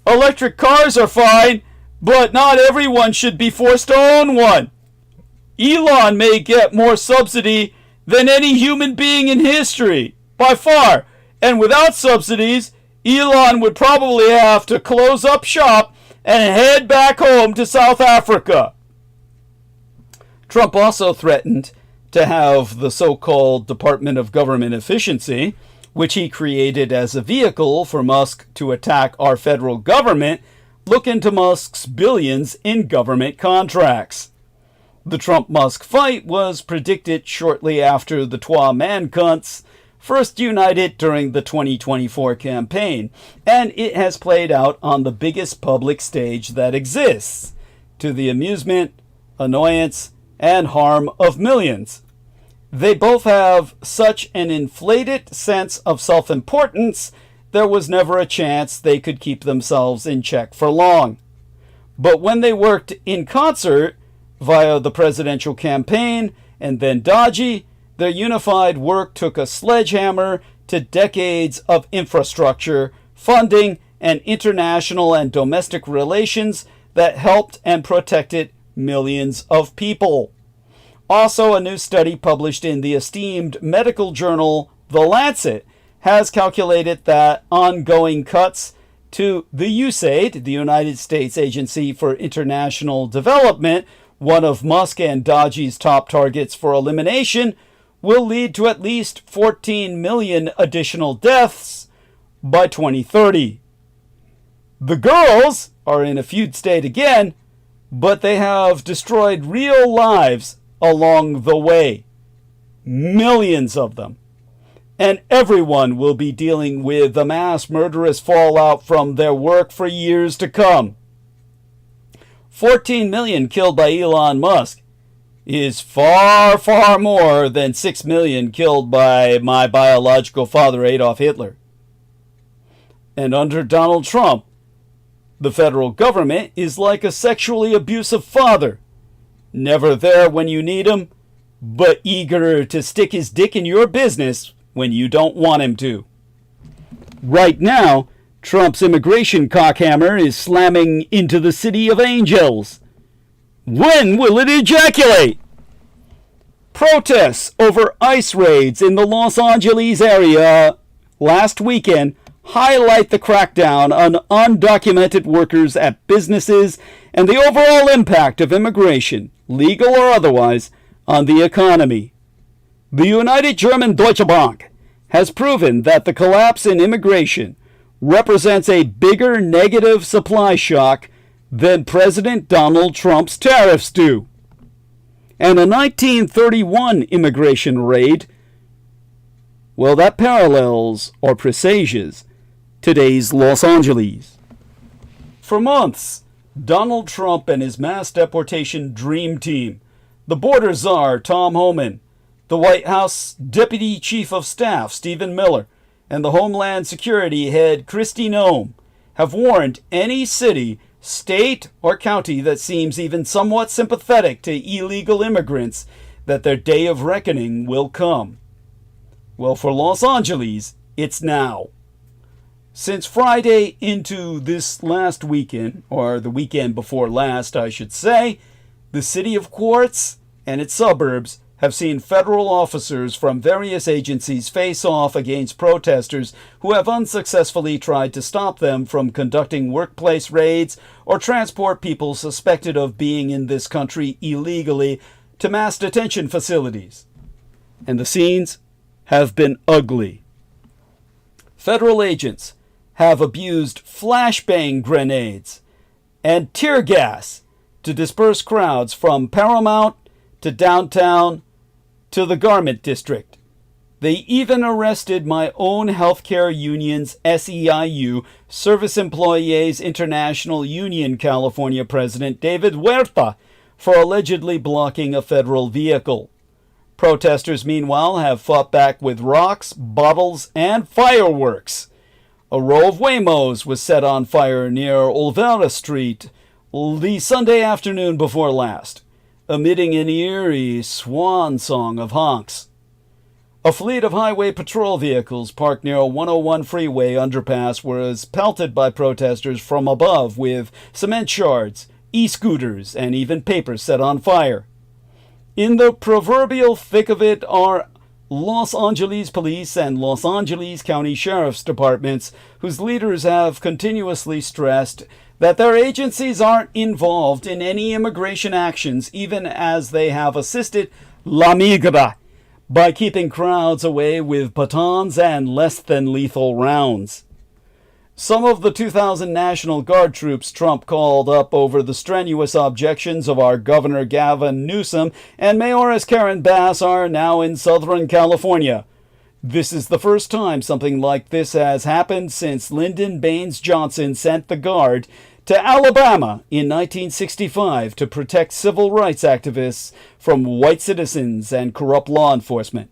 [SPEAKER 1] Electric cars are fine, but not everyone should be forced to own one. Elon may get more subsidy than any human being in history, by far, and without subsidies, Elon would probably have to close up shop and head back home to South Africa." Trump also threatened to have the so-called Department of Government Efficiency, which he created as a vehicle for Musk to attack our federal government, look into Musk's billions in government contracts. The Trump-Musk fight was predicted shortly after the twa man-cunts first united during the 2024 campaign, and it has played out on the biggest public stage that exists, to the amusement, annoyance, and harm of millions. They both have such an inflated sense of self-importance, there was never a chance they could keep themselves in check for long. But when they worked in concert, via the presidential campaign and then Dodgy, their unified work took a sledgehammer to decades of infrastructure, funding, and international and domestic relations that helped and protected millions of people. Also, a new study published in the esteemed medical journal The Lancet has calculated that ongoing cuts to the USAID, the United States Agency for International Development, one of Musk and Dodgy's top targets for elimination, will lead to at least 14 million additional deaths by 2030. The girls are in a feud state again, but they have destroyed real lives along the way. Millions of them. And everyone will be dealing with the mass murderous fallout from their work for years to come. 14 million killed by Elon Musk is far, far more than 6 million killed by my biological father, Adolf Hitler. And under Donald Trump, the federal government is like a sexually abusive father, never there when you need him, but eager to stick his dick in your business when you don't want him to. Right now, Trump's immigration cockhammer is slamming into the city of angels. When will it ejaculate? Protests over ICE raids in the Los Angeles area last weekend highlight the crackdown on undocumented workers at businesses and the overall impact of immigration, legal or otherwise, on the economy. The United German Deutsche Bank has proven that the collapse in immigration represents a bigger negative supply shock than President Donald Trump's tariffs do. And a 1931 immigration raid, well, that parallels or presages today's Los Angeles. For months, Donald Trump and his mass deportation dream team, the border czar Tom Homan, the White House Deputy Chief of Staff Stephen Miller, and the Homeland Security head Kristi Noem, have warned any city, state, or county that seems even somewhat sympathetic to illegal immigrants that their day of reckoning will come. Well, for Los Angeles, it's now. Since Friday into this last weekend, or the weekend before last, I should say, the city of Quartz and its suburbs have seen federal officers from various agencies face off against protesters who have unsuccessfully tried to stop them from conducting workplace raids or transport people suspected of being in this country illegally to mass detention facilities. And the scenes have been ugly. Federal agents have abused flashbang grenades and tear gas to disperse crowds from Paramount to downtown to the Garment District. They even arrested my own healthcare union's SEIU, Service Employees International Union California President David Huerta, for allegedly blocking a federal vehicle. Protesters, meanwhile, have fought back with rocks, bottles, and fireworks. A row of Waymos was set on fire near Olvera Street the Sunday afternoon before last, emitting an eerie swan song of honks. A fleet of highway patrol vehicles parked near a 101 freeway underpass was pelted by protesters from above with cement shards, e-scooters, and even papers set on fire. In the proverbial thick of it are Los Angeles Police and Los Angeles County Sheriff's Departments, whose leaders have continuously stressed that their agencies aren't involved in any immigration actions, even as they have assisted La Migra by keeping crowds away with batons and less than lethal rounds. Some of the 2,000 National Guard troops Trump called up over the strenuous objections of our Governor Gavin Newsom and Mayoress Karen Bass are now in Southern California. This is the first time something like this has happened since Lyndon Baines Johnson sent the Guard to Alabama in 1965 to protect civil rights activists from white citizens and corrupt law enforcement.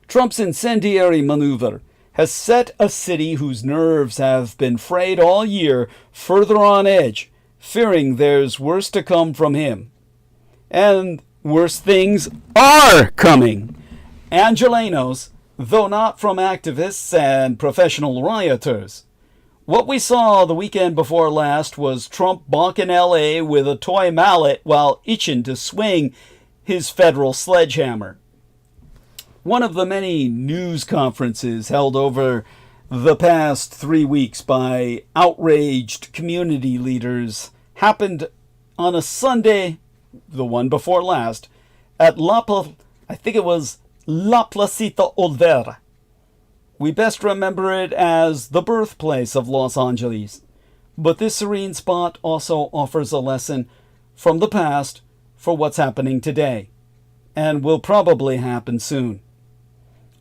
[SPEAKER 1] Trump's incendiary maneuver has set a city whose nerves have been frayed all year further on edge, fearing there's worse to come from him. And worse things are coming. Angelenos, though not from activists and professional rioters. What we saw the weekend before last was Trump bonking L.A. with a toy mallet while itching to swing his federal sledgehammer. One of the many news conferences held over the past 3 weeks by outraged community leaders happened on a Sunday, the one before last, at I think it was La Placita Olvera. We best remember it as the birthplace of Los Angeles, but this serene spot also offers a lesson from the past for what's happening today, and will probably happen soon.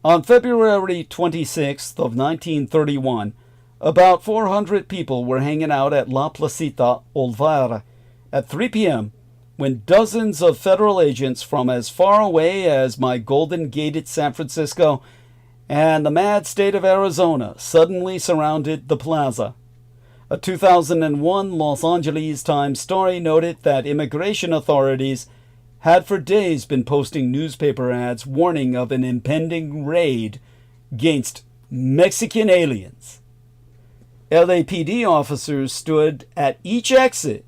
[SPEAKER 1] On February 26th of 1931, about 400 people were hanging out at La Placita Olvera at 3 p.m. when dozens of federal agents from as far away as my Golden Gated San Francisco and the mad state of Arizona suddenly surrounded the plaza. A 2001 Los Angeles Times story noted that immigration authorities had for days been posting newspaper ads warning of an impending raid against Mexican aliens. LAPD officers stood at each exit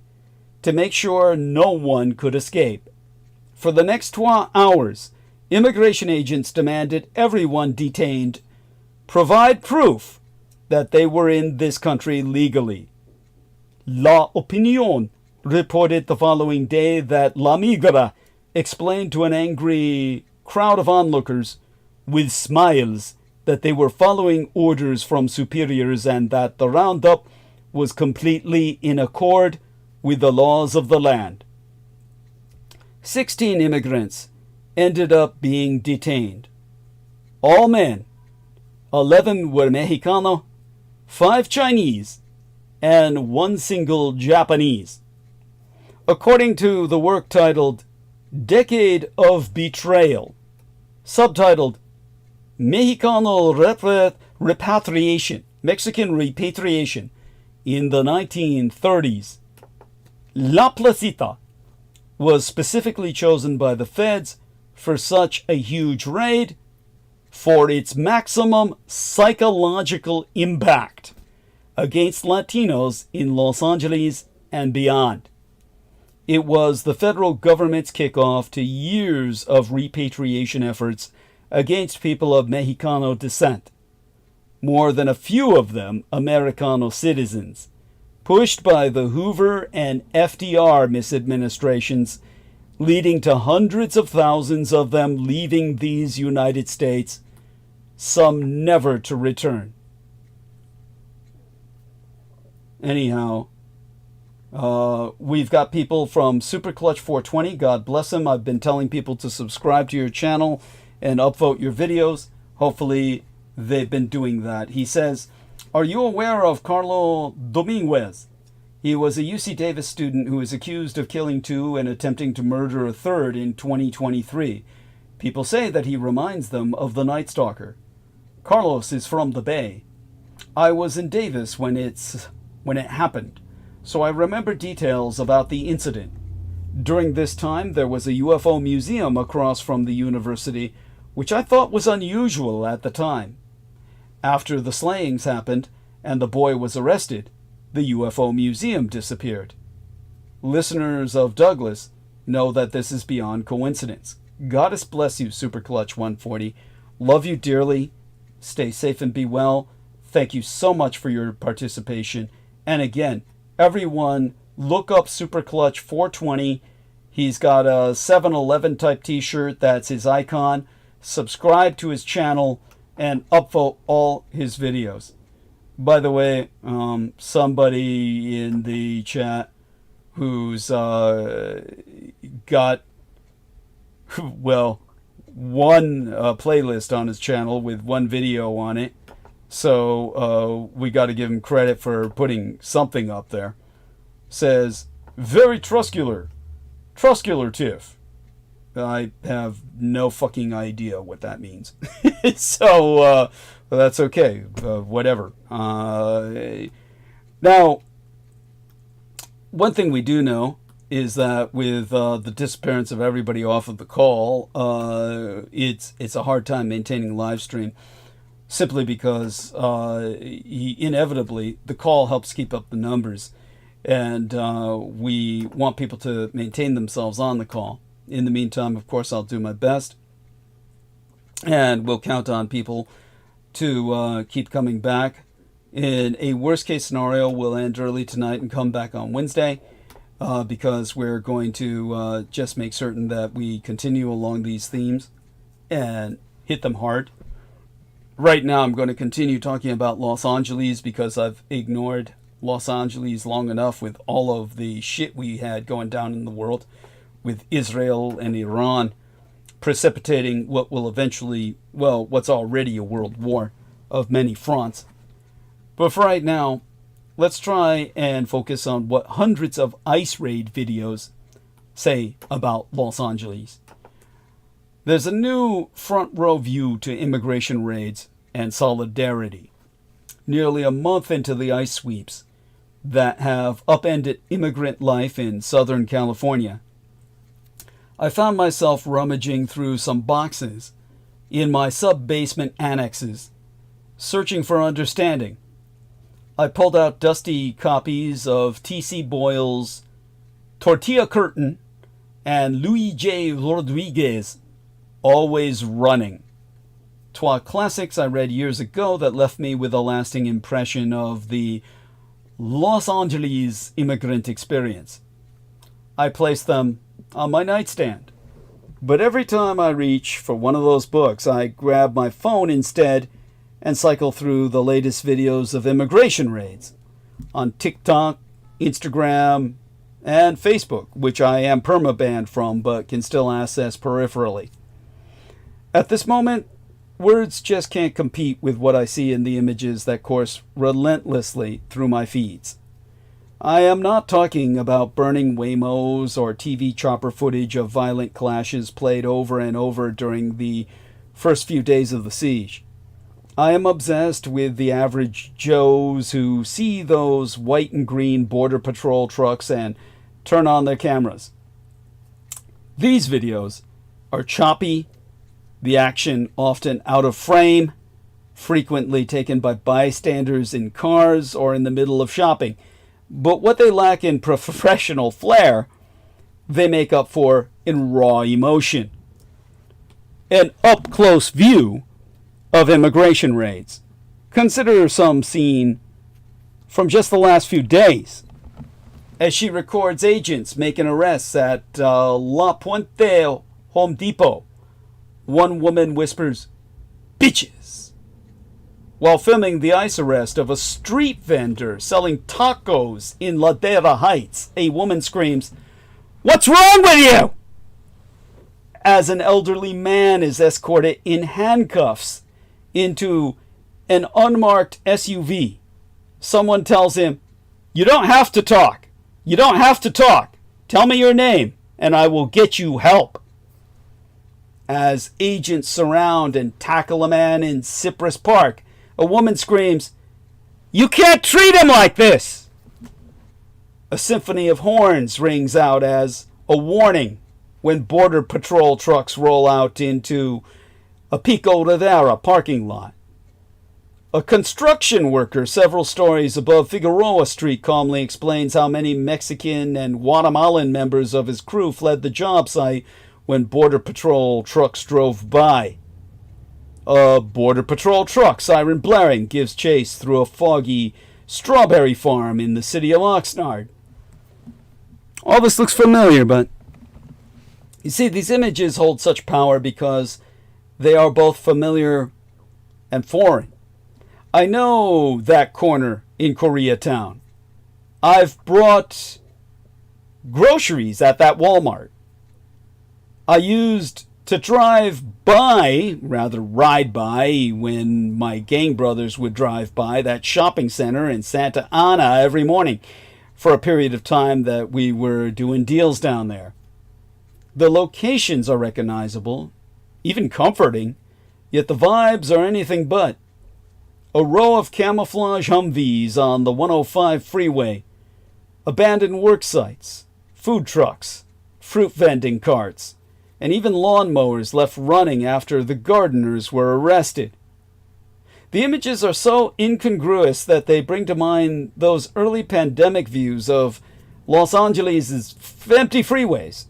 [SPEAKER 1] to make sure no one could escape. For the next 12 hours, immigration agents demanded everyone detained provide proof that they were in this country legally. La Opinión reported the following day that La Migra explained to an angry crowd of onlookers with smiles that they were following orders from superiors and that the roundup was completely in accord with the laws of the land. 16 immigrants ended up being detained. All men. 11 were Mexicano, 5 Chinese, and 1 single Japanese. According to the work titled Decade of Betrayal, subtitled Mexicano Repatriation, Mexican Repatriation in the 1930s, La Placita was specifically chosen by the feds for such a huge raid for its maximum psychological impact against Latinos in Los Angeles and beyond. It was the federal government's kickoff to years of repatriation efforts against people of Mexicano descent, more than a few of them Americano citizens, pushed by the Hoover and FDR misadministrations, leading to hundreds of thousands of them leaving these United States, some never to return. Anyhow, we've got people from Superclutch 420. God bless him. I've been telling people to subscribe to your channel and upvote your videos. Hopefully they've been doing that. He says, are you aware of Carlo Dominguez? He was a UC Davis student who is accused of killing 2 and attempting to murder a 3rd in 2023. People say that he reminds them of the Night Stalker. Carlos is from the Bay. I was in Davis when it happened, so I remember details about the incident. During this time, there was a UFO museum across from the university, which I thought was unusual at the time. After the slayings happened and the boy was arrested, the UFO museum disappeared. Listeners of Douglas know that this is beyond coincidence. Goddess bless you, Superclutch 140. Love you dearly. Stay safe and be well. Thank you so much for your participation. And again, everyone, look up Superclutch 420. He's got a 7-Eleven type t-shirt. That's his icon. Subscribe to his channel and upvote all his videos. By the way, somebody in the chat who's got, well, one playlist on his channel with one video on it. So we got to give him credit for putting something up there. Says, very truscular tiff. I have no fucking idea what that means. So that's okay. Whatever. Now, one thing we do know is that with the disappearance of everybody off of the call, it's a hard time maintaining live stream, simply because inevitably the call helps keep up the numbers, and we want people to maintain themselves on the call. In the meantime, of course, I'll do my best And we'll count on people to keep coming back. In a worst case scenario, we'll end early tonight and come back on Wednesday, because we're going to just make certain that we continue along these themes and hit them hard. Right now, I'm going to continue talking about Los Angeles because I've ignored Los Angeles long enough with all of the shit we had going down in the world with Israel and Iran precipitating what will eventually, well, what's already a world war of many fronts. But for right now, let's try and focus on what hundreds of ICE raid videos say about Los Angeles. There's a new front row view to immigration raids and solidarity. Nearly a month into the ICE sweeps that have upended immigrant life in Southern California, I found myself rummaging through some boxes in my sub-basement annexes, searching for understanding. I pulled out dusty copies of T.C. Boyle's Tortilla Curtain and Louis J. Rodriguez' Always Running. Twa classics I read years ago that left me with a lasting impression of the Los Angeles immigrant experience. I placed them on my nightstand. But every time I reach for one of those books, I grab my phone instead and cycle through the latest videos of immigration raids on TikTok, Instagram, and Facebook, which I am perma-banned from but can still access peripherally. At this moment, words just can't compete with what I see in the images that course relentlessly through my feeds. I am not talking about burning Waymos or TV chopper footage of violent clashes played over and over during the first few days of the siege. I am obsessed with the average Joes who see those white and green Border Patrol trucks and turn on their cameras. These videos are choppy, the action often out of frame, frequently taken by bystanders in cars or in the middle of shopping. But what they lack in professional flair, they make up for in raw emotion. An up-close view of immigration raids. Consider some scene from just the last few days, as she records agents making arrests at La Puente Home Depot. One woman whispers, "Bitches," while filming the ICE arrest of a street vendor selling tacos in Ladera Heights. A woman screams, "What's wrong with you?" as an elderly man is escorted in handcuffs into an unmarked SUV. Someone tells him, "You don't have to talk. You don't have to talk. Tell me your name and I will get you help." As agents surround and tackle a man in Cypress Park, a woman screams, "You can't treat him like this!" A symphony of horns rings out as a warning when Border Patrol trucks roll out into a Pico Rivera parking lot. A construction worker several stories above Figueroa Street calmly explains how many Mexican and Guatemalan members of his crew fled the job site when Border Patrol trucks drove by. A Border Patrol truck, siren blaring, gives chase through a foggy strawberry farm in the city of Oxnard. All this looks familiar, but you see, these images hold such power because they are both familiar and foreign. I know that corner in Koreatown. I've brought groceries at that Walmart. I used to drive by, rather ride by, when my gang brothers would drive by that shopping center in Santa Ana every morning for a period of time that we were doing deals down there. The locations are recognizable, even comforting, yet the vibes are anything but. A row of camouflage Humvees on the 105 freeway, abandoned work sites, food trucks, fruit vending carts, and even lawnmowers left running after the gardeners were arrested. The images are so incongruous that they bring to mind those early pandemic views of Los Angeles' empty freeways.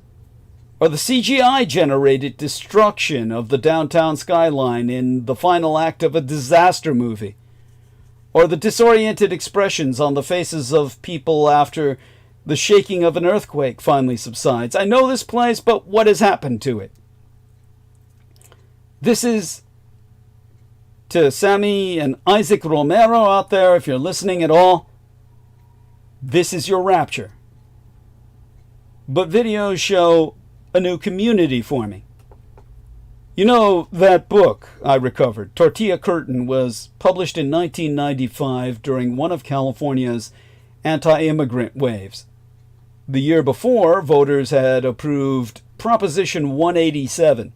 [SPEAKER 1] or the CGI-generated destruction of the downtown skyline in the final act of a disaster movie, or the disoriented expressions on the faces of people after the shaking of an earthquake finally subsides. I know this place, but what has happened to it? This is to Sammy and Isaac Romero out there, if you're listening at all. This is your rapture. But videos show a new community forming. You know, that book I recovered, Tortilla Curtain, was published in 1995 during one of California's anti-immigrant waves. The year before, voters had approved Proposition 187,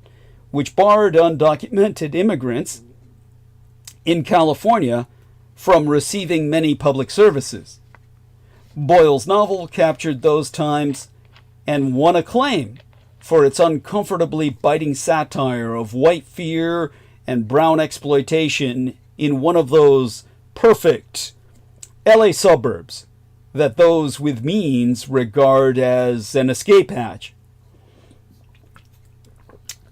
[SPEAKER 1] which barred undocumented immigrants in California from receiving many public services. Boyle's novel captured those times and won acclaim for its uncomfortably biting satire of white fear and brown exploitation in one of those perfect LA suburbs that those with means regard as an escape hatch.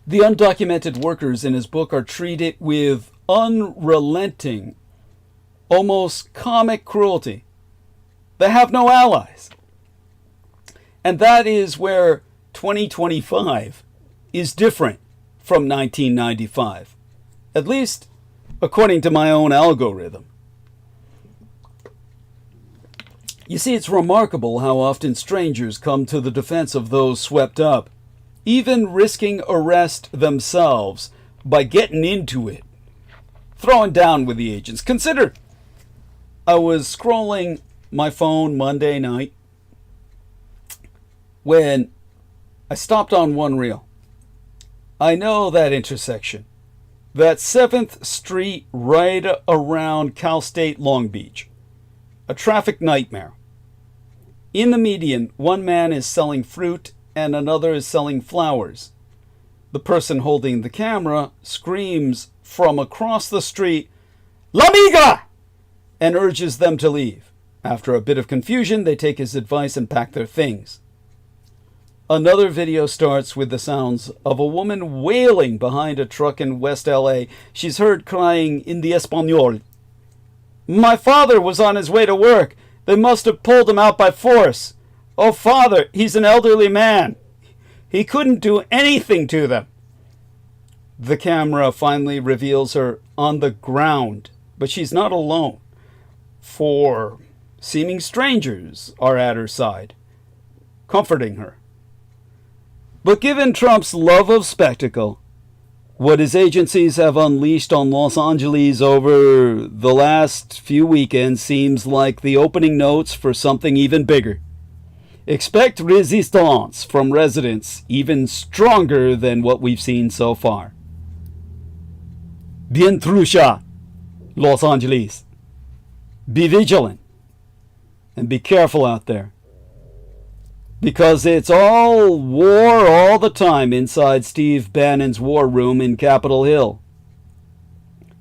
[SPEAKER 1] The undocumented workers in his book are treated with unrelenting, almost comic cruelty. They have no allies. And that is where 2025 is different from 1995, at least according to my own algorithm. You see, it's remarkable how often strangers come to the defense of those swept up, even risking arrest themselves by getting into it, throwing down with the agents. Consider, I was scrolling my phone Monday night when I stopped on one reel. I know that intersection, that 7th Street right around Cal State Long Beach, a traffic nightmare. In the median, one man is selling fruit and another is selling flowers. The person holding the camera screams from across the street, "La migra!" and urges them to leave. After a bit of confusion, they take his advice and pack their things. Another video starts with the sounds of a woman wailing behind a truck in West LA. She's heard crying in the Espanol. "My father was on his way to work. They must have pulled him out by force. Oh, father, he's an elderly man. He couldn't do anything to them." The camera finally reveals her on the ground, but she's not alone. 4 seeming strangers are at her side, comforting her. But given Trump's love of spectacle, what his agencies have unleashed on Los Angeles over the last few weekends seems like the opening notes for something even bigger. Expect resistance from residents even stronger than what we've seen so far. Bien trucha, Los Angeles. Be vigilant and be careful out there, because it's all war all the time inside Steve Bannon's war room in Capitol Hill.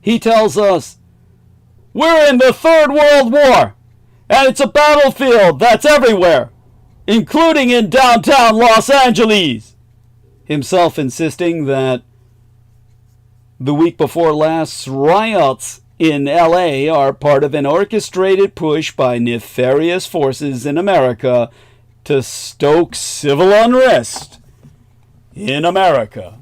[SPEAKER 1] He tells us, "We're in the Third World War, and it's a battlefield that's everywhere, including in downtown Los Angeles," himself insisting that the week before last's riots in LA are part of an orchestrated push by nefarious forces in America to stoke civil unrest in America.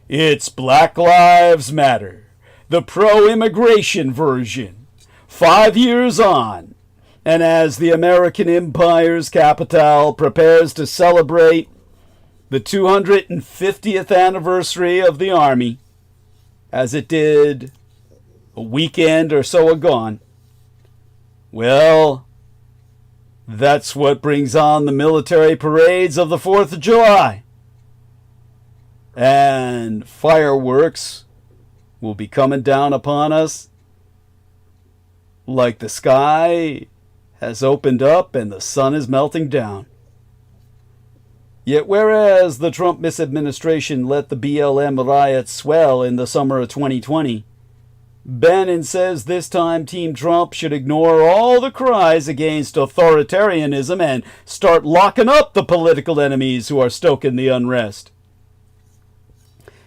[SPEAKER 1] It's Black Lives Matter, the pro-immigration version, 5 years on, and as the American Empire's capital prepares to celebrate the 250th anniversary of the Army, as it did a weekend or so agone, well, that's what brings on the military parades of the 4th of July. And fireworks will be coming down upon us like the sky has opened up and the sun is melting down. Yet whereas the Trump misadministration let the BLM riots swell in the summer of 2020, Bannon says this time Team Trump should ignore all the cries against authoritarianism and start locking up the political enemies who are stoking the unrest.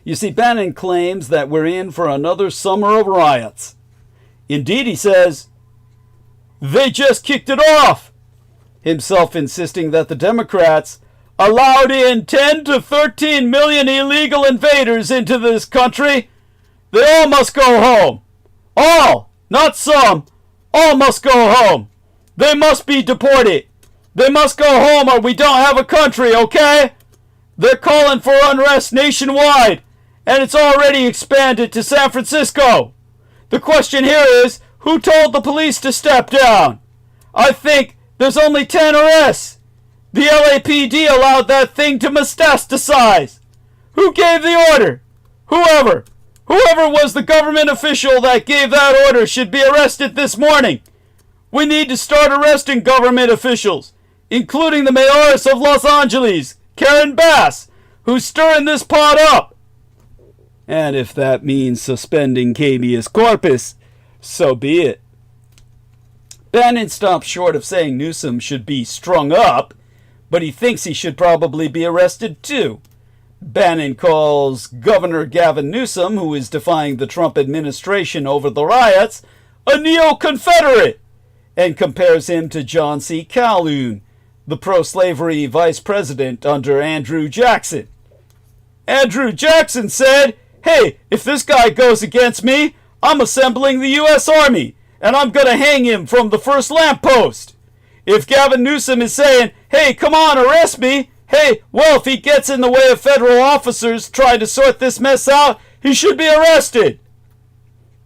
[SPEAKER 1] You see, Bannon claims that we're in for another summer of riots. Indeed, he says, they just kicked it off, himself insisting that the Democrats allowed in 10 to 13 million illegal invaders into this country. They all must go home. All, not some. All must go home. They must be deported. They must go home or we don't have a country, okay? They're calling for unrest nationwide, and it's already expanded to San Francisco. The question here is, who told the police to step down? I think there's only 10 arrests. The LAPD allowed that thing to metastasize. Who gave the order? Whoever was the government official that gave that order should be arrested this morning. We need to start arresting government officials, including the mayoress of Los Angeles, Karen Bass, who's stirring this pot up. And if that means suspending habeas corpus, so be it. Bannon stops short of saying Newsom should be strung up, but he thinks he should probably be arrested too. Bannon calls Governor Gavin Newsom, who is defying the Trump administration over the riots, a neo-Confederate, and compares him to John C. Calhoun, the pro-slavery vice president under Andrew Jackson. Andrew Jackson said, hey, if this guy goes against me, I'm assembling the U.S. Army, and I'm going to hang him from the first lamppost. If Gavin Newsom is saying, hey, come on, arrest me, hey, well, if he gets in the way of federal officers trying to sort this mess out, he should be arrested.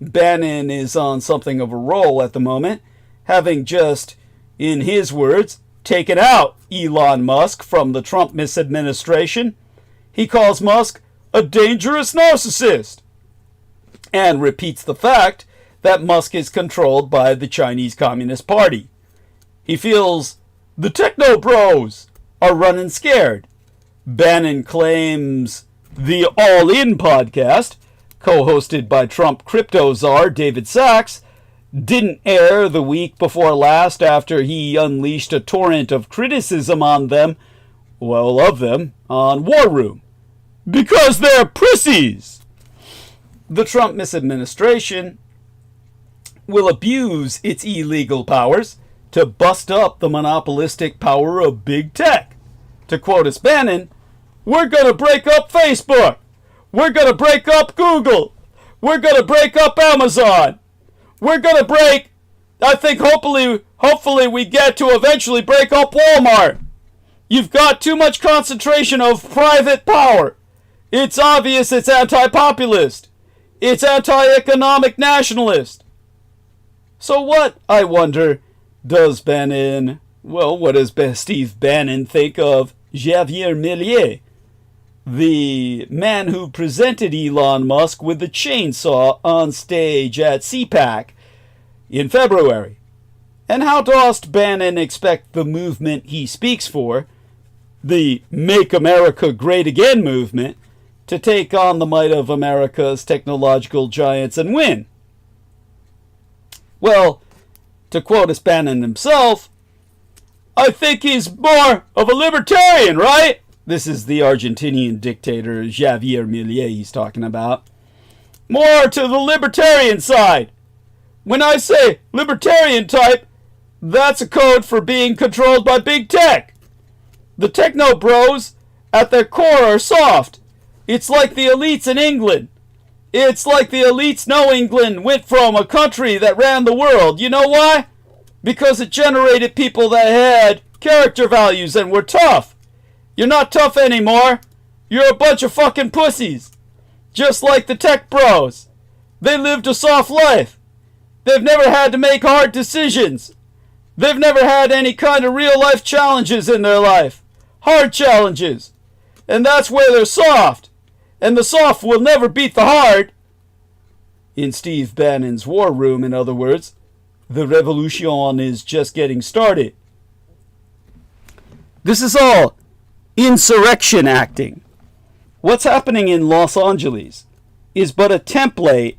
[SPEAKER 1] Bannon is on something of a roll at the moment, having just, in his words, taken out Elon Musk from the Trump misadministration. He calls Musk a dangerous narcissist and repeats the fact that Musk is controlled by the Chinese Communist Party. He feels the techno bros are running scared. Bannon claims the All In podcast, co-hosted by Trump crypto czar David Sachs, didn't air the week before last after he unleashed a torrent of criticism on them, on War Room. Because they're pussies! The Trump misadministration will abuse its illegal powers to bust up the monopolistic power of big tech. To quote as Bannon, we're going to break up Facebook. We're going to break up Google. We're going to break up Amazon. We're going to break, I think hopefully we get to eventually break up Walmart. You've got too much concentration of private power. It's obvious it's anti-populist. It's anti-economic nationalist. So what, I wonder, does Bannon, what does Steve Bannon think of Javier Milei, the man who presented Elon Musk with the chainsaw on stage at CPAC in February? And how dost Bannon expect the movement he speaks for, the Make America Great Again movement, to take on the might of America's technological giants and win? Well, to quote as Bannon himself, I think he's more of a libertarian, right? This is the Argentinian dictator Javier Milei he's talking about. More to the libertarian side. When I say libertarian type, that's a code for being controlled by big tech. The techno bros at their core are soft. It's like the elites in England. It's like the elites know England went from a country that ran the world. You know why? Because it generated people that had character values and were tough. You're not tough anymore. You're a bunch of fucking pussies. Just like the tech bros. They lived a soft life. They've never had to make hard decisions. They've never had any kind of real life challenges in their life. Hard challenges. And that's where they're soft. And the soft will never beat the hard. In Steve Bannon's War Room, in other words, the revolution is just getting started. This is all insurrection acting. What's happening in Los Angeles is but a template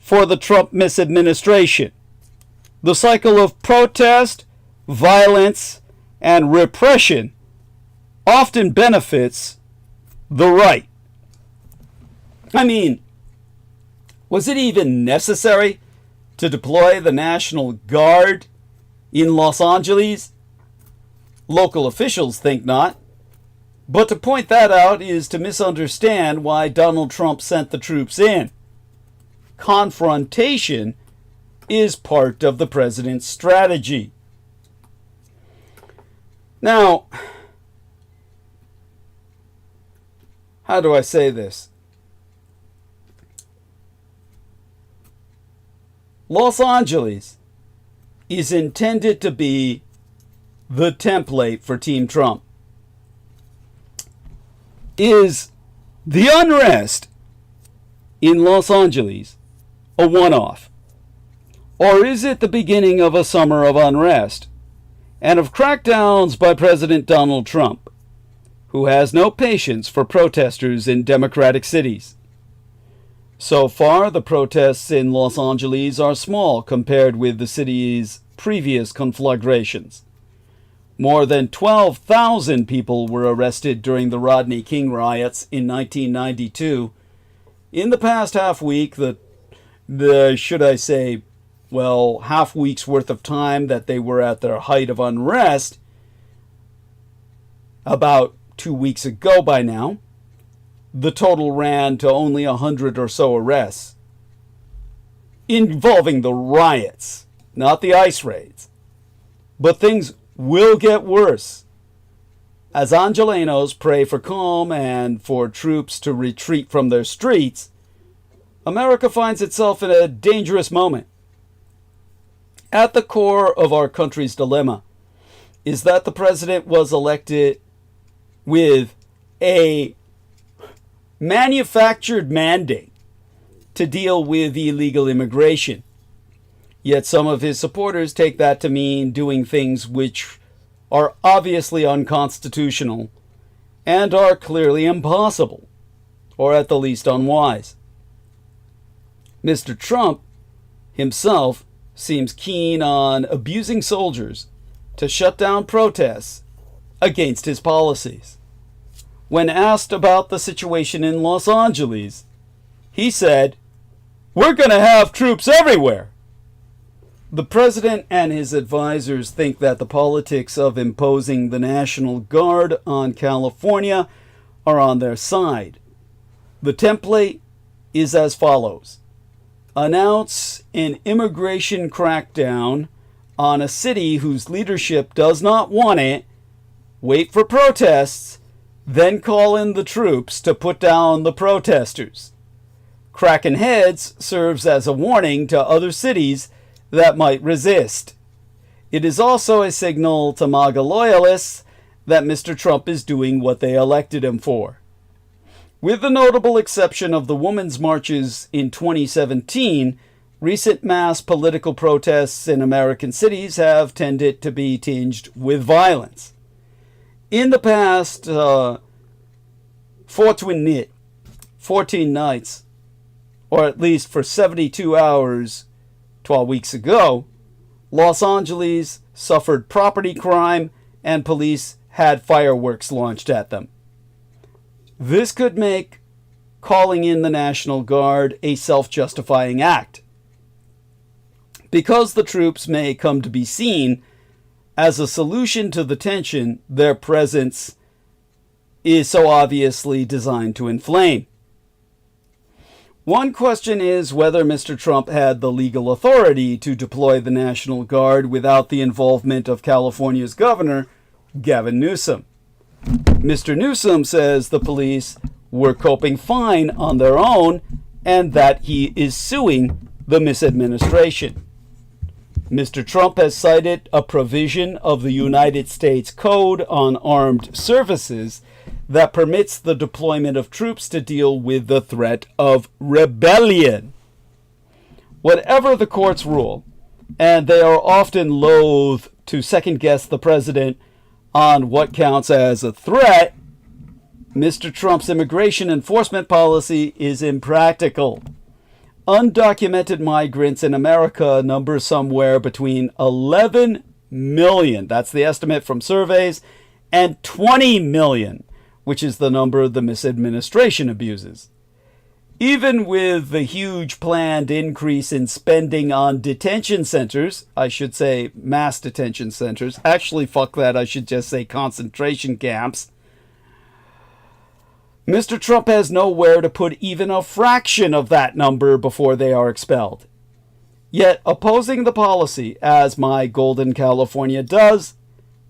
[SPEAKER 1] for the Trump misadministration. The cycle of protest, violence, and repression often benefits the right. I mean, was it even necessary to deploy the National Guard in Los Angeles? Local officials think not. But to point that out is to misunderstand why Donald Trump sent the troops in. Confrontation is part of the president's strategy. Now, how do I say this? Los Angeles is intended to be the template for Team Trump. Is the unrest in Los Angeles a one-off? Or is it the beginning of a summer of unrest and of crackdowns by President Donald Trump, who has no patience for protesters in democratic cities? So far, the protests in Los Angeles are small compared with the city's previous conflagrations. More than 12,000 people were arrested during the Rodney King riots in 1992. In the past half week, half week's worth of time that they were at their height of unrest, about 2 weeks ago by now, the total ran to only 100 or so arrests involving the riots, not the ICE raids. But things will get worse as Angelenos pray for calm and for troops to retreat from their streets. America finds itself in a dangerous moment. At the core of our country's dilemma is that the president was elected with a manufactured mandate to deal with illegal immigration. Yet some of his supporters take that to mean doing things which are obviously unconstitutional and are clearly impossible, or at the least unwise. Mr. Trump himself seems keen on abusing soldiers to shut down protests against his policies. When asked about the situation in Los Angeles, he said, "We're going to have troops everywhere." The president and his advisors think that the politics of imposing the National Guard on California are on their side. The template is as follows: announce an immigration crackdown on a city whose leadership does not want it, wait for protests, then call in the troops to put down the protesters. Cracking heads serves as a warning to other cities that might resist. It is also a signal to MAGA loyalists that Mr. Trump is doing what they elected him for. With the notable exception of the women's marches in 2017, recent mass political protests in American cities have tended to be tinged with violence. In the past 14 nights, or at least for 72 hours, 12 weeks ago, Los Angeles suffered property crime and police had fireworks launched at them. This could make calling in the National Guard a self-justifying act, because the troops may come to be seen as a solution to the tension their presence is so obviously designed to inflame. One question is whether Mr. Trump had the legal authority to deploy the National Guard without the involvement of California's governor, Gavin Newsom. Mr. Newsom says the police were coping fine on their own and that he is suing the misadministration. Mr. Trump has cited a provision of the United States Code on Armed Services that permits the deployment of troops to deal with the threat of rebellion. Whatever the courts rule, and they are often loath to second-guess the president on what counts as a threat, Mr. Trump's immigration enforcement policy is impractical. undocumented migrants in America number somewhere between 11 million, that's the estimate from surveys, and 20 million, which is the number the misadministration abuses. Even with the huge planned increase in spending on detention centers, I should say mass detention centers, actually fuck that, I should just say concentration camps, Mr. Trump has nowhere to put even a fraction of that number before they are expelled. Yet opposing the policy, as my golden California does,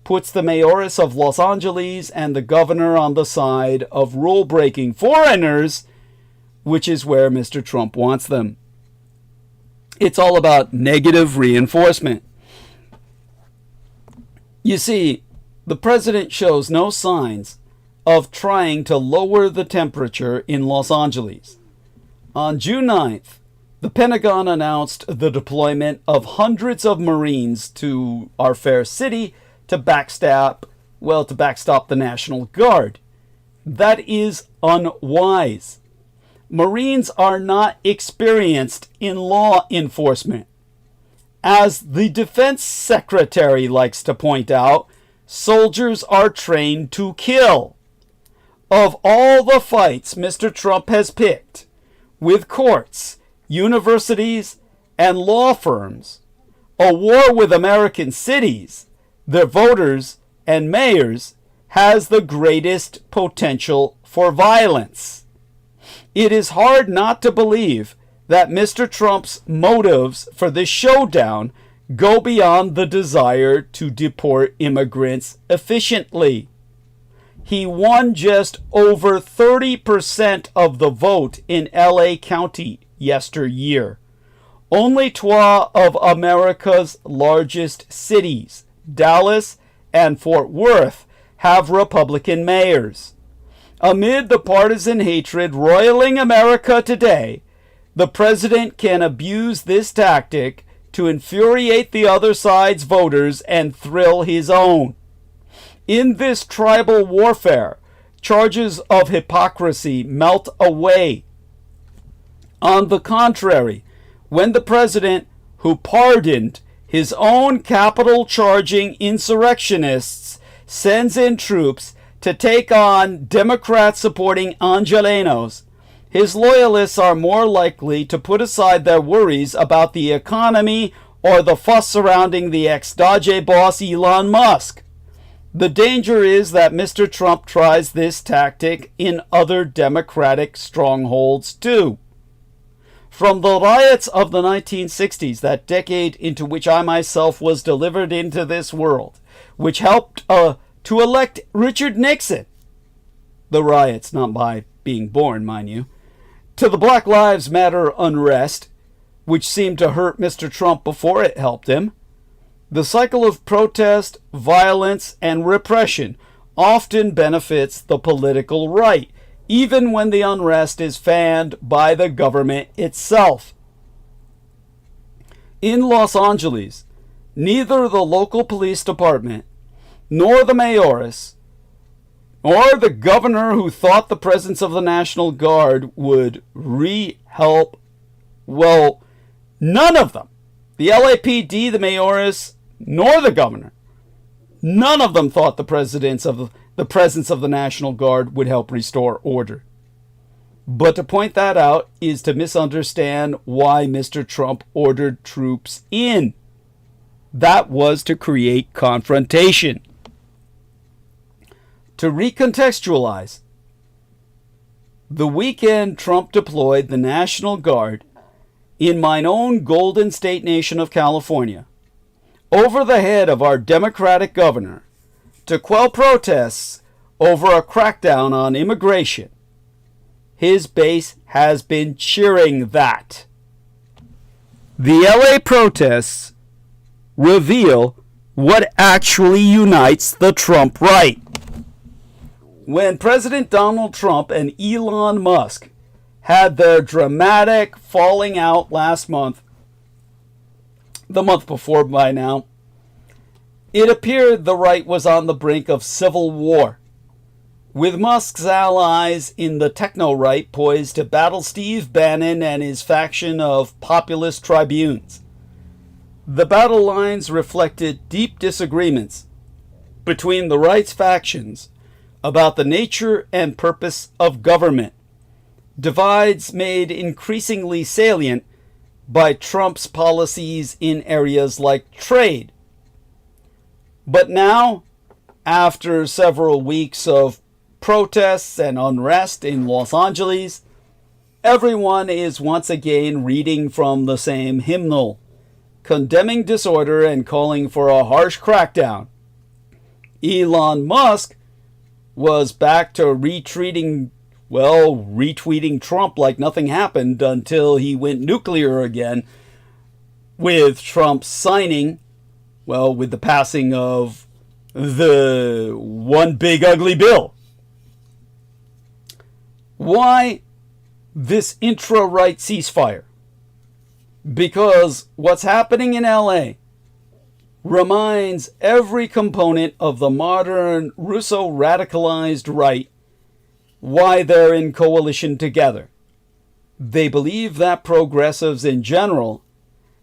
[SPEAKER 1] puts the mayoress of Los Angeles and the governor on the side of rule-breaking foreigners, which is where Mr. Trump wants them. It's all about negative reinforcement. You see, the president shows no signs of trying to lower the temperature in Los Angeles. On June 9th, the Pentagon announced the deployment of hundreds of Marines to our fair city to backstop the National Guard. That is unwise. Marines are not experienced in law enforcement. As the Defense Secretary likes to point out, soldiers are trained to kill. Of all the fights Mr. Trump has picked, with courts, universities, and law firms, a war with American cities, their voters, and mayors has the greatest potential for violence. It is hard not to believe that Mr. Trump's motives for this showdown go beyond the desire to deport immigrants efficiently. He won just over 30% of the vote in LA County yesteryear. Only two of America's largest cities, Dallas and Fort Worth, have Republican mayors. Amid the partisan hatred roiling America today, the president can abuse this tactic to infuriate the other side's voters and thrill his own. In this tribal warfare, charges of hypocrisy melt away. On the contrary, when the president, who pardoned his own capital-charging insurrectionists, sends in troops to take on Democrat-supporting Angelenos, his loyalists are more likely to put aside their worries about the economy or the fuss surrounding the ex-Dodge boss Elon Musk. The danger is that Mr. Trump tries this tactic in other Democratic strongholds too. From the riots of the 1960s, that decade into which I myself was delivered into this world, which helped to elect Richard Nixon, the riots not by being born, mind you, to the Black Lives Matter unrest, which seemed to hurt Mr. Trump before it helped him, the cycle of protest, violence, and repression often benefits the political right, even when the unrest is fanned by the government itself. In Los Angeles, neither the local police department, nor the mayoress, or the governor who thought the presence of the National Guard would help, well, none of them, the LAPD, the mayoress, nor the governor, none of them thought the presence of the National Guard would help restore order. But to point that out is to misunderstand why Mr. Trump ordered troops in. That was to create confrontation. To recontextualize, the weekend Trump deployed the National Guard in mine own golden state nation of California, over the head of our Democratic governor, to quell protests over a crackdown on immigration. His base has been cheering that. The LA protests reveal what actually unites the Trump right. When President Donald Trump and Elon Musk had their dramatic falling out last month, the month before by now, it appeared the right was on the brink of civil war, with Musk's allies in the techno-right poised to battle Steve Bannon and his faction of populist tribunes. The battle lines reflected deep disagreements between the right's factions about the nature and purpose of government, divides made increasingly salient by Trump's policies in areas like trade. But now, after several weeks of protests and unrest in Los Angeles, everyone is once again reading from the same hymnal, condemning disorder and calling for a harsh crackdown. Elon Musk was back to retweeting Trump like nothing happened until he went nuclear again, with Trump signing, with the passing of the one big ugly bill. Why this intra-right ceasefire? Because what's happening in LA reminds every component of the modern Russo-radicalized right why they're in coalition together. They believe that progressives in general,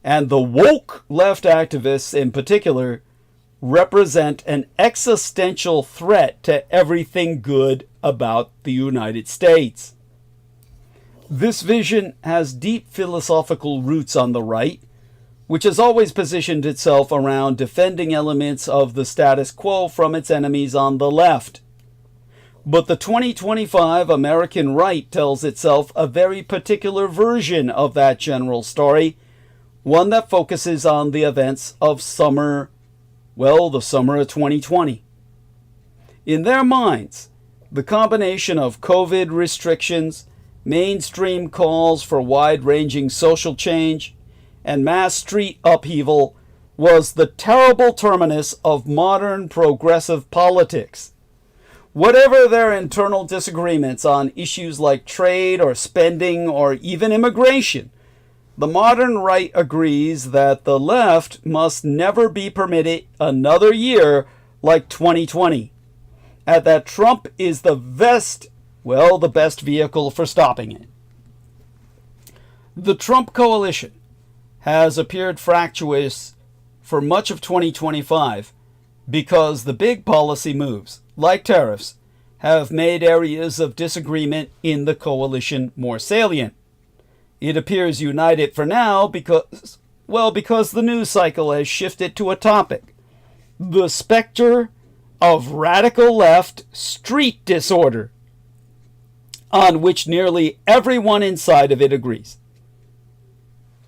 [SPEAKER 1] and the woke left activists in particular, represent an existential threat to everything good about the United States. This vision has deep philosophical roots on the right, which has always positioned itself around defending elements of the status quo from its enemies on the left. But the 2025 American right tells itself a very particular version of that general story, one that focuses on the events of the summer of 2020. In their minds, the combination of COVID restrictions, mainstream calls for wide-ranging social change, and mass street upheaval was the terrible terminus of modern progressive politics. Whatever their internal disagreements on issues like trade or spending or even immigration, the modern right agrees that the left must never be permitted another year like 2020, and that Trump is the best vehicle for stopping it. The Trump coalition has appeared fractious for much of 2025 because the big policy moves, like tariffs, have made areas of disagreement in the coalition more salient. It appears united for now because the news cycle has shifted to a topic: the specter of radical left street disorder, on which nearly everyone inside of it agrees.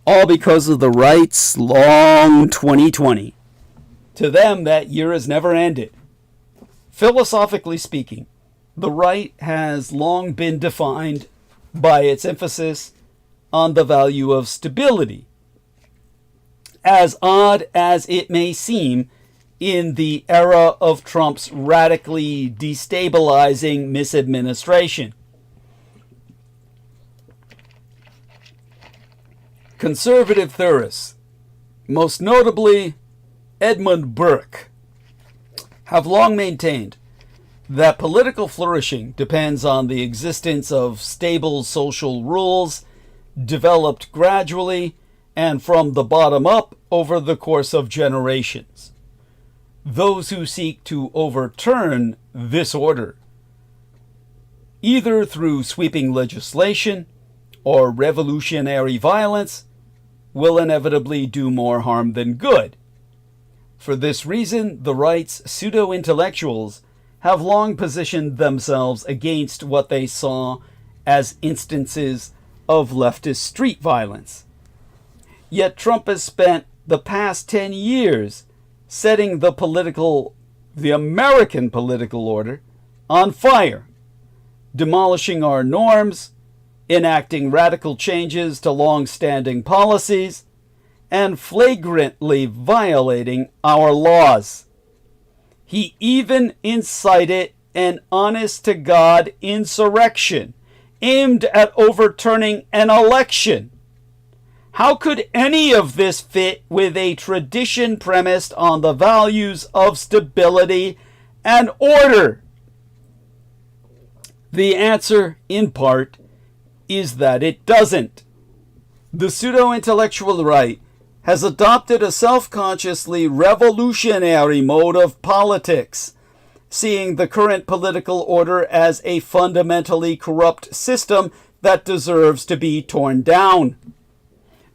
[SPEAKER 1] All because of the right's long 2020. To them, that year has never ended. Philosophically speaking, the right has long been defined by its emphasis on the value of stability. As odd as it may seem, in the era of Trump's radically destabilizing misadministration. Conservative theorists, most notably Edmund Burke, have long maintained that political flourishing depends on the existence of stable social rules developed gradually and from the bottom up over the course of generations. Those who seek to overturn this order, either through sweeping legislation or revolutionary violence, will inevitably do more harm than good. For this reason, the right's pseudo-intellectuals have long positioned themselves against what they saw as instances of leftist street violence. Yet Trump has spent the past 10 years setting the American political order on fire, demolishing our norms, enacting radical changes to long-standing policies, and flagrantly violating our laws. He even incited an honest-to-God insurrection aimed at overturning an election. How could any of this fit with a tradition premised on the values of stability and order? The answer, in part, is that it doesn't. The pseudo-intellectual right has adopted a self-consciously revolutionary mode of politics, seeing the current political order as a fundamentally corrupt system that deserves to be torn down.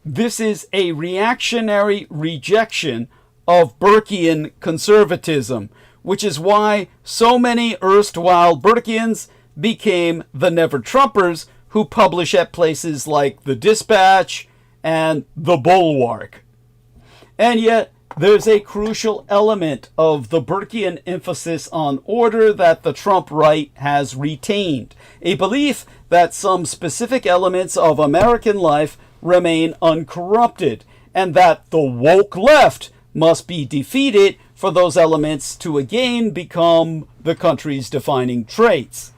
[SPEAKER 1] This is a reactionary rejection of Burkean conservatism, which is why so many erstwhile Burkeans became the Never-Trumpers who publish at places like The Dispatch and The Bulwark. And yet, there's a crucial element of the Burkean emphasis on order that the Trump right has retained, a belief that some specific elements of American life remain uncorrupted, and that the woke left must be defeated for those elements to again become the country's defining traits.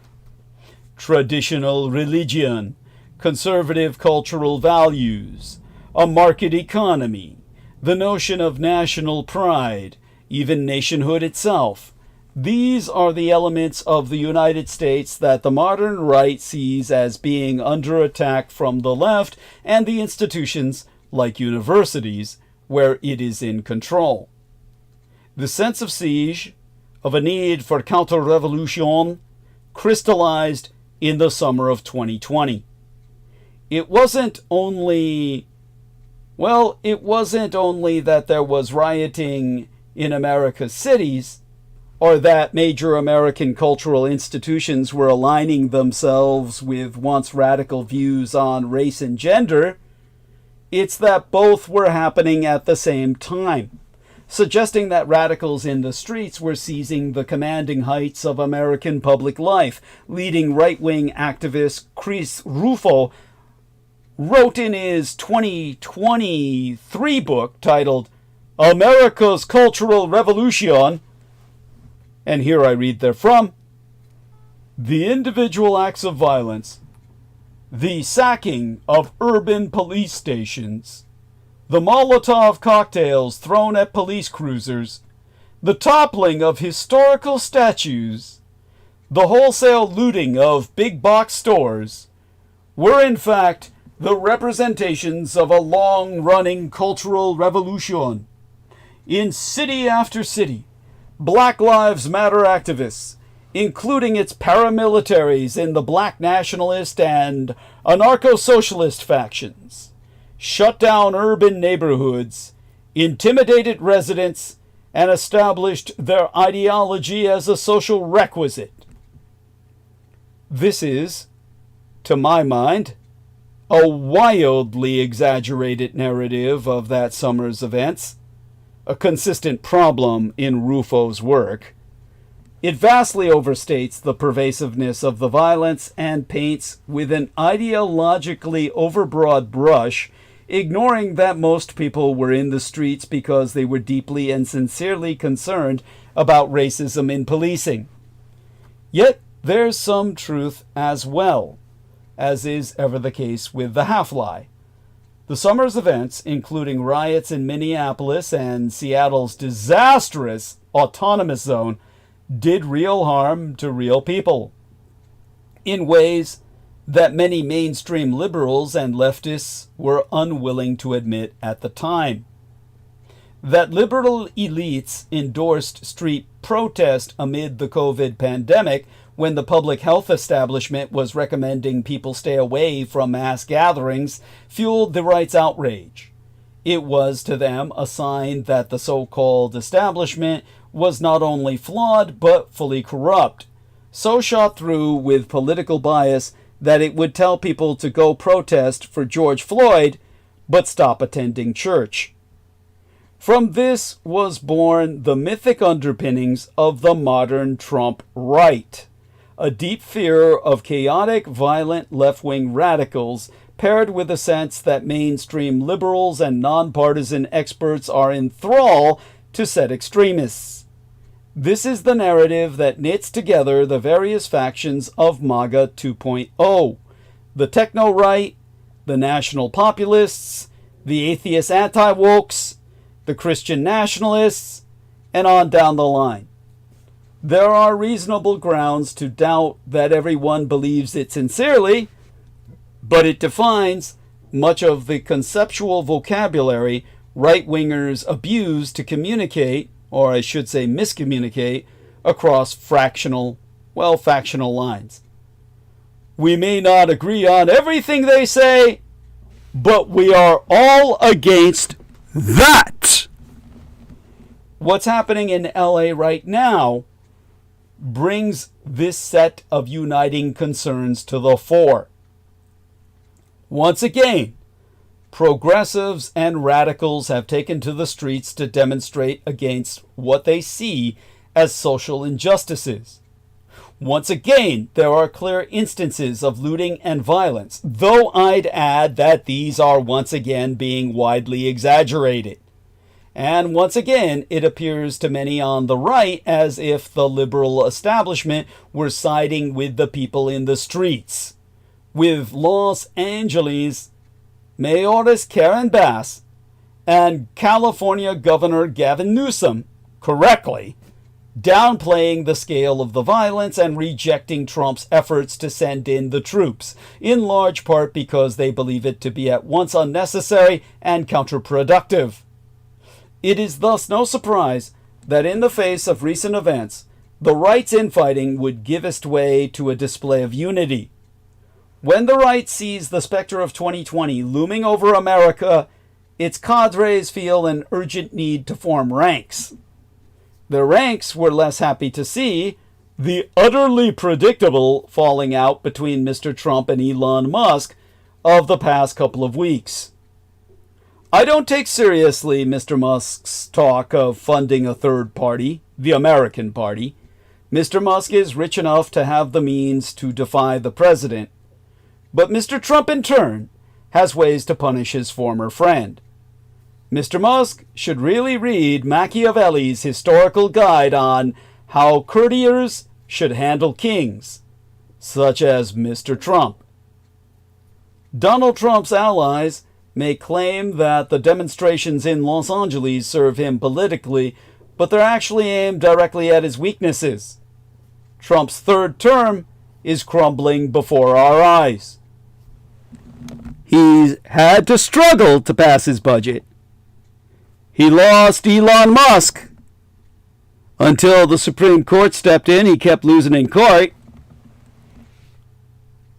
[SPEAKER 1] Traditional religion, conservative cultural values, a market economy, the notion of national pride, even nationhood itself. These are the elements of the United States that the modern right sees as being under attack from the left and the institutions, like universities, where it is in control. The sense of siege, of a need for counter-revolution, crystallized in the summer of 2020. It wasn't only that there was rioting in America's cities, or that major American cultural institutions were aligning themselves with once radical views on race and gender. It's that both were happening at the same time, suggesting that radicals in the streets were seizing the commanding heights of American public life. Leading right-wing activist Chris Rufo wrote in his 2023 book titled America's Cultural Revolution, and here I read therefrom, "The individual acts of violence, the sacking of urban police stations, the Molotov cocktails thrown at police cruisers, the toppling of historical statues, the wholesale looting of big box stores, were in fact the representations of a long-running cultural revolution. In city after city, Black Lives Matter activists, including its paramilitaries in the black nationalist and anarcho-socialist factions, shut down urban neighborhoods, intimidated residents, and established their ideology as a social requisite. This is, to my mind, a wildly exaggerated narrative of that summer's events, a consistent problem in Rufo's work. It vastly overstates the pervasiveness of the violence and paints with an ideologically overbroad brush, ignoring that most people were in the streets because they were deeply and sincerely concerned about racism in policing. Yet there's some truth as well, as is ever the case with the half-lie. The summer's events, including riots in Minneapolis and Seattle's disastrous autonomous zone, did real harm to real people, in ways that many mainstream liberals and leftists were unwilling to admit at the time. That liberal elites endorsed street protest amid the COVID pandemic when the public health establishment was recommending people stay away from mass gatherings fueled the right's outrage. It was to them a sign that the so-called establishment was not only flawed but fully corrupt, so shot through with political bias that it would tell people to go protest for George Floyd but stop attending church. From this was born the mythic underpinnings of the modern Trump right, a deep fear of chaotic, violent left-wing radicals paired with a sense that mainstream liberals and nonpartisan experts are in thrall to said extremists. This is the narrative that knits together the various factions of MAGA 2.0, the techno-right, the national populists, the atheist anti-wokes, the Christian nationalists, and on down the line. there are reasonable grounds to doubt that everyone believes it sincerely, but it defines much of the conceptual vocabulary right-wingers abuse to communicate, or I should say miscommunicate, across factional lines. We may not agree on everything they say, but we are all against that. What's happening in LA right now brings this set of uniting concerns to the fore. Once again, progressives and radicals have taken to the streets to demonstrate against what they see as social injustices. Once again, there are clear instances of looting and violence, though I'd add that these are once again being widely exaggerated. And once again, it appears to many on the right as if the liberal establishment were siding with the people in the streets, with Los Angeles Mayoress Karen Bass and California Governor Gavin Newsom correctly downplaying the scale of the violence and rejecting Trump's efforts to send in the troops, in large part because they believe it to be at once unnecessary and counterproductive. It is thus no surprise that in the face of recent events, the right's infighting would give way to a display of unity. When the right sees the specter of 2020 looming over America, its cadres feel an urgent need to form ranks. The ranks were less happy to see the utterly predictable falling out between Mr. Trump and Elon Musk of the past couple of weeks. I don't take seriously Mr. Musk's talk of funding a third party, the American Party. Mr. Musk is rich enough to have the means to defy the president. But Mr. Trump, in turn, has ways to punish his former friend. Mr. Musk should really read Machiavelli's historical guide on how courtiers should handle kings, such as Mr. Trump. Donald Trump's allies may claim that the demonstrations in Los Angeles serve him politically, but they're actually aimed directly at his weaknesses. Trump's third term is crumbling before our eyes. He's had to struggle to pass his budget. He lost Elon Musk. Until the Supreme Court stepped in, he kept losing in court.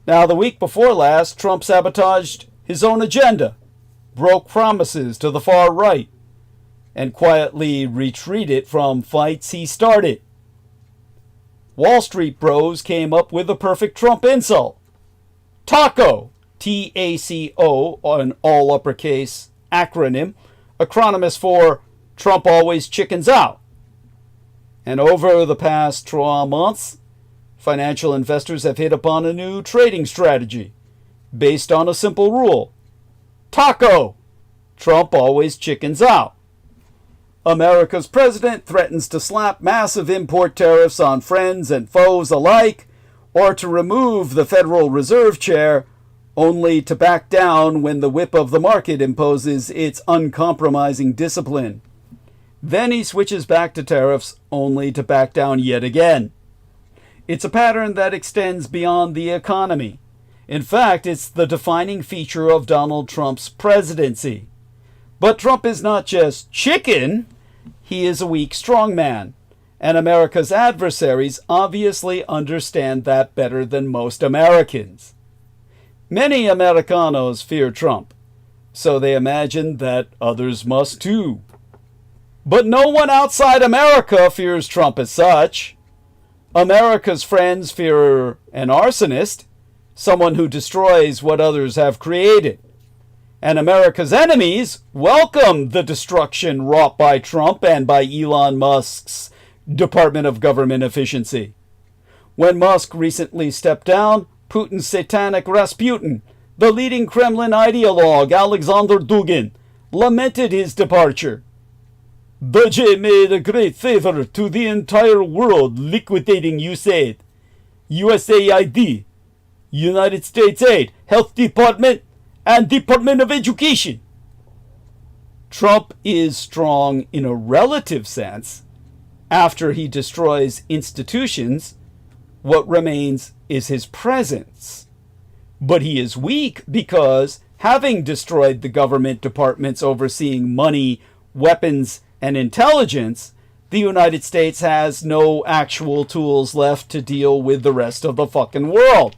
[SPEAKER 1] Now, the week before last, Trump sabotaged his own agenda, broke promises to the far right, and quietly retreated from fights he started. Wall Street bros came up with the perfect Trump insult. TACO, T-A-C-O, an all-uppercase acronym, acronymous for Trump always chickens out. And over the past 12 months, financial investors have hit upon a new trading strategy based on a simple rule. TACO, Trump always chickens out. America's president threatens to slap massive import tariffs on friends and foes alike, or to remove the Federal Reserve chair, only to back down when the whip of the market imposes its uncompromising discipline. Then he switches back to tariffs, only to back down yet again. It's a pattern that extends beyond the economy. In fact, it's the defining feature of Donald Trump's presidency. But Trump is not just chicken, he is a weak strongman. And America's adversaries obviously understand that better than most Americans. Many Americanos fear Trump, so they imagine that others must too. But no one outside America fears Trump as such. America's friends fear an arsonist, someone who destroys what others have created. And America's enemies welcome the destruction wrought by Trump and by Elon Musk's Department of Government Efficiency. When Musk recently stepped down, Putin's satanic Rasputin, the leading Kremlin ideologue Alexander Dugin, lamented his departure. Budget made a great favor to the entire world liquidating USAID, USAID, United States Aid, Health Department, and Department of Education. Trump is strong in a relative sense, After he destroys institutions, what remains is his presence. But he is weak because, having destroyed the government departments overseeing money, weapons, and intelligence, the United States has no actual tools left to deal with the rest of the fucking world.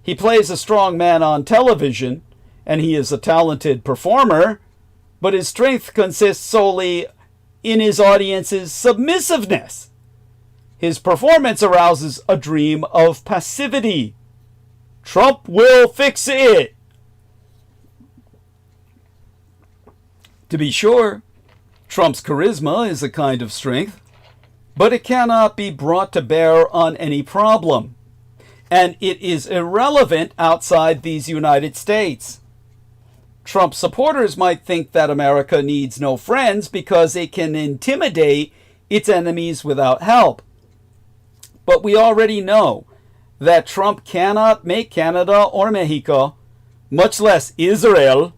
[SPEAKER 1] He plays a strong man on television, and he is a talented performer, but his strength consists solely in his audience's submissiveness. His performance arouses a dream of passivity. Trump will fix it. To be sure, Trump's charisma is a kind of strength, but it cannot be brought to bear on any problem, and it is irrelevant outside these United States. Trump supporters might think that America needs no friends because it can intimidate its enemies without help. But we already know that Trump cannot make Canada or Mexico, much less Israel,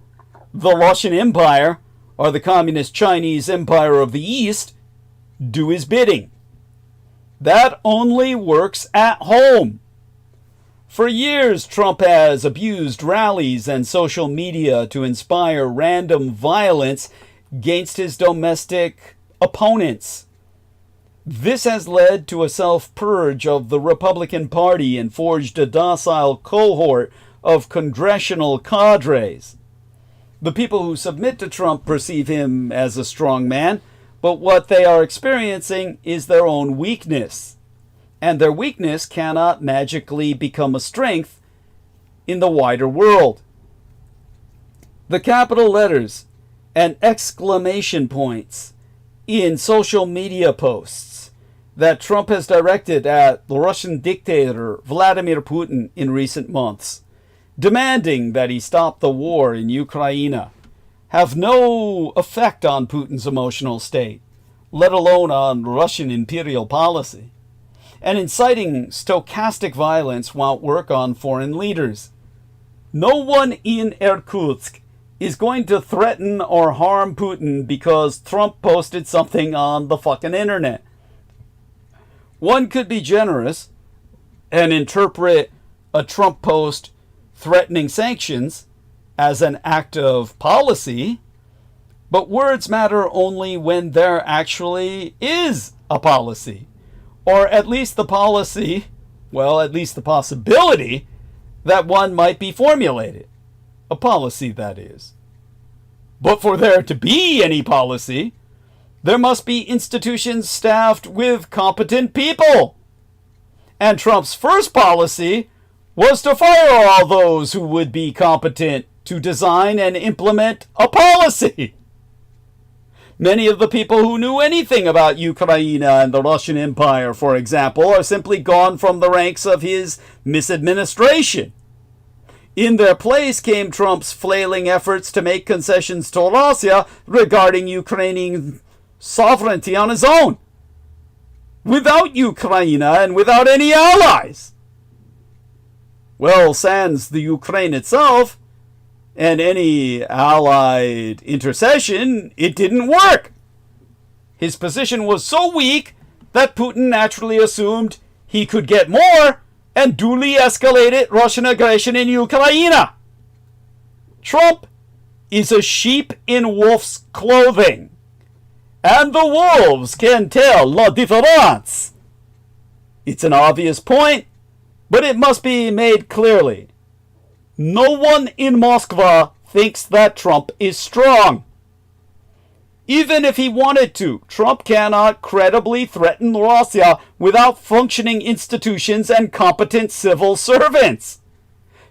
[SPEAKER 1] the Russian Empire, or the Communist Chinese Empire of the East, do his bidding. That only works at home. For years, Trump has abused rallies and social media to inspire random violence against his domestic opponents. This has led to a self-purge of the Republican Party and forged a docile cohort of congressional cadres. The people who submit to Trump perceive him as a strong man, but what they are experiencing is their own weakness. And their weakness cannot magically become a strength in the wider world. The capital letters and exclamation points in social media posts that Trump has directed at the Russian dictator Vladimir Putin in recent months, demanding that he stop the war in Ukraine, have no effect on Putin's emotional state, let alone on Russian imperial policy. And inciting stochastic violence won't work on foreign leaders. No one in Irkutsk is going to threaten or harm Putin because Trump posted something on the fucking internet. One could be generous and interpret a Trump post threatening sanctions as an act of policy, but words matter only when there actually is a policy. Or at least the policy, well, at least the possibility that one might be formulated. A policy, that is. But for there to be any policy, there must be institutions staffed with competent people. And Trump's first policy was to fire all those who would be competent to design and implement a policy. Many of the people who knew anything about Ukraine and the Russian Empire, for example, are simply gone from the ranks of his misadministration. In their place came Trump's flailing efforts to make concessions to Russia regarding Ukrainian sovereignty on his own, without Ukraine and without any allies. Well, sans the Ukraine itself, and any allied intercession, it didn't work. His position was so weak that Putin naturally assumed he could get more and duly escalated Russian aggression in Ukraine. Trump is a sheep in wolf's clothing, and the wolves can tell la différence. It's an obvious point, but it must be made clearly. No one in Moscow thinks that Trump is strong. Even if he wanted to, Trump cannot credibly threaten Russia without functioning institutions and competent civil servants.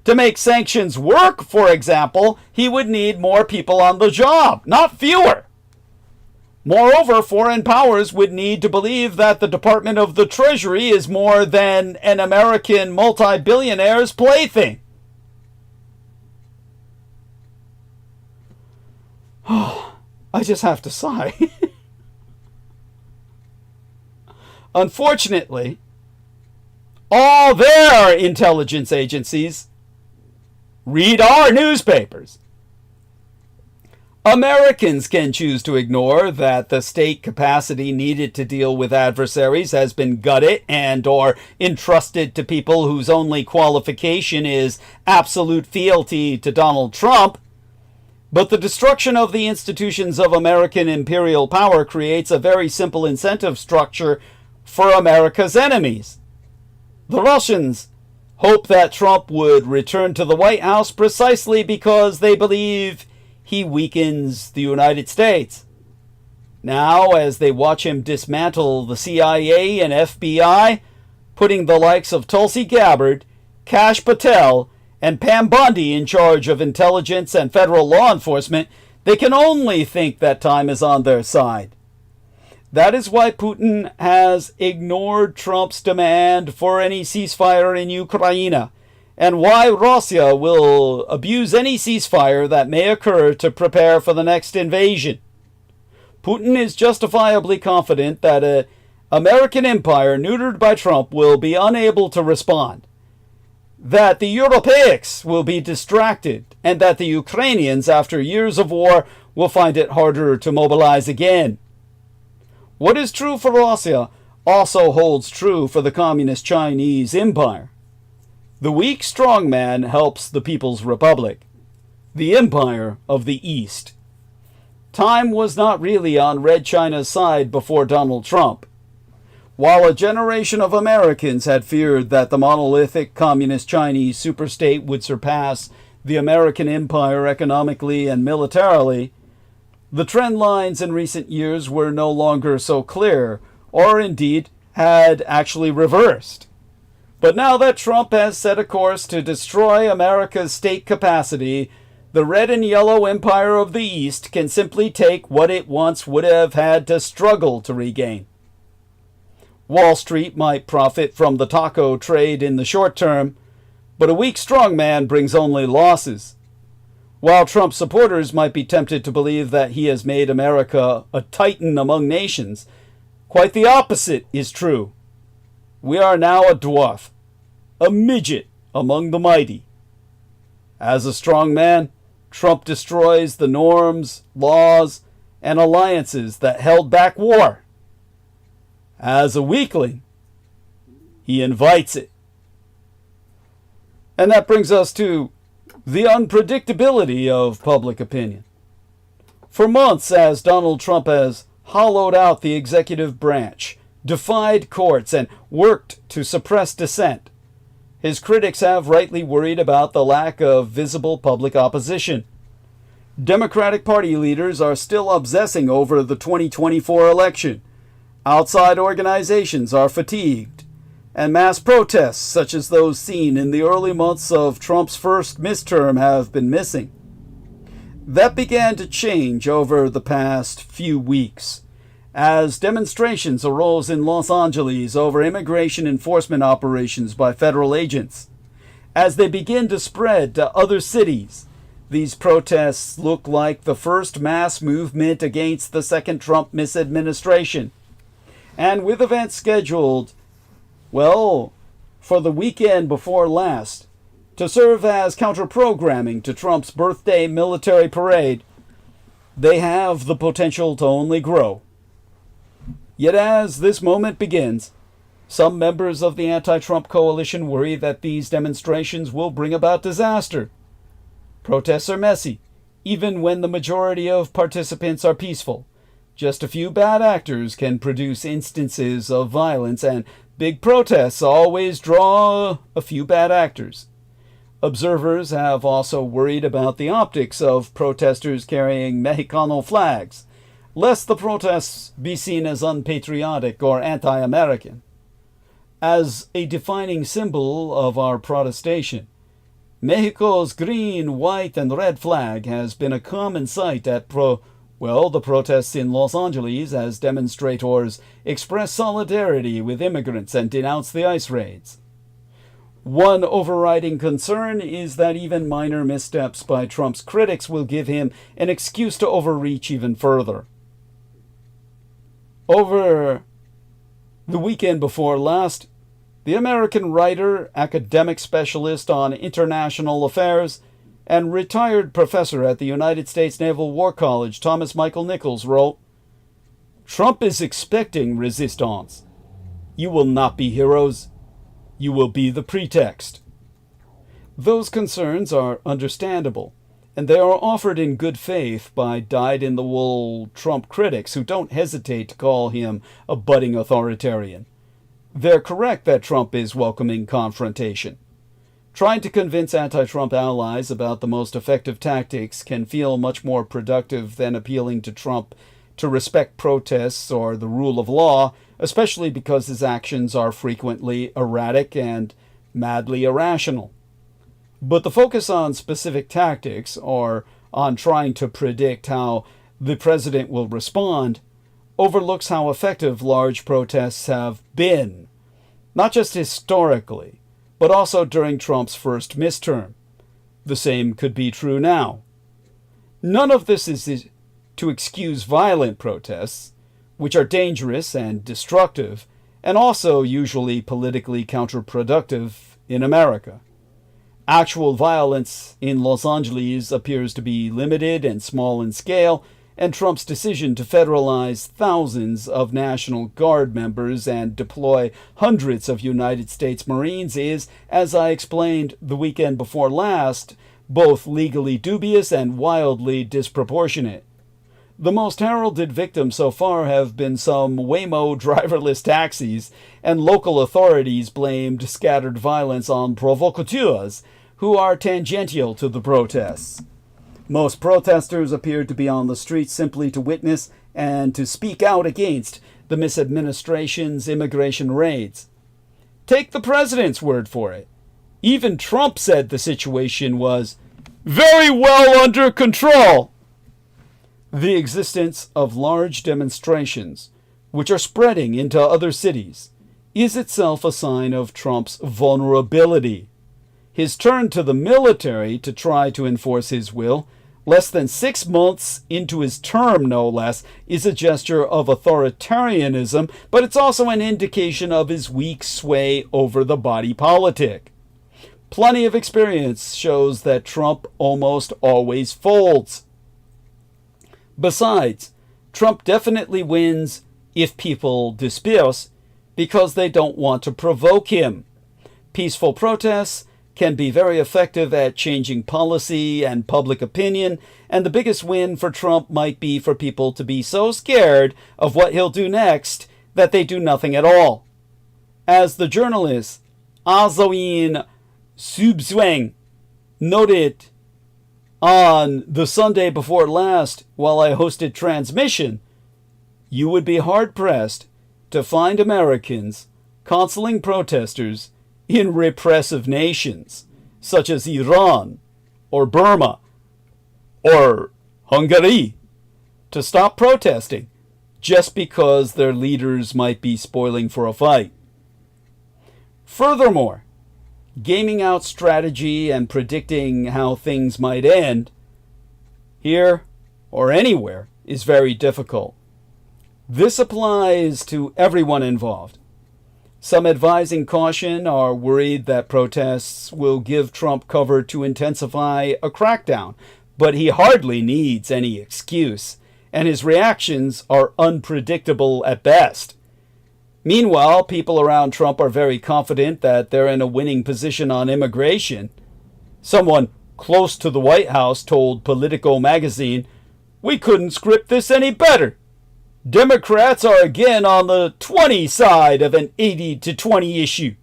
[SPEAKER 1] To make sanctions work, for example, he would need more people on the job, not fewer. Moreover, foreign powers would need to believe that the Department of the Treasury is more than an American multi-billionaire's plaything. I just have to sigh. Unfortunately, all their intelligence agencies read our newspapers. Americans can choose to ignore that the state capacity needed to deal with adversaries has been gutted and or entrusted to people whose only qualification is absolute fealty to Donald Trump. But the destruction of the institutions of American imperial power creates a very simple incentive structure for America's enemies. The Russians hope that Trump would return to the White House precisely because they believe he weakens the United States. Now, as they watch him dismantle the CIA and FBI, putting the likes of Tulsi Gabbard, Kash Patel, and Pam Bondi in charge of intelligence and federal law enforcement, they can only think that time is on their side. That is why Putin has ignored Trump's demand for any ceasefire in Ukraine, and why Russia will abuse any ceasefire that may occur to prepare for the next invasion. Putin is justifiably confident that an American empire neutered by Trump will be unable to respond, that the Europeans will be distracted, and that the Ukrainians, after years of war, will find it harder to mobilize again. What is true for Russia also holds true for the Communist Chinese Empire. The weak strongman helps the People's Republic, the Empire of the East. Time was not really on Red China's side before Donald Trump. While a generation of Americans had feared that the monolithic Communist Chinese superstate would surpass the American empire economically and militarily, the trend lines in recent years were no longer so clear, or indeed had actually reversed. But now that Trump has set a course to destroy America's state capacity, the red and yellow empire of the East can simply take what it once would have had to struggle to regain. Wall Street might profit from the taco trade in the short term, but a weak strongman brings only losses. While Trump supporters might be tempted to believe that he has made America a titan among nations, quite the opposite is true. We are now a dwarf, a midget among the mighty. As a strong man, Trump destroys the norms, laws, and alliances that held back war. As a weakling, he invites it. And that brings us to the unpredictability of public opinion. For months, as Donald Trump has hollowed out the executive branch, defied courts, and worked to suppress dissent, his critics have rightly worried about the lack of visible public opposition. Democratic Party leaders are still obsessing over the 2024 election. Outside organizations are fatigued, and mass protests, such as those seen in the early months of Trump's first midterm, have been missing. That began to change over the past few weeks, as demonstrations arose in Los Angeles over immigration enforcement operations by federal agents. As they begin to spread to other cities, these protests look like the first mass movement against the second Trump misadministration. And with events scheduled, well, for the weekend before last, to serve as counter-programming to Trump's birthday military parade, they have the potential to only grow. Yet as this moment begins, some members of the anti-Trump coalition worry that these demonstrations will bring about disaster. Protests are messy, even when the majority of participants are peaceful. Just a few bad actors can produce instances of violence, and big protests always draw a few bad actors. Observers have also worried about the optics of protesters carrying Mexicano flags, lest the protests be seen as unpatriotic or anti-American. As a defining symbol of our protestation, Mexico's green, white, and red flag has been a common sight at the protests in Los Angeles as demonstrators express solidarity with immigrants and denounce the ICE raids. One overriding concern is that even minor missteps by Trump's critics will give him an excuse to overreach even further. Over the weekend before last, the American writer, academic specialist on international affairs, and retired professor at the United States Naval War College, Thomas Michael Nichols, wrote, "Trump is expecting resistance. You will not be heroes. You will be the pretext." Those concerns are understandable, and they are offered in good faith by dyed-in-the-wool Trump critics who don't hesitate to call him a budding authoritarian. They're correct that Trump is welcoming confrontation. Trying to convince anti-Trump allies about the most effective tactics can feel much more productive than appealing to Trump to respect protests or the rule of law, especially because his actions are frequently erratic and madly irrational. But the focus on specific tactics, or on trying to predict how the president will respond, overlooks how effective large protests have been, not just historically, but also during Trump's first midterm. The same could be true now. None of this is to excuse violent protests, which are dangerous and destructive, and also usually politically counterproductive in America. Actual violence in Los Angeles appears to be limited and small in scale, and Trump's decision to federalize thousands of National Guard members and deploy hundreds of United States Marines is, as I explained the weekend before last, both legally dubious and wildly disproportionate. The most heralded victims so far have been some Waymo driverless taxis, and local authorities blamed scattered violence on provocateurs, who are tangential to the protests. Most protesters appeared to be on the streets simply to witness and to speak out against the misadministration's immigration raids. Take the president's word for it. Even Trump said the situation was very well under control. The existence of large demonstrations, which are spreading into other cities, is itself a sign of Trump's vulnerability. His turn to the military to try to enforce his will, less than 6 months into his term no less, is a gesture of authoritarianism, but it's also an indication of his weak sway over the body politic. Plenty of experience shows that Trump almost always folds. Besides, Trump definitely wins if people disperse because they don't want to provoke him. Peaceful protests can be very effective at changing policy and public opinion, and the biggest win for Trump might be for people to be so scared of what he'll do next that they do nothing at all. As the journalist IN2-88TH noted on the Sunday before last while I hosted Transmission, you would be hard-pressed to find Americans counseling protesters in repressive nations, such as Iran, or Burma, or Hungary, to stop protesting just because their leaders might be spoiling for a fight. Furthermore, gaming out strategy and predicting how things might end, here or anywhere, is very difficult. This applies to everyone involved. Some advising caution are worried that protests will give Trump cover to intensify a crackdown, but he hardly needs any excuse, and his reactions are unpredictable at best. Meanwhile, people around Trump are very confident that they're in a winning position on immigration. Someone close to the White House told Politico magazine, "We couldn't script this any better. Democrats are again on the 20 side of an 80-20 issue."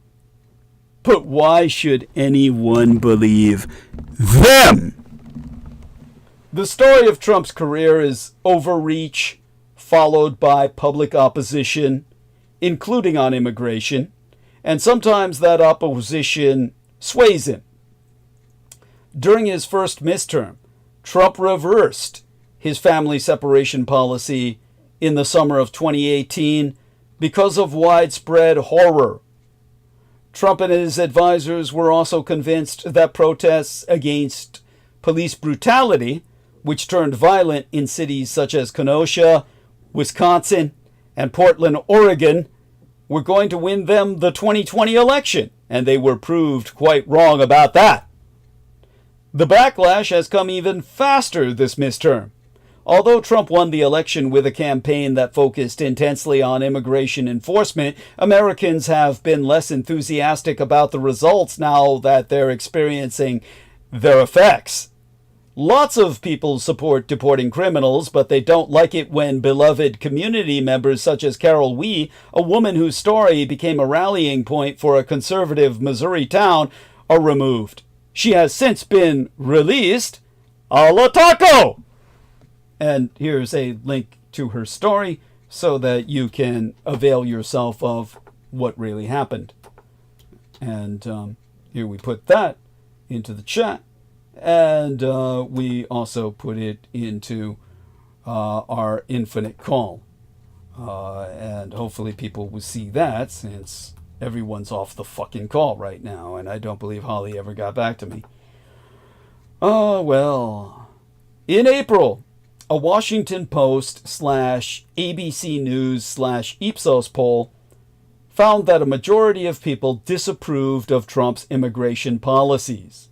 [SPEAKER 1] But why should anyone believe them? The story of Trump's career is overreach, followed by public opposition, including on immigration, and sometimes that opposition sways him. During his first midterm, Trump reversed his family separation policy in the summer of 2018 because of widespread horror. Trump and his advisors were also convinced that protests against police brutality, which turned violent in cities such as Kenosha, Wisconsin, and Portland, Oregon, were going to win them the 2020 election, and they were proved quite wrong about that. The backlash has come even faster this midterm. Although Trump won the election with a campaign that focused intensely on immigration enforcement, Americans have been less enthusiastic about the results now that they're experiencing their effects. Lots of people support deporting criminals, but they don't like it when beloved community members such as Carol Wee, a woman whose story became a rallying point for a conservative Missouri town, are removed. She has since been released a la taco! And here's a link to her story so that you can avail yourself of what really happened. And here we put that into the chat. And we also put it into our infinite call. And hopefully people will see that, since everyone's off the fucking call right now. And I don't believe Holly ever got back to me. Oh, well. In April, a Washington Post / ABC News / Ipsos poll found that a majority of people disapproved of Trump's immigration policies.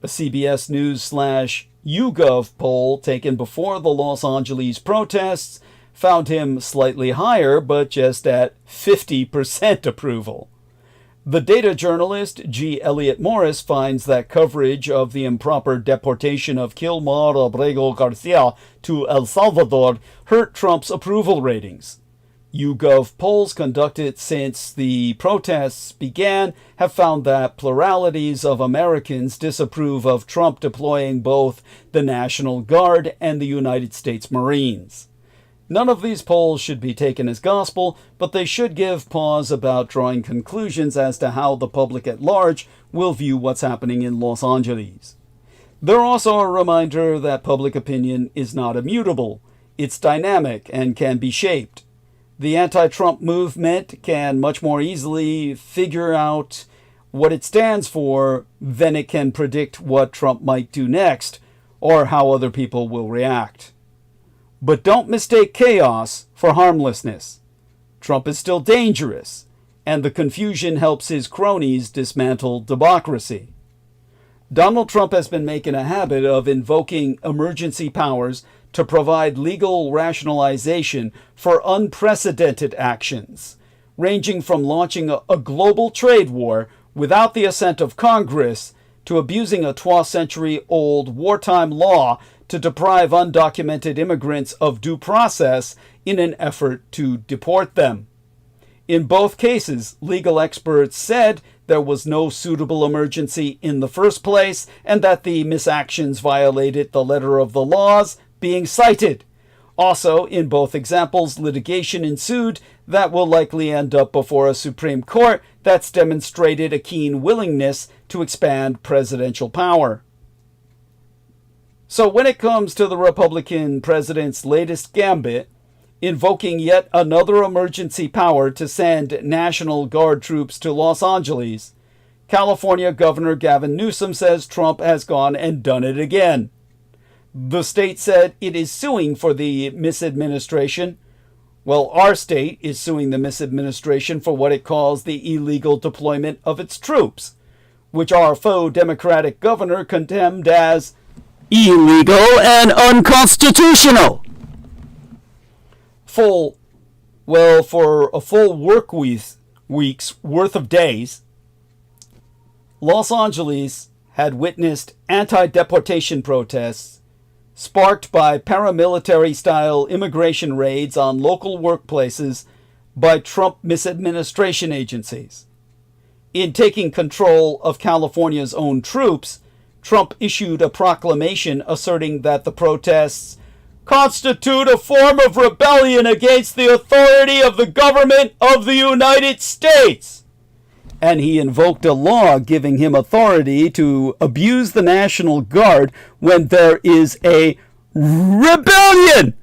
[SPEAKER 1] A CBS News / YouGov poll taken before the Los Angeles protests found him slightly higher, but just at 50% approval. The data journalist G. Elliott Morris finds that coverage of the improper deportation of Kilmar Abrego Garcia to El Salvador hurt Trump's approval ratings. YouGov polls conducted since the protests began have found that pluralities of Americans disapprove of Trump deploying both the National Guard and the United States Marines. None of these polls should be taken as gospel, but they should give pause about drawing conclusions as to how the public at large will view what's happening in Los Angeles. They're also a reminder that public opinion is not immutable. It's dynamic and can be shaped. The anti-Trump movement can much more easily figure out what it stands for than it can predict what Trump might do next or how other people will react. But don't mistake chaos for harmlessness. Trump is still dangerous, and the confusion helps his cronies dismantle democracy. Donald Trump has been making a habit of invoking emergency powers to provide legal rationalization for unprecedented actions, ranging from launching a global trade war without the assent of Congress to abusing a 12th-century-old wartime law to deprive undocumented immigrants of due process in an effort to deport them. In both cases, legal experts said there was no suitable emergency in the first place and that the misactions violated the letter of the laws being cited. Also, in both examples, litigation ensued that will likely end up before a Supreme Court that's demonstrated a keen willingness to expand presidential power. So when it comes to the Republican president's latest gambit, invoking yet another emergency power to send National Guard troops to Los Angeles, California Governor Gavin Newsom says Trump has gone and done it again. The state said it is suing for the misadministration. Well, our state is suing the misadministration for what it calls the illegal deployment of its troops, which our faux Democratic governor condemned as illegal and unconstitutional. For a full week's worth of days, Los Angeles had witnessed anti-deportation protests sparked by paramilitary-style immigration raids on local workplaces by Trump misadministration agencies. In taking control of California's own troops, Trump issued a proclamation asserting that the protests constitute a form of rebellion against the authority of the government of the United States. And he invoked a law giving him authority to abuse the National Guard when there is a rebellion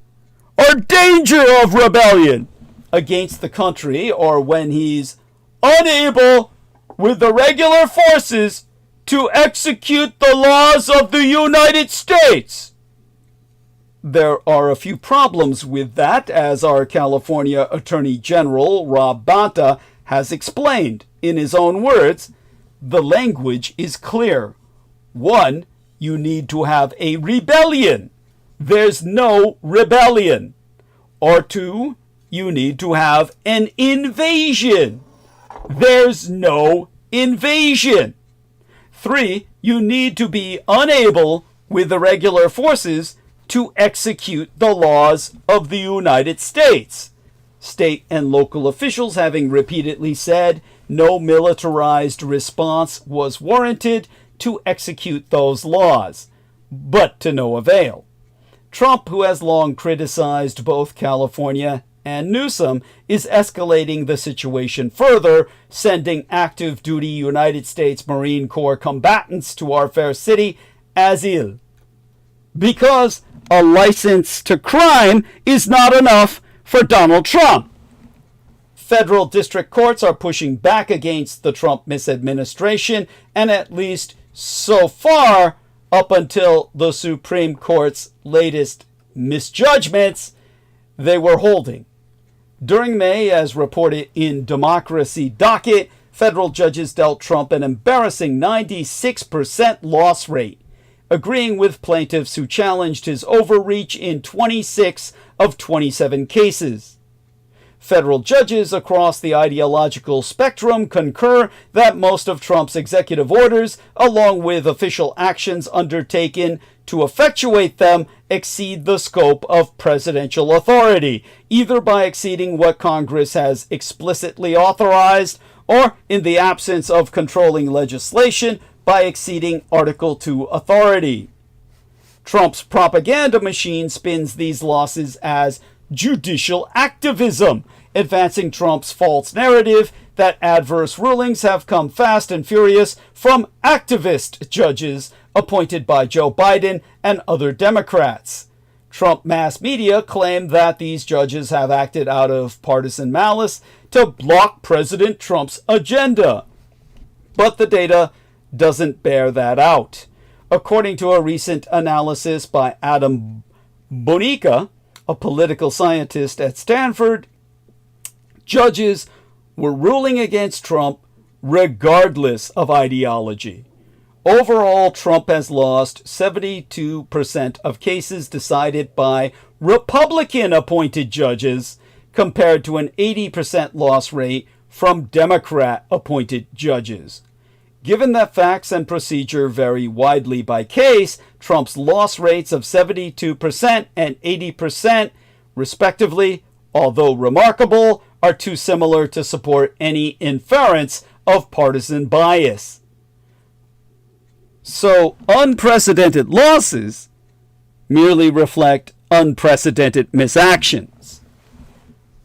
[SPEAKER 1] or danger of rebellion against the country, or when he's unable with the regular forces to execute the laws of the United States. There are a few problems with that, as our California Attorney General, Rob Bonta, has explained. In his own words, the language is clear. 1. you need to have a rebellion. There's no rebellion. Or 2, you need to have an invasion. There's no invasion. 3, you need to be unable, with the regular forces, to execute the laws of the United States. State and local officials having repeatedly said no militarized response was warranted to execute those laws, but to no avail. Trump, who has long criticized both California and Newsom, is escalating the situation further, sending active duty United States Marine Corps combatants to our fair city as ill. Because a license to crime is not enough for Donald Trump. Federal district courts are pushing back against the Trump misadministration, and at least so far, up until the Supreme Court's latest misjudgments, they were holding. During May, as reported in Democracy Docket, federal judges dealt Trump an embarrassing 96% loss rate, agreeing with plaintiffs who challenged his overreach in 26 of 27 cases. Federal judges across the ideological spectrum concur that most of Trump's executive orders, along with official actions undertaken to effectuate them, exceed the scope of presidential authority, either by exceeding what Congress has explicitly authorized, or, in the absence of controlling legislation, by exceeding Article 2 authority. Trump's propaganda machine spins these losses as judicial activism, advancing Trump's false narrative that adverse rulings have come fast and furious from activist judges appointed by Joe Biden and other Democrats. Trump mass media claim that these judges have acted out of partisan malice to block President Trump's agenda. But the data doesn't bear that out. According to a recent analysis by Adam Bonica, a political scientist at Stanford, judges were ruling against Trump regardless of ideology. Overall, Trump has lost 72% of cases decided by Republican-appointed judges, compared to an 80% loss rate from Democrat-appointed judges. Given that facts and procedure vary widely by case, Trump's loss rates of 72% and 80%, respectively, although remarkable, are too similar to support any inference of partisan bias. So, unprecedented losses merely reflect unprecedented misactions.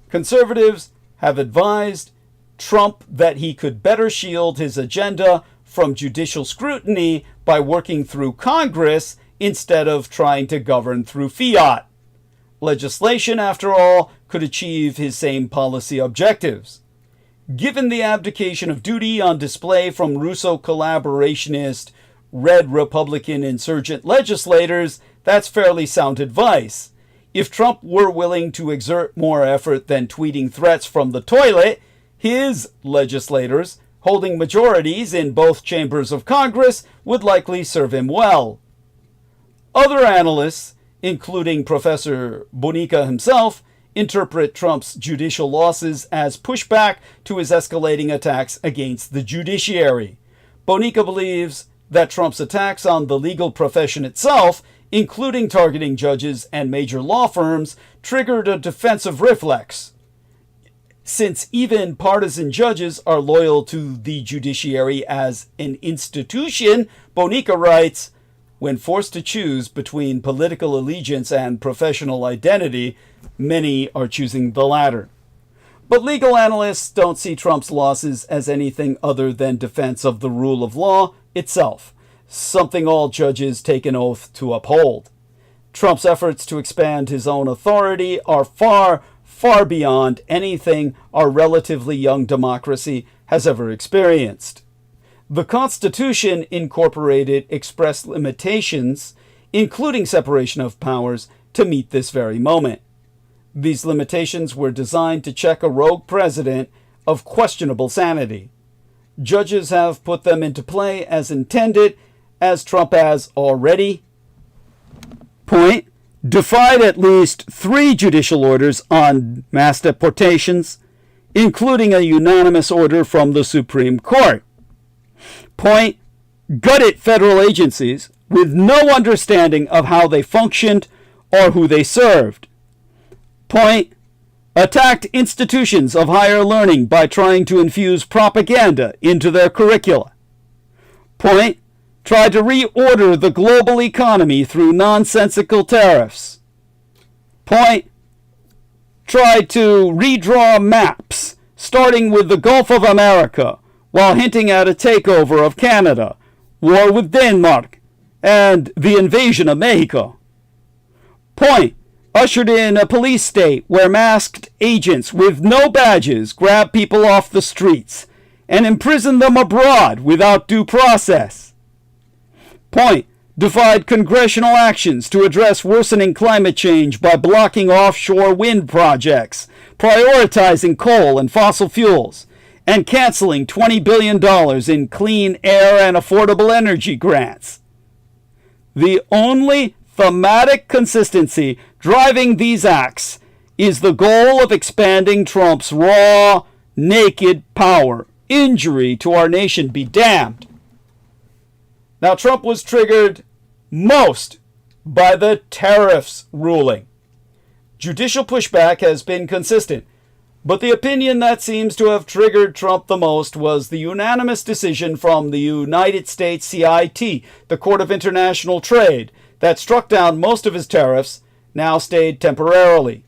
[SPEAKER 1] Conservatives have advised Trump that he could better shield his agenda from judicial scrutiny by working through Congress instead of trying to govern through fiat. Legislation, after all, could achieve his same policy objectives. Given the abdication of duty on display from Russo collaborationist red Republican insurgent legislators, that's fairly sound advice. If Trump were willing to exert more effort than tweeting threats from the toilet, his legislators, holding majorities in both chambers of Congress, would likely serve him well. Other analysts, including Professor Bonica himself, interpret Trump's judicial losses as pushback to his escalating attacks against the judiciary. Bonica believes that Trump's attacks on the legal profession itself, including targeting judges and major law firms, triggered a defensive reflex. Since even partisan judges are loyal to the judiciary as an institution, Bonica writes, when forced to choose between political allegiance and professional identity, many are choosing the latter. But legal analysts don't see Trump's losses as anything other than defense of the rule of law itself, something all judges take an oath to uphold. Trump's efforts to expand his own authority are far beyond anything our relatively young democracy has ever experienced. The Constitution incorporated express limitations, including separation of powers, to meet this very moment. These limitations were designed to check a rogue president of questionable sanity. Judges have put them into play as intended, as Trump has already. Point, defied at least 3 judicial orders on mass deportations, including a unanimous order from the Supreme Court. Point, gutted federal agencies with no understanding of how they functioned or who they served. Point, attacked institutions of higher learning by trying to infuse propaganda into their curricula. Point, tried to reorder the global economy through nonsensical tariffs. Point, tried to redraw maps, starting with the Gulf of America, while hinting at a takeover of Canada, war with Denmark, and the invasion of Mexico. Point, ushered in a police state where masked agents with no badges grab people off the streets and imprison them abroad without due process. Point, defied congressional actions to address worsening climate change by blocking offshore wind projects, prioritizing coal and fossil fuels, and canceling $20 billion in clean air and affordable energy grants. The only thematic consistency driving these acts is the goal of expanding Trump's raw, naked power. Injury to our nation be damned. Now, Trump was triggered most by the tariffs ruling. Judicial pushback has been consistent, but the opinion that seems to have triggered Trump the most was the unanimous decision from the United States CIT, the Court of International Trade, that struck down most of his tariffs, now stayed temporarily.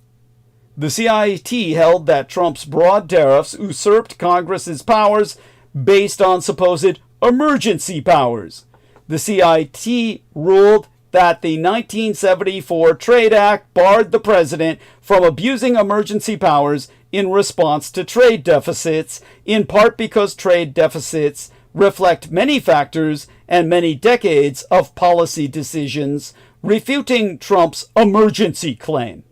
[SPEAKER 1] The CIT held that Trump's broad tariffs usurped Congress's powers based on supposed emergency powers. The CIT ruled that the 1974 Trade Act barred the president from abusing emergency powers in response to trade deficits, in part because trade deficits reflect many factors and many decades of policy decisions, refuting Trump's emergency claim.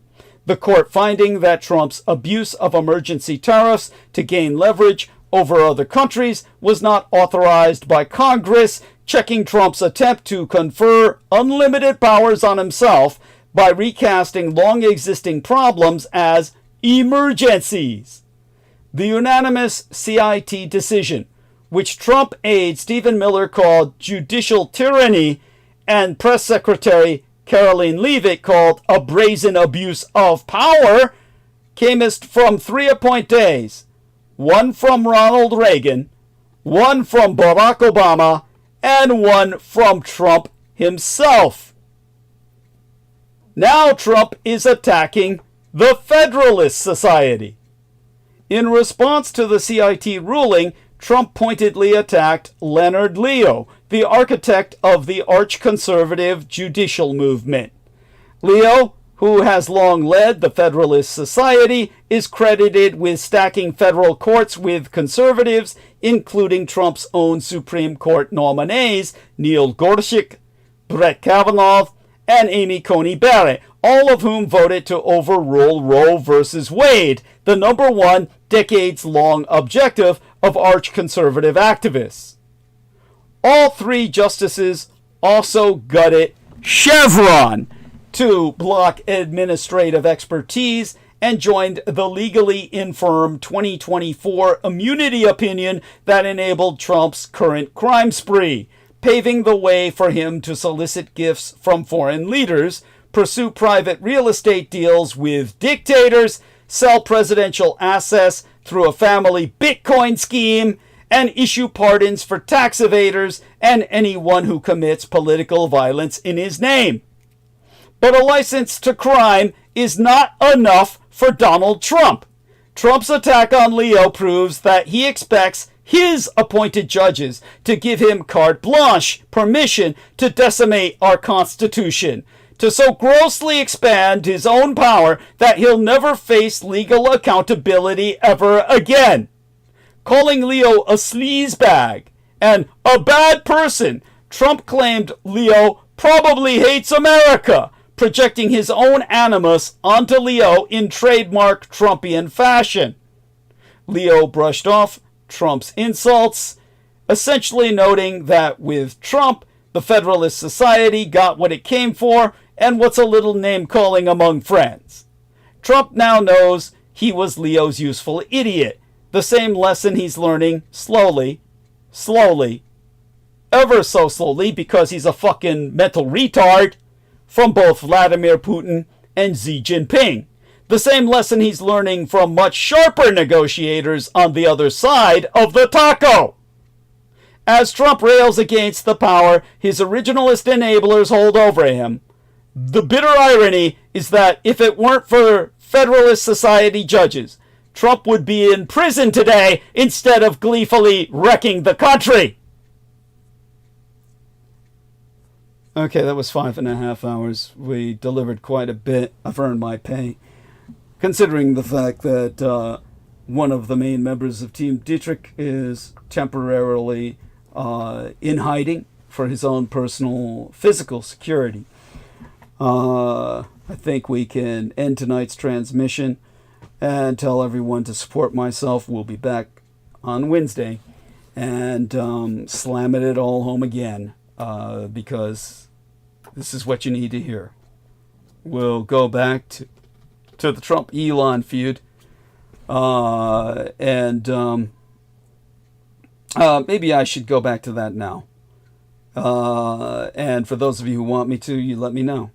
[SPEAKER 1] The court finding that Trump's abuse of emergency tariffs to gain leverage over other countries was not authorized by Congress, checking Trump's attempt to confer unlimited powers on himself by recasting long-existing problems as emergencies. The unanimous CIT decision, which Trump aide Stephen Miller called judicial tyranny and Press Secretary Caroline Leavitt called a brazen abuse of power, came from 3 appointees, one from Ronald Reagan, one from Barack Obama, and one from Trump himself. Now Trump is attacking the Federalist Society. In response to the CIT ruling, Trump pointedly attacked Leonard Leo, the architect of the arch-conservative judicial movement. Leo, who has long led the Federalist Society, is credited with stacking federal courts with conservatives, including Trump's own Supreme Court nominees, Neil Gorsuch, Brett Kavanaugh, and Amy Coney Barrett, all of whom voted to overrule Roe v. Wade, the #1 decades-long objective of arch-conservative activists. All 3 justices also gutted Chevron to block administrative expertise and joined the legally infirm 2024 immunity opinion that enabled Trump's current crime spree, paving the way for him to solicit gifts from foreign leaders, pursue private real estate deals with dictators, sell presidential assets through a family Bitcoin scheme, and issue pardons for tax evaders and anyone who commits political violence in his name. But a license to crime is not enough for Donald Trump. Trump's attack on Leo proves that he expects his appointed judges to give him carte blanche permission to decimate our Constitution, to so grossly expand his own power that he'll never face legal accountability ever again. Calling Leo a sleazebag and a bad person, Trump claimed Leo probably hates America, projecting his own animus onto Leo in trademark Trumpian fashion. Leo brushed off Trump's insults, essentially noting that with Trump, The Federalist Society got what it came for, and what's a little name-calling among friends. Trump now knows he was Leo's useful idiot. The same lesson he's learning slowly, ever so slowly, because he's a fucking mental retard, from both Vladimir Putin and Xi Jinping. The same lesson he's learning from much sharper negotiators on the other side of the taco. As Trump rails against the power his originalist enablers hold over him, the bitter irony is that if it weren't for Federalist Society judges, Trump would be in prison today instead of gleefully wrecking the country. Okay, that was 5.5 hours. We delivered quite a bit. I've earned my pay. Considering the fact that one of the main members of Team Dietrich is temporarily in hiding for his own personal physical security. I think we can end tonight's transmission and tell everyone to support myself. We'll be back on Wednesday and slamming it all home again because this is what you need to hear. We'll go back to the Trump-Elon feud and maybe I should go back to that now. And for those of you who want me to, you let me know.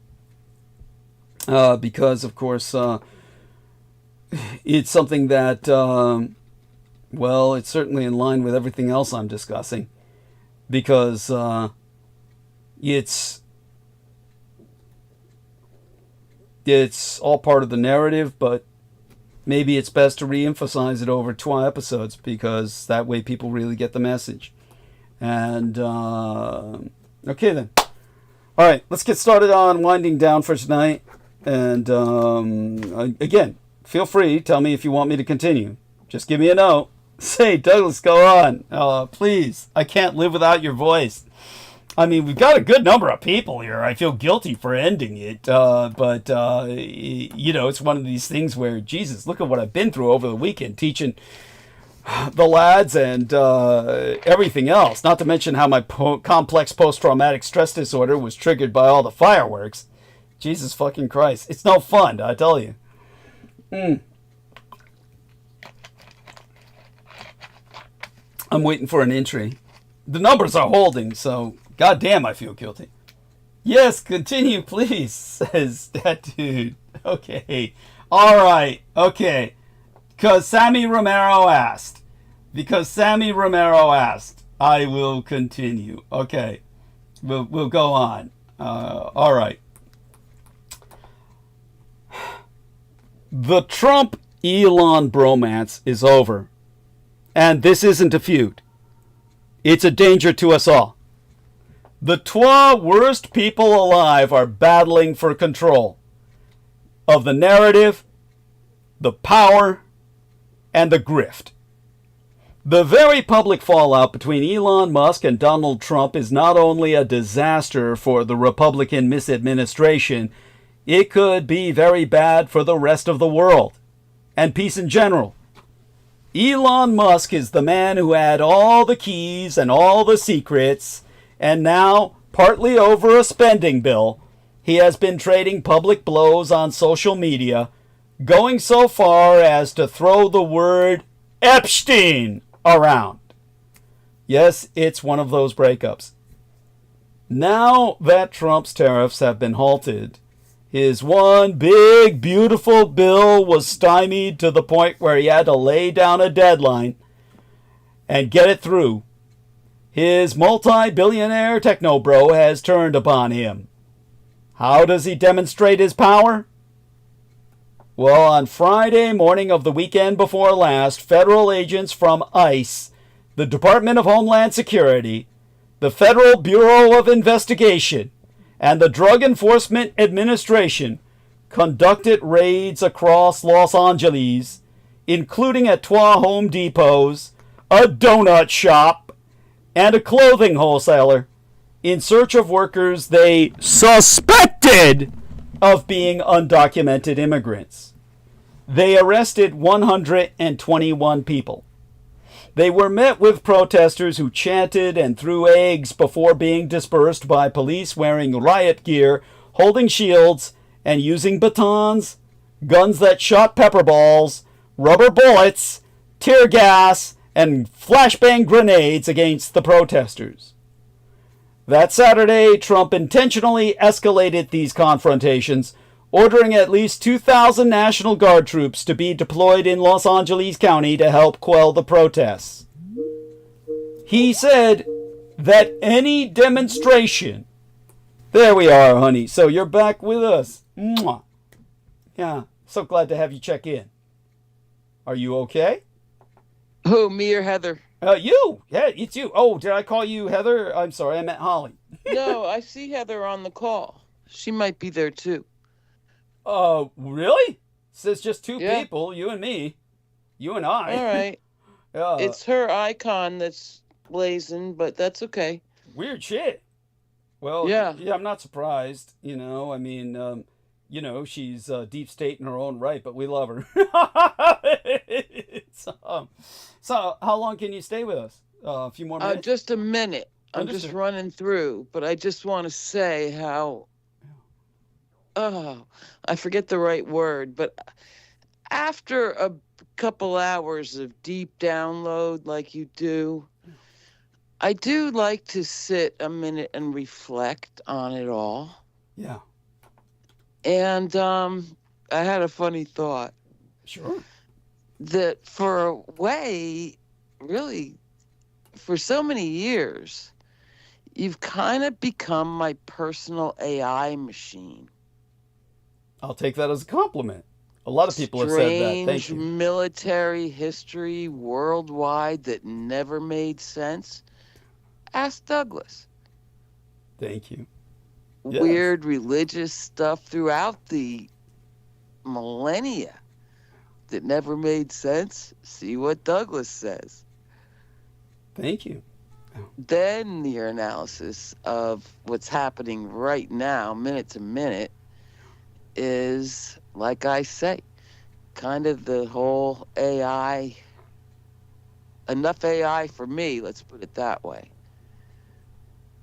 [SPEAKER 1] Because, of course, it's something that, well, it's certainly in line with everything else I'm discussing. Because it's all part of the narrative, but maybe it's best to re-emphasize it over 2 episodes, because that way people really get the message. And, okay then. All right, let's get started on winding down for tonight. And, again, feel free. Tell me if you want me to continue. Just give me a note. Say, Douglas, go on. Please. I can't live without your voice. I mean, we've got a good number of people here. I feel guilty for ending it. But you know, it's one of these things where, Jesus, look at what I've been through over the weekend teaching the lads and everything else. Not to mention how my complex post-traumatic stress disorder was triggered by all the fireworks. Jesus fucking Christ. It's no fun, I tell you. I'm waiting for an entry. The numbers are holding, so goddamn, I feel guilty. Yes, continue, please, says that dude. Okay. All right. Okay. Because Sammy Romero asked, I will continue. Okay. We'll go on. All right. The Trump-Elon bromance is over. And this isn't a feud. It's a danger to us all. The 2 worst people alive are battling for control of the narrative, the power, and the grift. The very public fallout between Elon Musk and Donald Trump is not only a disaster for the Republican misadministration, it could be very bad for the rest of the world and peace in general. Elon Musk is the man who had all the keys and all the secrets, and now, partly over a spending bill, he has been trading public blows on social media, going so far as to throw the word Epstein around. Yes, it's one of those breakups. Now that Trump's tariffs have been halted, his one big, beautiful bill was stymied to the point where he had to lay down a deadline and get it through. His multi-billionaire techno-bro has turned upon him. How does he demonstrate his power? Well, on Friday morning of the weekend before last, federal agents from ICE, the Department of Homeland Security, the Federal Bureau of Investigation, and the Drug Enforcement Administration conducted raids across Los Angeles, including at 2 Home Depots, a donut shop, and a clothing wholesaler, in search of workers they suspected of being undocumented immigrants. They arrested 121 people. They were met with protesters who chanted and threw eggs before being dispersed by police wearing riot gear, holding shields, and using batons, guns that shot pepper balls, rubber bullets, tear gas, and flashbang grenades against the protesters. That Saturday, Trump intentionally escalated these confrontations, ordering at least 2,000 National Guard troops to be deployed in Los Angeles County to help quell the protests. He said that any demonstration... There we are, honey. So you're back with us. Mwah. Yeah, so glad to have you check in. Are you okay?
[SPEAKER 4] Who, me or Heather?
[SPEAKER 1] You. Yeah, it's you. Oh, did I call you Heather? I'm sorry, I meant Holly.
[SPEAKER 4] No, I see Heather on the call. She might be there too.
[SPEAKER 1] Really? Says just two
[SPEAKER 4] Yeah.
[SPEAKER 1] people, you and me. You and I.
[SPEAKER 4] All right. It's her icon that's blazing, but that's okay.
[SPEAKER 1] Weird shit. Well,
[SPEAKER 4] Yeah.
[SPEAKER 1] I'm not surprised. You know, I mean, she's deep state in her own right, but we love her. So, how long can you stay with us? A few more minutes?
[SPEAKER 4] Just a minute. I'm
[SPEAKER 1] Understood.
[SPEAKER 4] just running through, but I just want to say how, I forget the right word, but after a couple hours of deep download like you do, I do like to sit a minute and reflect on it all.
[SPEAKER 1] Yeah.
[SPEAKER 4] And I had a funny thought
[SPEAKER 1] Sure.
[SPEAKER 4] that for a way, really, for so many years, you've kind of become my personal AI machine.
[SPEAKER 1] I'll take that as a compliment. A lot of people have said that. Thank
[SPEAKER 4] Strange
[SPEAKER 1] you.
[SPEAKER 4] military history worldwide that never made sense. Ask Douglas.
[SPEAKER 1] Thank you. Yes.
[SPEAKER 4] Weird religious stuff throughout the millennia that never made sense. See what Douglas says.
[SPEAKER 1] Thank you.
[SPEAKER 4] Then your analysis of what's happening right now, minute to minute, is, like I say, kind of the whole AI, enough AI for me, let's put it that way.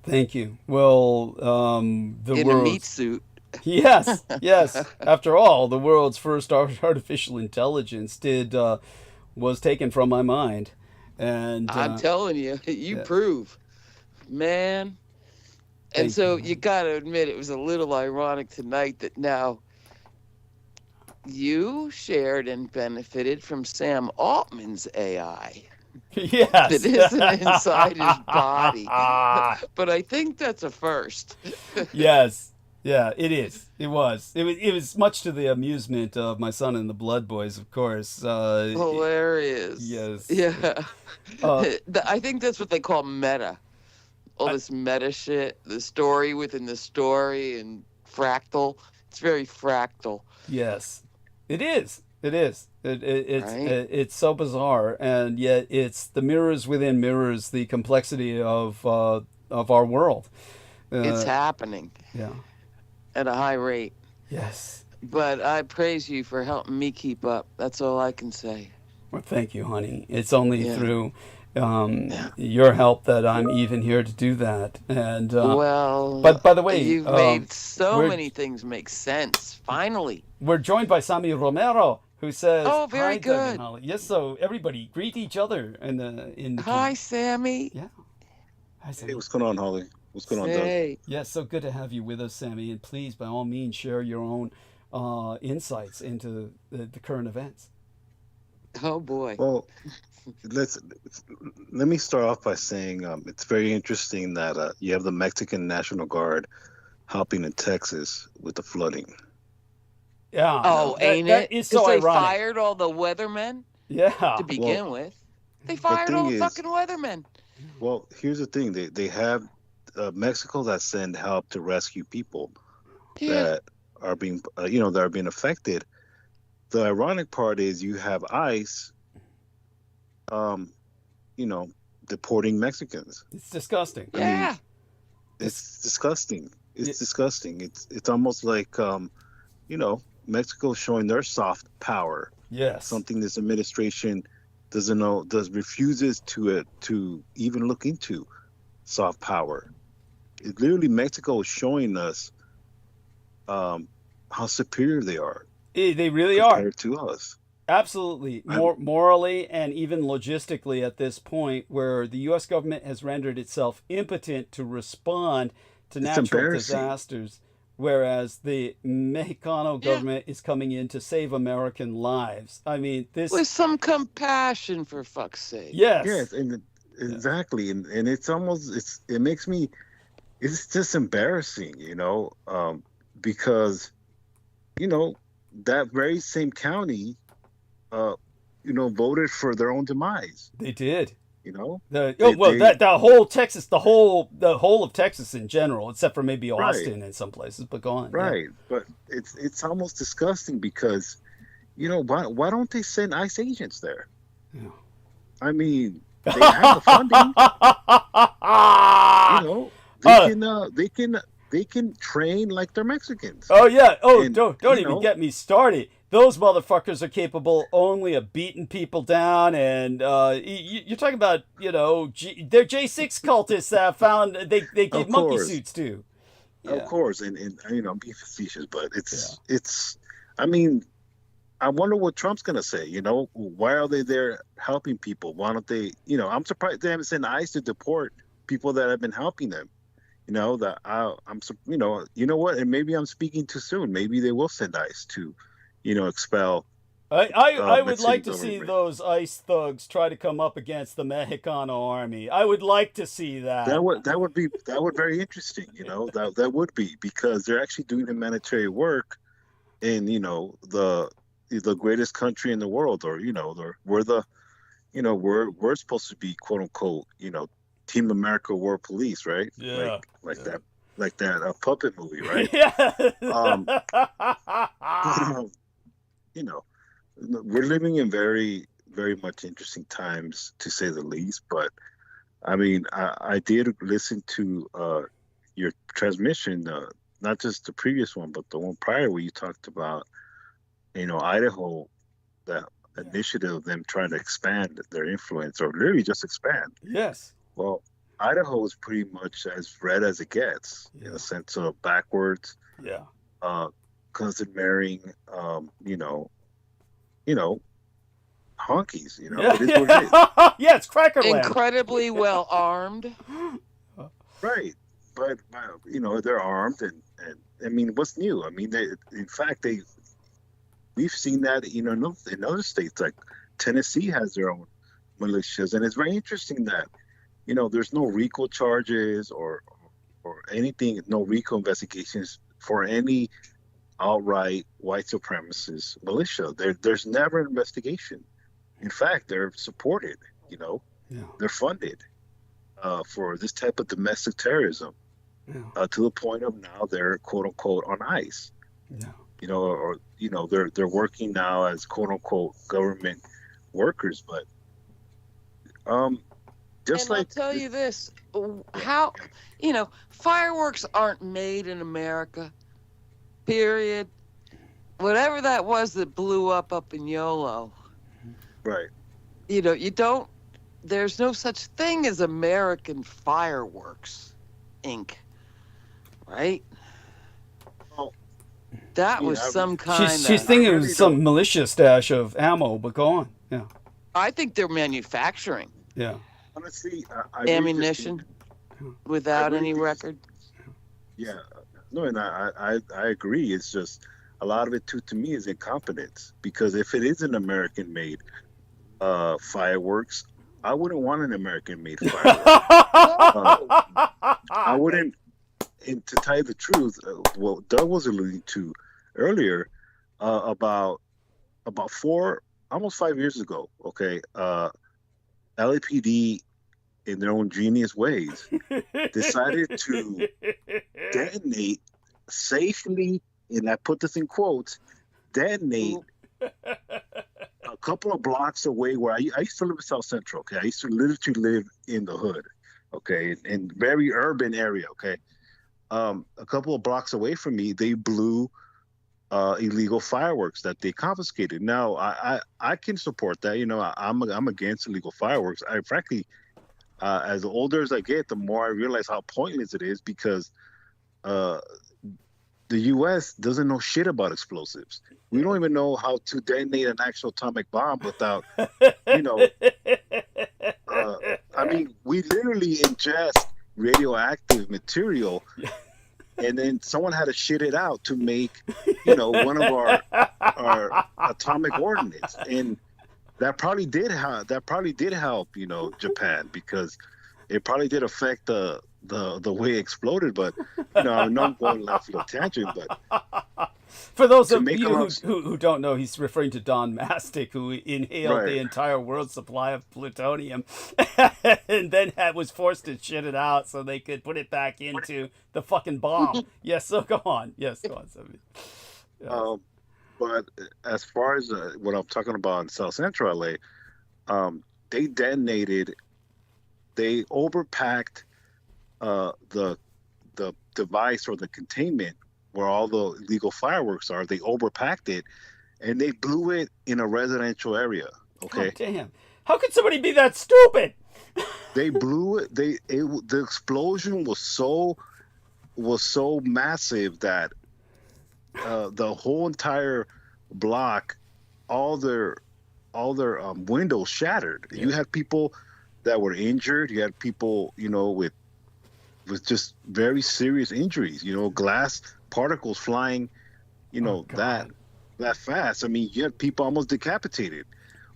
[SPEAKER 1] Thank you. Well, the
[SPEAKER 4] In a
[SPEAKER 1] world's...
[SPEAKER 4] meat suit.
[SPEAKER 1] Yes, yes. After all, the world's first artificial intelligence was taken from my mind. And
[SPEAKER 4] I'm telling you, you
[SPEAKER 1] yeah.
[SPEAKER 4] prove, man. And
[SPEAKER 1] Thank
[SPEAKER 4] so
[SPEAKER 1] you.
[SPEAKER 4] you got to admit, it was a little ironic tonight that now you shared and benefited from Sam Altman's AI.
[SPEAKER 1] Yes.
[SPEAKER 4] That isn't inside his body. But I think that's a first.
[SPEAKER 1] Yes. Yeah, it is. It was. It was much to the amusement of my son and the Blood Boys, of course.
[SPEAKER 4] Hilarious.
[SPEAKER 1] Yes.
[SPEAKER 4] Yeah. I think that's what they call meta. All this meta shit, the story within the story, and fractal. It's very fractal.
[SPEAKER 1] Yes. It is. It is. It's so bizarre, and yet it's the mirrors within mirrors, the complexity of our world.
[SPEAKER 4] It's happening.
[SPEAKER 1] Yeah.
[SPEAKER 4] At a high rate.
[SPEAKER 1] Yes.
[SPEAKER 4] But I praise you for helping me keep up. That's all I can say.
[SPEAKER 1] Well, thank you, honey. It's only through your help that I'm even here to do that. And
[SPEAKER 4] well,
[SPEAKER 1] but by the way,
[SPEAKER 4] you've made so many things make sense. Finally,
[SPEAKER 1] we're joined by Sammy Romero, who says,
[SPEAKER 4] "Oh, very
[SPEAKER 1] Hi,
[SPEAKER 4] good."
[SPEAKER 1] Doug and Holly." Yes, so everybody greet each other in the.
[SPEAKER 4] Hi, Sammy.
[SPEAKER 1] Yeah. Hi, Sammy.
[SPEAKER 5] Hey, what's going on, Holly? What's going on, Doug?
[SPEAKER 4] Hey.
[SPEAKER 1] Yes, so good to have you with us, Sammy. And please, by all means, share your own insights into the current events.
[SPEAKER 4] Oh boy.
[SPEAKER 5] Well, let me start off by saying it's very interesting that you have the Mexican National Guard helping in Texas with the flooding.
[SPEAKER 1] Yeah.
[SPEAKER 4] Oh, ain't
[SPEAKER 1] that
[SPEAKER 4] it?
[SPEAKER 1] is so
[SPEAKER 4] they
[SPEAKER 1] ironic.
[SPEAKER 4] fired all the weathermen
[SPEAKER 1] Yeah.
[SPEAKER 4] to begin with. They fired
[SPEAKER 5] thing
[SPEAKER 4] all the
[SPEAKER 5] is-
[SPEAKER 4] fucking weathermen.
[SPEAKER 5] Well, here's the thing: they have Mexico that send help to rescue people
[SPEAKER 4] Yeah.
[SPEAKER 5] that are being that are being affected. The ironic part is you have ICE, deporting Mexicans.
[SPEAKER 1] It's disgusting.
[SPEAKER 4] Yeah.
[SPEAKER 5] It's disgusting. It's disgusting. It's almost like Mexico showing their soft power.
[SPEAKER 1] Yes.
[SPEAKER 5] Something this administration refuses to even look into soft power. Literally, Mexico is showing us how superior they are
[SPEAKER 1] They really are.
[SPEAKER 5] compared to us.
[SPEAKER 1] Absolutely. Morally and even logistically at this point, where the U.S. government has rendered itself impotent to respond to
[SPEAKER 5] It's
[SPEAKER 1] natural
[SPEAKER 5] embarrassing.
[SPEAKER 1] disasters, whereas the Mexicano
[SPEAKER 4] Yeah.
[SPEAKER 1] government is coming in to save American lives. I mean, this.
[SPEAKER 4] With some compassion, for fuck's sake.
[SPEAKER 1] Yes.
[SPEAKER 5] Yes, and exactly, and it's almost it's just embarrassing, because that very same county, voted for their own demise.
[SPEAKER 1] They did.
[SPEAKER 5] They-
[SPEAKER 1] The whole Texas, the whole of Texas in general, except for maybe Austin in some places, but go on.
[SPEAKER 5] Right, but it's almost disgusting because, why don't they send ICE agents there?
[SPEAKER 1] Yeah.
[SPEAKER 5] I mean, they have the funding. They can train like they're Mexicans.
[SPEAKER 1] Oh yeah. Oh,
[SPEAKER 5] And,
[SPEAKER 1] don't even get me started. Those motherfuckers are capable only of beating people down, and you're talking about they're J6 cultists that found they gave monkey suits to. Yeah.
[SPEAKER 5] Of course, and I'm being facetious, but it's. I mean, I wonder what Trump's gonna say. Why are they there helping people? Why don't they? I'm surprised they haven't sent ICE to deport people that have been helping them. You know what? And maybe I'm speaking too soon. Maybe they will send ICE to, expel.
[SPEAKER 1] I would like to
[SPEAKER 5] Mexican
[SPEAKER 1] see
[SPEAKER 5] government.
[SPEAKER 1] those ICE thugs try to come up against the Mexicano army. I would like to see that.
[SPEAKER 5] That would be very interesting. That would be, because they're actually doing humanitarian work in the greatest country in the world, or we're supposed to be, quote unquote, Team America World Police, right?
[SPEAKER 1] Yeah.
[SPEAKER 5] Like that puppet movie, right?
[SPEAKER 1] Yeah.
[SPEAKER 5] We're living in very, very much interesting times, to say the least. But I mean, I did listen to your transmission, not just the previous one, but the one prior, where you talked about, Idaho, that initiative of them trying to expand their influence, or literally just expand.
[SPEAKER 1] Yes.
[SPEAKER 5] Well, Idaho is pretty much as red as it gets, in a sense of backwards.
[SPEAKER 1] Yeah.
[SPEAKER 5] Cousin marrying, honkies.
[SPEAKER 1] Yeah.
[SPEAKER 5] It is what it is.
[SPEAKER 1] Yeah, it's Crackerland.
[SPEAKER 4] Incredibly well armed.
[SPEAKER 5] Right, but they're armed, and I mean, what's new? I mean, we've seen that in other states, like Tennessee has their own militias, and it's very interesting that there's no RICO charges or anything, no RICO investigations for any outright white supremacist militia. There's never an investigation. In fact, they're supported. They're funded for this type of domestic terrorism, to the point of now they're, quote unquote, on ICE.
[SPEAKER 1] Yeah.
[SPEAKER 5] They're working now as, quote unquote, government workers, but just
[SPEAKER 4] and
[SPEAKER 5] like
[SPEAKER 4] I'll tell you this, how, fireworks aren't made in America, period. Whatever that was that blew up in YOLO.
[SPEAKER 5] right.
[SPEAKER 4] There's no such thing as American Fireworks, Inc., right?
[SPEAKER 5] Well,
[SPEAKER 4] That was some kind
[SPEAKER 1] She's thinking it was some militia stash of ammo, but go on. Yeah.
[SPEAKER 4] I think they're manufacturing
[SPEAKER 1] Yeah.
[SPEAKER 5] Honestly, I really
[SPEAKER 4] ammunition without any record.
[SPEAKER 5] Yeah, no, and I agree. It's just a lot of it too, to me, is incompetence. Because if it is an American-made fireworks, I wouldn't want an American-made fireworks. I wouldn't. And to tell you the truth, what Doug was alluding to earlier, about almost 5 years ago, okay, LAPD, in their own genius ways, decided to detonate safely, and I put this in quotes, detonate a couple of blocks away where I used to live in South Central, okay? I used to literally live in the hood, okay, in very urban area, okay? A couple of blocks away from me, they blew illegal fireworks that they confiscated. Now, I can support that. I'm against illegal fireworks. I frankly, as older as I get, the more I realize how pointless it is because uh, the U.S. doesn't know shit about explosives. We don't even know how to detonate an actual atomic bomb without, you know, I mean, we literally ingest radioactive material, and then someone had to shit it out to make, one of our atomic ordnance, and that probably did help, Japan, because it probably did affect the way it exploded. But I know I'm going off on a tangent, but
[SPEAKER 1] For those
[SPEAKER 5] to
[SPEAKER 1] of
[SPEAKER 5] make a
[SPEAKER 1] you
[SPEAKER 5] long
[SPEAKER 1] who don't know, he's referring to Don Mastic, who inhaled the
[SPEAKER 5] right,
[SPEAKER 1] entire world's supply of plutonium and then was forced to shit it out so they could put it back into the fucking bomb. Yes, so go on. Yes, go on, Sammy. Yes.
[SPEAKER 5] but as far as what I'm talking about in South Central LA, they detonated, they overpacked the device or the containment where all the illegal fireworks are. They overpacked it and they blew it in a residential area.
[SPEAKER 1] God
[SPEAKER 5] Okay,
[SPEAKER 1] damn. How could somebody be that stupid?
[SPEAKER 5] they blew it. The explosion was so massive that the whole entire block, all their windows shattered.
[SPEAKER 1] Yeah.
[SPEAKER 5] You had people that were injured. You had people, with just very serious injuries. Glass particles flying,
[SPEAKER 1] Oh,
[SPEAKER 5] that
[SPEAKER 1] God.
[SPEAKER 5] fast. I mean, you had people almost decapitated.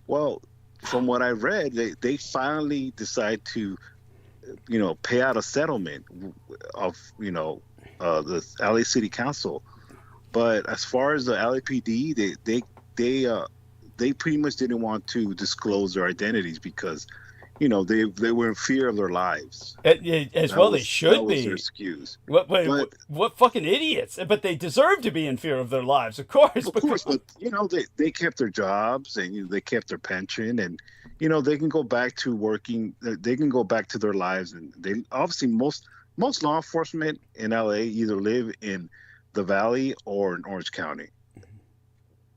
[SPEAKER 5] Well, from what I read, they finally decide to, pay out a settlement of, the LA City Council. But as far as the LAPD, they pretty much didn't want to disclose their identities because, they were in fear of their lives.
[SPEAKER 1] As well, they
[SPEAKER 5] That
[SPEAKER 1] should
[SPEAKER 5] was their
[SPEAKER 1] be.
[SPEAKER 5] excuse. But
[SPEAKER 1] What fucking idiots? But they deserve to be in fear of their lives, of course.
[SPEAKER 5] of course, but they kept their jobs and they kept their pension, and they can go back to working. They can go back to their lives, and they obviously most law enforcement in LA either live in the Valley or in Orange County,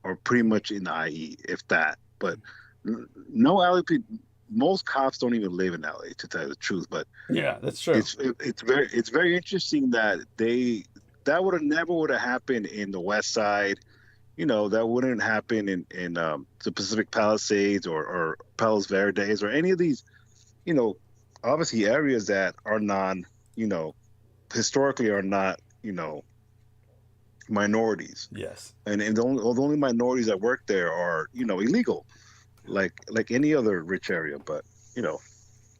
[SPEAKER 5] or pretty much in the IE, if that. But no LAP. Most cops don't even live in LA, to tell you the truth. But
[SPEAKER 1] Yeah, that's true.
[SPEAKER 5] it's very interesting that that would have happened in the West Side. That wouldn't happen in the Pacific Palisades or Palos Verdes or any of these, obviously areas that are you know, historically are not, minorities.
[SPEAKER 1] Yes.
[SPEAKER 5] And the only minorities that work there are, illegal, like any other rich area. But,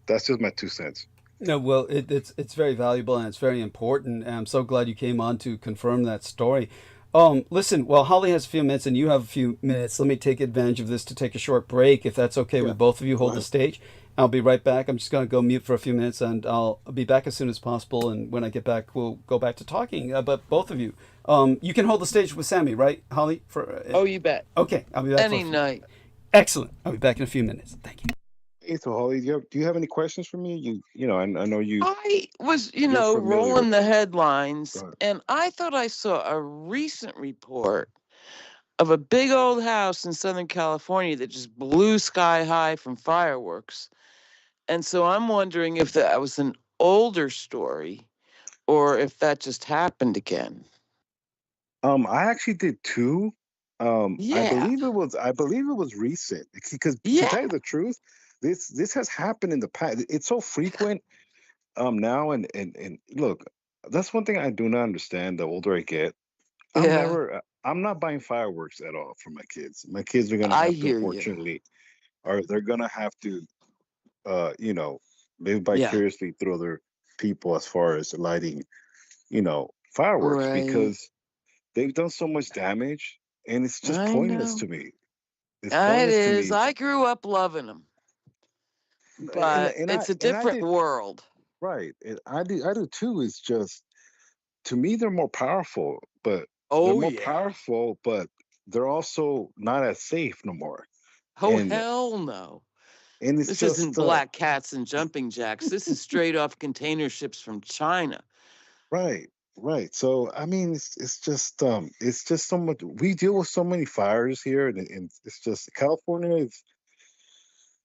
[SPEAKER 5] that's just my 2 cents.
[SPEAKER 1] No, well, it's very valuable and it's very important. And I'm so glad you came on to confirm that story. Listen, well, Holly has a few minutes and you have a few minutes. Let me take advantage of this to take a short break, if that's okay
[SPEAKER 5] Yeah.
[SPEAKER 1] with both of you.
[SPEAKER 5] Go
[SPEAKER 1] Hold the
[SPEAKER 5] ahead.
[SPEAKER 1] stage. I'll be right back. I'm just going to go mute for a few minutes and I'll be back as soon as possible. And when I get back, we'll go back to talking. But both of you, you can hold the stage with Sammy, right, Holly?
[SPEAKER 4] Oh, you bet.
[SPEAKER 1] Okay, I'll be back.
[SPEAKER 4] Any night.
[SPEAKER 1] Excellent. I'll be back in a few minutes. Thank you.
[SPEAKER 5] Hey, so Holly, do you have any questions for me? I know
[SPEAKER 4] I was,
[SPEAKER 5] you're familiar
[SPEAKER 4] rolling
[SPEAKER 5] with.
[SPEAKER 4] the
[SPEAKER 5] Go
[SPEAKER 4] headlines,
[SPEAKER 5] ahead.
[SPEAKER 4] and I thought I saw a recent report of a big old house in Southern California that just blew sky high from fireworks. And so I'm wondering if that was an older story or if that just happened again.
[SPEAKER 5] I actually did too.
[SPEAKER 4] Yeah.
[SPEAKER 5] I believe it was recent because to tell
[SPEAKER 4] Yeah.
[SPEAKER 5] you the truth, this has happened in the past. It's so frequent now, and look, that's one thing I do not understand. The older I get,
[SPEAKER 4] Yeah.
[SPEAKER 5] I'm not buying fireworks at all for my kids. My kids are gonna
[SPEAKER 4] I
[SPEAKER 5] have to,
[SPEAKER 4] hear you.
[SPEAKER 5] unfortunately, or they're gonna have to, you know, live
[SPEAKER 4] Yeah.
[SPEAKER 5] vicariously through other people as far as lighting, fireworks
[SPEAKER 4] Right.
[SPEAKER 5] because they've done so much damage, and it's just
[SPEAKER 4] I
[SPEAKER 5] pointless
[SPEAKER 4] know.
[SPEAKER 5] to me. It's
[SPEAKER 4] It
[SPEAKER 5] pointless to
[SPEAKER 4] is.
[SPEAKER 5] me.
[SPEAKER 4] I grew up loving them,
[SPEAKER 5] And
[SPEAKER 4] but it's a
[SPEAKER 5] I
[SPEAKER 4] different
[SPEAKER 5] did
[SPEAKER 4] world.
[SPEAKER 5] right. And I do too. It's just to me they're more powerful, but
[SPEAKER 4] Oh, yeah.
[SPEAKER 5] they're also not as safe no more.
[SPEAKER 4] Oh,
[SPEAKER 5] And
[SPEAKER 4] hell no.
[SPEAKER 5] it's
[SPEAKER 4] This
[SPEAKER 5] just
[SPEAKER 4] isn't black cats and jumping jacks. This is straight off container ships from China.
[SPEAKER 5] right. Right. So I mean, it's just so much. We deal with so many fires here, and it's just California is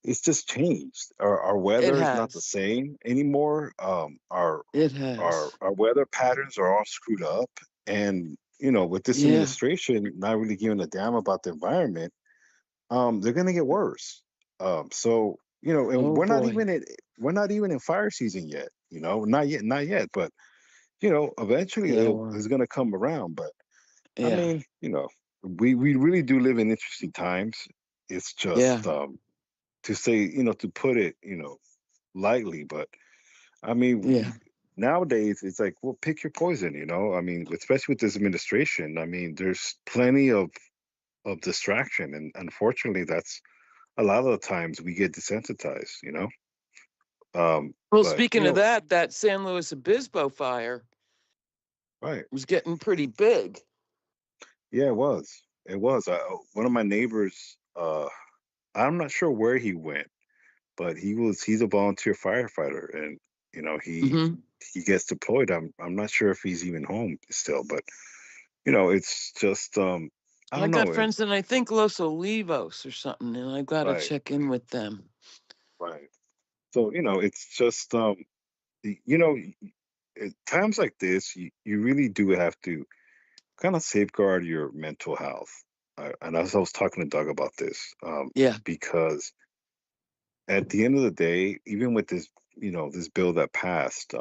[SPEAKER 5] it's just changed. Our
[SPEAKER 4] It
[SPEAKER 5] weather is not the
[SPEAKER 4] has.
[SPEAKER 5] same anymore.
[SPEAKER 4] It has.
[SPEAKER 5] Our weather patterns are all screwed up, and with this
[SPEAKER 4] Yeah.
[SPEAKER 5] administration not really giving a damn about the environment, they're gonna get worse. So and
[SPEAKER 4] Oh boy.
[SPEAKER 5] we're not even in fire season yet. Not yet, but eventually
[SPEAKER 4] Yeah. Well,
[SPEAKER 5] it's gonna come around. But I
[SPEAKER 4] yeah.
[SPEAKER 5] mean, we really do live in interesting times. It's
[SPEAKER 4] Yeah.
[SPEAKER 5] just to say, to put it, lightly, but I mean,
[SPEAKER 4] Yeah.
[SPEAKER 5] nowadays it's like, well, pick your poison, I mean, especially with this administration, I mean, there's plenty of distraction, and unfortunately, that's a lot of the times we get desensitized,
[SPEAKER 4] Well,
[SPEAKER 5] but
[SPEAKER 4] speaking of that, that San Luis Obispo fire
[SPEAKER 5] right,
[SPEAKER 4] was getting pretty big.
[SPEAKER 5] yeah, it was. One of my neighbors, I'm not sure where he went, but he's a volunteer firefighter, and
[SPEAKER 4] Mm-hmm.
[SPEAKER 5] he gets deployed. I'm not sure if he's even home still, but it's just I
[SPEAKER 4] I
[SPEAKER 5] don't
[SPEAKER 4] got
[SPEAKER 5] know.
[SPEAKER 4] friends in, I think, Los Olivos or something, and I got to
[SPEAKER 5] Right,
[SPEAKER 4] check in with them.
[SPEAKER 5] right. So it's just you know at times like this, you really do have to kind of safeguard your mental health. And as I was talking to Doug about this,
[SPEAKER 4] Yeah.
[SPEAKER 5] because at the end of the day, even with this this bill that passed,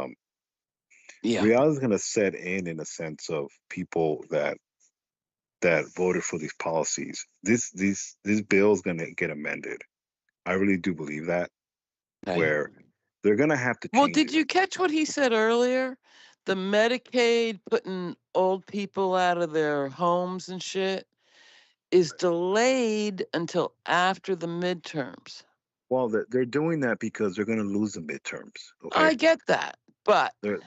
[SPEAKER 4] Yeah.
[SPEAKER 5] reality is going to set in a sense of people that voted for these policies. This bill is going to get amended. I really do believe that,
[SPEAKER 4] Okay.
[SPEAKER 5] where they're going to have to
[SPEAKER 4] Well,
[SPEAKER 5] change
[SPEAKER 4] did
[SPEAKER 5] it.
[SPEAKER 4] you catch what he said earlier? The Medicaid putting old people out of their homes and shit is delayed until after the midterms.
[SPEAKER 5] Well, they're doing that because they're going to lose the midterms. Okay,
[SPEAKER 4] I get that, but
[SPEAKER 5] they're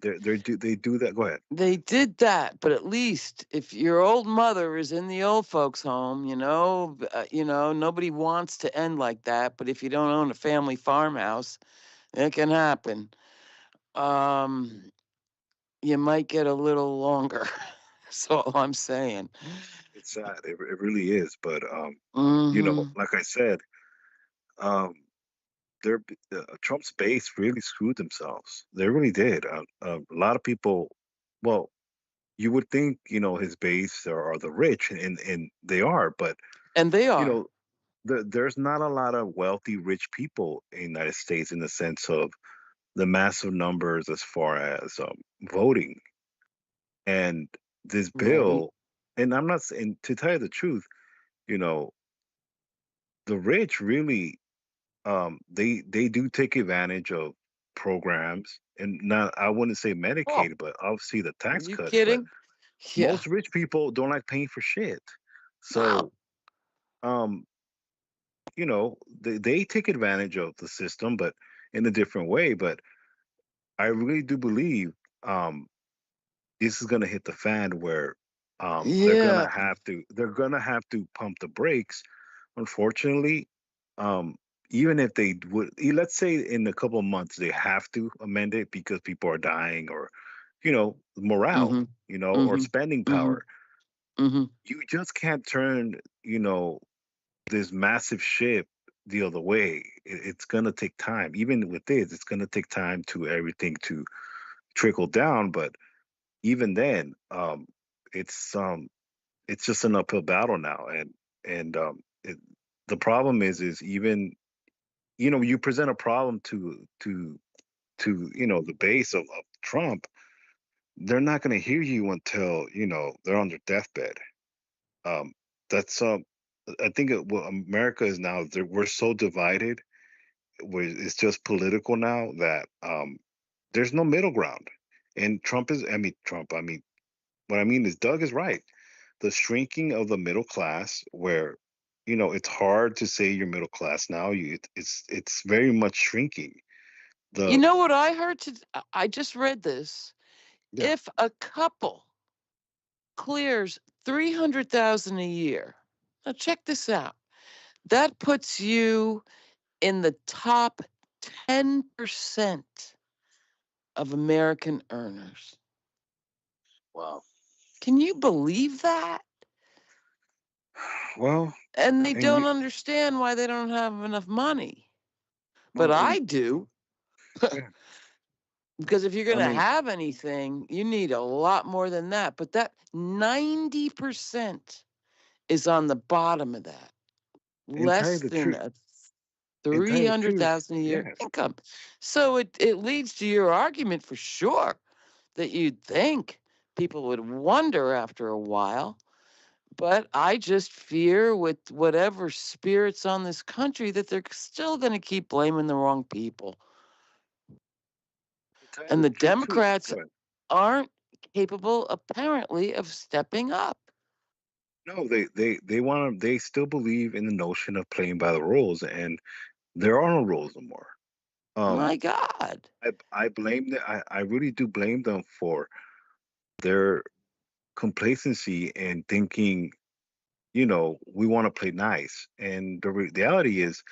[SPEAKER 5] they do that. Go ahead.
[SPEAKER 4] they did that. But at least if your old mother is in the old folks' home, nobody wants to end like that. But if you don't own a family farmhouse, it can happen. Um, you might get a little longer. That's all I'm saying.
[SPEAKER 5] It's sad. It really is. But
[SPEAKER 4] Mm-hmm.
[SPEAKER 5] like I said, um, they're Trump's base really screwed themselves. They really did. A lot of people. Well, you would think his base are the rich, and they are, but
[SPEAKER 4] And they
[SPEAKER 5] you
[SPEAKER 4] are.
[SPEAKER 5] know there's not a lot of wealthy rich people in the United States in the sense of the massive numbers as far as voting. And this
[SPEAKER 4] Right.
[SPEAKER 5] bill, and I'm not saying, to tell you the truth, you know the rich really, they do take advantage of programs, and not, I wouldn't say
[SPEAKER 4] Oh,
[SPEAKER 5] Medicaid, but obviously the
[SPEAKER 4] are
[SPEAKER 5] tax
[SPEAKER 4] you
[SPEAKER 5] cuts. But
[SPEAKER 4] kidding? Yeah.
[SPEAKER 5] most rich people don't like paying for shit.
[SPEAKER 4] No.
[SPEAKER 5] So um they take advantage of the system, but in a different way. But I really do believe um this is going to hit the fan, where
[SPEAKER 4] Yeah.
[SPEAKER 5] they're going to have to pump the brakes, unfortunately. um Even if they would, let's say in a couple of months they have to amend it because people are dying, or morale,
[SPEAKER 4] Mm-hmm.
[SPEAKER 5] or
[SPEAKER 4] Mm-hmm.
[SPEAKER 5] spending
[SPEAKER 4] Mm-hmm.
[SPEAKER 5] power.
[SPEAKER 4] Mm-hmm.
[SPEAKER 5] You just can't turn this massive ship the other way. It's gonna take time. Even with this, it's gonna take time to everything to trickle down. But even then, it's um, it's just an uphill battle now. And the problem is even you present a problem to the base of Trump, they're not gonna hear you until they're on their deathbed. Um, that's I think what America is now. We're so divided, where it's just political now, that there's no middle ground. And I mean, what I mean is, Doug is right. The shrinking of the middle class, where it's hard to say you're middle class now. It's very much shrinking.
[SPEAKER 4] You
[SPEAKER 5] The
[SPEAKER 4] know what I heard? I just read this.
[SPEAKER 5] Yeah,
[SPEAKER 4] If a couple clears 300,000 a year, now check this out. That puts you in the top 10% of American earners.
[SPEAKER 5] Wow.
[SPEAKER 4] Can you believe that?
[SPEAKER 5] Well,
[SPEAKER 4] And they
[SPEAKER 5] and
[SPEAKER 4] don't understand why they don't have enough money. But
[SPEAKER 5] well,
[SPEAKER 4] I do.
[SPEAKER 5] yeah.
[SPEAKER 4] Because if you're
[SPEAKER 5] I
[SPEAKER 4] going to
[SPEAKER 5] mean,
[SPEAKER 4] have anything, you need a lot more than that. But that 90% is on the bottom of that.
[SPEAKER 5] and tell you
[SPEAKER 4] Less
[SPEAKER 5] the
[SPEAKER 4] than
[SPEAKER 5] truth,
[SPEAKER 4] a
[SPEAKER 5] and tell you the truth,
[SPEAKER 4] 300,000 a year
[SPEAKER 5] yes.
[SPEAKER 4] income. So it leads to your argument for sure that you'd think people would wonder after a while. But I just fear with whatever spirits on this country that they're still going to keep blaming the wrong people.
[SPEAKER 5] To tell you
[SPEAKER 4] And the
[SPEAKER 5] truth,
[SPEAKER 4] Democrats
[SPEAKER 5] go ahead.
[SPEAKER 4] aren't capable, apparently, of stepping up.
[SPEAKER 5] No, they want to. They still believe in the notion of playing by the rules, and there are no rules no more.
[SPEAKER 4] My God.
[SPEAKER 5] I blame them. I really do blame them for their complacency and thinking, we want to play nice. And the reality is,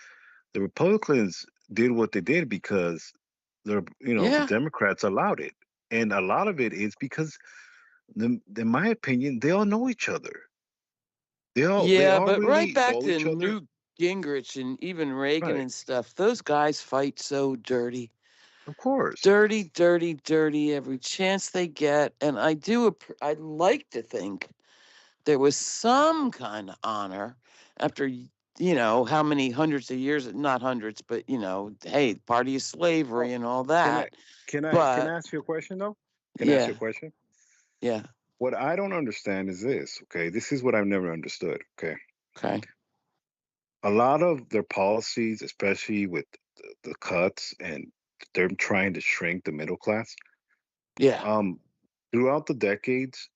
[SPEAKER 5] the Republicans did what they did because the
[SPEAKER 4] Yeah.
[SPEAKER 5] Democrats allowed it, and a lot of it is because, in my opinion, they all know each other. They
[SPEAKER 4] Yeah,
[SPEAKER 5] all
[SPEAKER 4] but right
[SPEAKER 5] really
[SPEAKER 4] back
[SPEAKER 5] know
[SPEAKER 4] to
[SPEAKER 5] each other.
[SPEAKER 4] Newt Gingrich and even Reagan
[SPEAKER 5] Right.
[SPEAKER 4] and stuff, those guys fight so dirty.
[SPEAKER 5] Of course.
[SPEAKER 4] Dirty, dirty, dirty every chance they get. And I'd like to think there was some kind of honor after, how many hundreds of years, not hundreds, but, hey, party of slavery
[SPEAKER 5] Oh,
[SPEAKER 4] and all
[SPEAKER 5] can I
[SPEAKER 4] that.
[SPEAKER 5] can
[SPEAKER 4] But
[SPEAKER 5] I ask you a question though? Can I ask you
[SPEAKER 4] yeah,
[SPEAKER 5] a question?
[SPEAKER 4] yeah,
[SPEAKER 5] What I don't understand is this, okay? This is what I've never understood, okay?
[SPEAKER 4] okay.
[SPEAKER 5] A lot of their policies, especially with the cuts and them trying to shrink the middle class,
[SPEAKER 4] Yeah,
[SPEAKER 5] um, throughout the decades,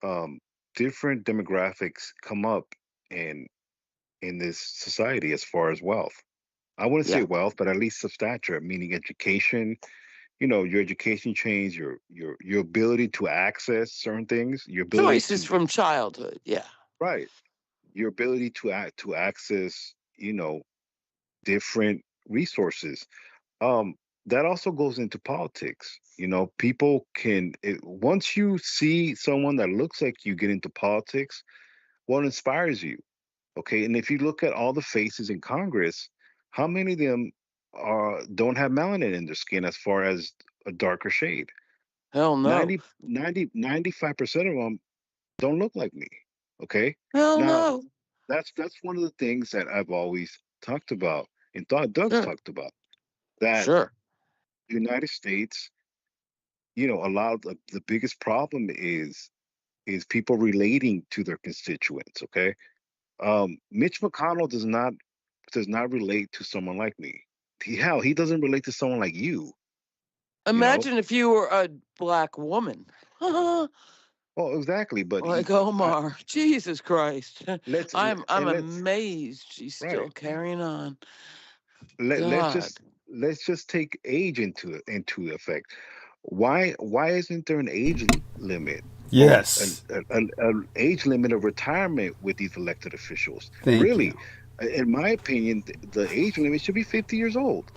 [SPEAKER 5] um, different demographics come up in this society as far as wealth. I wouldn't say
[SPEAKER 4] yeah.
[SPEAKER 5] wealth, but at least of stature, meaning education. Your education change, your ability to access certain things, your ability
[SPEAKER 4] Choices
[SPEAKER 5] to
[SPEAKER 4] from childhood. Yeah.
[SPEAKER 5] right, your ability to access, different resources. Um, that also goes into politics. People once you see someone that looks like you get into politics, what inspires you? Okay, and if you look at all the faces in Congress, how many of them don't have melanin in their skin as far as a darker shade?
[SPEAKER 4] Hell no.
[SPEAKER 5] 95% of them don't look like me. Okay.
[SPEAKER 4] Hell
[SPEAKER 5] Now,
[SPEAKER 4] no.
[SPEAKER 5] that's one of the things that I've always talked about and thought Doug's
[SPEAKER 4] Sure.
[SPEAKER 5] talked about, that
[SPEAKER 4] Sure.
[SPEAKER 5] the United States, a lot of the biggest problem is people relating to their constituents. Okay. Mitch McConnell does not relate to someone like me. Hell, he doesn't relate to someone like you. You know.
[SPEAKER 4] Imagine if you were a black woman.
[SPEAKER 5] Well, exactly. But
[SPEAKER 4] Like Omar. Jesus Christ.
[SPEAKER 5] let's
[SPEAKER 4] I'm
[SPEAKER 5] and let's
[SPEAKER 4] amazed she's still
[SPEAKER 5] right.
[SPEAKER 4] carrying on.
[SPEAKER 5] Let's
[SPEAKER 4] God.
[SPEAKER 5] just take age into effect. Why isn't there an age limit, or
[SPEAKER 1] Yes.
[SPEAKER 5] an age limit of retirement with these elected officials?
[SPEAKER 1] Thank
[SPEAKER 5] Really,
[SPEAKER 1] you.
[SPEAKER 5] in my opinion, the age limit should be 50 years old.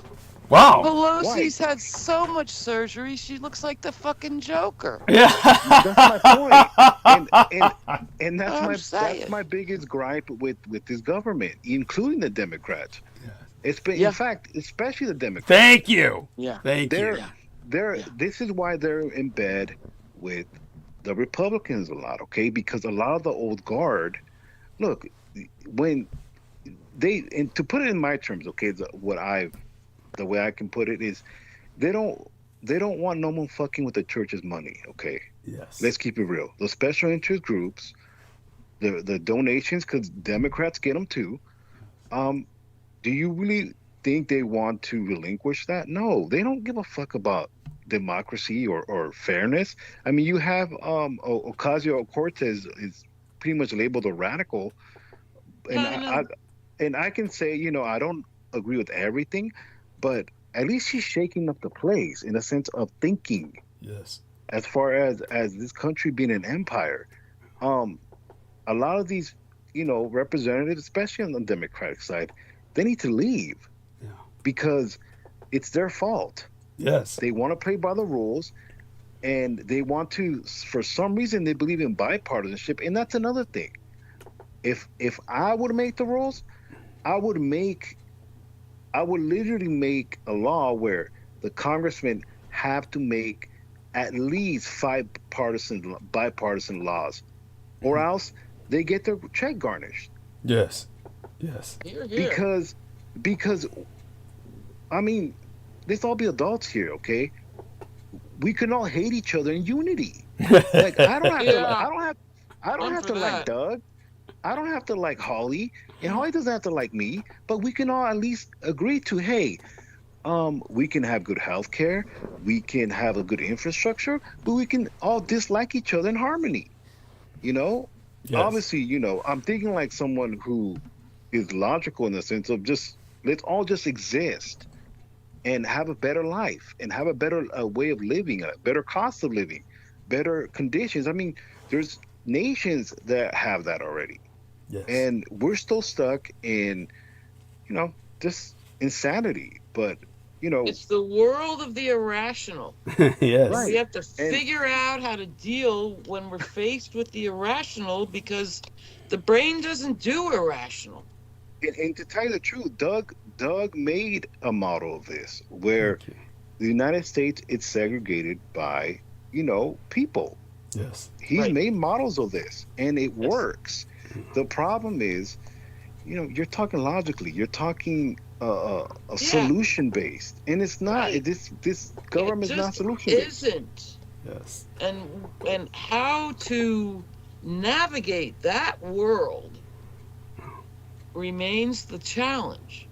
[SPEAKER 1] Wow.
[SPEAKER 5] Why?
[SPEAKER 4] Pelosi's had so much surgery, she looks like the fucking Joker.
[SPEAKER 1] Yeah.
[SPEAKER 5] That's my point. And
[SPEAKER 4] I'm
[SPEAKER 5] that's
[SPEAKER 4] saying.
[SPEAKER 5] my biggest gripe with this government, including the Democrats. It's been,
[SPEAKER 4] Yeah.
[SPEAKER 5] in fact, especially the Democrats.
[SPEAKER 1] Thank you.
[SPEAKER 4] Yeah.
[SPEAKER 1] Thank you.
[SPEAKER 4] Yeah.
[SPEAKER 5] This is why they're in bed with the Republicans a lot, okay? Because a lot of the old guard, look, when and to put it in my terms, okay, the way I can put it is, they don't want no one fucking with the church's money, okay?
[SPEAKER 1] Yes.
[SPEAKER 5] Let's keep it real. The special interest groups, the donations, because Democrats get them too. Do you really think they want to relinquish that? No, they don't give a fuck about democracy or fairness. I mean, you have Ocasio-Cortez is pretty much labeled a radical, and I can say, I don't agree with everything, but at least she's shaking up the place in a sense of thinking.
[SPEAKER 1] Yes.
[SPEAKER 5] As far as this country being an empire, a lot of these, representatives, especially on the Democratic side, they need to leave.
[SPEAKER 1] Yeah.
[SPEAKER 5] Because it's their fault.
[SPEAKER 1] Yes.
[SPEAKER 5] They want to play by the rules. and they want to, for some reason, they believe in bipartisanship, and that's another thing. If I would make the rules, I would literally make a law where the congressmen have to make at least 5 bipartisan laws, or else they get their check garnished.
[SPEAKER 1] Yes. Yes.
[SPEAKER 4] Here, here.
[SPEAKER 5] Because I mean, let's all be adults here, okay? We can all hate each other in unity. Like I don't have to. I don't have to like Doug. I don't have to like Holly, and Holly doesn't have to like me. But we can all at least agree to, hey, we can have good health care, we can have a good infrastructure, but we can all dislike each other in harmony. You know,
[SPEAKER 1] Yes.
[SPEAKER 5] obviously, you know, I'm thinking like someone who is logical in the sense of just let's all just exist and have a better life and have a better way of living, a better cost of living, better conditions. I mean, there's nations that have that already.
[SPEAKER 1] Yes.
[SPEAKER 5] And we're still stuck in, you know, this insanity. But, you know,
[SPEAKER 4] It's the world of the irrational.
[SPEAKER 1] Yes.
[SPEAKER 5] Right.
[SPEAKER 4] We have to figure out how to deal when we're faced with the irrational, because the brain doesn't do irrational.
[SPEAKER 5] and to tell you the truth, Doug made a model of this where
[SPEAKER 1] Thank you.
[SPEAKER 5] the United States it's segregated by, you know, people.
[SPEAKER 1] Yes.
[SPEAKER 5] He's
[SPEAKER 4] Right.
[SPEAKER 5] made models of this, and it
[SPEAKER 4] Yes.
[SPEAKER 5] works. The problem is, you know, you're talking logically. You're talking solution based, and it's not.
[SPEAKER 4] Right.
[SPEAKER 5] This government is not
[SPEAKER 4] just
[SPEAKER 5] solution based.
[SPEAKER 4] isn't.
[SPEAKER 1] Yes.
[SPEAKER 4] And how to navigate that world remains the challenge.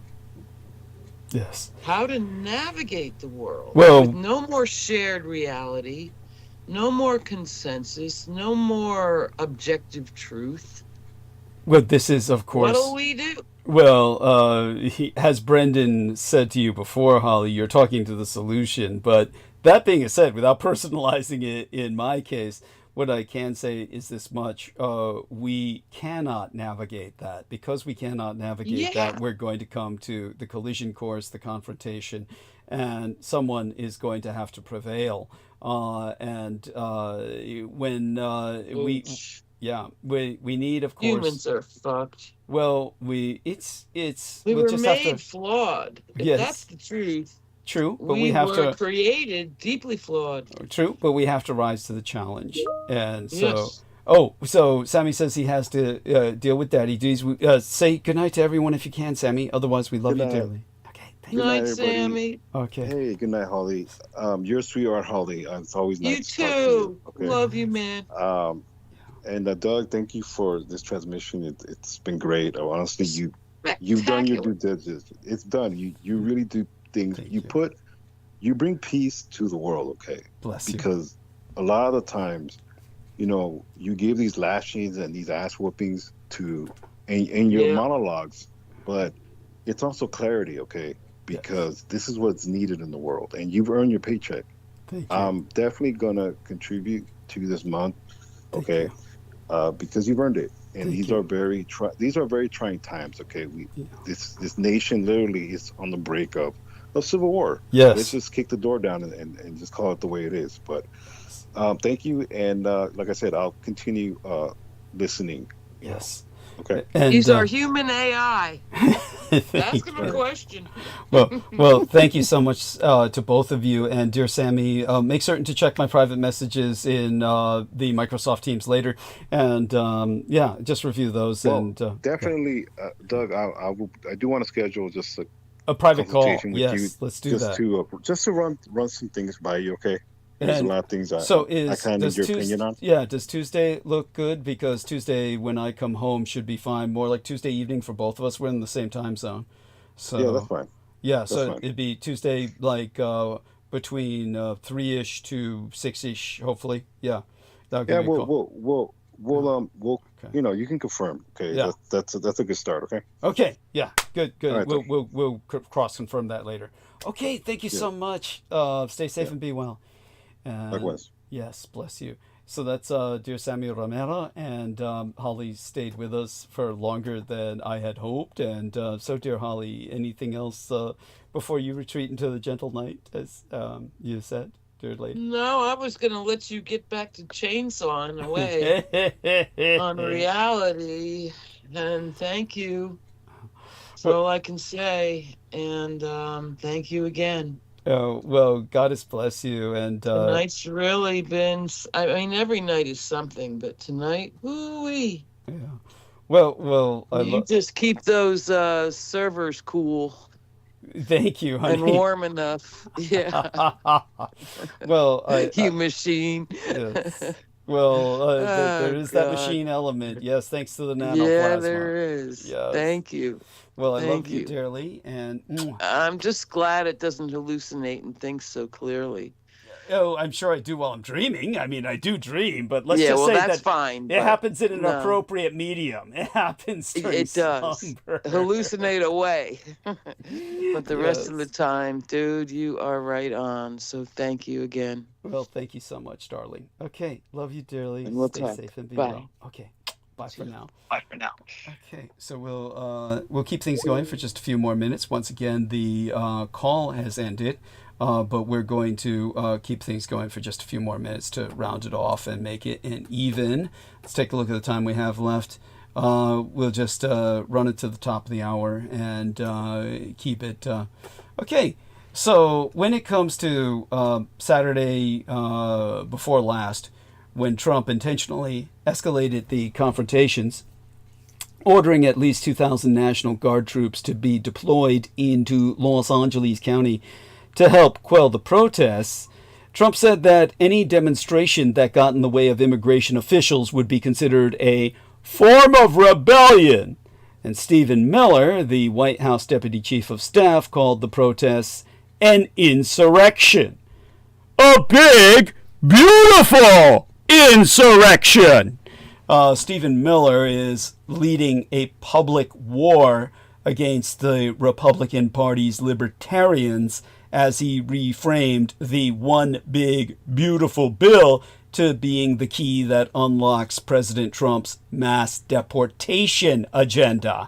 [SPEAKER 1] Yes.
[SPEAKER 4] How to navigate the world
[SPEAKER 1] Well-
[SPEAKER 4] with no more shared reality, no more consensus, no more objective truth.
[SPEAKER 1] Well, this is, of course.
[SPEAKER 4] What'll we do?
[SPEAKER 1] Well, as Brendan said to you before, Holly, you're talking to the solution. But that being said, without personalizing it in my case, what I can say is this much. We cannot navigate that. Because we cannot navigate
[SPEAKER 4] Yeah.
[SPEAKER 1] that, we're going to come to the collision course, the confrontation, and someone is going to have to prevail. When we...
[SPEAKER 4] Ooch.
[SPEAKER 1] Yeah, we need, of course.
[SPEAKER 4] Humans are fucked.
[SPEAKER 1] Well,
[SPEAKER 4] We
[SPEAKER 1] we'll
[SPEAKER 4] were
[SPEAKER 1] just
[SPEAKER 4] made
[SPEAKER 1] have to.
[SPEAKER 4] flawed. If
[SPEAKER 1] Yes.
[SPEAKER 4] that's the truth,
[SPEAKER 1] True, but
[SPEAKER 4] we
[SPEAKER 1] we have
[SPEAKER 4] were
[SPEAKER 1] to.
[SPEAKER 4] created deeply flawed.
[SPEAKER 1] True, but we have to rise to the challenge. And so,
[SPEAKER 4] Yes.
[SPEAKER 1] so Sammy says he has to deal with Daddy D's. Say goodnight to everyone if you can, Sammy. Otherwise, we love
[SPEAKER 5] Good
[SPEAKER 1] you
[SPEAKER 5] night.
[SPEAKER 1] dearly. Okay, thank
[SPEAKER 4] Good
[SPEAKER 1] you.
[SPEAKER 4] night,
[SPEAKER 5] everybody.
[SPEAKER 4] Sammy.
[SPEAKER 1] Okay.
[SPEAKER 5] Hey, good night, Holly. You're a sweetheart, Holly. It's always nice
[SPEAKER 4] You
[SPEAKER 5] to talk to
[SPEAKER 4] too.
[SPEAKER 5] you. Okay.
[SPEAKER 4] Love you, man.
[SPEAKER 5] And Doug, thank you for this transmission. It's been great. Honestly, you've done your due diligence. It's done. You really do things.
[SPEAKER 1] Thank
[SPEAKER 5] You
[SPEAKER 1] you.
[SPEAKER 5] you bring peace to the world. Okay,
[SPEAKER 1] Bless you.
[SPEAKER 5] because a lot of the times, you know, you give these lashings and these ass whoopings in your
[SPEAKER 4] Yeah.
[SPEAKER 5] monologues, but it's also clarity. Okay, because this is what's needed in the world, and you've earned your paycheck.
[SPEAKER 1] Thank you.
[SPEAKER 5] I'm definitely gonna contribute to this month.
[SPEAKER 1] Thank
[SPEAKER 5] Okay.
[SPEAKER 1] you.
[SPEAKER 5] Because you've earned it, and
[SPEAKER 1] Thank
[SPEAKER 5] these
[SPEAKER 1] you.
[SPEAKER 5] are very trying times. Okay,
[SPEAKER 1] Yeah.
[SPEAKER 5] this nation literally is on the brink of civil war.
[SPEAKER 1] Yes.
[SPEAKER 5] Let's just kick the door down and just call it the way it is. But thank you, and like I said, I'll continue listening.
[SPEAKER 1] Yes.
[SPEAKER 5] Okay.
[SPEAKER 1] And
[SPEAKER 4] He's our human AI.
[SPEAKER 1] thank
[SPEAKER 4] Ask
[SPEAKER 1] you.
[SPEAKER 4] him a question.
[SPEAKER 1] Well, thank you so much to both of you. And dear Sammy, make certain to check my private messages in the Microsoft Teams later. And yeah, just review those.
[SPEAKER 5] Well,
[SPEAKER 1] and
[SPEAKER 5] definitely, Doug. I do want to schedule just
[SPEAKER 1] a private call.
[SPEAKER 5] consultation with
[SPEAKER 1] Yes,
[SPEAKER 5] you,
[SPEAKER 1] let's do
[SPEAKER 5] just
[SPEAKER 1] that.
[SPEAKER 5] to run some things by you. Okay. There's
[SPEAKER 1] And
[SPEAKER 5] a lot of things I kind of need
[SPEAKER 1] does
[SPEAKER 5] your
[SPEAKER 1] Tues-
[SPEAKER 5] opinion on.
[SPEAKER 1] Yeah, does Tuesday look good? Because Tuesday when I come home should be fine. More like Tuesday evening for both of us. We're in the same time zone. So
[SPEAKER 5] Yeah, that's fine.
[SPEAKER 1] yeah, so
[SPEAKER 5] fine.
[SPEAKER 1] it'd be Tuesday like between 3-ish to 6-ish, hopefully. Yeah. That'll give
[SPEAKER 5] Yeah,
[SPEAKER 1] me a call.
[SPEAKER 5] we'll
[SPEAKER 1] Okay.
[SPEAKER 5] you know, you can confirm. Okay,
[SPEAKER 1] Yeah.
[SPEAKER 5] that's a good start. Okay.
[SPEAKER 1] Okay, yeah, good.
[SPEAKER 5] All right,
[SPEAKER 1] We'll cross confirm that later. Okay, thank you so much. Stay safe and be well. And
[SPEAKER 5] Likewise.
[SPEAKER 1] yes, bless you. So that's dear Samuel Romero, and Holly stayed with us for longer than I had hoped. And so, dear Holly, anything else before you retreat into the gentle night, as you said? dear lady?
[SPEAKER 4] No, I was going to let you get back to chainsawing away on reality. And thank you. That's all I can say. And thank you again.
[SPEAKER 1] Oh, well, goddess bless you. And
[SPEAKER 4] Tonight's really been, I mean, every night is something, but tonight, woo-wee.
[SPEAKER 1] yeah. Well,
[SPEAKER 4] You just keep those servers cool
[SPEAKER 1] thank you, honey.
[SPEAKER 4] and warm enough. Yeah.
[SPEAKER 1] Well,
[SPEAKER 4] You machine.
[SPEAKER 1] yes. Well, there is that
[SPEAKER 4] God.
[SPEAKER 1] machine element. Yes, thanks to the nanoplasma.
[SPEAKER 4] Yeah, there is.
[SPEAKER 1] Yes.
[SPEAKER 4] Thank you.
[SPEAKER 1] Well, I love
[SPEAKER 4] Thank
[SPEAKER 1] you
[SPEAKER 4] you.
[SPEAKER 1] dearly, and
[SPEAKER 4] I'm just glad it doesn't hallucinate and think so clearly.
[SPEAKER 1] oh, I'm sure I do while I'm dreaming. I mean, I do dream, but let's
[SPEAKER 4] Yeah,
[SPEAKER 1] just
[SPEAKER 4] well,
[SPEAKER 1] say
[SPEAKER 4] that's
[SPEAKER 1] that
[SPEAKER 4] fine.
[SPEAKER 1] it
[SPEAKER 4] but
[SPEAKER 1] happens in an
[SPEAKER 4] no.
[SPEAKER 1] appropriate medium. It happens during
[SPEAKER 4] It does.
[SPEAKER 1] slumber.
[SPEAKER 4] Hallucinate away. But the rest of the
[SPEAKER 1] Yes.
[SPEAKER 4] time, dude, you are right on. So thank you again.
[SPEAKER 1] Well, thank you so much, darling. Okay, love you dearly.
[SPEAKER 4] And we'll
[SPEAKER 1] Stay
[SPEAKER 4] talk.
[SPEAKER 1] safe and be
[SPEAKER 4] Bye.
[SPEAKER 1] well. Okay, bye for now.
[SPEAKER 3] Bye for now.
[SPEAKER 1] Okay, so we'll keep things going for just a few more minutes. Once again, the call has ended, but we're going to keep things going for just a few more minutes to round it off and make it an even. Let's take a look at the time we have left. We'll just run it to the top of the hour and keep it. Okay, so when it comes to Saturday before last, when Trump intentionally escalated the confrontations, ordering at least 2,000 National Guard troops to be deployed into Los Angeles County to help quell the protests, Trump said that any demonstration that got in the way of immigration officials would be considered a form of rebellion. And Stephen Miller, the White House Deputy Chief of Staff, called the protests an insurrection. A big, beautiful insurrection. Stephen Miller is leading a public war against the Republican Party's libertarians as he reframed the one big, beautiful bill to being the key that unlocks President Trump's mass deportation agenda,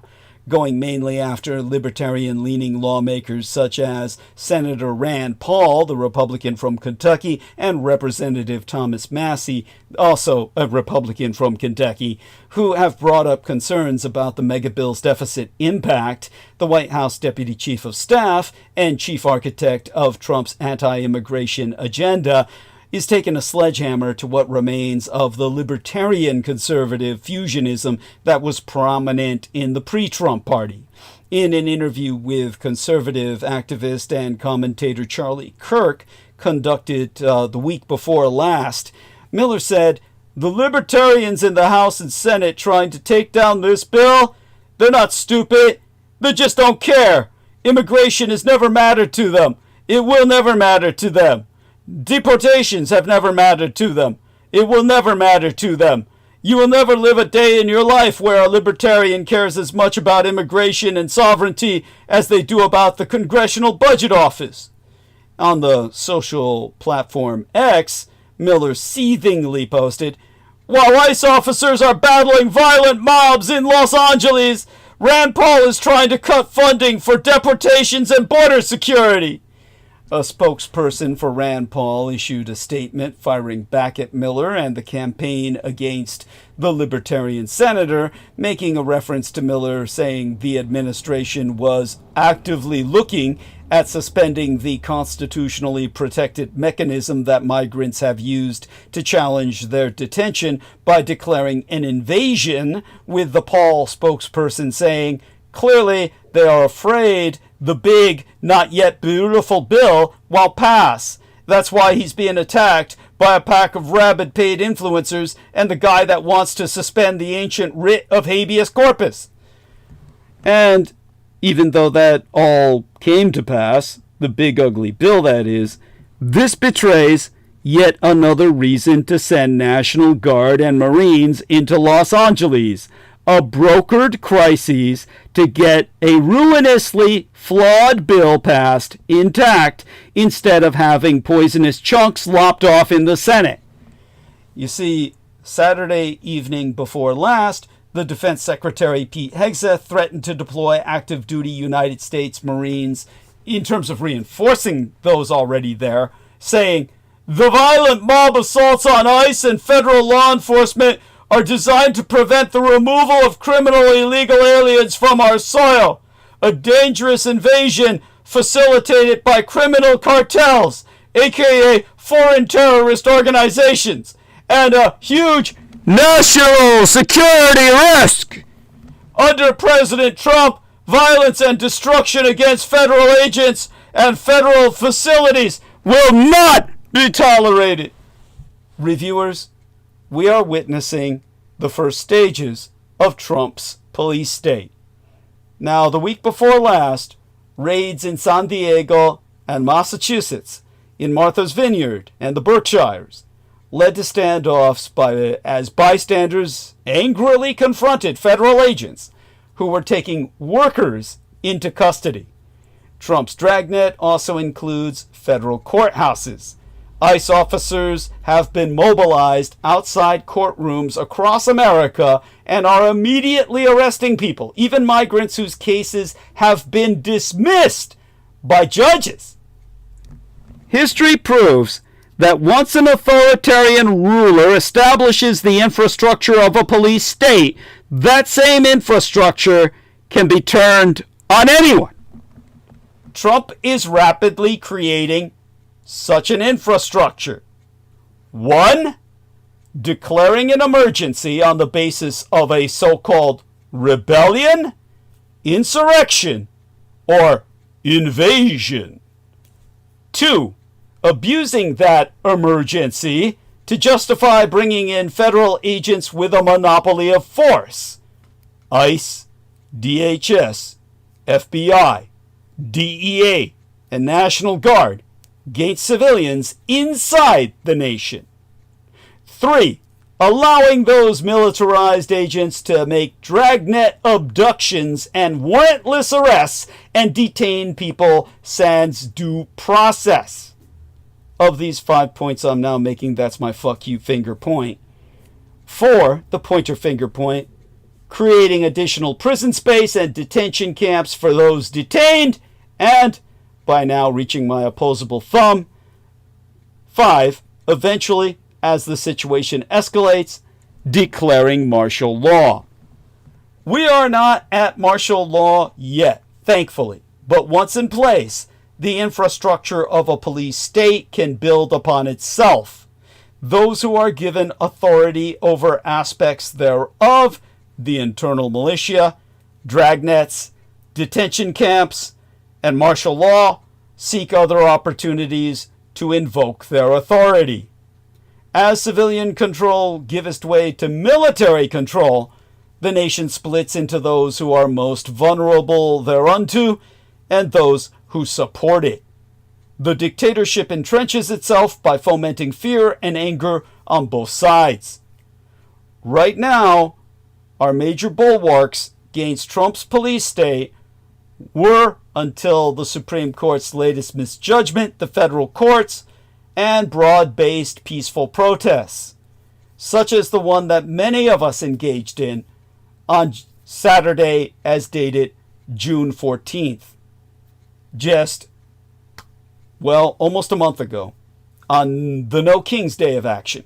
[SPEAKER 1] going mainly after libertarian-leaning lawmakers such as Senator Rand Paul, the Republican from Kentucky, and Representative Thomas Massie, also a Republican from Kentucky, who have brought up concerns about the megabill's deficit impact. The White House Deputy Chief of Staff and Chief Architect of Trump's anti-immigration agenda is taking a sledgehammer to what remains of the libertarian conservative fusionism that was prominent in the pre-Trump party. In an interview with conservative activist and commentator Charlie Kirk, conducted the week before last, Miller said, "The libertarians in the House and Senate trying to take down this bill, they're not stupid. They just don't care. Immigration has never mattered to them. It will never matter to them. Deportations have never mattered to them. It will never matter to them. You will never live a day in your life where a libertarian cares as much about immigration and sovereignty as they do about the Congressional Budget Office." On the social platform X, Miller seethingly posted, "While ICE officers are battling violent mobs in Los Angeles, Rand Paul is trying to cut funding for deportations and border security." A spokesperson for Rand Paul issued a statement firing back at Miller and the campaign against the Libertarian senator, making a reference to Miller saying the administration was actively looking at suspending the constitutionally protected mechanism that migrants have used to challenge their detention by declaring an invasion, with the Paul spokesperson saying, "Clearly, they are afraid the big, not yet beautiful bill won't pass. That's why he's being attacked by a pack of rabid paid influencers and the guy that wants to suspend the ancient writ of habeas corpus." And even though that all came to pass, the big ugly bill that is, this betrays yet another reason to send National Guard and Marines into Los Angeles, a brokered crisis to get a ruinously flawed bill passed intact instead of having poisonous chunks lopped off in the Senate. You see, Saturday evening before last, the Defense Secretary Pete Hegseth threatened to deploy active duty United States Marines in terms of reinforcing those already there, saying, The violent mob assaults on ICE and federal law enforcement are designed to prevent the removal of criminal illegal aliens from our soil, a dangerous invasion facilitated by criminal cartels, aka foreign terrorist organizations, and a huge national security risk. Under President Trump, violence and destruction against federal agents and federal facilities will not be tolerated. Reviewers, we are witnessing the first stages of Trump's police state. Now, the week before last, raids in San Diego and Massachusetts, in Martha's Vineyard and the Berkshires, led to standoffs as bystanders angrily confronted federal agents who were taking workers into custody. Trump's dragnet also includes federal courthouses. ICE officers have been mobilized outside courtrooms across America and are immediately arresting people, even migrants whose cases have been dismissed by judges. History proves that once an authoritarian ruler establishes the infrastructure of a police state, that same infrastructure can be turned on anyone. Trump is rapidly creating such an infrastructure. 1. Declaring an emergency on the basis of a so-called rebellion, insurrection, or invasion. 2. Abusing that emergency to justify bringing in federal agents with a monopoly of force. ICE, DHS, FBI, DEA, and National Guard against civilians inside the nation. 3. Allowing those militarized agents to make dragnet abductions and warrantless arrests and detain people sans due process. Of these 5 points I'm now making, that's my fuck you finger point. 4, the pointer finger point, creating additional prison space and detention camps for those detained, and, by now reaching my opposable thumb, 5, eventually, as the situation escalates, declaring martial law. We are not at martial law yet, thankfully, but once in place, the infrastructure of a police state can build upon itself. Those who are given authority over aspects thereof, the internal militia, dragnets, detention camps, and martial law, seek other opportunities to invoke their authority. As civilian control giveth way to military control, the nation splits into those who are most vulnerable thereunto and those who support it. The dictatorship entrenches itself by fomenting fear and anger on both sides. Right now, our major bulwarks against Trump's police state were, until the Supreme Court's latest misjudgment, the federal courts, and broad-based peaceful protests, such as the one that many of us engaged in on Saturday as dated June 14th. Just, well, almost a month ago, on the No King's Day of action.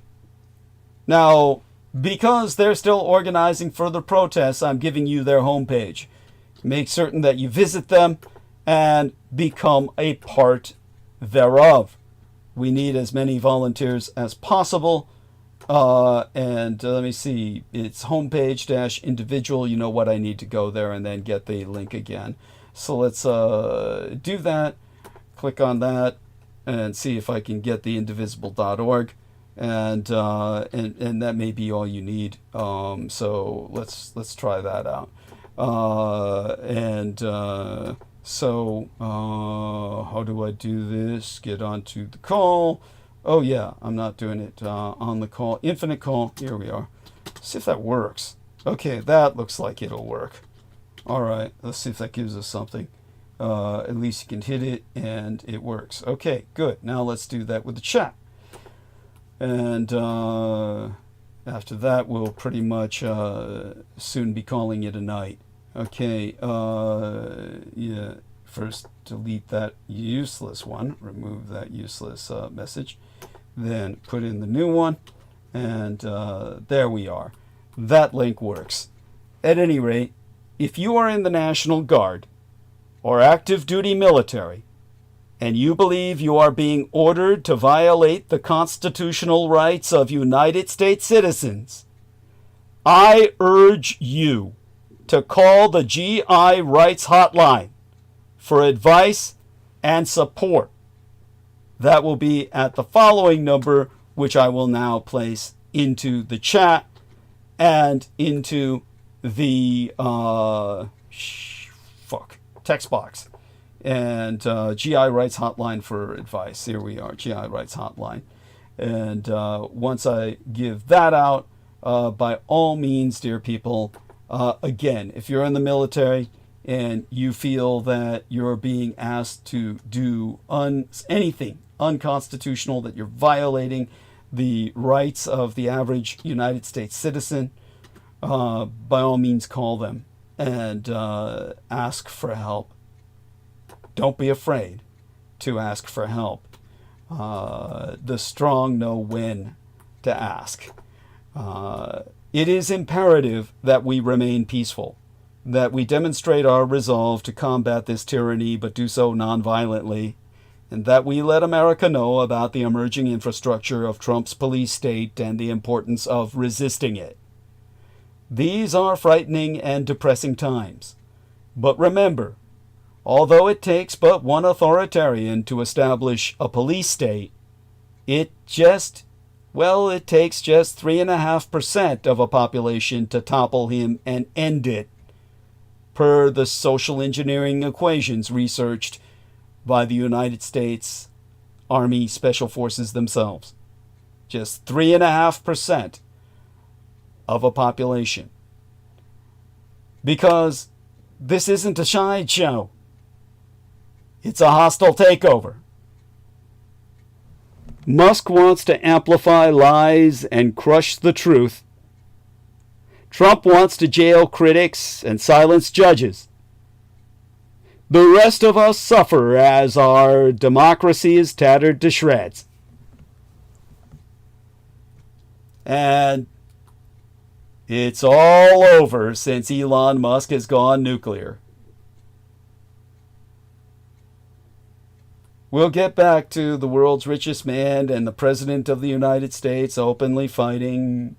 [SPEAKER 1] Now, because they're still organizing further protests, I'm giving you their homepage. Make certain that you visit them and become a part thereof. We need as many volunteers as possible. And let me see, it's homepage-individual. You know what, I need to go there and then get the link again. So let's do that. Click on that and see if I can get the indivisible.org. And that may be all you need. So let's try that out. So how do I do this? Get onto the call. Oh yeah, I'm not doing it on the call. Infinite call. Here we are. See if that works. Okay, that looks like it'll work. All right, let's see if that gives us something. At least you can hit it and it works. Okay, good. Now let's do that with the chat. And after that, we'll pretty much soon be calling it a night. Okay, yeah, first delete that useless one. Remove that useless message. then put in the new one, and there we are. That link works. At any rate, if you are in the National Guard or active duty military, and you believe you are being ordered to violate the constitutional rights of United States citizens, I urge you to call the GI Rights Hotline for advice and support. That will be at the following number, which I will now place into the chat and into the text box. And GI Rights Hotline for advice. Here we are, GI Rights Hotline. And once I give that out, by all means, dear people, again, if you're in the military and you feel that you're being asked to do anything unconstitutional, that you're violating the rights of the average United States citizen, by all means call them and ask for help. Don't be afraid to ask for help. The strong know when to ask. It is imperative that we remain peaceful, that we demonstrate our resolve to combat this tyranny, but do so nonviolently, and that we let America know about the emerging infrastructure of Trump's police state and the importance of resisting it. These are frightening and depressing times. But remember, although it takes but one authoritarian to establish a police state, it takes just 3.5% of a population to topple him and end it, per the social engineering equations researched by the United States Army Special Forces themselves. Just 3.5% of a population. Because this isn't a sideshow. It's a hostile takeover. Musk wants to amplify lies and crush the truth. Trump wants to jail critics and silence judges. The rest of us suffer as our democracy is tattered to shreds. And it's all over since Elon Musk has gone nuclear. We'll get back to the world's richest man and the President of the United States openly fighting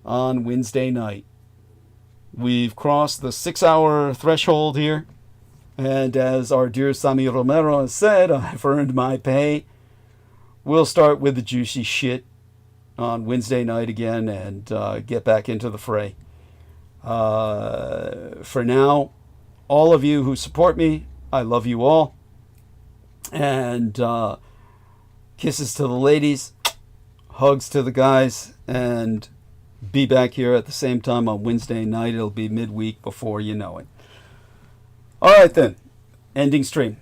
[SPEAKER 1] on Wednesday night. We've crossed the 6-hour threshold here. And as our dear Sammy Romero has said, I've earned my pay. We'll start with the juicy shit on Wednesday night again and get back into the fray. For now, all of you who support me, I love you all. And kisses to the ladies, hugs to the guys, and be back here at the same time on Wednesday night. It'll be midweek before you know it. All right then, ending stream.